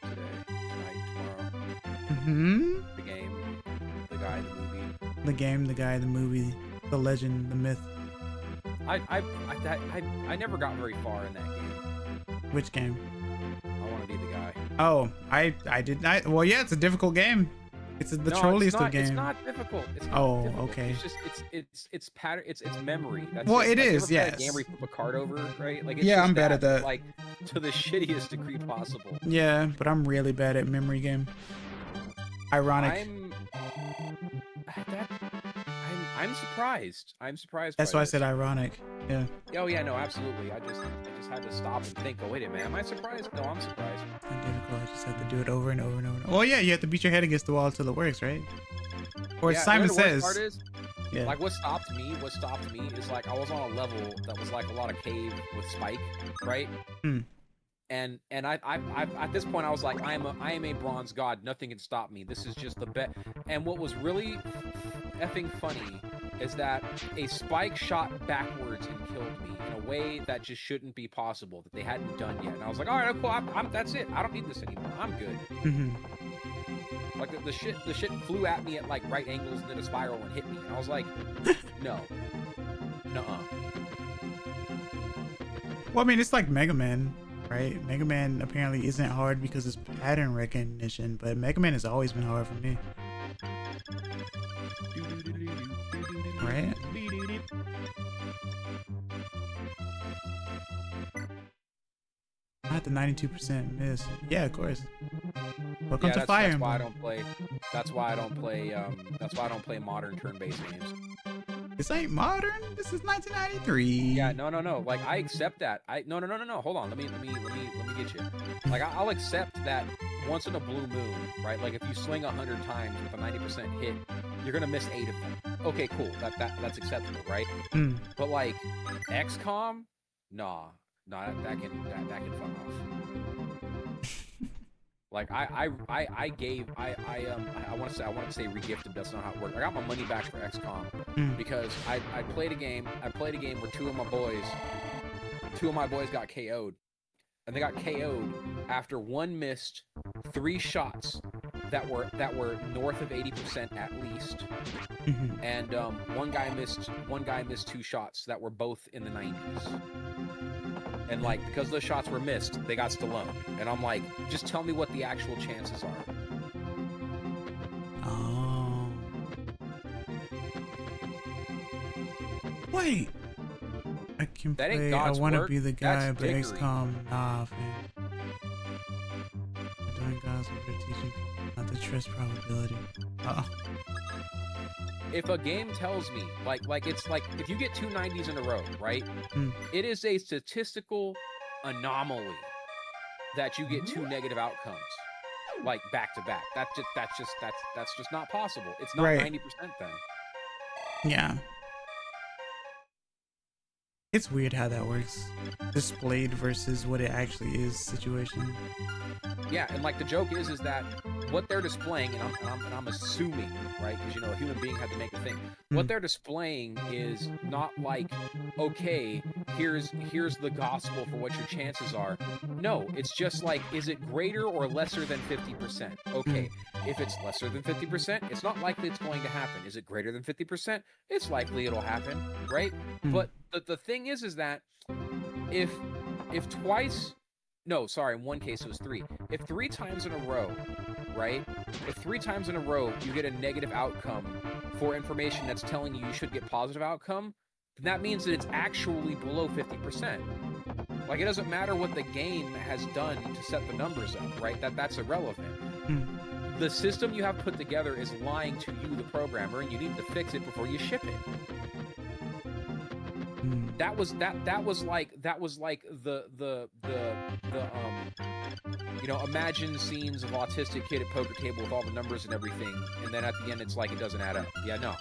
Today, tonight, tomorrow. The game, the guy, the movie. The game, the guy, the movie, the legend, the myth. I never got very far in that game. Which game? I want to be the guy. Oh, I did not. Well, yeah, it's a difficult game. It's the trolliest of games. It's not difficult. It's not difficult. Okay. It's just it's pattern. It's memory. That's well, it is. Yes. Yes. Game where you flip a card over, right? Like it's yeah, I'm bad at that. Like to the shittiest degree possible. Yeah, but I'm really bad at memory game. Ironic. I'm surprised. I'm surprised. That's why I said ironic. Yeah. Oh yeah, no, absolutely. I just had to stop and think. Oh wait a minute, am I surprised? No, I'm surprised. Not difficult. I just have to do it over and over and over. Well, yeah, you have to beat your head against the wall until it works, right? Or yeah, Simon you know the says. Worst part is, yeah. Like what stopped me is like I was on a level that was like a lot of cave with Spike, right? and I at this point I was like, I am a bronze god. Nothing can stop me. This is just the best. And what was really effing funny is that a spike shot backwards and killed me in a way that just shouldn't be possible, that they hadn't done yet. And I was like, all right, cool. That's it. I don't need this anymore. I'm good. Like the shit flew at me at like right angles and then a spiral and hit me. And I was like, no, nuh-uh. Well, I mean, it's like Mega Man, right? Mega Man apparently isn't hard because it's pattern recognition, but Mega Man has always been hard for me. Right? I had the 92% miss. Yeah, of course. Welcome to Fire Emblem. That's why I don't play modern turn-based games. This ain't modern. This is 1993. Yeah, no. Like I accept that. No. Hold on. Let me get you. Like I'll accept that once in a blue moon, right? Like if you swing 100 times with a 90% hit, you're gonna miss 8 of them. Okay, cool. That's acceptable, right? But like XCOM, nah, that can fuck off. Like I want to say regifted. That's not how it worked. I got my money back for XCOM because I played a game. Where two of my boys got KO'd, and they got KO'd after one missed 3 shots that were north of 80% at least, and one guy missed 2 shots that were both in the 90s. And like, because those shots were missed, they got Stallone. And I'm like, just tell me what the actual chances are. Oh. Wait. I can that play. I want to be the guy, but XCOM, nah, man. Doing God's work teaching, not the trust probability. If a game tells me, like it's like, if you get 2 90s in a row, right? It is a statistical anomaly that you get 2 negative outcomes, like back to back. That's just not possible. It's not 90% then. Yeah. It's weird how that works. Displayed versus what it actually is situation. Yeah, and like the joke is that what they're displaying, and I'm assuming, right? Because a human being had to make a thing. What they're displaying is not like, okay, here's the gospel for what your chances are. No, it's just like, is it greater or lesser than 50%? Okay, if it's lesser than 50%, it's not likely it's going to happen. Is it greater than 50%? It's likely it'll happen, right? But the thing is that if twice. No, sorry, in one case it was 3. If 3 times in a row, right? If 3 times in a row you get a negative outcome for information that's telling you should get positive outcome, then that means that it's actually below 50%. Like, it doesn't matter what the game has done to set the numbers up, right? That's irrelevant. The system you have put together is lying to you, the programmer, and you need to fix it before you ship it. That was like the imagine scenes of autistic kid at poker table with all the numbers and everything, and then at the end it's like it doesn't add up. Yeah, no.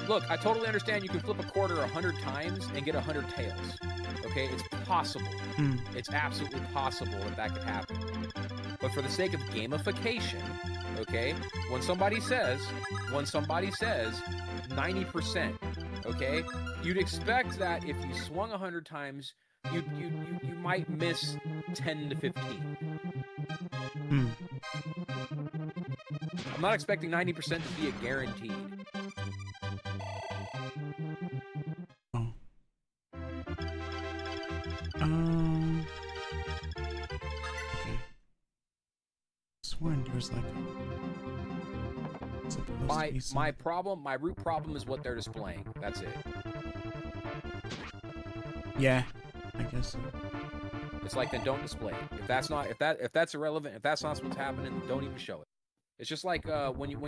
Look, I totally understand you can flip a quarter 100 times and get 100 tails. Okay, it's possible. It's absolutely possible that could happen. But for the sake of gamification, okay, when somebody says 90%, okay, you'd expect that if you swung 100 times, you might miss 10 to 15. I'm not expecting 90% to be a guaranteed. There's like my root problem is what they're displaying. That's it. Yeah, I guess so. It's like, then don't display it. If that's irrelevant, if that's not what's happening, then don't even show it. It's just like when you're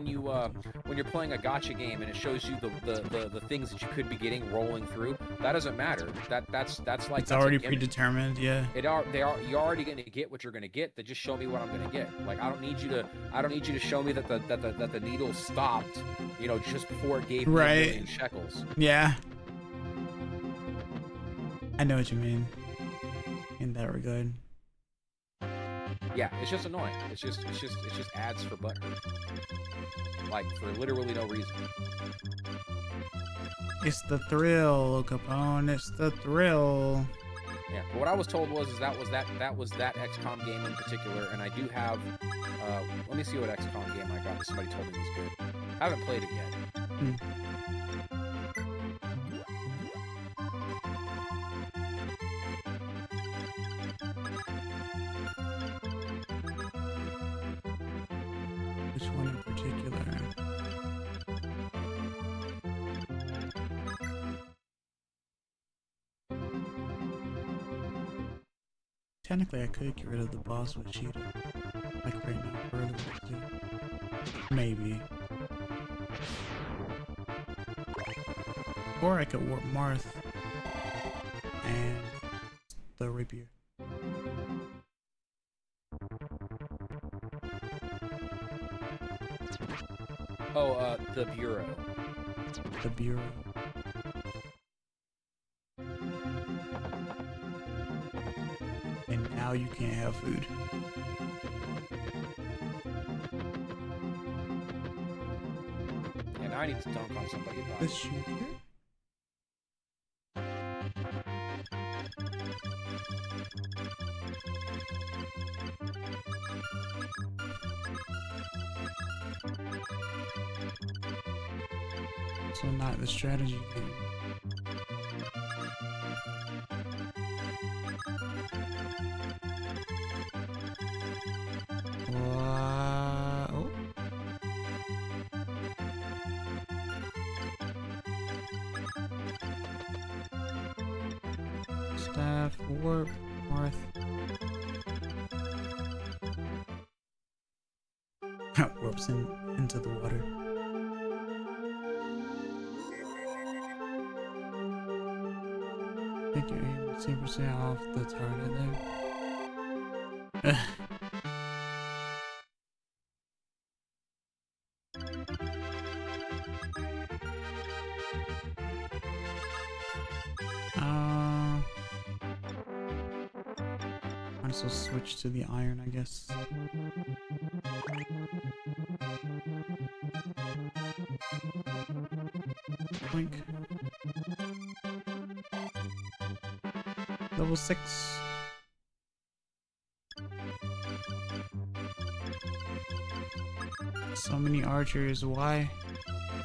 playing a gacha game and it shows you the things that you could be getting rolling through. That doesn't matter. That's like it's already predetermined. Yeah. You're already gonna get what you're gonna get. They just show me what I'm gonna get. Like I don't need you to show me that the needle stopped, you know, just before it gave me a million shekels. Yeah. I know what you mean. In that regard. Yeah, it's just annoying. It's just ads for butthurt. Like for literally no reason. It's the thrill, Capone. It's the thrill. Yeah, but what I was told was that was that XCOM game in particular, and I do have. Let me see what XCOM game I got that somebody told me was good. I haven't played it yet. Which one in particular? Technically, I could get rid of the boss with Sheeta. Like right now, earlier. Maybe. Or I could warp Marth and the Rapier. Oh, the Bureau. The Bureau. And now you can't have food. Yeah, now I need to dunk on somebody about this shooter? So not the strategy game. Oh. Staff, warp, Marth. Warps into the water. I think you're aiming 10% off the target there. Might as well switch to the iron, I guess. Blink. Level 6. So many archers. Why?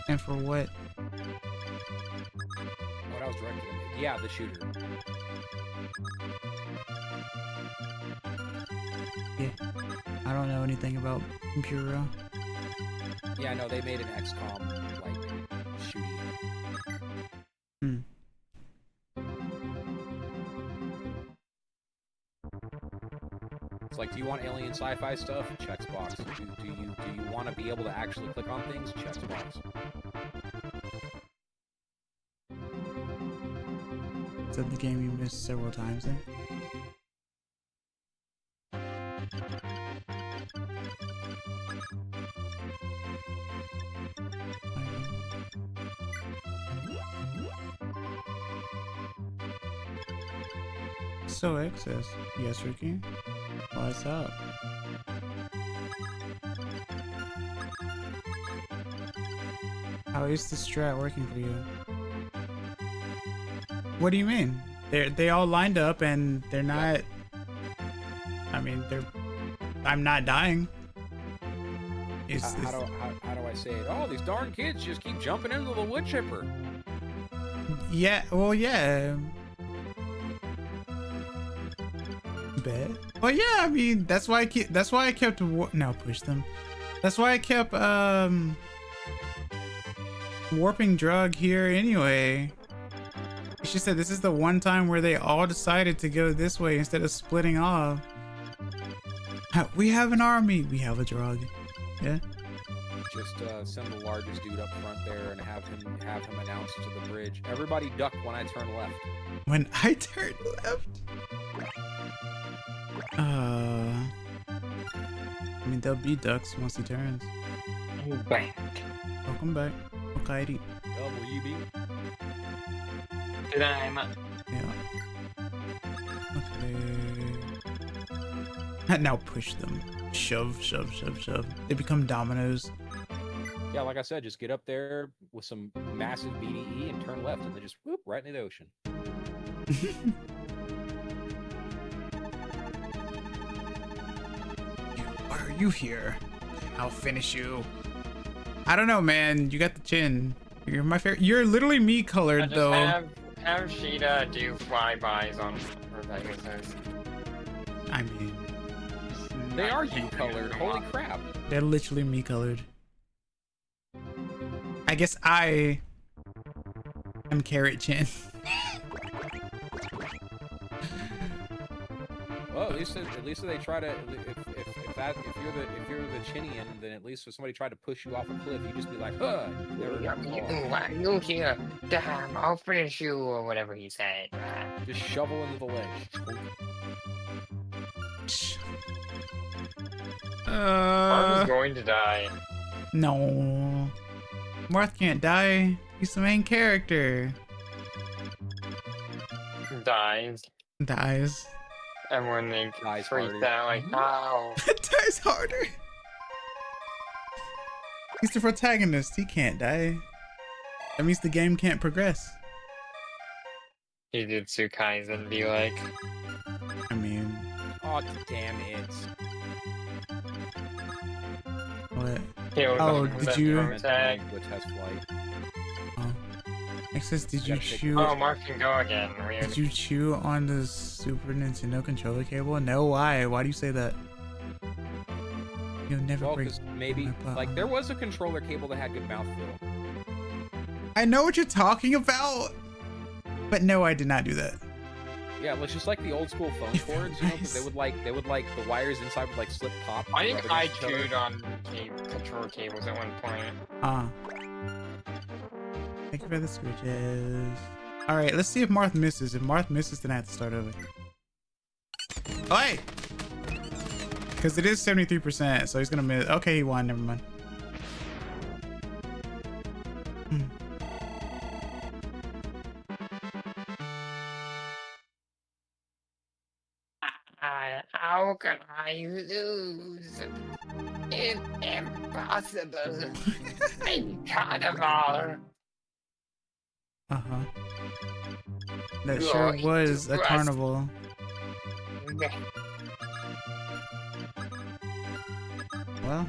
And for what? What I was directed at. Yeah, the shooter. Yeah. I don't know anything about Bureau. Yeah, no, they made an XCOM like shooting. It's like, do you want alien sci-fi stuff? Checks box. Do you want to be able to actually click on things? Checks box. Is that the game you missed several times then? So excess. Yes, Ricky. What's up? How is the strat working for you? What do you mean? They all lined up and they're not. I mean, I'm not dying. How do I say it? Oh, these darn kids just keep jumping into the wood chipper. Yeah. Well, yeah. Bet. Well, yeah. I mean, that's why I kept. No, push them. That's why I kept warping drug here anyway. She said this is the one time where they all decided to go this way instead of splitting off. We have an army. We have a drug. Yeah. just send the largest dude up front there and have him announce to the bridge. Everybody duck when I turn left. When I turn left? I mean, there'll be ducks once he turns. Back. Welcome back. Okay. WB. Good eye, man. Yeah. Okay. Now push them. Shove, shove, shove, shove. They become dominoes. Yeah, like I said, just get up there with some massive BDE and turn left, and then just whoop right into the ocean. Why are you here? I'll finish you. I don't know, man. You got the chin. You're my favorite. You're literally me colored, though. Have Sheeta do flybys on her Pegasus. I mean, they are you colored. Holy crap. They're literally me colored. I guess I am carrot chin. Well, at least they try to. If you're the Chinian, then at least if somebody tried to push you off a cliff, you just be like, huh. You here, damn, I'll finish you, or whatever he said. Just shovel into the leg. Marth is going to die. No. Marth can't die. He's the main character. Dies. Dies. Everyone they Dies freaked harder. out like, ow. Dies harder. He's the protagonist. He can't die. That means the game can't progress. Jujutsu Kaisen be like, I mean, Oh, damn it. what? oh, did you- Which has flight. Oh. Access, did you chew? Oh, Mark can go again. Weird. Did you chew on the Super Nintendo controller cable? No, why? Why do you say that? You'll never Well, break because maybe, my butt. like, there was a controller cable that had good mouthfeel. I know what you're talking about, but no, I did not do that. Yeah, it was just like the old school phone cords, you know, because they would like the wires inside would like slip pop. I and think rub I against each other. chewed on controller cables at one point. Thank you for the switches. All right, let's see if Marth misses. If Marth misses, then I have to start over. Oh, hey! Because it is 73%, so he's gonna miss. Okay, he won. Never mind. How can I lose? It's impossible. I'm carnival. Uh-huh. That sure was a carnival. Well,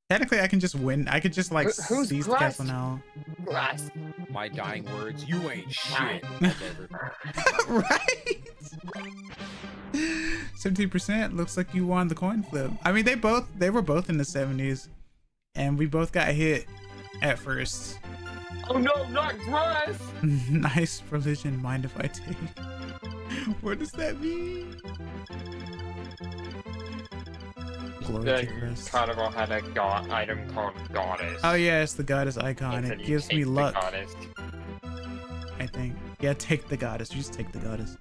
technically, I can just win. I could just like Who's seize the castle now. Glass. My dying words, you ain't shit. Whatever. Right? 17% looks like you won the coin flip. I mean, they were both in the 70s, and we both got hit at first. Oh no, not grass! Nice religion, mind if I take? What does that mean? Glory to The Christ. carnival had a item called Goddess. Oh yeah, it's the goddess icon. It It said you gives me take the luck, Goddess. I think. Yeah, take the goddess. You just take the goddess.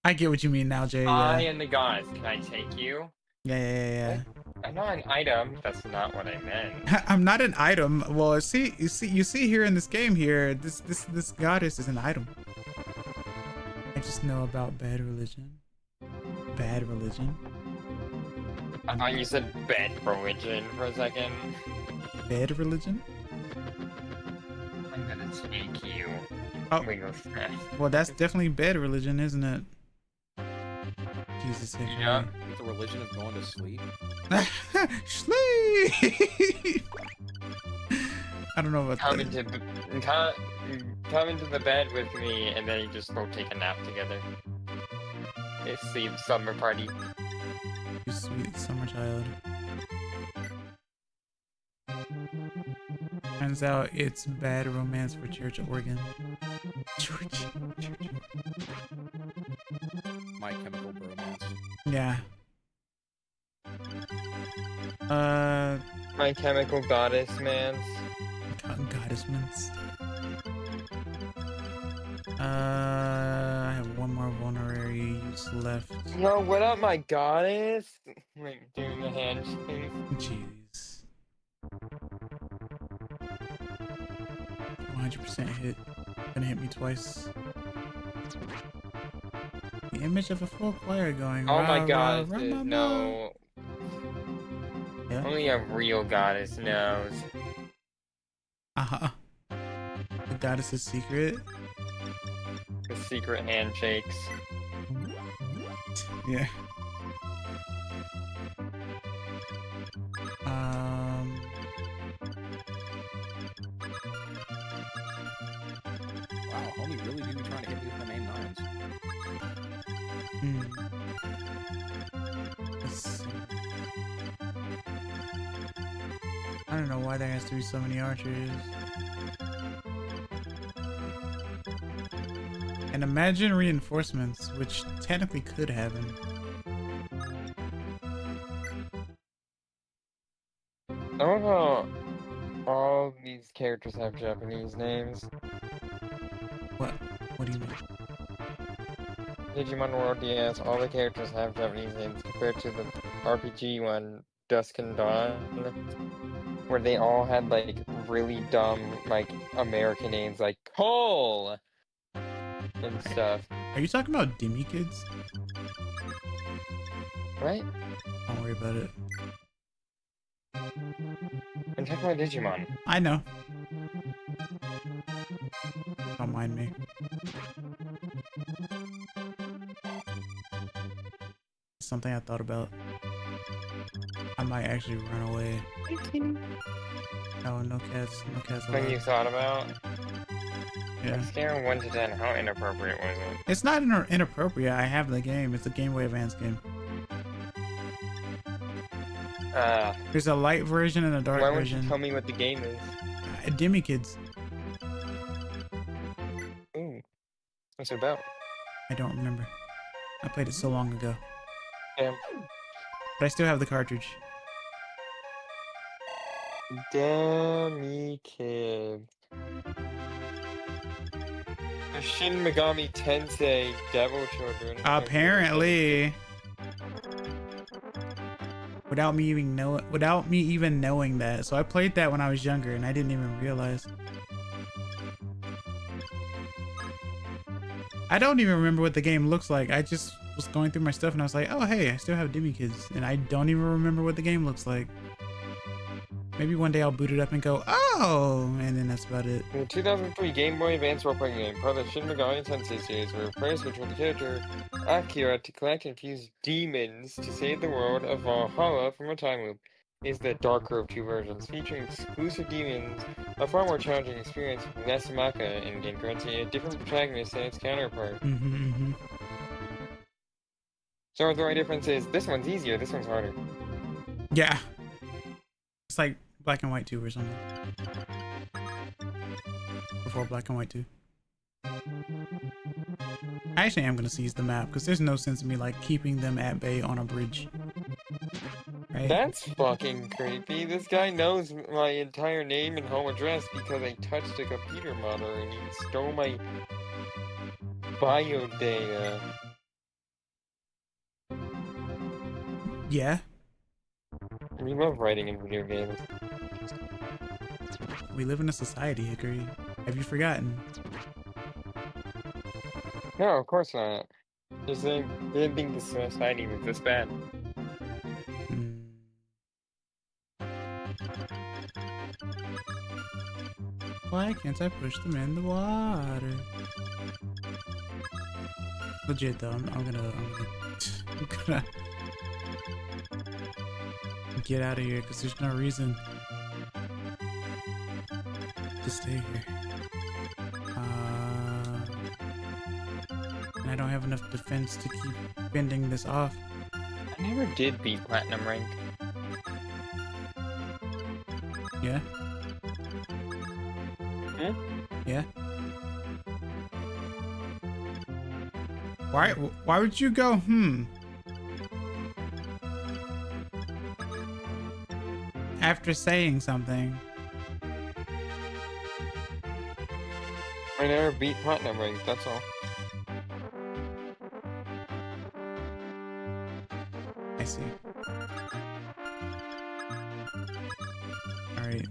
I get what you mean now, Jay. I Yeah, am the goddess. Can I take you? yeah. I'm not an item. That's not what I meant. I'm not an item. Well, you see here in this game here, this goddess is an item. I just know about bad religion. Bad religion. I thought you said bad religion for a second. Bad religion? I'm gonna take you. Oh. We go fast. Well, that's definitely bad religion, isn't it? Jesus. Yeah. With the religion of going to sleep. Sleep. I don't know about Come that. into the bed with me, and then you just go take a nap together. It's sleep summer party. You sweet summer child. Turns out it's bad romance for church organ. Church. My Chemical Bromance. Yeah. My Chemical Goddess Mans. Goddess Mans. I have one more vulnerary use left. Yo, what up, my goddess? Like, doing the handshake. Jeez. 100% hit. Gonna hit me twice. The image of a full player going. Oh rah, my rah, god, rah, rah, no. Yeah? Only a real goddess knows. Uh-huh. The goddess's secret. The secret handshakes. Yeah. Wow, homie really do be trying to hit me with the main nines. Let's see. I don't know why there has to be so many archers. And imagine reinforcements, which technically could happen. I love how all these characters have Japanese names. What? What do you mean? Digimon World DS, all the characters have Japanese names compared to the RPG one, Dusk and Dawn, where they all had like really dumb like American names like Cole and stuff. Are you talking about Demi Kids? Right? Don't worry about it. I'm talking about Digimon. I know. Don't mind me. Something I thought about. I might actually run away. Oh, no cats. No cats Something you allowed. thought about? Yeah. Scale of 1 to 10, how inappropriate was it? It's not inappropriate. I have the game. It's a Game Boy Advance game. There's a light version and a dark Why won't version. you tell me what the game is? Demi Kids. Ooh. What's it about? I don't remember. I played it so long ago. Damn. But I still have the cartridge. Demi Kid. The Shin Megami Tensei Devil Children. Apparently. Without me even knowing that. So I played that when I was younger and I didn't even realize. I don't even remember what the game looks like. I just was going through my stuff and I was like, oh hey, I still have Demi Kids. And I don't even remember what the game looks like. Maybe one day I'll boot it up and go, oh, and then that's about it. In the 2003 Game Boy Advance role-playing game, part of the Shin Megami Tensei series, where players control the character Akira to collect and fuse demons to save the world of Valhalla from a time loop, is the darker of two versions, featuring exclusive demons, a far more challenging experience with less mecha in-game currency, and a different protagonist than its counterpart. So the only difference is, this one's easier, this one's harder. Yeah. It's like Black and White 2 or something. Before Black and White 2. I actually am going to seize the map because there's no sense in me like keeping them at bay on a bridge. Right? That's fucking creepy. This guy knows my entire name and home address because I touched a computer monitor and he stole my bio data. Yeah. We love writing in video games. We live in a society, Hickory. Have you forgotten? No, of course not. Just saying, I didn't think the society was this bad. Why can't I push them in the water? Legit though, I'm gonna get out of here because there's no reason to stay here. And I don't have enough defense to keep fending this off. I never did beat Platinum Rank. Yeah? Hmm? Yeah? Why would you go, after saying something. I never beat Platinum Ring, that's all. I see. Alright.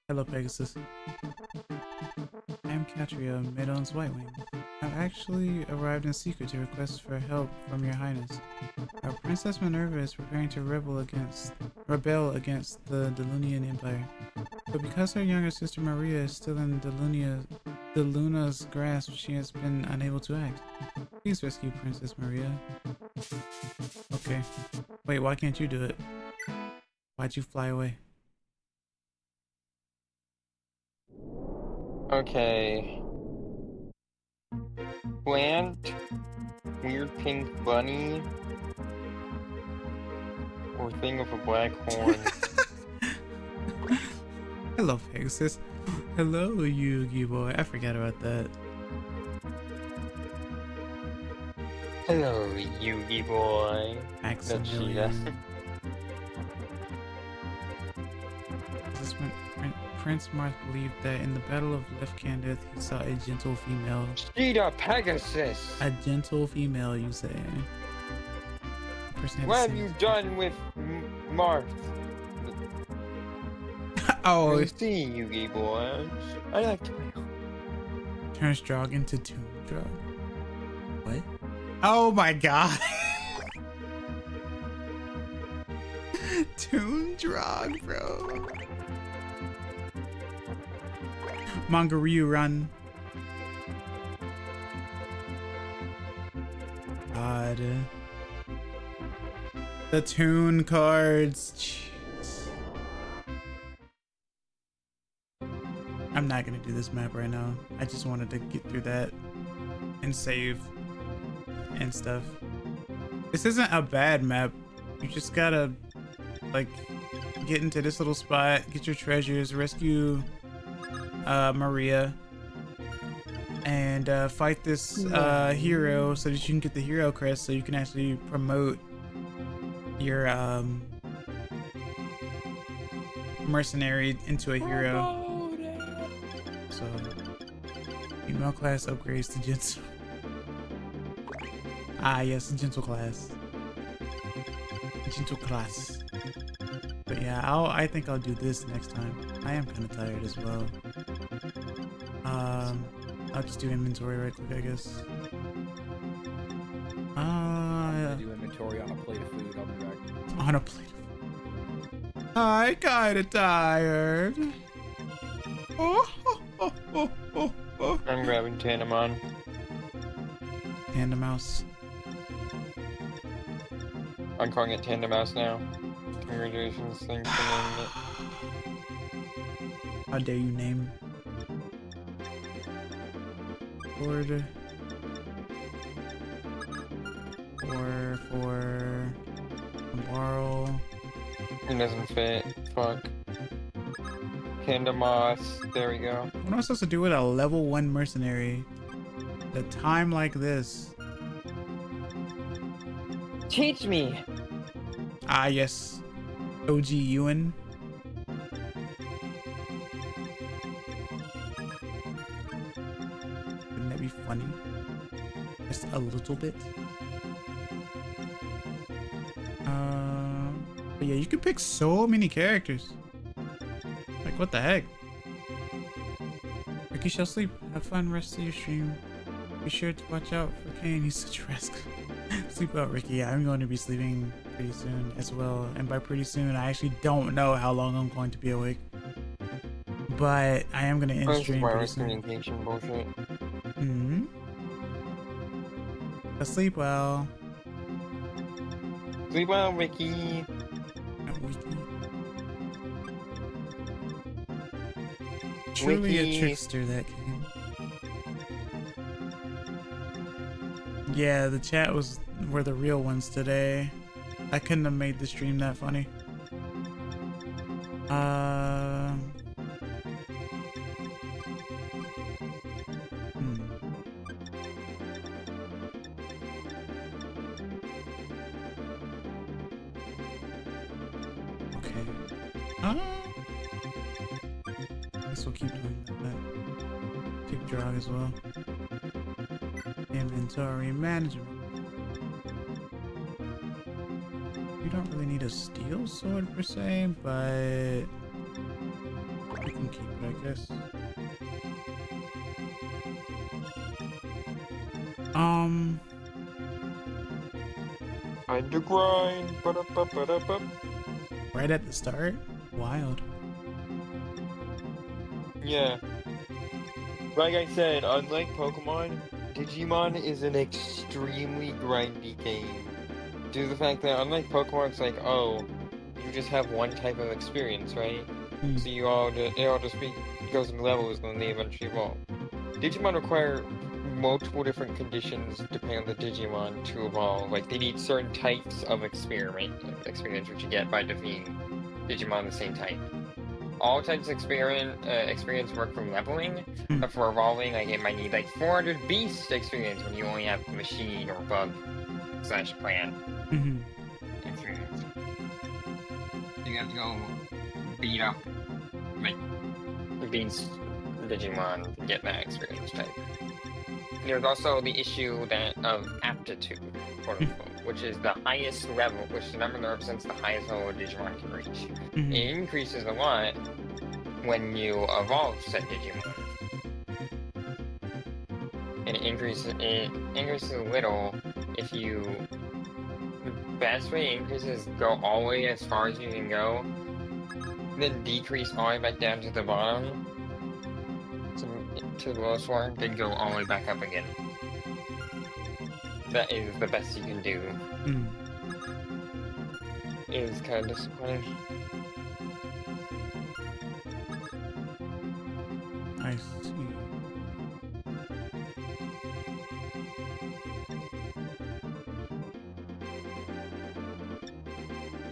Hello, Pegasus. I am Katria, Maidon's White Wing. I've actually arrived in secret to request for help from your highness. Our Princess Minerva is preparing to rebel against the Delunian Empire. But because her younger sister Maria is still in Luna's grasp, she has been unable to act. Please rescue Princess Maria. Okay. Wait, why can't you do it? Why'd you fly away? Okay. Plant, weird pink bunny, or thing with a black horn. Hello, Pegasus. Hello, Yugi boy. I forgot about that. Hello, Yugi boy. Maximilian. This when Prince Marth believed that in the Battle of Lefcandy he saw a gentle female. Cheetah Pegasus! A gentle female, you say? What have you done with Marth? Oh, you see, Yugi boy. I like to play. Turns Drog into Toon Drog. What? Oh my god! Toon Drog, bro. Mangaryu run. God. The Toon cards. Jeez. I'm not gonna do this map right now. I just wanted to get through that and save and stuff. This isn't a bad map. You just gotta like get into this little spot, get your treasures, rescue Maria, and fight this hero so that you can get the hero crest so you can actually promote your mercenary into a hero. So female class upgrades to gentle. Ah yes, gentle class. Gentle class. But yeah, I think I'll do this next time. I am kind of tired as well. I'll just do inventory right quick, I guess. Do inventory on a plate of food. I'll be back. On a plate of food. I kinda tired. I'm grabbing Tandemon. Tandemouse. I'm calling it Tandemouse now. Congratulations, thanks for naming it. How dare you name Lord for borrow. It doesn't fit. Fuck. Tandemouse. There we go. What am I supposed to do with a level 1 mercenary? At a time like this. Teach me! Ah yes. OG Ewan. Wouldn't that be funny? Just a little bit. But yeah, you can pick so many characters. Like what the heck? Ricky shall sleep. Have fun rest of your stream. Be sure to watch out for Kane. He's such a rascal. Sleep out, Ricky. Yeah, I'm going to be sleeping pretty soon as well. And by pretty soon, I actually don't know how long I'm going to be awake. But I am going to end stream pretty soon. Communication bullshit. Hmm. Sleep well. Sleep well, Ricky. Wiki. Truly Wiki. a trickster, that game. Yeah, the chat were the real ones today. I couldn't have made the stream that funny. Guess we'll keep doing that. Take drug as well. Inventory management. You don't really need a steel sword per se, but you can keep it, I guess. Time to grind. Right at the start? Wild. Yeah. Like I said, unlike Pokemon, Digimon is an extremely grindy game. Due to the fact that unlike Pokemon, it's like, oh, you just have one type of experience, right? So it all just goes in levels and then they eventually evolve. Digimon require multiple different conditions depending on the Digimon to evolve. Like they need certain types of experience which you get by defeating Digimon the same type. All types of experience work for leveling, but for evolving, like it might need like 400 beast experience when you only have machine or bug / plant experience. You have to go beat up like the beast Digimon to get that experience type. There's also the issue of aptitude, quote unquote, which is the highest level, which is the number that represents the highest level a Digimon can reach. It increases a lot when you evolve said Digimon. And it increases a little if you... The best way it increases is go all the way as far as you can go, then decrease all the way back down to the bottom, to the lowest one, then go all the way back up again. That is the best you can do. It is kind of disappointing. I see.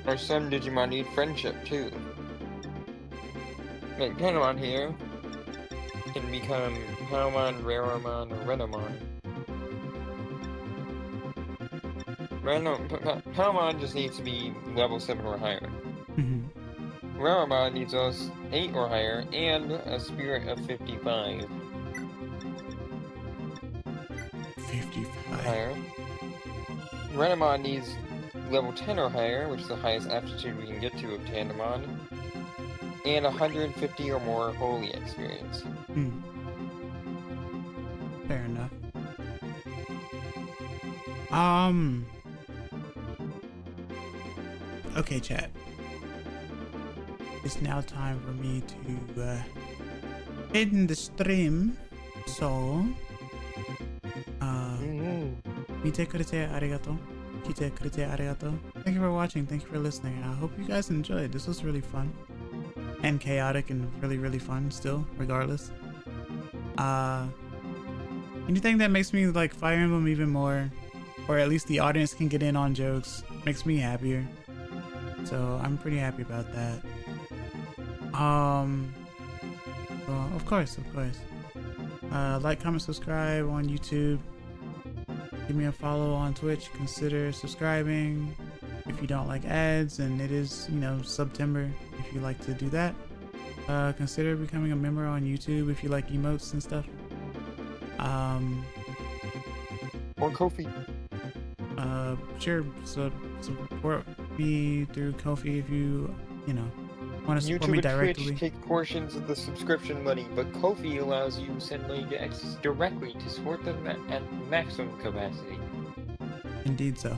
Or some Digimon need friendship too. Like Patamon here can become Palmon, Raremon, or Renamon. Palmon just needs to be level 7 or higher. Raremon needs us 8 or higher and a spirit of 55. 55. Higher. Renamon needs level 10 or higher, which is the highest aptitude we can get to of Tandemon, and 150 or more holy experience. Fair enough. Okay, chat. It's now time for me to end the stream. So, Mite kurete arigato. Kite kurete arigato. Thank you for watching. Thank you for listening. I hope you guys enjoyed. This was really fun and chaotic and really, really fun still, regardless. Anything that makes me like Fire Emblem even more, or at least the audience can get in on jokes, makes me happier. So I'm pretty happy about that. Well, of course. Like, comment, subscribe on YouTube. Give me a follow on Twitch. Consider subscribing if you don't like ads, and it is, you know, September if you like to do that. Consider becoming a member on YouTube if you like emotes and stuff. Or Ko-fi. Sure, support me through Ko-fi if you know, want to support me directly. YouTube and Twitch take portions of the subscription money, but Ko-fi allows you to send money to access directly to support them at maximum capacity. Indeed so.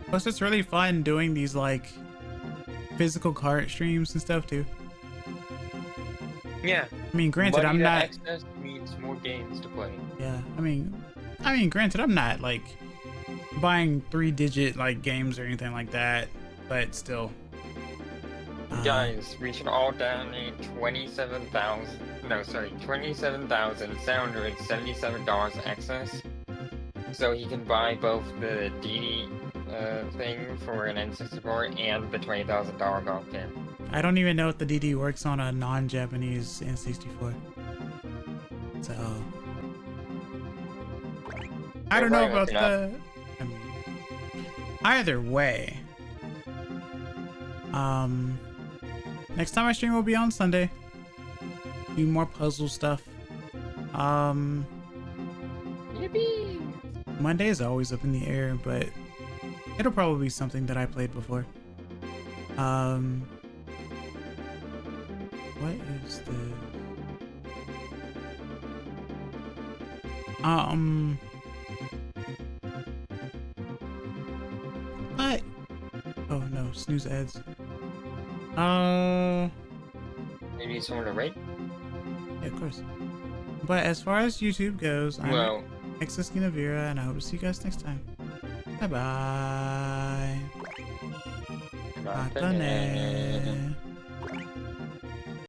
Plus it's really fun doing these like physical card streams and stuff too. Yeah. I mean, granted, I'm not. Access means more games to play. Yeah. I mean, granted, I'm not like buying 3-digit like games or anything like that, but still. Guys, we should all donate $27,777 excess, so he can buy both the DD thing for an N64 and the $20,000 golf kit. I don't even know if the DD works on a non-Japanese N64. So I don't know about the. I mean, either way, Next time I stream will be on Sunday. Do more puzzle stuff. Yippee! Monday is always up in the air, but it'll probably be something that I played before. What is the what? Oh no, snooze ads. Maybe someone to rate? Yeah, of course. But as far as YouTube goes, I'm Well, Kina Vira, and I hope to see you guys next time. Bye bye. not the net.